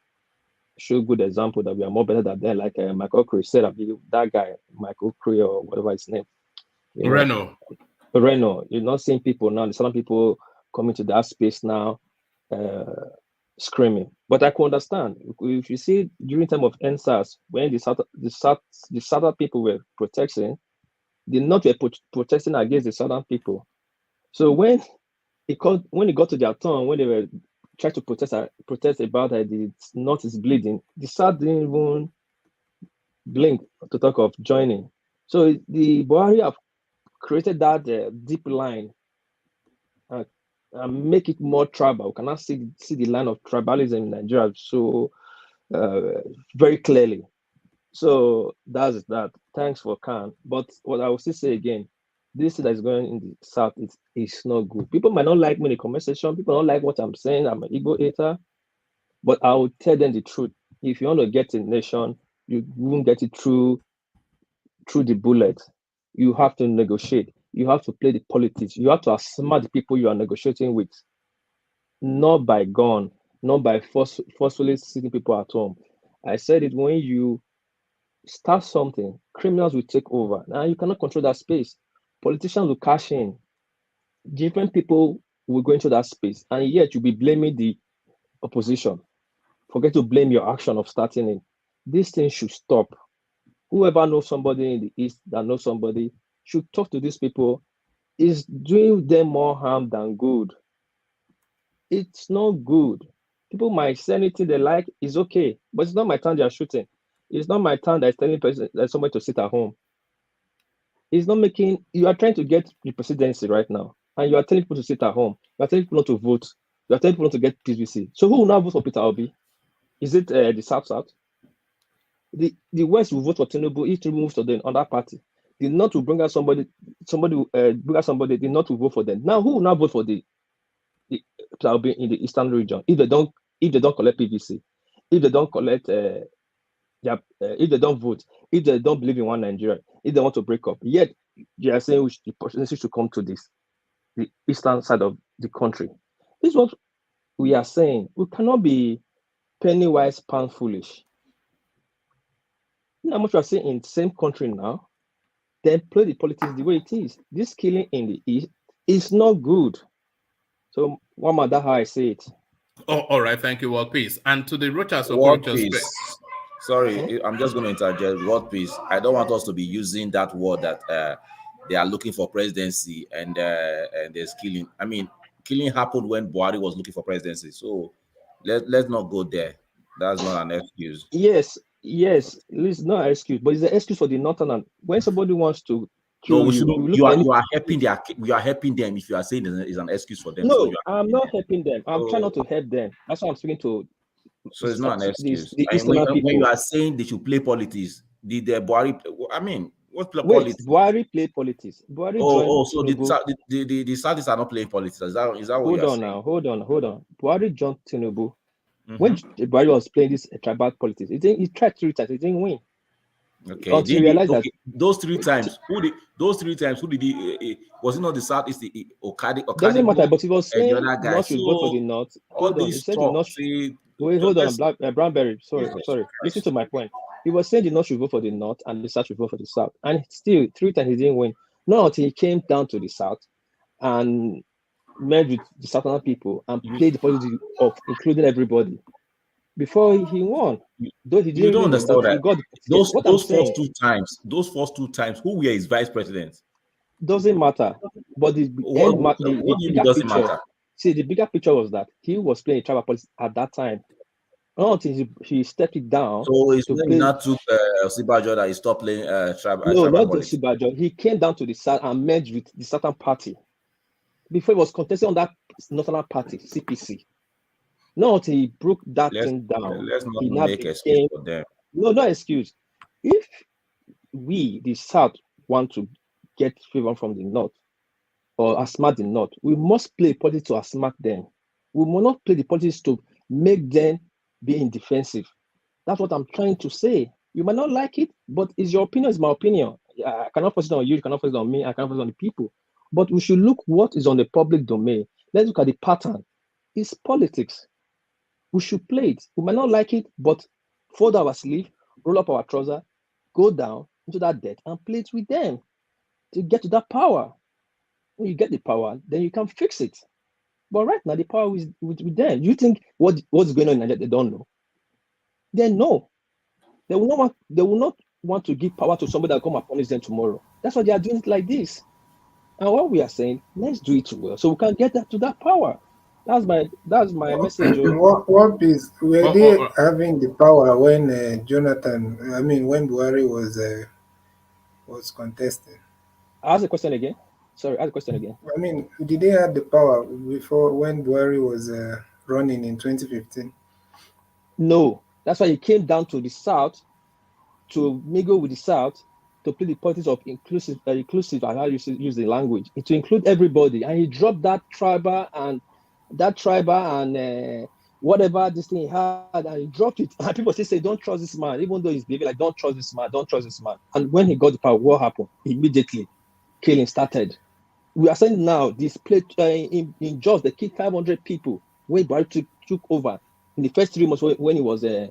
Show good example that we are more better than them. Like Michael Cree said, that guy, Michael Cree or whatever his name. Reno. You're not seeing people now. There's some people coming to that space now, screaming. But I can understand if you see during time of NSAS when the southern people were protesting, the North were protesting against the southern people. So when it got to their turn, when they were trying to protest about the North is bleeding, the South didn't even blink to talk of joining. So the Buhari have created that deep line and make it more tribal. We cannot see the line of tribalism in Nigeria so very clearly. So that's that. Thanks for Khan. But what I will still say again, this that is going in the South is not good. People might not like me in the conversation. People don't like what I'm saying. I'm an Igbo hater. But I will tell them the truth. If you want to get a nation, you won't get it through the bullet. You have to negotiate. You have to play the politics. You have to outsmart the people you are negotiating with. Not by gun, not by forcefully sitting people at home. I said it, when you start something, criminals will take over. Now you cannot control that space. Politicians will cash in. Different people will go into that space, and yet you'll be blaming the opposition. Forget to blame your action of starting it. This thing should stop. Whoever knows somebody in the East that knows somebody should talk to these people. It's doing them more harm than good. It's not good. People might say anything they like, it's okay, but it's not my time they are shooting. It's not my time that is telling somebody to sit at home. It's not making, you are trying to get the presidency right now, and you are telling people to sit at home. You are telling people not to vote. You are telling people not to get PVC. So who will now vote for Peter Obi? Is it the South? The West will vote for Tinubu if Tinubu moves to the other party. The North will bring out somebody bring out somebody, the North will vote for them. Now who will now vote for the Peter Obi in the Eastern region if they don't collect PVC, if they don't collect if they don't vote, if they don't believe in one Nigeria, if they want to break up, yet they are saying the presidency should come to the eastern side of the country. This is what we are saying. We cannot be penny wise, pound foolish. You know how much we are saying in the same country now? Then play the politics the way it is. This killing in the East is not good. So one matter how I say it. Oh, all right. Thank you, World Peace. And to the Rochas World Okorocha. Peace. Sorry, I'm just going to interject. World Peace. I don't want us to be using that word that they are looking for presidency and there's killing. I mean, killing happened when Buhari was looking for presidency. So let's not go there. That's not an excuse. Yes, it's not an excuse, but it's an excuse for the northern. And when somebody wants to kill you are helping them if you are saying it's an excuse for them. No, so I'm not helping them. I'm trying not to help them. That's why I'm speaking to. So it's not an excuse. When you are saying they should play politics, did the Buhari? I mean, what politics? Buhari play politics. Buhari so the Saudis are not playing politics. Is that what you're saying? Hold on. Buhari joined Tinubu. When Buhari was playing this tribal politics, he tried 3 times. He didn't win. Okay. Until he realized that those 3 times, who did he? Was it not the South? Is the Okadi? Doesn't matter. But he was saying the North should vote for the North. Hold on. He said the North. Wait, hold on, Brownberry. Sorry. Listen to my point. He was saying the North should vote for the North and the South should vote for the South. And still, 3 times he didn't win. Not until he came down to the South and met with the Southern people and played the policy of including everybody. Before he won. Though he didn't. You don't understand that. Those first two times, who were his vice presidents? Doesn't matter. But the bigger picture. See, the bigger picture was that he was playing tribal politics at that time. Until he stepped it down. So it's to when play. he not took Osibajo that he stopped playing tribal No, not politics. the Osibajo. He came down to the south and merged with the Southern Party. Before he was contesting on that Northern Party, CPC. Not until he broke that thing down. Let's not He now make excuse for them. No excuse. If we, the South, want to get favor from the North or outsmart the North, we must play politics to outsmart them. We must not play the politics to make them be indefensive. That's what I'm trying to say. You might not like it, but it's your opinion, it's my opinion. I cannot force it on you, you cannot force it on me, I cannot force it on the people. But we should look what is on the public domain. Let's look at the pattern. It's politics. We should play it. We might not like it, but fold our sleeve, roll up our trouser, go down into that debt and play it with them to get to that power. When you get the power, then you can fix it. But right now, the power is with them. You think what's going on in Nigeria, they don't know? They know. They will not want to give power to somebody that will come and punish them tomorrow. That's why they are doing it like this. And what we are saying, let's do it well, so we can get to that power. That's my message. What is were they having the power when when Buhari was contesting? Ask the question again. Sorry, ask the question again. I mean, did they have the power before when Buhari was running in 2015? No, that's why he came down to the South to mingle with the South to play the politics of inclusive, and how you use the language, to include everybody. And he dropped that tribal and whatever this thing he had, and he dropped it. And people still say, don't trust this man, even though he's behaving like, don't trust this man, don't trust this man. And when he got the power, what happened? Immediately, killing started. We are saying now, this play in Jos, they killed 500 people when Buhari took over in the first 3 months when he was in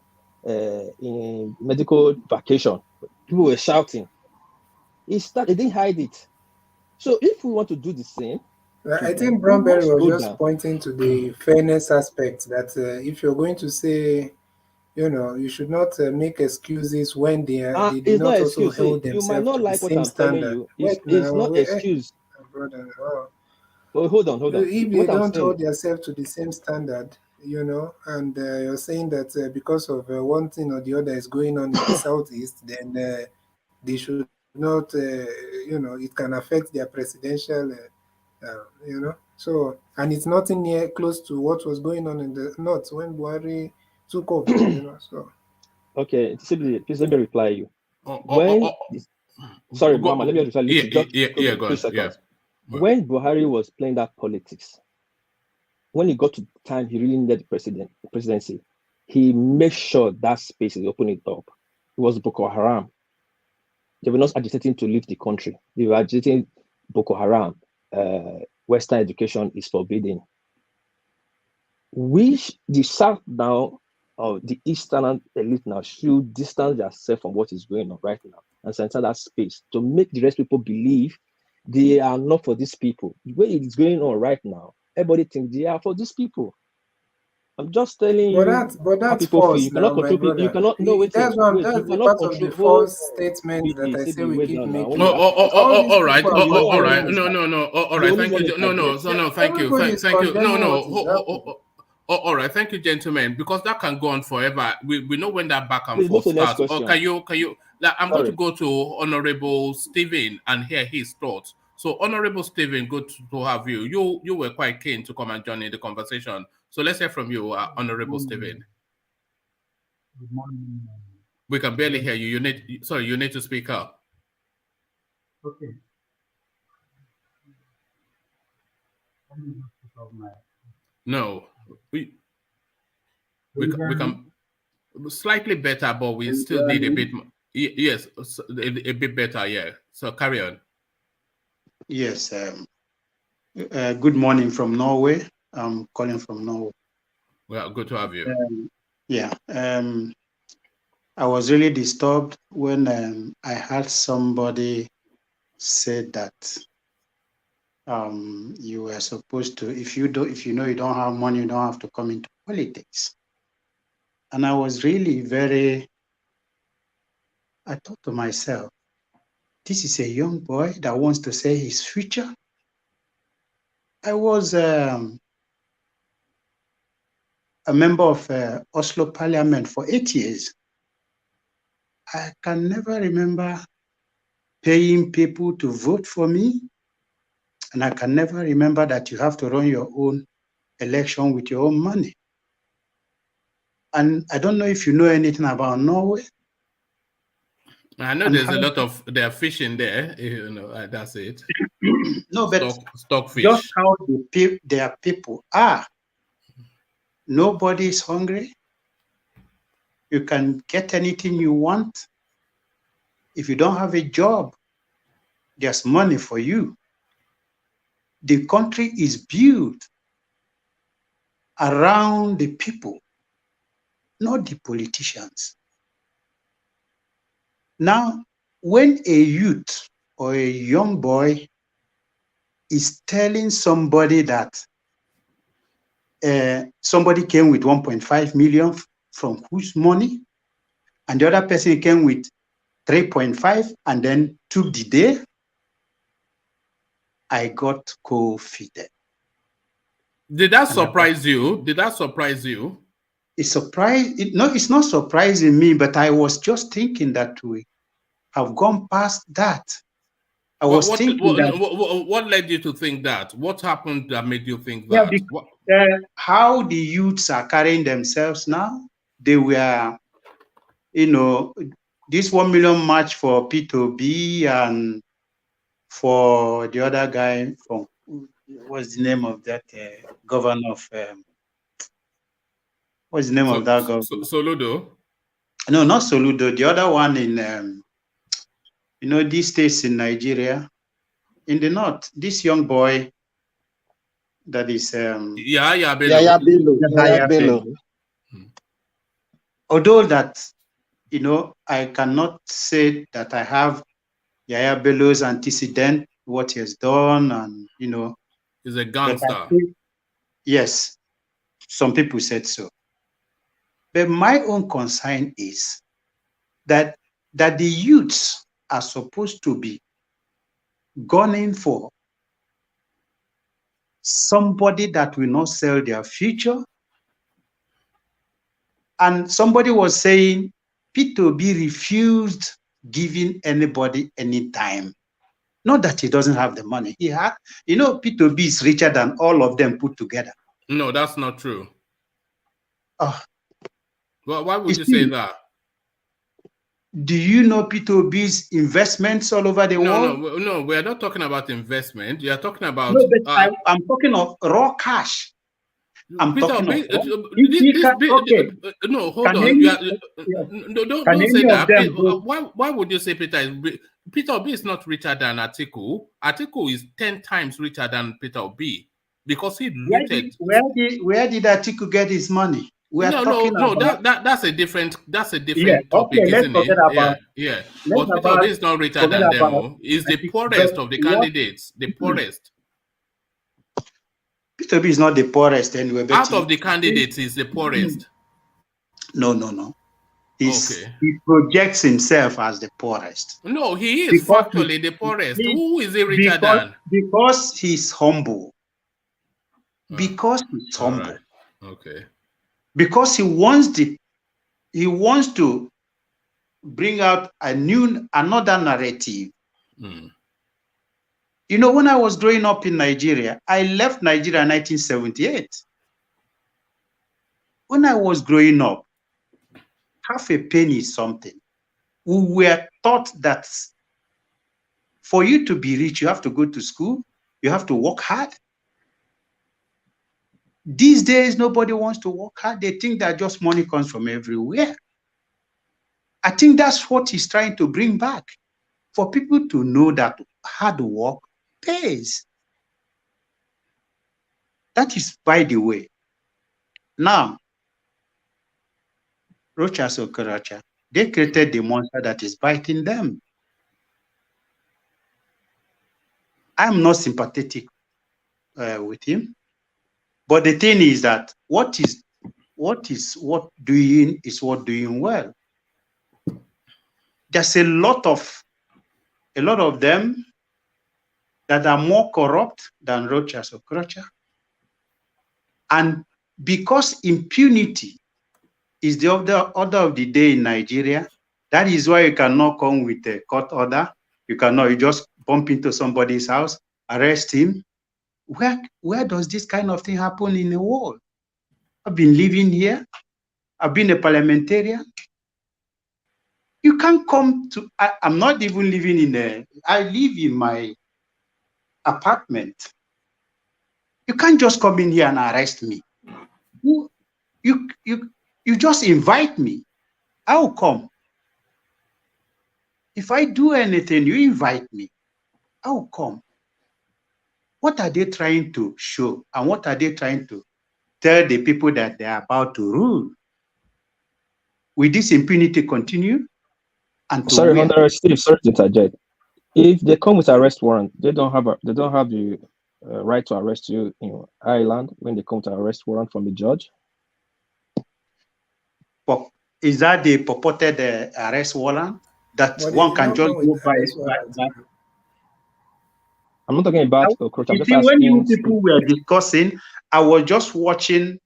medical vacation. People were shouting. They didn't hide it. So if we want to do the same, I think Bromberry was just pointing to the fairness aspect that if you're going to say, you should not make excuses when they did not also hold themselves you might not to like the what same I'm standard. telling you. It's not excuse. Brother, Oh, hold on. If they don't hold themselves to the same standard, and you're saying that because of one thing or the other is going on in the Southeast, then they should not, it can affect their presidential, So, and it's nothing near close to what was going on in the North when Buhari took over, so. Okay, please let me reply you. Sorry, Mama, let me reply you. Go on. 2 seconds. When Buhari was playing that politics, when he got to the time he really needed the presidency, he made sure that space is opening up. It was Boko Haram. They were not agitating to leave the country. They were agitating Boko Haram. Western education is forbidden. Which the South now, or the Eastern elite now, should distance themselves from what is going on right now and center that space to make the rest people believe they are not for these people. The way it's going on right now, everybody thinks they are for these people. I'm just telling you how people feel. You cannot control people. You cannot That's the part of the false statement that I say we keep making. All right. No. All right. Thank you. No. Thank you. No. All right. Thank you, gentlemen. Because that can go on forever. We know when that back and forth starts. Or can you? I'm going to go to Honorable Stephen and hear his thoughts. So, Honorable Stephen, good to have you. You were quite keen to come and join in the conversation. So let's hear from you, Honorable Stephen. Good morning. We can barely hear you. You need to speak up. Okay. No, we can slightly better, but we still need a bit more. Yes, a bit better. Yeah. So carry on. Yes. Good morning from Norway. I'm calling from Norway. Well, good to have you. I was really disturbed when I heard somebody say that you were supposed to, if you know you don't have money, you don't have to come into politics. And I was really I thought to myself, this is a young boy that wants to say his future. I was a member of Oslo Parliament for 8 years. I can never remember paying people to vote for me. And I can never remember that you have to run your own election with your own money. And I don't know if you know anything about Norway. I know there's a lot of they're fishing there, you know, that's it. No, but stockfish. Just how their people are. Nobody is hungry. You can get anything you want. If you don't have a job, there's money for you. The country is built around the people, not the politicians. Now, when a youth or a young boy is telling somebody that somebody came with 1.5 million from whose money, and the other person came with 3.5 and then took the day, I got cold feet. Did that surprise you? Did that surprise you? It surprised. No, it's not surprising me, but I was just thinking that we have gone past that. I was thinking what led you to think that? What happened that made you think that? How the youths are carrying themselves now. They were, you know, this 1 million march for P2B and for the other guy from, what's the name of that governor of, what's the name of that governor? Soludo? No, not Soludo. The other one in, you know, these states in Nigeria, in the north, this young boy that is Yaya Bello. Although that, you know, I cannot say that I have Yaya Bello's antecedent, what he has done, and, you know. He's a gangster. Yes, some people said so. But my own concern is that the youths are supposed to be gunning for somebody that will not sell their future. And somebody was saying P2B refused giving anybody any time. Not that he doesn't have the money. He had, you know, P2B is richer than all of them put together. No, that's not true. Oh. Well, why would you say that? Do you know P2B's investments all over the world? No, we are not talking about investment. You are talking about. No, but I'm talking of raw cash. I'm talking of. No, hold on. Don't say that. Why would you say Peter Obi is not richer than Atiku? Atiku is 10 times richer than Peter Obi because he looted. Where did Atiku get his money? That's a different topic, isn't it? But Peter Obi is not richer than them. He's the poorest of the candidates. The poorest. Peter Obi is not the poorest anyway. But out of the candidates, he's the poorest. No. He projects himself as the poorest. No, he is factually the poorest. Who is he richer than? Because he's humble. Because he's humble. Right. Okay. Because he wants to bring out another narrative. You know, when I was growing up in Nigeria, I left Nigeria in 1978. When I was growing up, half a penny is something. We were taught that for you to be rich, you have to go to school, you have to work hard. These days, nobody wants to work hard. They think that just money comes from everywhere. I think that's what he's trying to bring back, for people to know that hard work pays. That is by the way. Now, Rochas Okorocha, they created the monster that is biting them. I'm not sympathetic with him. But the thing is that what doing well. There's a lot of them that are more corrupt than Rochas Okorocha. And because impunity is the order of the day in Nigeria. That is why you cannot come with a court order. You cannot, you just bump into somebody's house, arrest him. Where does this kind of thing happen in the world? I've been living here. I've been a parliamentarian. You can't come to, I'm not even living in I live in my apartment. You can't just come in here and arrest me. You just invite me. I'll come. If I do anything, you invite me. I'll come. What are they trying to show? And what are they trying to tell the people that they are about to rule? Will this impunity continue? And sorry, Steve, sorry to interject. If they come with arrest warrant, they don't have the right to arrest you in Ireland when they come to arrest warrant from the judge. But is that the purported arrest warrant that one can just go by? I'm not talking about Okorocha. You see, when you people were discussing, I was just watching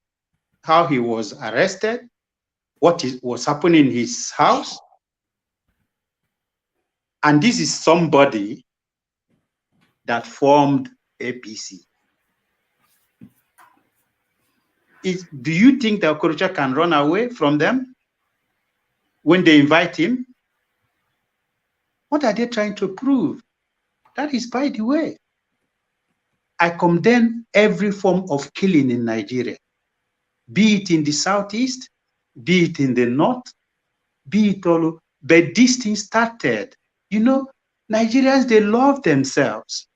how he was arrested, what was happening in his house. And this is somebody that formed APC. Do you think that Okorocha can run away from them when they invite him? What are they trying to prove? That is, by the way, I condemn every form of killing in Nigeria, be it in the southeast, be it in the north, be it all. But this thing started. You know, Nigerians, they love themselves.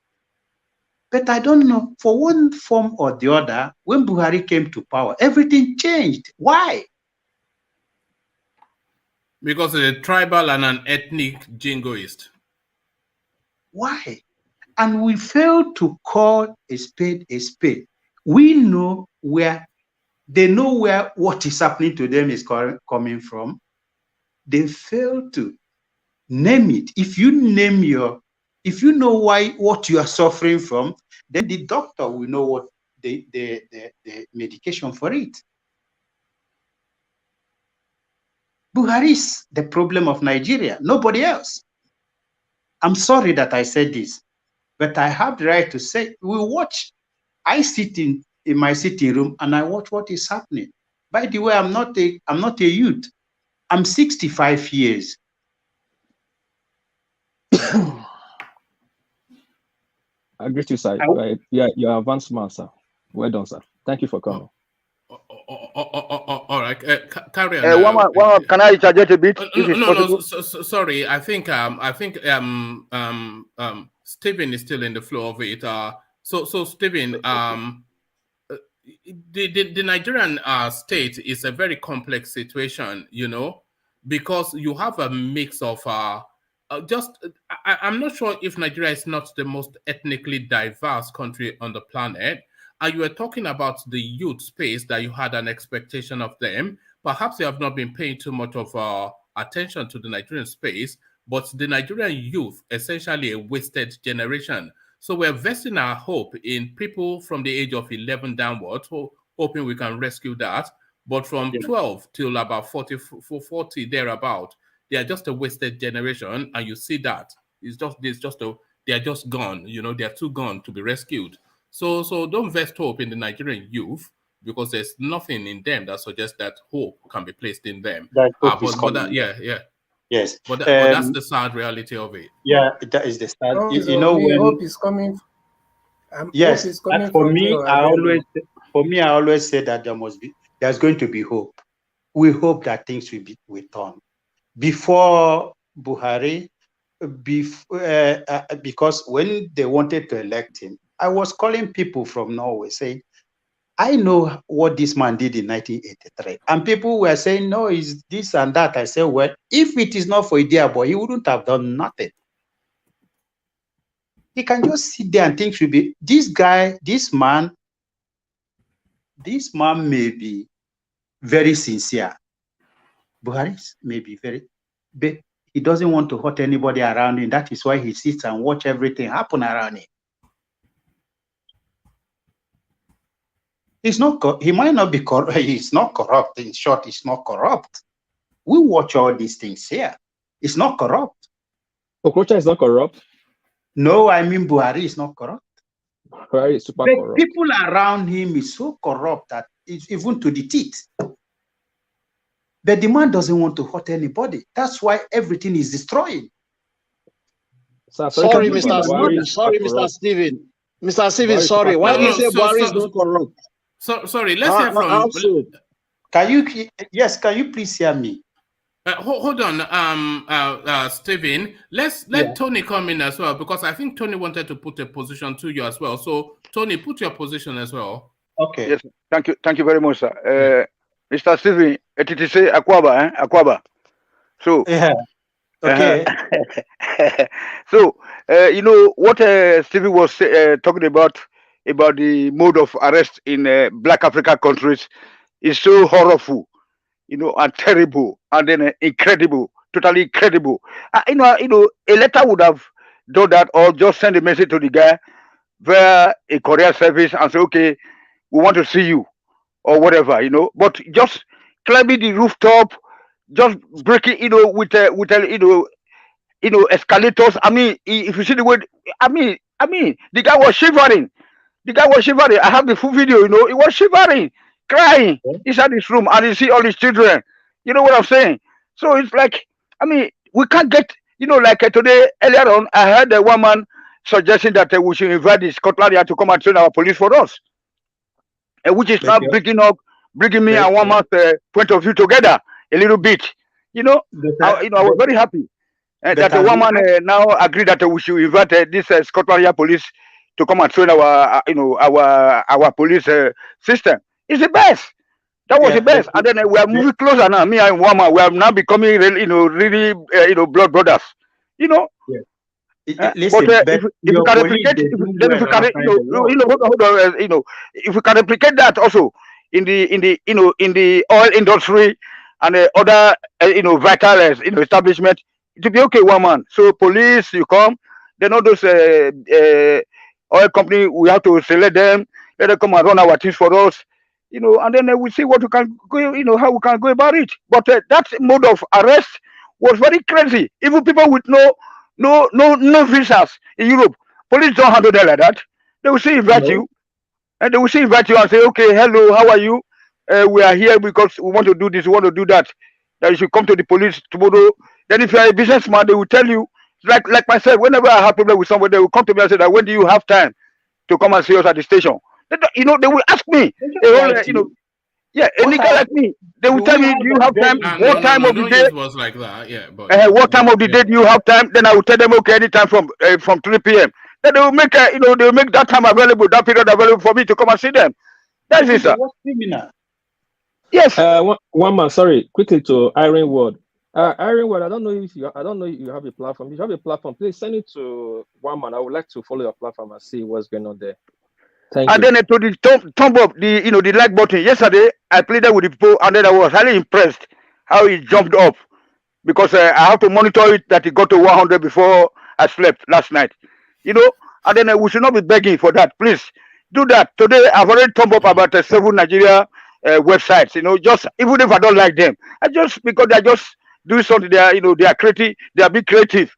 But I don't know, for one form or the other, when Buhari came to power, everything changed. Why? Because of a tribal and an ethnic jingoist. Why? And we failed to call a spade a spade. We know where, they know where what is happening to them is coming from. They failed to name it. If you name if you know what you are suffering from, then the doctor will know what the medication for it. Buhari is the problem of Nigeria, nobody else. I'm sorry that I said this, but I have the right to say, we watch. I sit in my sitting room and I watch what is happening. By the way, I'm not a youth. I'm 65 years. I agree with you, sir. Yeah, you're advanced man, sir. Well done, sir. Thank you for coming. All right, carry on. One, can I interject a bit? No, sorry. I think Stephen is still in the flow of it. So Stephen, the Nigerian state is a very complex situation, you know, because you have a mix of I'm not sure if Nigeria is not the most ethnically diverse country on the planet. And you were talking about the youth space that you had an expectation of them. Perhaps you have not been paying too much of attention to the Nigerian space, but the Nigerian youth, essentially a wasted generation. So we're vesting our hope in people from the age of 11 downwards, hoping we can rescue that. But from 12 till about 40 thereabout, they are just a wasted generation, and you see that they are just gone. You know, they are too gone to be rescued. So don't vest hope in the Nigerian youth, because there's nothing in them that suggests that hope can be placed in them. That hope is coming. Yes. But that's the sad reality of it. Yeah, that is the sad. You know, hope is coming. Yes, hope is coming for me, I always say that there's going to be hope. We hope that things will turn. Before Buhari, because when they wanted to elect him, I was calling people from Norway saying, I know what this man did in 1983. And people were saying, no, it's this and that. I said, well, if it is not for Idiabo, he wouldn't have done nothing. He can just sit there and think should be this man may be very sincere. Buhari may be but he doesn't want to hurt anybody around him. That is why he sits and watch everything happen around him. He's not. He might not be corrupt. He's not corrupt. In short, he's not corrupt. We watch all these things here. It's not corrupt. Okorocha is not corrupt. No, I mean Buhari is not corrupt. Buhari is super but corrupt. People around him is so corrupt that it's even to the teeth. But the man doesn't want to hurt anybody. That's why everything is destroying. Sorry, Mr. Stephen. Mr. Stephen, sorry. Why do you say Buhari is not corrupt? Sorry, let's hear from. Can you? Yes, can you please hear me? Hold on, Stephen. Let Tony come in as well, because I think Tony wanted to put a position to you as well. So Tony, put your position as well. Okay. Yes. Thank you very much, sir. Mr. Stephen, say Akwaba, Akwaba. So. Yeah. Okay. So you know what Stephen was talking about the mode of arrest in Black African countries is so horrible. You know, and terrible, and then incredible, totally incredible. You know, a letter would have done that, or just send a message to the guy via a courier service and say, okay, we want to see you, or whatever, you know. But just climbing the rooftop, just breaking, you know, with escalators. I mean, if you see the way, I mean, the guy was shivering. I have the full video, you know, he was shivering, crying inside this room, and you see all his children. You know what I'm saying? So it's like, I mean, we can't get, you know, like today, earlier on, I heard a woman suggesting that we should invite the Scotland Yard to come and train our police for us, which is now bringing me and one man's point of view together a little bit. You know, I was very happy that the woman now agreed that we should invite this Scotland Yard police to come and train our, you know, our police system. It's the best. That was the best. And then we are moving closer now. Me and Wama, we are now becoming, you know, really, you know, blood brothers. You know. Listen, but if you can replicate, if we can replicate that also in the oil industry and other, you know, vital, you know, establishment, it will be okay, one man. So police, you come. Then all those oil company, we have to select them. Let them come and run our things for us. You know, and then we see what we can go, you know, how we can go about it. But that mode of arrest was very crazy. Even people with no visas in Europe, police don't handle them like that. They will still invite you, and they will still invite you and say, okay, hello, how are you? We are here because we want to do this, we want to do that. That you should come to the police tomorrow. Then if you are a businessman, they will tell you, like myself, whenever I have problem with somebody, they will come to me and say that, when do you have time to come and see us at the station? You know, they will ask me, you know, a nigga like me, they will tell me, do you have time? What time of the day? Was like that, yeah. But what time of the day do you have time? Then I will tell them, okay, anytime from 3 p.m. Then they will make, you know, they will make that time available, that period available for me to come and see them. That's it, sir. Yes. One man, sorry, quickly to Irene Ward. Irene Ward, I don't know if you have a platform. If you have a platform, please send it to one man. I would like to follow your platform and see what's going on there. Thank you. Then to the thumb up, the like button. Yesterday, I played that with the people, and then I was highly impressed how he jumped up, because I have to monitor it that it got to 100 before I slept last night. You know, and then we should not be begging for that. Please do that. Today, I've already thumb up about 7 Nigeria websites. You know, just even if I don't like them, because they're just doing something. They are, you know, they are creative. They are being creative.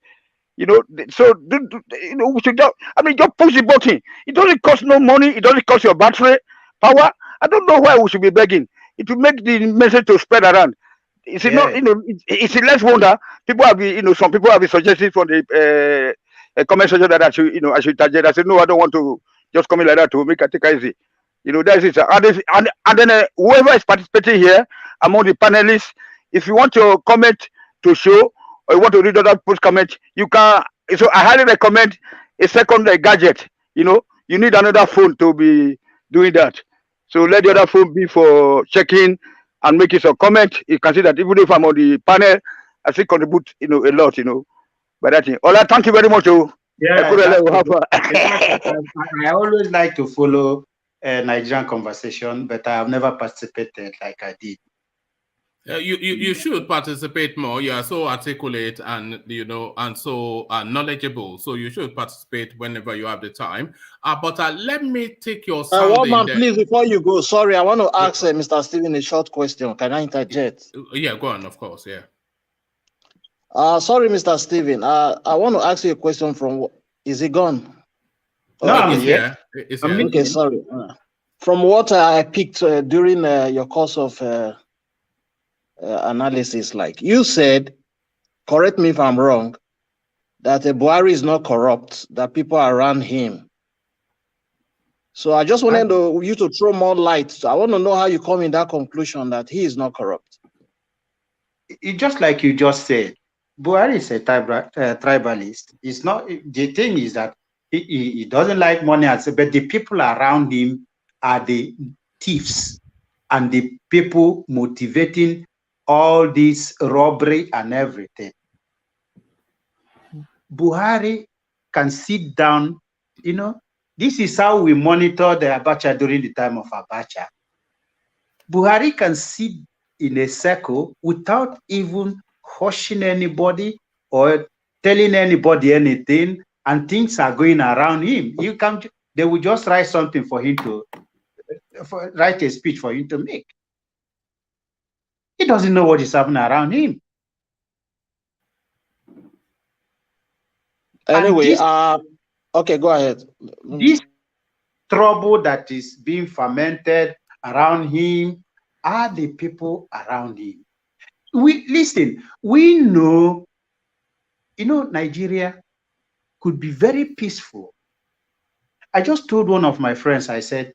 You know, so you know, we should just, I mean, just push the button. It doesn't cost no money. It doesn't cost your battery power. I don't know why we should be begging. It will make the message to spread around. It's not, you know, it's a less wonder. People have been, you know, some people have been suggesting from the comment section that I should target. I said no, I don't want to just come in like that to make it take easy. You know, that's it. And then whoever is participating here among the panelists, if you want your comment to show, or you want to read other people's comment, you can. So I highly recommend a second gadget. You know, you need another phone to be doing that. So let the other phone be for checking and making some comment. You can see that even if I'm on the panel, I still contribute, you know, a lot, you know, by that thing. Ola, thank you very much. I always like to follow Nigerian conversation, but I have never participated like I did. You should participate more. You are so articulate and and so knowledgeable. So you should participate whenever you have the time. But let me take your sound. One man, please, before you go, sorry, I want to ask Mr. Stephen a short question. Can I interject? Yeah, go on. Of course, yeah. Sorry, Mr. Stephen. I want to ask you a question from. Is he gone? No, I'm here. It's here. Okay, sorry. From what I picked during your course of analysis, like you said, correct me if I'm wrong, that Buhari is not corrupt, that people around him. So I just wanted you to throw more light. So I want to know how you come in that conclusion that he is not corrupt. It just like you just said, Buhari is a tribalist. It's not, the thing is that he doesn't like money, but the people around him are the thieves and the people motivating all this robbery and everything. Buhari can sit down, this is how we monitor the Abacha during the time of Abacha. Buhari can sit in a circle without even hushing anybody or telling anybody anything, and things are going around him. They will just write something for him to write a speech for him to make. He doesn't know what is happening around him. Anyway, okay, go ahead. This trouble that is being fermented around him are the people around him. We know, Nigeria could be very peaceful. I just told one of my friends, I said,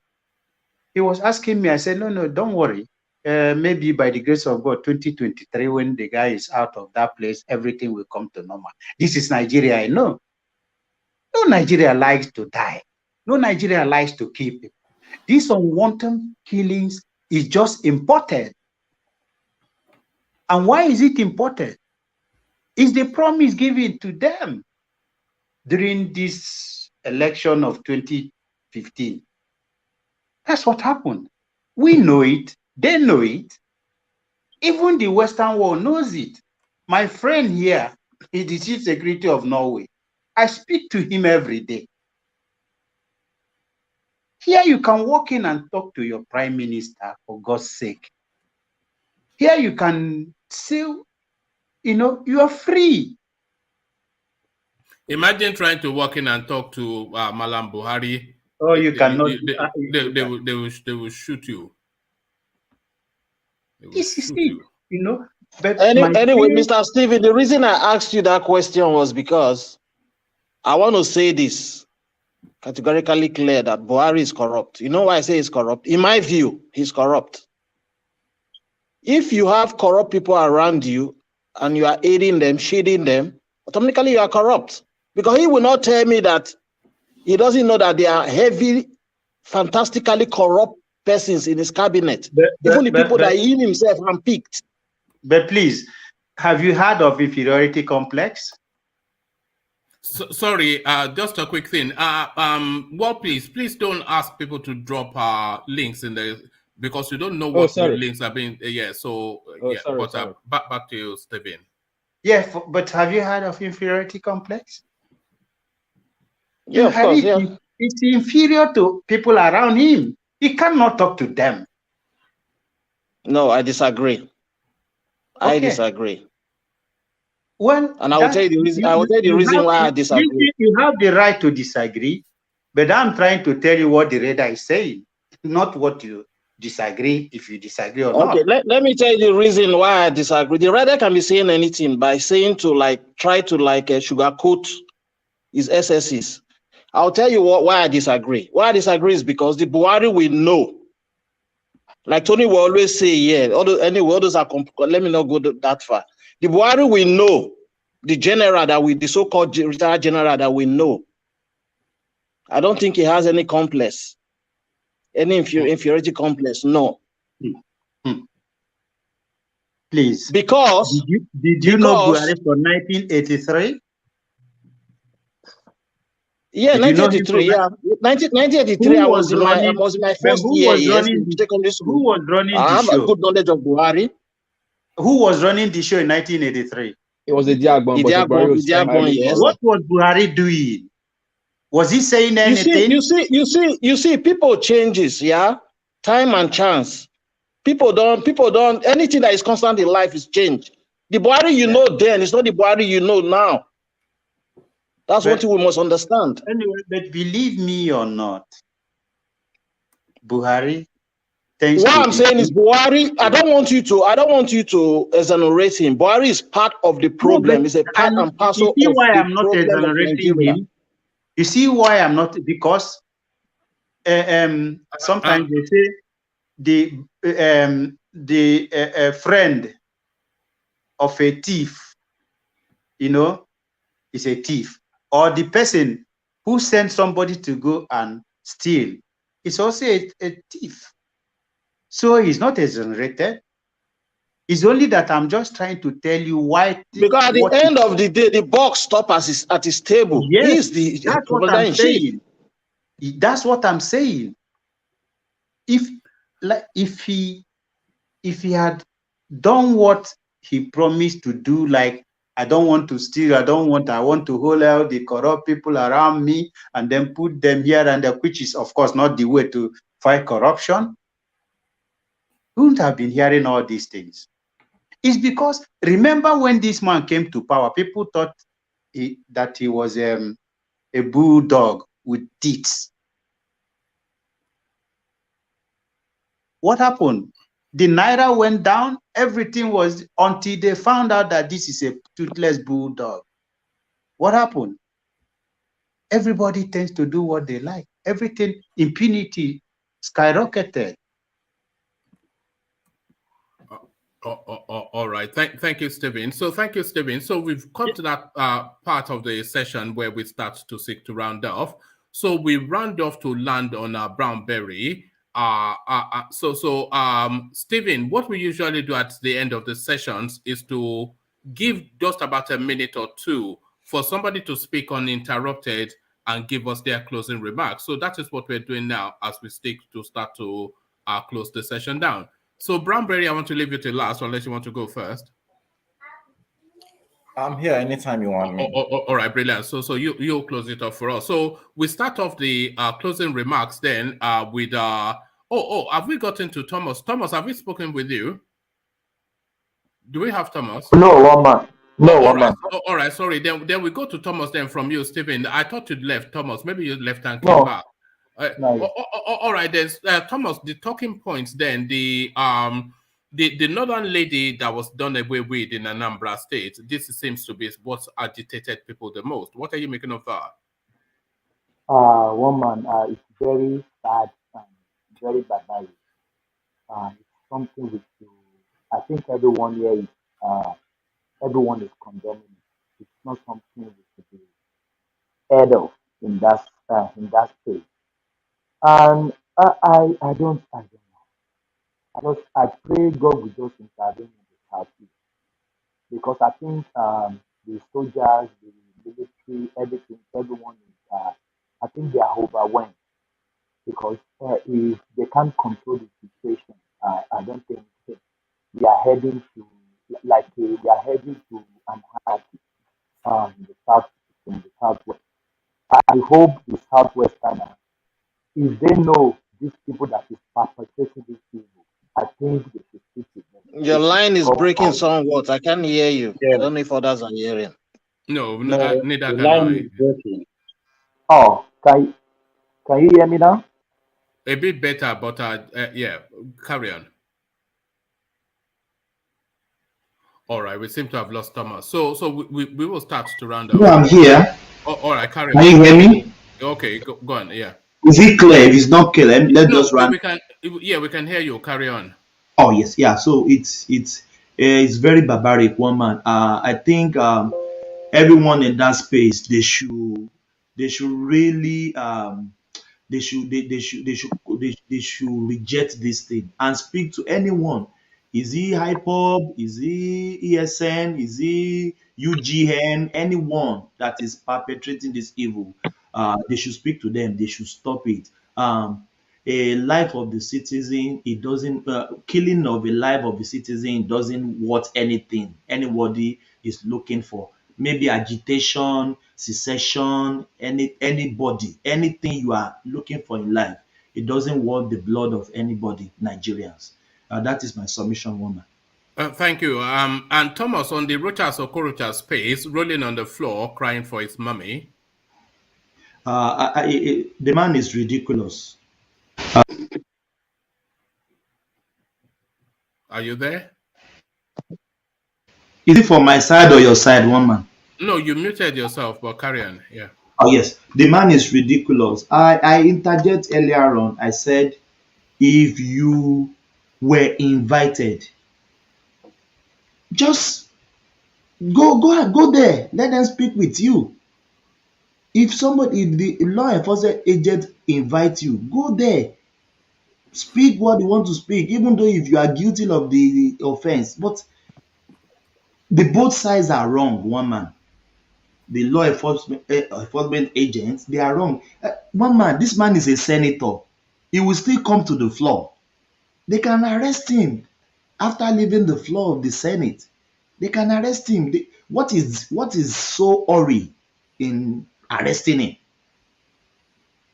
he was asking me, I said, no, don't worry. Maybe by the grace of God, 2023, when the guy is out of that place, everything will come to normal. This is Nigeria, I know. No Nigeria likes to die. No Nigeria likes to kill people. These unwanted killings is just imported. And why is it imported? It's the promise given to them during this election of 2015. That's what happened. We know it. They know it. Even the Western world knows it. My friend here is the Chief Secretary of Norway. I speak to him every day. Here you can walk in and talk to your Prime Minister, for God's sake. Here you can say, you are free. Imagine trying to walk in and talk to Mallam Buhari. Oh, you cannot. They will shoot you. This is it, But anyway, Mr. Stephen, the reason I asked you that question was because I want to say this categorically clear that Buhari is corrupt. You know why I say he's corrupt? In my view, he's corrupt. If you have corrupt people around you and you are aiding them, shading them, automatically you are corrupt. Because he will not tell me that he doesn't know that there are heavy, fantastically corrupt persons in his cabinet. Even the people that he himself handpicked. But please, have you heard of inferiority complex? Sorry, just a quick thing. Well, please don't ask people to drop links in there because you don't know what links are being. Yeah, so sorry. Back to you, Stephen. Yeah, but have you heard of inferiority complex? Yeah, of course. Yeah. It's inferior to people around him. He cannot talk to them. No, I disagree. Okay. I disagree. And I will tell you the reason. I will tell you the reason why I disagree. You have the right to disagree, but I'm trying to tell you what the radar is saying, not what you disagree. If you disagree or not. Okay, let me tell you the reason why I disagree. The radar can be saying anything by saying try to sugarcoat his SSs. I'll tell you why I disagree. Why I disagree is because the Buhari will know. Like Tony will always say, yeah, anyway, others are, let me not go that far. The Buhari will know, the general the so-called retired general that we know. I don't think he has any complex, any inferiority complex, no. Please. Because did you know Buhari for 1983? Yeah, 1983. Yeah, 1983. I was in my first year. Yes, who was running the show? I have a good knowledge of Buhari. Who was running the show in 1983? It was a Diagbon, but Buhari was yes. What was Buhari doing? Was he saying anything? You see, people changes, yeah? Time and chance. People don't, anything that is constant in life is change. The Buhari you know then is not the Buhari you know now. That's what we must understand. Anyway, but believe me or not, Buhari, thanks what to I'm saying is Buhari, I don't want you to exonerate him. Buhari is part of the problem. It's a part and parcel you see of why the I'm not problem of exonerating Nigeria. him? You see why I'm not? Because sometimes they say the friend of a thief, you know, is a thief, or the person who sent somebody to go and steal is also a thief. So he's not exonerated. It's only that I'm just trying to tell you why. Because at the end of the day, the box stop at his table. Yes, He's the that's what I'm saying. That's what I'm saying. If he had done what he promised to do, like I don't want to steal, I want to hold out the corrupt people around me and then put them here and there, which is of course not the way to fight corruption, we wouldn't have been hearing all these things. It's because, remember when this man came to power, people thought that he was a bulldog with teeth. What happened? The Naira went down, everything was, until they found out that this is a toothless bulldog. What happened? Everybody tends to do what they like. Everything, impunity skyrocketed. All right. Thank you, Stephen. So thank you, Stephen. So we've come to that part of the session where we start to seek to round off. So we round off to land on Brownberry. Stephen, what we usually do at the end of the sessions is to give just about a minute or two for somebody to speak uninterrupted and give us their closing remarks. So that is what we're doing now as we start to close the session down. So Brownberry, I want to leave you to last, unless you want to go first. I'm here anytime you want me. All right, brilliant. So you'll close it off for us. So we start off the closing remarks then with have we gotten to Thomas? Thomas, have we spoken with you? Do we have Thomas? No, one man. No, one man. All right, sorry. Then we go to Thomas then from you, Stephen. I thought you'd left, Thomas. Maybe you left and came back. All right, there's Thomas. The talking points then. The northern lady that was done away with in Anambra State. This seems to be what agitated people the most. What are you making of that? One man. It's very sad and very barbaric. It's something which I think everyone here is everyone is condemning. It's not something we should be heard of in that state. And I don't know. I pray God will just intervene in the party because I think the soldiers, the military, everyone is. I think they are overwhelmed because if they can't control the situation, I don't think we are heading to an anarchy in the southwest. I hope the southwesterners, if they know these people that is perpetrating this evil, I think they should speak to them. Your line is breaking somewhat. I can't hear you. I don't know if others are hearing. No, neither the can line I. is breaking. Oh, can you hear me now? A bit better, but yeah, carry on. All right, we seem to have lost Thomas. So we will start to round up. No, I'm here. All right, carry on. Can you hear me? Okay, go on. Yeah. Is it clear? If it's not clear, let's just run. We can hear you. Carry on. Oh yes, yeah. So it's very barbaric, one man. I think everyone in that space they should really they should reject this thing and speak to anyone. Is he HIPOB? Is he ESN? Is he UGN? Anyone that is perpetrating this evil, they should speak to them. They should stop it. a life of the citizen, it doesn't, killing of a life of the citizen doesn't worth anything anybody is looking for. Maybe agitation, secession, anybody, anything you are looking for in life, it doesn't worth the blood of anybody, Nigerians. That is my submission, woman. Thank you. And Thomas, on the Rochas Okorocha space, rolling on the floor, crying for his mummy. The man is ridiculous. Are you there? Is it for my side or your side, woman? No, you muted yourself, but carry on. Yeah. Oh, yes. The man is ridiculous. I interject earlier on. I said, if you were invited, just go there. Let them speak with you. If the law enforcement agent invite you, go there. Speak what you want to speak, even though if you are guilty of the offense. But the both sides are wrong, one man. The law enforcement agents, they are wrong. One man, this man is a senator. He will still come to the floor. They can arrest him after leaving the floor of the Senate. They can arrest him. What is so hurry in arresting him?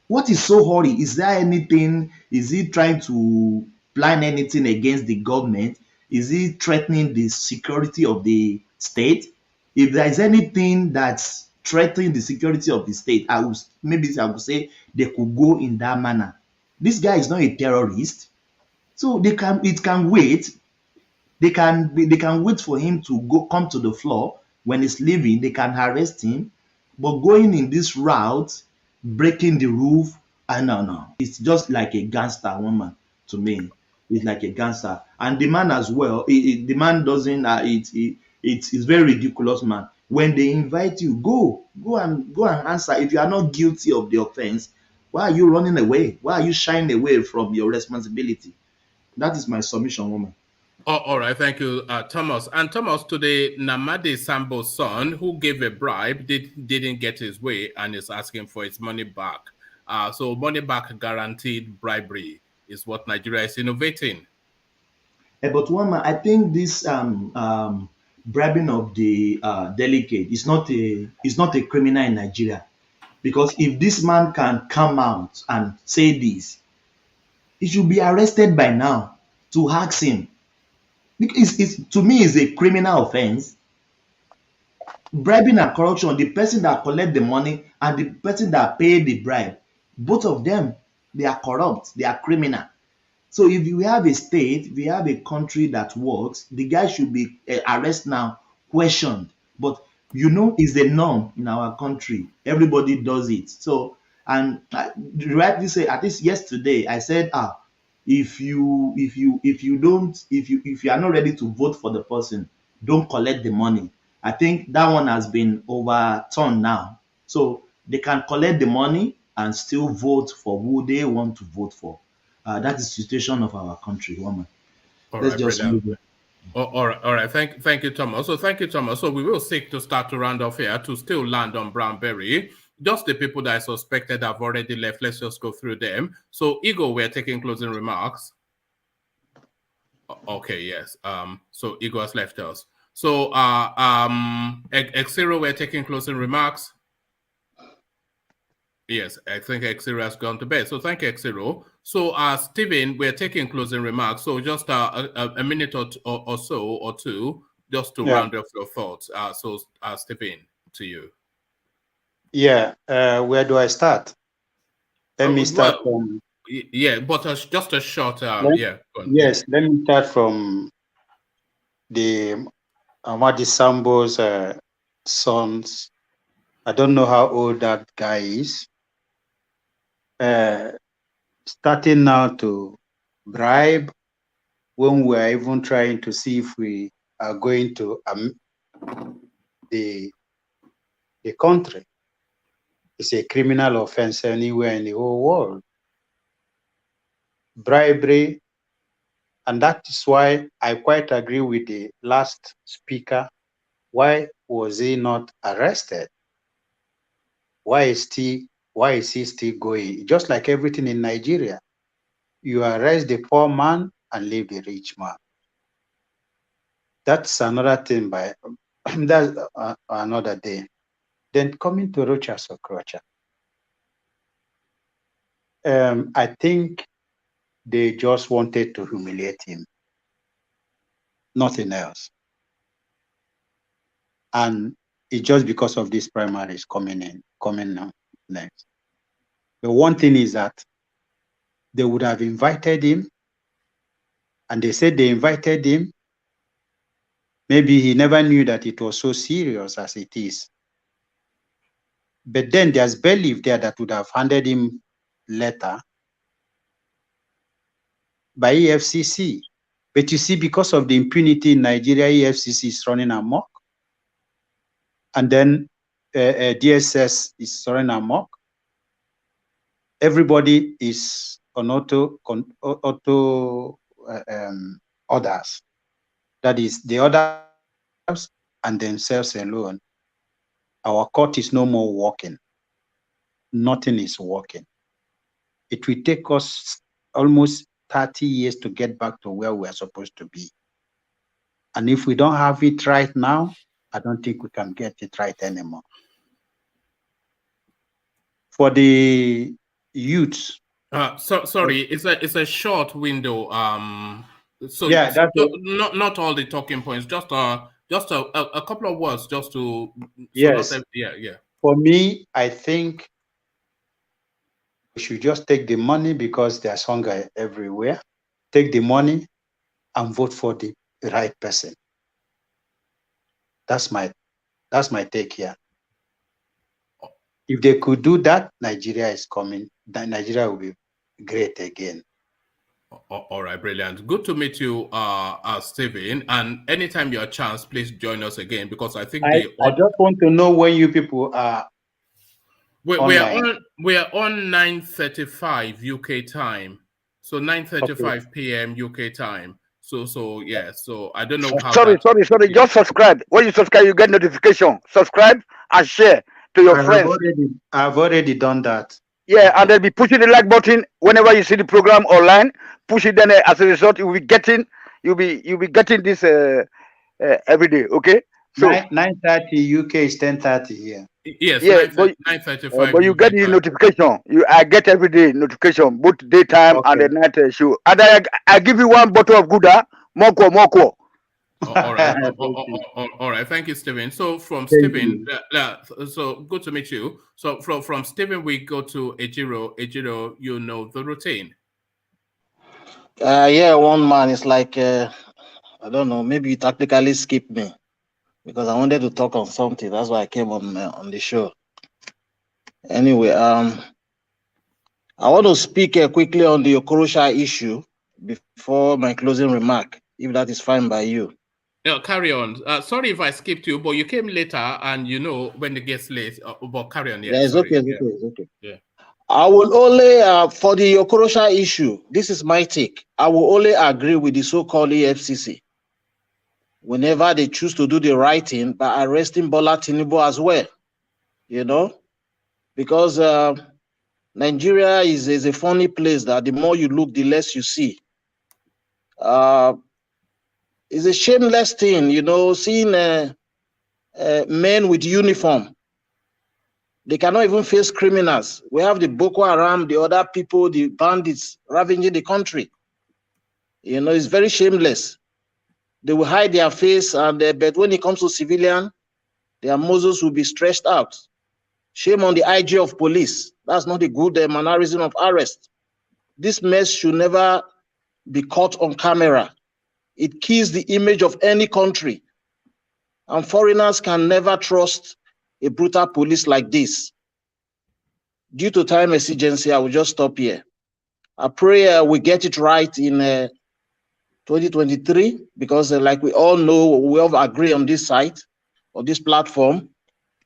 What is so hurry? Is there anything? Is he trying to plan anything against the government? Is he threatening the security of the state? If there is anything that's threatening the security of the state, I would say they could go in that manner. This guy is not a terrorist, so it can wait. They can wait for him to come to the floor. When he's leaving, they can arrest him. But going in this route, breaking the roof, no. It's just like a gangster, woman, to me. It's like a gangster. And the man as well, the man doesn't, it's very ridiculous, man. When they invite you, go and answer. If you are not guilty of the offense, why are you running away? Why are you shying away from your responsibility? That is my submission, woman. Oh, all right, thank you, Thomas. And Thomas, today, NAMADI SAMBO'SSON, who gave a bribe, didn't get his way and is asking for his money back. So money back guaranteed bribery is what Nigeria is innovating. But woman, I think this bribing of the delegate is not a criminal in Nigeria, because if this man can come out and say this, he should be arrested by now to ask him. To me, is a criminal offense. Bribing and corruption, the person that collect the money and the person that pay the bribe, both of them, they are corrupt, they are criminal. So if you have a state, if you have a country that works, the guy should be arrested now, questioned. But it's the norm in our country. Everybody does it. So, and rightly say, at least yesterday, I said, if you are not ready to vote for the person, don't collect the money. I think that one has been overturned now. So they can collect the money and still vote for who they want to vote for. That is the situation of our country, woman. Let's just move on. All right. Thank you, Thomas. So thank you, Thomas. So we will seek to start to round off here to still land on Brownberry. Just the people that I suspected have already left. Let's just go through them. So Igor, we're taking closing remarks. Okay, yes. So Igor has left us. So Xero, we're taking closing remarks. Yes, I think Xero has gone to bed. So thank you, Xero. So Stephen, we're taking closing remarks. So just a minute or so or two, just to round off your thoughts. So Stephen, to you. Yeah, where do I start? Let me start from... Yeah, but just a short, Yes, let me start from the Amadi Sambo's sons. I don't know how old that guy is. Starting now to bribe when we're even trying to see if we are going to the country. It's a criminal offense anywhere in the whole world. Bribery, and that is why I quite agree with the last speaker. Why was he not arrested? Why is he still going? Just like everything in Nigeria, You arrest the poor man and leave the rich man. That's another thing by that's another day. Then coming to Rochas Okorocha, I think they just wanted to humiliate him, nothing else. And it's just because of these primaries coming now next. The one thing is that they would have invited him, and they said they invited him. Maybe he never knew that it was so serious as it is. But then there's belief there that would have handed him letter by EFCC. But you see, because of the impunity in Nigeria, EFCC is running amok. And then DSS is running amok. Everybody is on auto orders. That is, the others and themselves alone. Our court is no more working. Nothing is working. It will take us almost 30 years to get back to where we're supposed to be. And if we don't have it right now, I don't think we can get it right anymore. For the youths. Sorry, it's a short window. So yeah, that's not all the talking points. Just a couple of words, just to. Yes. Yeah. For me, I think we should just take the money because there's hunger everywhere. Take the money and vote for the right person. That's my take here. If they could do that, Nigeria is coming. Nigeria will be great again. All right, brilliant. Good to meet you, Stephen. And anytime you have a chance, please join us again, because I think I just want to know when you people are. We are on 9:35 UK time, so 9:35 p.m. UK time. So yeah. So I don't know how. Sorry. Just subscribe. When you subscribe, you get notification. Subscribe and share to your friends. I've already done that. Yeah, and then be pushing the like button whenever you see the program online. Push it. Then as a result, you'll be getting this every day. Okay. So 9:30 UK is 10:30 here. Yes. Yeah, 9:35. But you get the notification. I get every day notification, both daytime and the night show. And I give you one bottle of Gouda, Moko. All right. All right. Thank you, Stephen. So from Stephen, so good to meet you. So from Stephen, we go to Ejiro. Ejiro, you know the routine. Yeah, one man is like, I don't know, maybe you tactically skipped me because I wanted to talk on something. That's why I came on the show. Anyway, I want to speak quickly on the Okorocha issue before my closing remark, if that is fine by you. Yeah, carry on. Sorry if I skipped you, but you came later, and you know when it gets late. But carry on. Yeah, it's okay. It's okay. Yeah. I will only, for the Okorocha issue, this is my take. I will only agree with the so-called EFCC whenever they choose to do the right thing by arresting Bola Tinubu as well. You know, because Nigeria is a funny place that the more you look, the less you see. It's a shameless thing, you know, seeing men with uniform. They cannot even face criminals. We have the Boko Haram, the other people, the bandits ravaging the country. You know, it's very shameless. They will hide their face, but when it comes to civilian, their muzzles will be stretched out. Shame on the IG of police. That's not a good mannerism of arrest. This mess should never be caught on camera. It kills the image of any country. And foreigners can never trust a brutal police like this. Due to time exigency, I will just stop here. I pray we get it right in 2023, because like we all know, we all agree on this site, or this platform,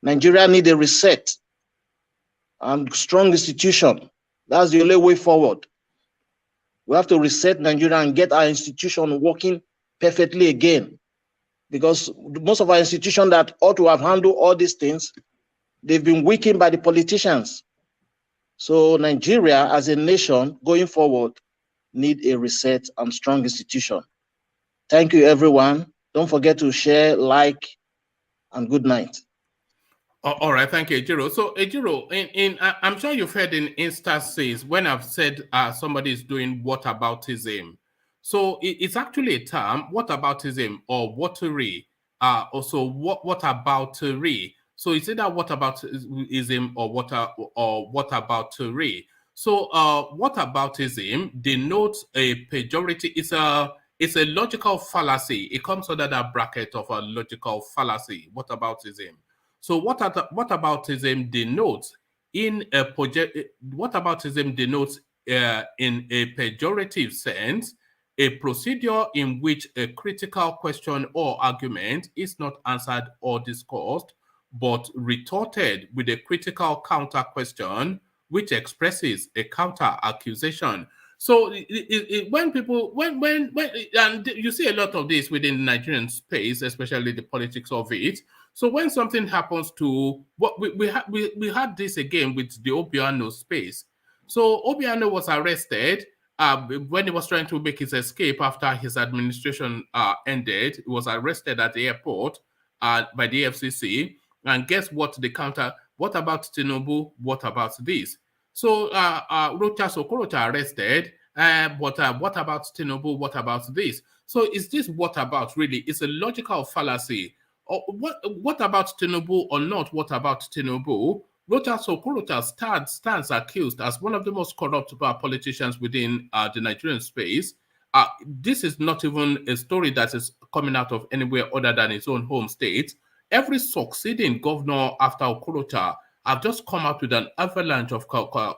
Nigeria needs a reset and strong institution. That's the only way forward. We have to reset Nigeria and get our institution working perfectly again. Because most of our institutions that ought to have handled all these things, they've been weakened by the politicians. So Nigeria as a nation going forward need a reset and strong institution. Thank you, everyone. Don't forget to share, like, and good night. All right, thank you, Ejiro. So, Ejiro, I'm sure you've heard in instances when I've said somebody is doing whataboutism. So it's actually a term, whataboutism or watery. Also, whataboutery. So it's either whataboutism or whataboutery. So whataboutism denotes a pejorative. It's a logical fallacy. It comes under that bracket of a logical fallacy. Whataboutism. So whataboutism denotes in a pejorative sense a procedure in which a critical question or argument is not answered or discussed, but retorted with a critical counter question which expresses a counter accusation. So when and you see a lot of this within the Nigerian space, especially the politics of it. So when something happens to what we had this again with the Obiano space. So Obiano was arrested when he was trying to make his escape after his administration ended. He was arrested at the airport by the EFCC. And guess what? The counter. What about Tinubu? What about this? So Rochas Okorocha arrested. But what about Tinubu? What about this? So is this what about really? It's a logical fallacy. Or what about Tinubu or not? What about Tinubu? Rochas Okorocha stands accused as one of the most corrupt politicians within the Nigerian space. This is not even a story that is coming out of anywhere other than his own home state. Every succeeding governor after Okorocha have just come out with an avalanche of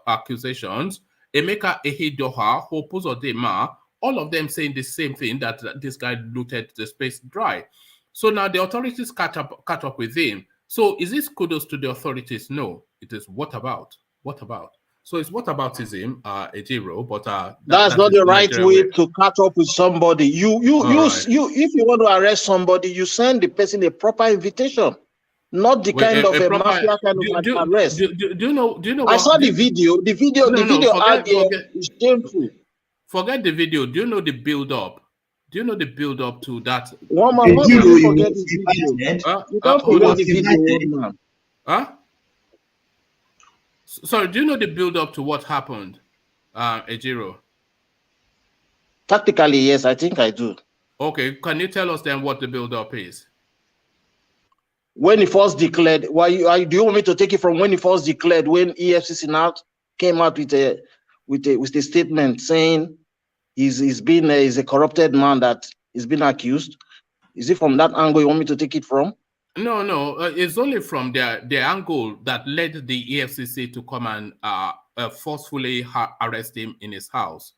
accusations. Emeka Ehidoha, Hope Uzodinma, all of them saying the same thing, that this guy looted the space dry. So now the authorities catch up with him. So is this kudos to the authorities? No, it is what about? What about? So it's whataboutism, Ejiro, but that's not the right way to catch up with somebody. You if you want to arrest somebody, you send the person a proper invitation, not the kind of a mafia kind of arrest. Do you know? I saw the video. The video out there is shameful. Forget the video. Do you know the build-up? Do you know the build-up to that? One man, why would you forget the video? You can't forget the video, man. Huh? Sorry, do you know the build-up to what happened, Ejiro? Tactically, yes, I think I do. Okay, can you tell us then what the build-up is? When he first declared, do you want me to take it from when he first declared, when EFCC now came out with a statement saying he's a corrupted man that is being accused? Is it from that angle you want me to take it from? No, it's only from the angle that led the EFCC to come and forcefully arrest him in his house.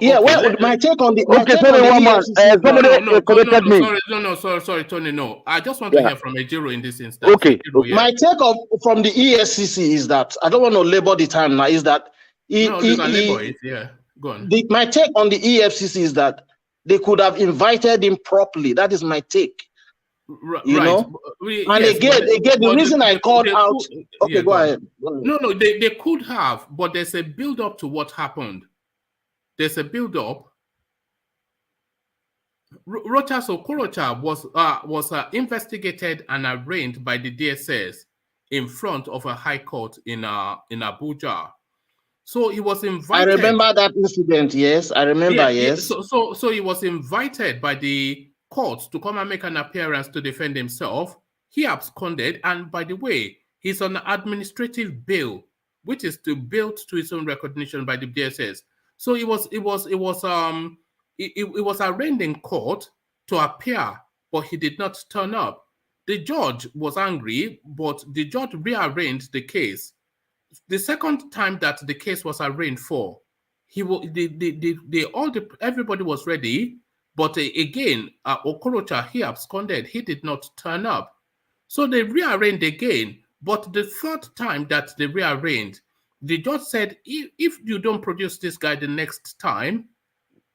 Yeah, okay, well, my take on the sorry, Tony. No, I just want to hear from Ejiro in this instance. Okay, my take from the EFCC is that I don't want to labor the time now. Is that go on. My take on the EFCC is that they could have invited him properly. That is my take. You know, and yes, again, the reason I called out. Okay, go ahead. No, they could have, but there's a build up to what happened. There's a build-up. Rochas Okorocha was investigated and arraigned by the DSS in front of a high court in Abuja. So he was invited. I remember that incident. Yes, I remember. Yes. So he was invited by the court to come and make an appearance to defend himself. He absconded, and by the way, he's on administrative bail, which is to build to his own recognition by the DSS. So it was arraigned in court to appear, but he did not turn up. The judge was angry, but the judge rearranged the case. The second time that the case was arraigned for, everybody was ready, but again, Okorocha, he absconded. He did not turn up. So they rearranged again, but the third time that they rearranged, the judge said, if you don't produce this guy the next time,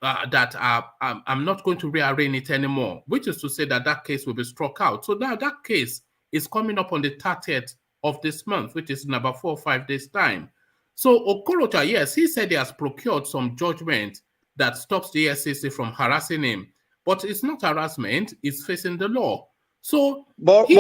that I'm not going to rearrange it anymore, which is to say that case will be struck out. So now that case is coming up on the 30th of this month, which is in about 4 or 5 days' time. So Okorocha, yes, he said he has procured some judgment that stops the EFCC from harassing him, but it's not harassment; it's facing the law. So he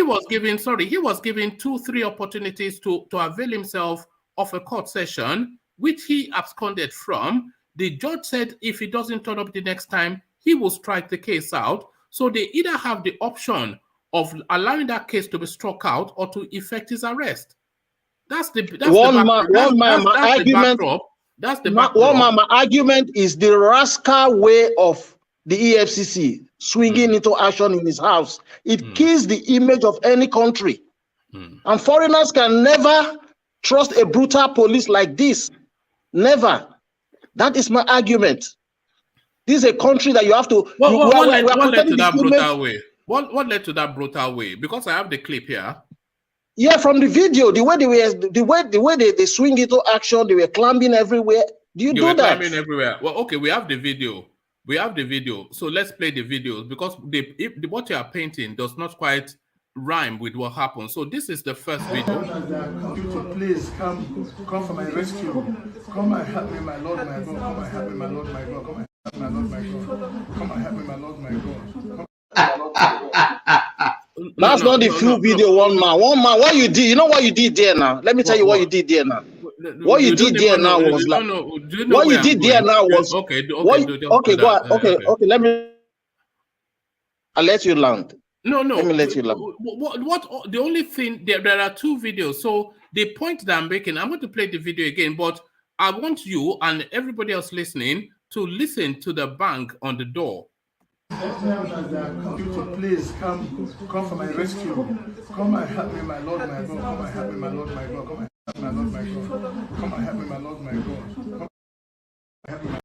was given 2-3 opportunities to avail himself of a court session, which he absconded from. The judge said if he doesn't turn up the next time, he will strike the case out. So they either have the option of allowing that case to be struck out or to effect his arrest. That's the backdrop. My argument is the rascal way of the EFCC swinging into action in his house. It kills the image of any country. And foreigners can never trust a brutal police like this. Never. That is my argument. This is a country that you have to. What led to that brutal way? What led to that brutal way? Because I have the clip here. Yeah, from the video, the way they swing into action, they were climbing everywhere. Do you do that? Climbing everywhere. Well, okay, we have the video. So let's play the videos because what you are painting does not quite rhyme with what happened. So this is the first video. Please come for my rescue. Come and help me, my Lord, my God. Come and help me, my Lord, my God. Come and help me, my Lord, my God. Come and help me, my Lord, my God. That's not the full video, one man. What you did, you know what you did there now? Let me tell you what you did there now. What you did there now was like, what you did there now was, okay, go ahead. Okay, let me, I'll let you land. No. Let me let you land. What the only thing, there are 2 videos. So the point that I'm making, I'm going to play the video again, but I want you and everybody else listening to listen to the bang on the door. Please come for my rescue. Come and help me, my Lord, my God. Come and help me, my Lord, my God. Come and help me, my Lord, my God. Come and help me, my Lord, my God.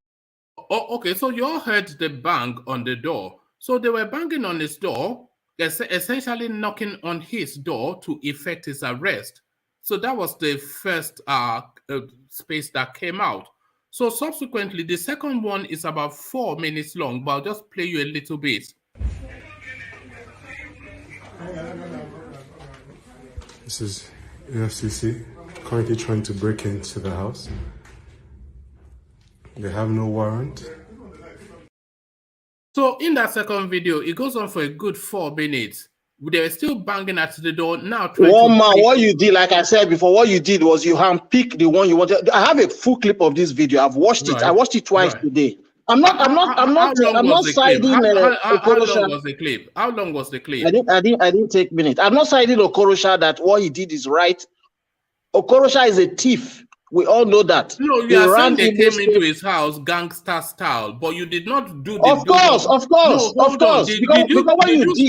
Oh, okay. So you all heard the bang on the door. So they were banging on his door, essentially knocking on his door to effect his arrest. So that was the first space that came out. So subsequently, the second one is about 4 minutes long, but I'll just play you a little bit. This is EFCC currently trying to break into the house. They have no warrant. So in that second video, it goes on for a good 4 minutes. They were still banging at the door. Now, what you did, like I said before, what you did was you handpicked the one you wanted. I have a full clip of this video. I've watched it. I watched it twice today. I'm not siding Okorocha. How long was the clip? How long was the clip? I didn't take minutes. I'm not siding Okorocha that what he did is right. Okorocha is a thief. We all know that. No, you are saying they came into his house gangster style, but you did not do the. Of course.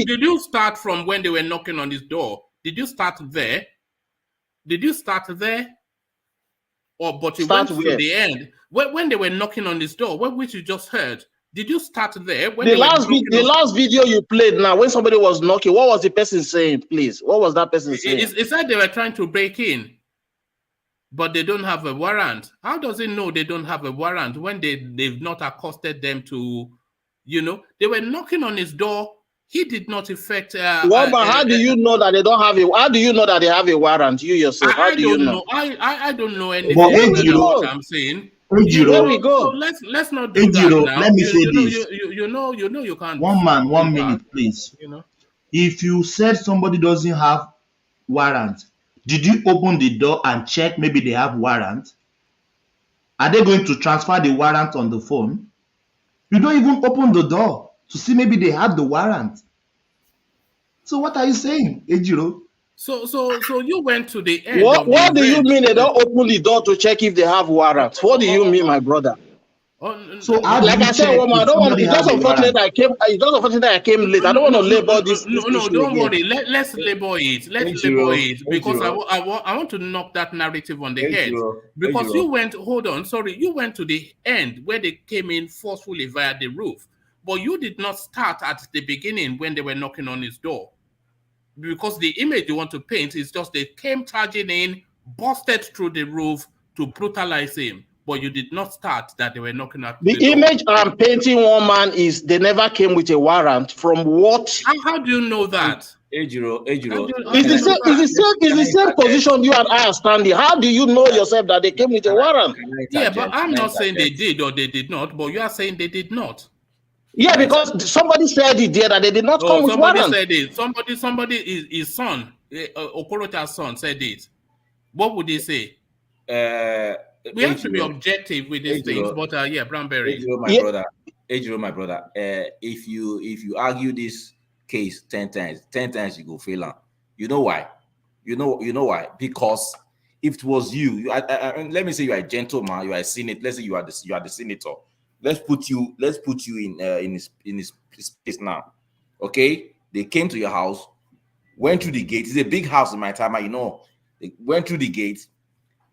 Did you start from when they were knocking on his door? Did you start there? Or but you went to the end when they were knocking on his door, which you just heard? Did you start there? The last video you played now, when somebody was knocking, what was the person saying? Please, what was that person saying? It said they were trying to break in. But they don't have a warrant. How does it know they don't have a warrant when they've not accosted them to, they were knocking on his door. He did not effect. But how do you know that they don't have a? How do you know that they have a warrant? You yourself. How do you know? I don't know anything about what I'm saying. There we go. So let's not do that now. Let me say this. You can't. 1 minute, please. If you said somebody doesn't have warrant, did you open the door and check maybe they have warrant? Are they going to transfer the warrant on the phone? You don't even open the door to see maybe they have the warrant. So what are you saying, Ejiro? So you went to the end. What do you mean they don't open the door to check if they have warrant? What do you mean, my brother? So like I said, I don't want. It's just unfortunate that I came late. I don't want to label this. No, don't worry. Let's label it. Let's label it because I want to knock that narrative on the head. Because you went. Hold on, sorry. You went to the end where they came in forcefully via the roof, but you did not start at the beginning when they were knocking on his door. Because the image you want to paint is just they came charging in, busted through the roof to brutalize him. But you did not start that they were knocking at the door. Image I'm painting, one man, is they never came with a warrant. From what? How do you know that? Ejiro. It's the same position you and I are standing. How do you know yourself that they came with a warrant? Yeah, but I'm not saying they did or they did not, but you are saying they did not. Yeah, because somebody said it there that they did not come with warrant. Somebody said it. Somebody, his son, Okorocha's son, said it. What would they say? We have to be objective with these things, but yeah, Brownberry. Ejiro, my brother. If you argue this case 10 times you go fail on. You know why? You know why? Because if it was you, let me say you are a gentleman, you are a senator. Let's say you are the senator. Let's put you in his space now. Okay, they came to your house, went through the gate. It's a big house in my time, you know. They went through the gate,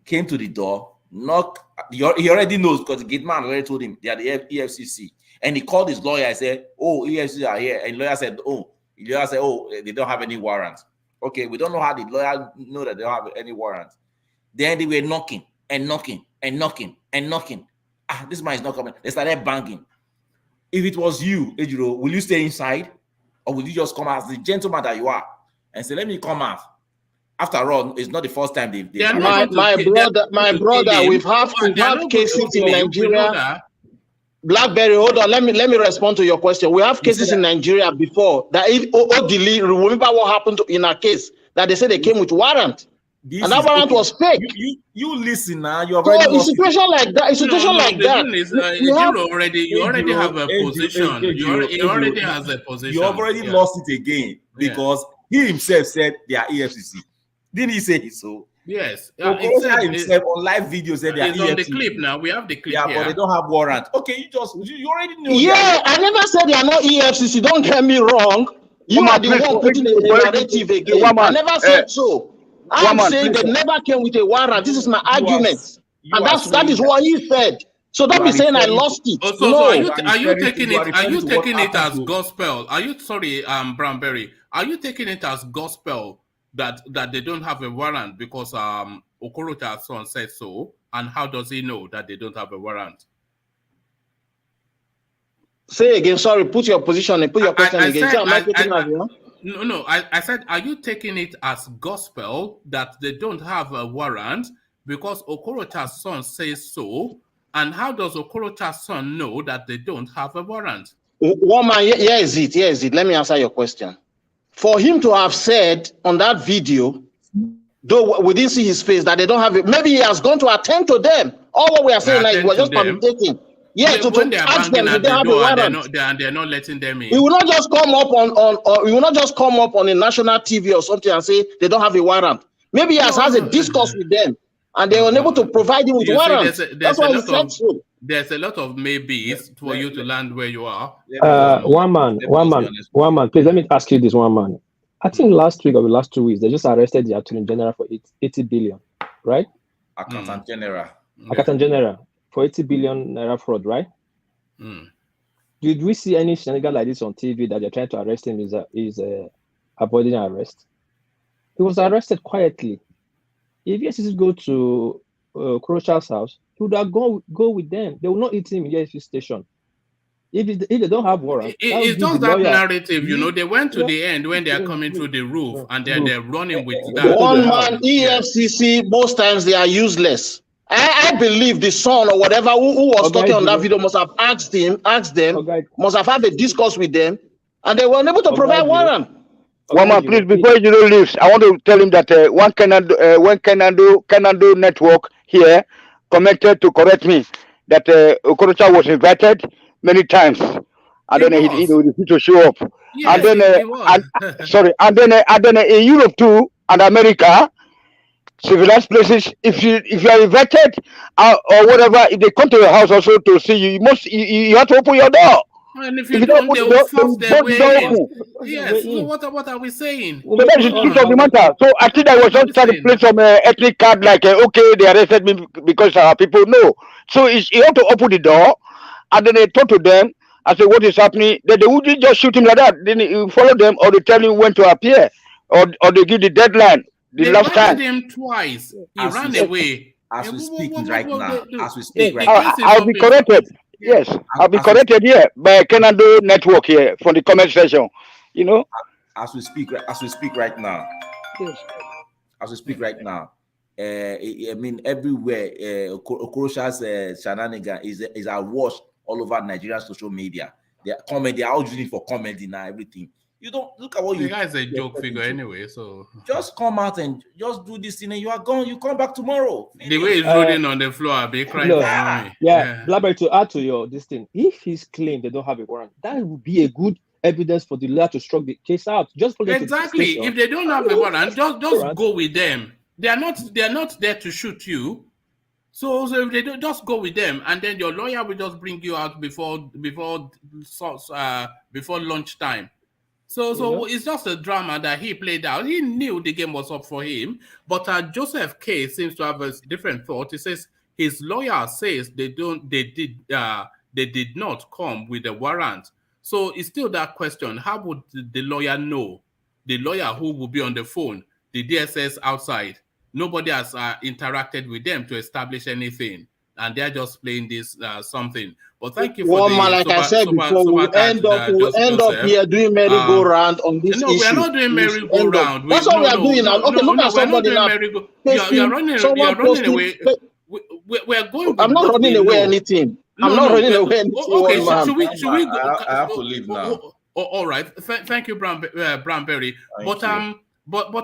came to the door, knocked. He already knows because the gate man already told him they are the EFCC. And he called his lawyer and said, "Oh, EFCC are here." And the lawyer said, "Oh, they don't have any warrant." Okay, we don't know how the lawyer know that they don't have any warrant. Then they were knocking and knocking and knocking and knocking. This man is not coming. They started banging. If it was you, Ejiro, will you stay inside, or will you just come out as the gentleman that you are and say, "Let me come out"? After all, it's not the first time they my brother, we've had cases in Nigeria. Blackberry, hold on. Let me respond to your question. We have cases in Nigeria before that if Odili, remember what happened in a case that they said they came with warrant. And that warrant was fake. You listen now. You so a situation like that. You already have a position. You already has a position. You already lost it again because he himself said they are EFCC. Didn't he say so? Yes. Himself on live video said they are EFCC. On the clip now. We have the clip. Yeah, here. but they don't have warrant. Okay, you already know. Yeah, I never said they are not EFCC. Don't get me wrong. You are the one putting the narrative again. I never said so. I'm saying they never came with a warrant. This is my argument. And that is what he said. So don't be saying I lost it. So are you taking it as gospel? Are you Brownberry? Are you taking it as gospel that they don't have a warrant because Okorocha's son said so? And how does he know that they don't have a warrant? Say again, sorry, put your position and put your question again. No, I said, are you taking it as gospel that they don't have a warrant because Okorocha's son says so? And how does Okorocha's son know that they don't have a warrant? Woman, here is it. Let me answer your question. For him to have said on that video, though we didn't see his face, that they don't have it, maybe he has gone to attend to them. All what we are saying is we're just communicating. Yeah, to ask them if they have a warrant. They're not letting them in. He will not just come up on a national TV or something and say they don't have a warrant. Maybe he has a discourse with them and they were unable to provide him with warrants. That's why he said so. There's a lot of maybes for you to land where you are. One man. Please let me ask you this, one man. I think last week or the last 2 weeks, they just arrested the Attorney General for 80 billion, right? Accountant General. Accountant General for 80 billion naira fraud, right? Did we see any shenanigan like this on TV that they're trying to arrest him? Is avoiding arrest? He was arrested quietly. If EFCC go to Okorocha's house, he would have go with them. They will not eat him in the EFCC station. If they don't have warrant, it's just that narrative, you know. They went to the end when they are coming through the roof and they're running with that. One man, EFCC, most times they are useless. I believe the son or whatever who was talking on that video must have asked them, must have had a discourse with them, and they were unable to provide warrant. One man, please, before you leaves, I want to tell him that one Canando network here commented to correct me that Okorocha was invited many times, and then he refused to show up. Yes, and then and then in Europe too and America, civilized places, if you are invited or whatever, if they come to your house also to see you, you have to open your door. And if you don't, they will force their way in. Yes, so what are we saying? So that is the truth of the matter. So I think I was just trying to play some ethnic card like, okay, they arrested me because our people know. So you have to open the door, and then they talk to them and say what is happening. Then they wouldn't just shoot him like that. Then you follow them, or they tell him when to appear, or they give the deadline. They arrested him twice. He ran away. As we speak right now, I'll be corrected. Yes, I'll be corrected here by Canado network here from the comment section. You know, as we speak right now, I mean, everywhere, Okorocha's shenanigan is awash all over Nigerian social media. They're all using it for comedy now, everything. You don't look at what the guy's a joke figure anyway, so just come out and just do this thing and you are gone. You come back tomorrow. The way he's rolling on the floor, I'll be crying for money. Yeah, Blackberry, to add to your this thing, if he's claimed they don't have a warrant, that would be a good evidence for the lawyer to stroke the case out. Just for exactly. If they don't have a warrant, just go with them. They are not there to shoot you. So if they don't, just go with them, and then your lawyer will just bring you out before lunchtime. So it's just a drama that he played out. He knew the game was up for him, but Joseph K seems to have a different thought. He says his lawyer says they did not come with a warrant. So it's still that question: how would the lawyer know? The lawyer who will be on the phone, the DSS outside, nobody has interacted with them to establish anything, and they're just playing this something. But thank you for like I said before, we'll end up here doing merry-go-round on this issue. No, we are not doing merry-go-round. That's what we are doing now. Okay, look at somebody now. You're running away. We're going. I'm not running away anything. I'm not running away anything. Okay, should we go? I have to leave now. All right. Thank you, Brownberry. But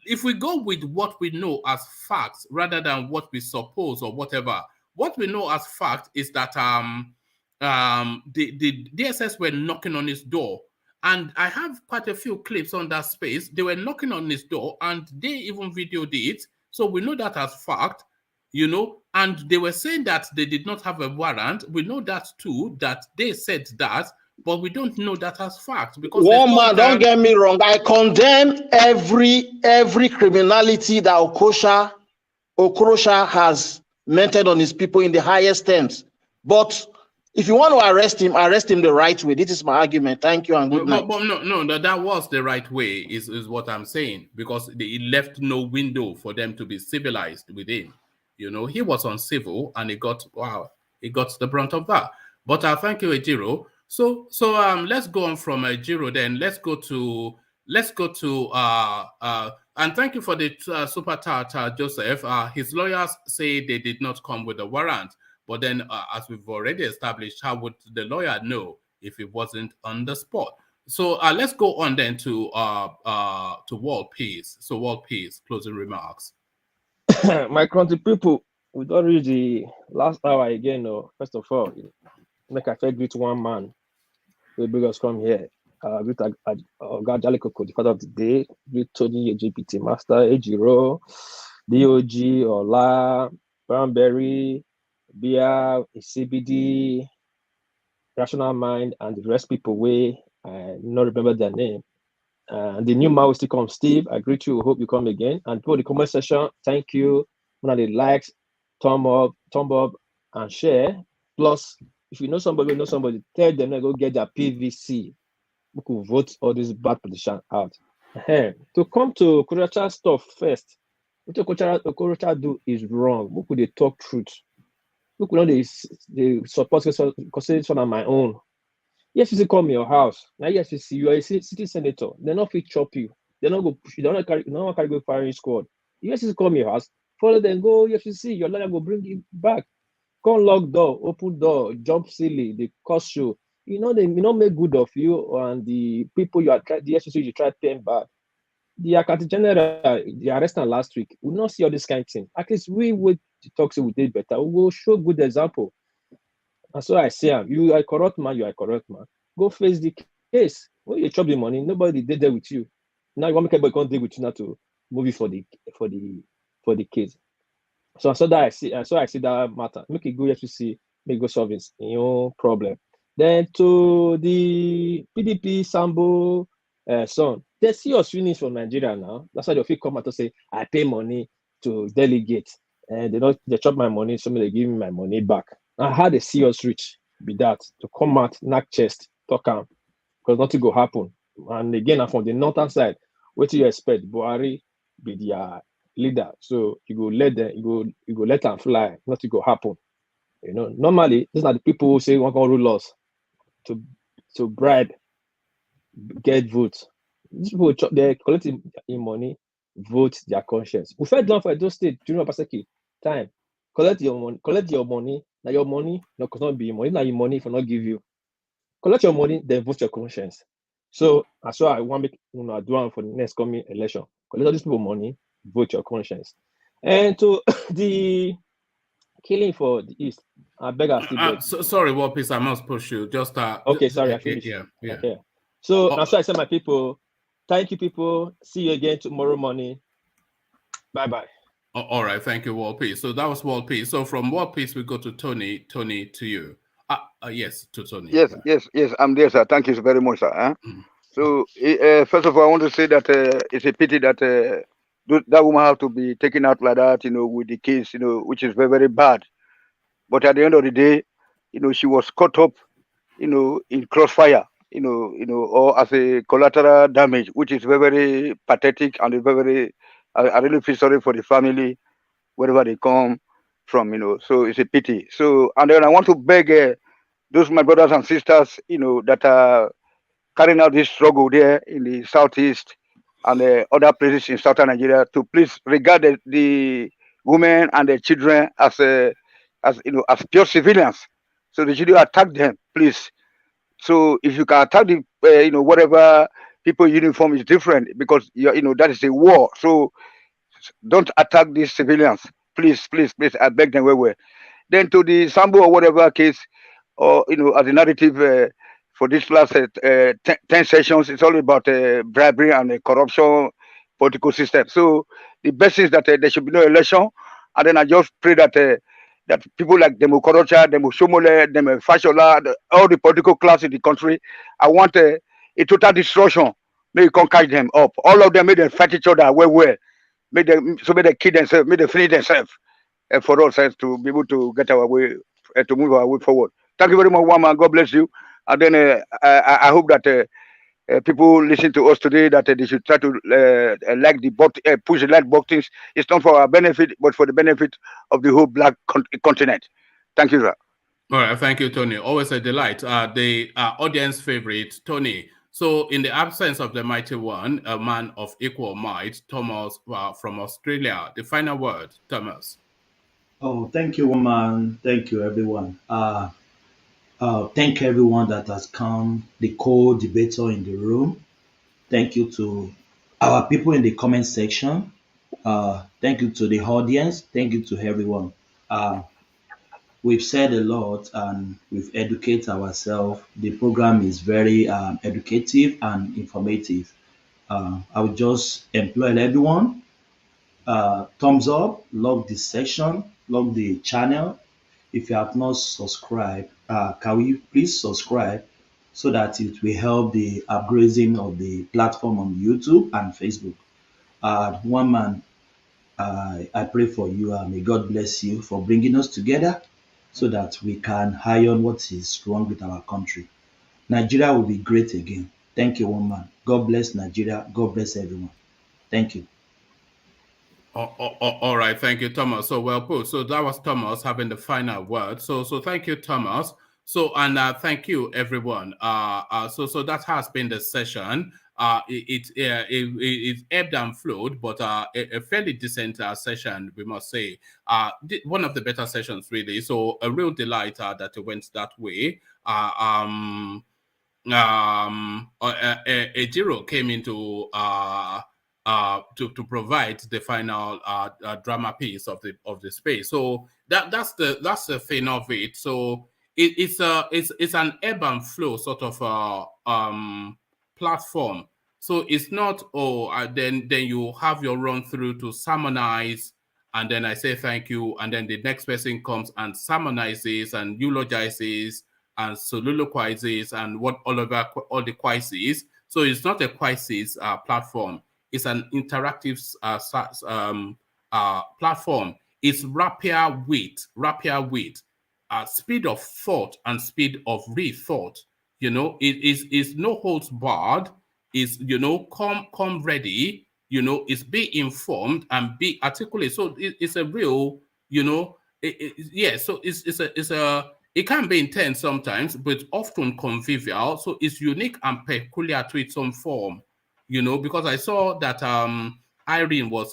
if we go with what we know as facts rather than what we suppose or whatever, what we know as fact is that the DSS were knocking on his door, and I have quite a few clips on that space. They were knocking on his door, and they even videoed it, so we know that as fact, and they were saying that they did not have a warrant. We know that too, that they said that, but we don't know that as fact because don't get me wrong. I condemn every criminality that Okorocha has meted on his people in the highest terms. But if you want to arrest him the right way. This is my argument. Thank you and good night. But no, that was the right way, is what I'm saying, because it left no window for them to be civilized within. He was uncivil and he got the brunt of that. But thank you, Ejiro. So let's go on from Ejiro then. Let's go to and thank you for the super chat, Joseph. His lawyers say they did not come with a warrant, but then as we've already established, how would the lawyer know if it wasn't on the spot? So let's go on then to World Peace. So World Peace, closing remarks. My country people, we don't reach the last hour again. First of all, make I greet one man. The biggest come here. Greet Oga Jalikoko, the father of the day. Greet Tony, GPT Master, Ejiro, DOG, Ola, Brownberry, Bia, CBD, Rational Mind, and the rest people I not remember their name. And the new man will still come, Steve. I greet you. Hope you come again. And for the comment section, thank you. One of the likes, thumb up, and share. Plus, if you know somebody, tell them to go get their PVC. We could vote all this bad politician out. To come to Okorocha stuff first, what Okorocha do is wrong. We could they talk truth. We could not they support consideration on my own. Yes, you come in your house. Now, yes, you are a city senator. They're not fit chop you. They're not go push you. They're not carry go firing squad. Yes, you come in your house. Follow them. Go. Yes, your lawyer go bring you back. Come lock door, open door, jump silly. They cost you. They make good of you and the people you are trying. The SEC you try to pay back. The Accountant General, the arrested last week. We not see all this kind of thing. At least we would talk so we did better. We will show good example. And so I say, you are a corrupt man, Go face the case. When you chop the money, nobody did there with you. Now you want to make everybody deal with you now to move it for the case. So I see that matter. Make it go FCC, make go solve it, problem. Then to the PDP SAMBO'SSON, they see us finish from Nigeria now. That's why they come out to say I pay money to delegate, and they chop my money, so they give me my money back. I had a serious reach be that to come out, knock chest, talk out, because nothing go happen. And again, from the northern side, what do you expect? Buhari be their leader, so you go let them fly. Nothing go happen. Normally these are the people who say want to rule us to bribe, get votes. These people they're collecting in money, vote their conscience. We fed down for those state during Obaseki time. Collect your money. Now your money, no, cause not be your money. Now your money if I not give you. Collect your money, then vote your conscience. So that's why I want to make do one for the next coming election. Collect all these people money, vote your conscience. And to the killing for the East, I beg I still beg. Sorry, Warpeace, I must push you. Just okay, sorry, I finished. Yeah. So that's why I said, my people, thank you, people. See you again tomorrow morning. Bye-bye. All right, thank you, Warpeace. So that was Warpeace. So from Warpeace, we go to Tony. Tony, to you. Yes, to Tony. Yes, I'm there, sir. Thank you very much, sir. So, first of all, I want to say that it's a pity that that woman have to be taken out like that, with the case, which is very, very bad. But at the end of the day, she was caught up, in crossfire, or as a collateral damage, which is very, very pathetic, and very, very, I really feel sorry for the family, wherever they come from, So it's a pity. So, and then I want to beg those my brothers and sisters, that are carrying out this struggle there in the southeast and other places in southern Nigeria to please regard the women and the children as pure civilians. So they should attack them, please. So if you can attack the whatever people in uniform is different, because that is a war. So don't attack these civilians, please. I beg them well. Then to the Sambo or whatever case, or as a narrative for this last 10 sessions, it's all about bribery and corruption political system. So the best is that there should be no election, and then I just pray that that people like Demo Okorocha, Demo Shomole, Demo Fashola, all the political class in the country, I want a total destruction. May you can't catch them up. All of them, may they fight each other well. May they kill themselves, may they finish themselves, for us to be able to get our way, to move our way forward. Thank you very much, Wama. God bless you. And then I hope that people listen to us today, that they should try to like the push the like buttons. It's not for our benefit, but for the benefit of the whole black continent. Thank you, sir. All right, thank you, Tony. Always a delight. The audience favorite, Tony. So, in the absence of the mighty one, a man of equal might, Thomas from Australia. The final word, Thomas. Oh, thank you, woman. Thank you, everyone. Thank everyone that has come, the co-debater in the room. Thank you to our people in the comment section. Thank you to the audience. Thank you to everyone. We've said a lot and we've educated ourselves. The program is very educative and informative. I would just employ everyone. Thumbs up, love this section, love the channel. If you have not subscribed, can we please subscribe so that it will help the upgrading of the platform on YouTube and Facebook. One man, I pray for you. May God bless you for bringing us together so that we can iron what is wrong with our country. Nigeria will be great again. Thank you, one man. God bless Nigeria. God bless everyone. Thank you. All right, thank you, Thomas. So well put. So that was Thomas having the final word. So thank you, Thomas. So and thank you, everyone. So that has been the session. It ebbed and flowed, but a fairly decent session, we must say. One of the better sessions, really. So a real delight that it went that way. Ejiro came into to provide the final drama piece of the space. So that's the thing of it. So it's an ebb and flow sort of platform. So it's not then you have your run through to sermonize, and then I say thank you, and then the next person comes and sermonizes and eulogizes and soliloquizes and what all the quizzes. So it's not a quizzes platform. It's an interactive platform. It's rapier wit, speed of thought and speed of rethought. It is no holds barred. Is come ready. Is be informed and be articulate. So it's a real. Yeah. So it's a. It can be intense sometimes, but often convivial. So it's unique and peculiar to its own form. you know, because I saw that Irene was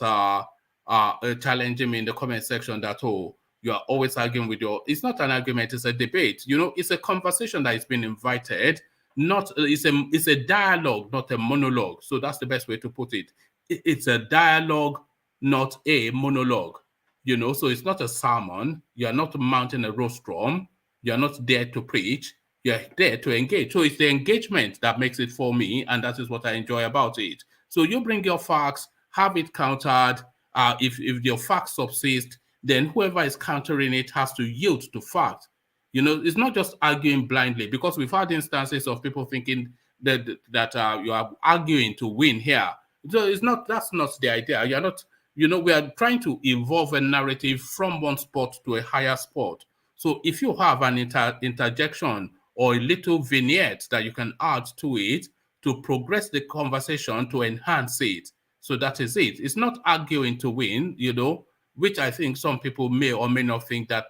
challenging me in the comment section that, oh, you are always arguing with your, it's not an argument, it's a debate. You know, it's a conversation that is being invited, not, it's a dialogue, not a monologue. So that's the best way to put it. It's a dialogue, not a monologue. You know, so it's not a sermon. You're not mounting a rostrum. You're not there to preach. You're there to engage. So it's the engagement that makes it for me, and that is what I enjoy about it. So you bring your facts, have it countered. If your facts subsist, then whoever is countering it has to yield to fact. You know, it's not just arguing blindly, because we've had instances of people thinking that you are arguing to win here. So it's not, that's not the idea. You're not, you know, we are trying to evolve a narrative from one spot to a higher spot. So if you have an interjection or a little vignette that you can add to it to progress the conversation, to enhance it, so that is it. It's not arguing to win, you know, which I think some people may or may not think that.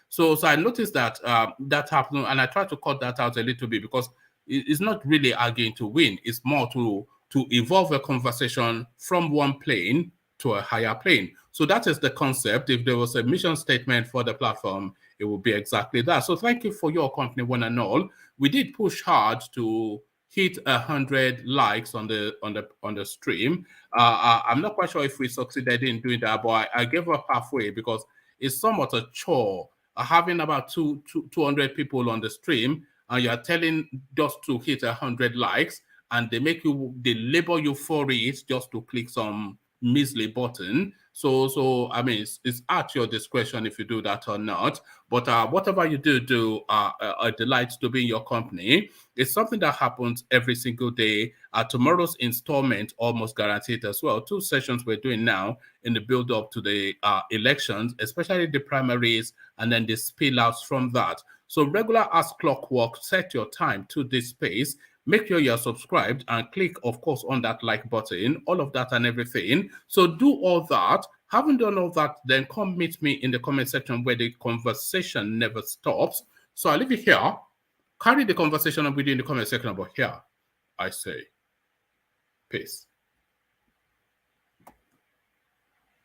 So I noticed that that happened, and I tried to cut that out a little bit, because it's not really arguing to win. It's more to evolve a conversation from one plane to a higher plane. So that is the concept. If there was a mission statement for the platform, it would be exactly that. So thank you for your company, one and all. We did push hard to hit 100 likes on the stream. I'm not quite sure if we succeeded in doing that, but I gave up halfway, because it's somewhat a chore having about 200 people on the stream, and you're telling just to hit 100 likes, and they label you for it just to click some measly button. So I mean, it's at your discretion if you do that or not. But whatever you do, a delight to be in your company. It's something that happens every single day. Tomorrow's installment almost guaranteed as well. 2 sessions we're doing now in the build up to the elections, especially the primaries, and then the spill outs from that. So regular as clockwork, set your time to this space. Make sure you're subscribed and click, of course, on that like button, all of that and everything. So do all that. Having done all that, then come meet me in the comment section where the conversation never stops. So I'll leave it here. Carry the conversation on with you in the comment section, but here I say peace.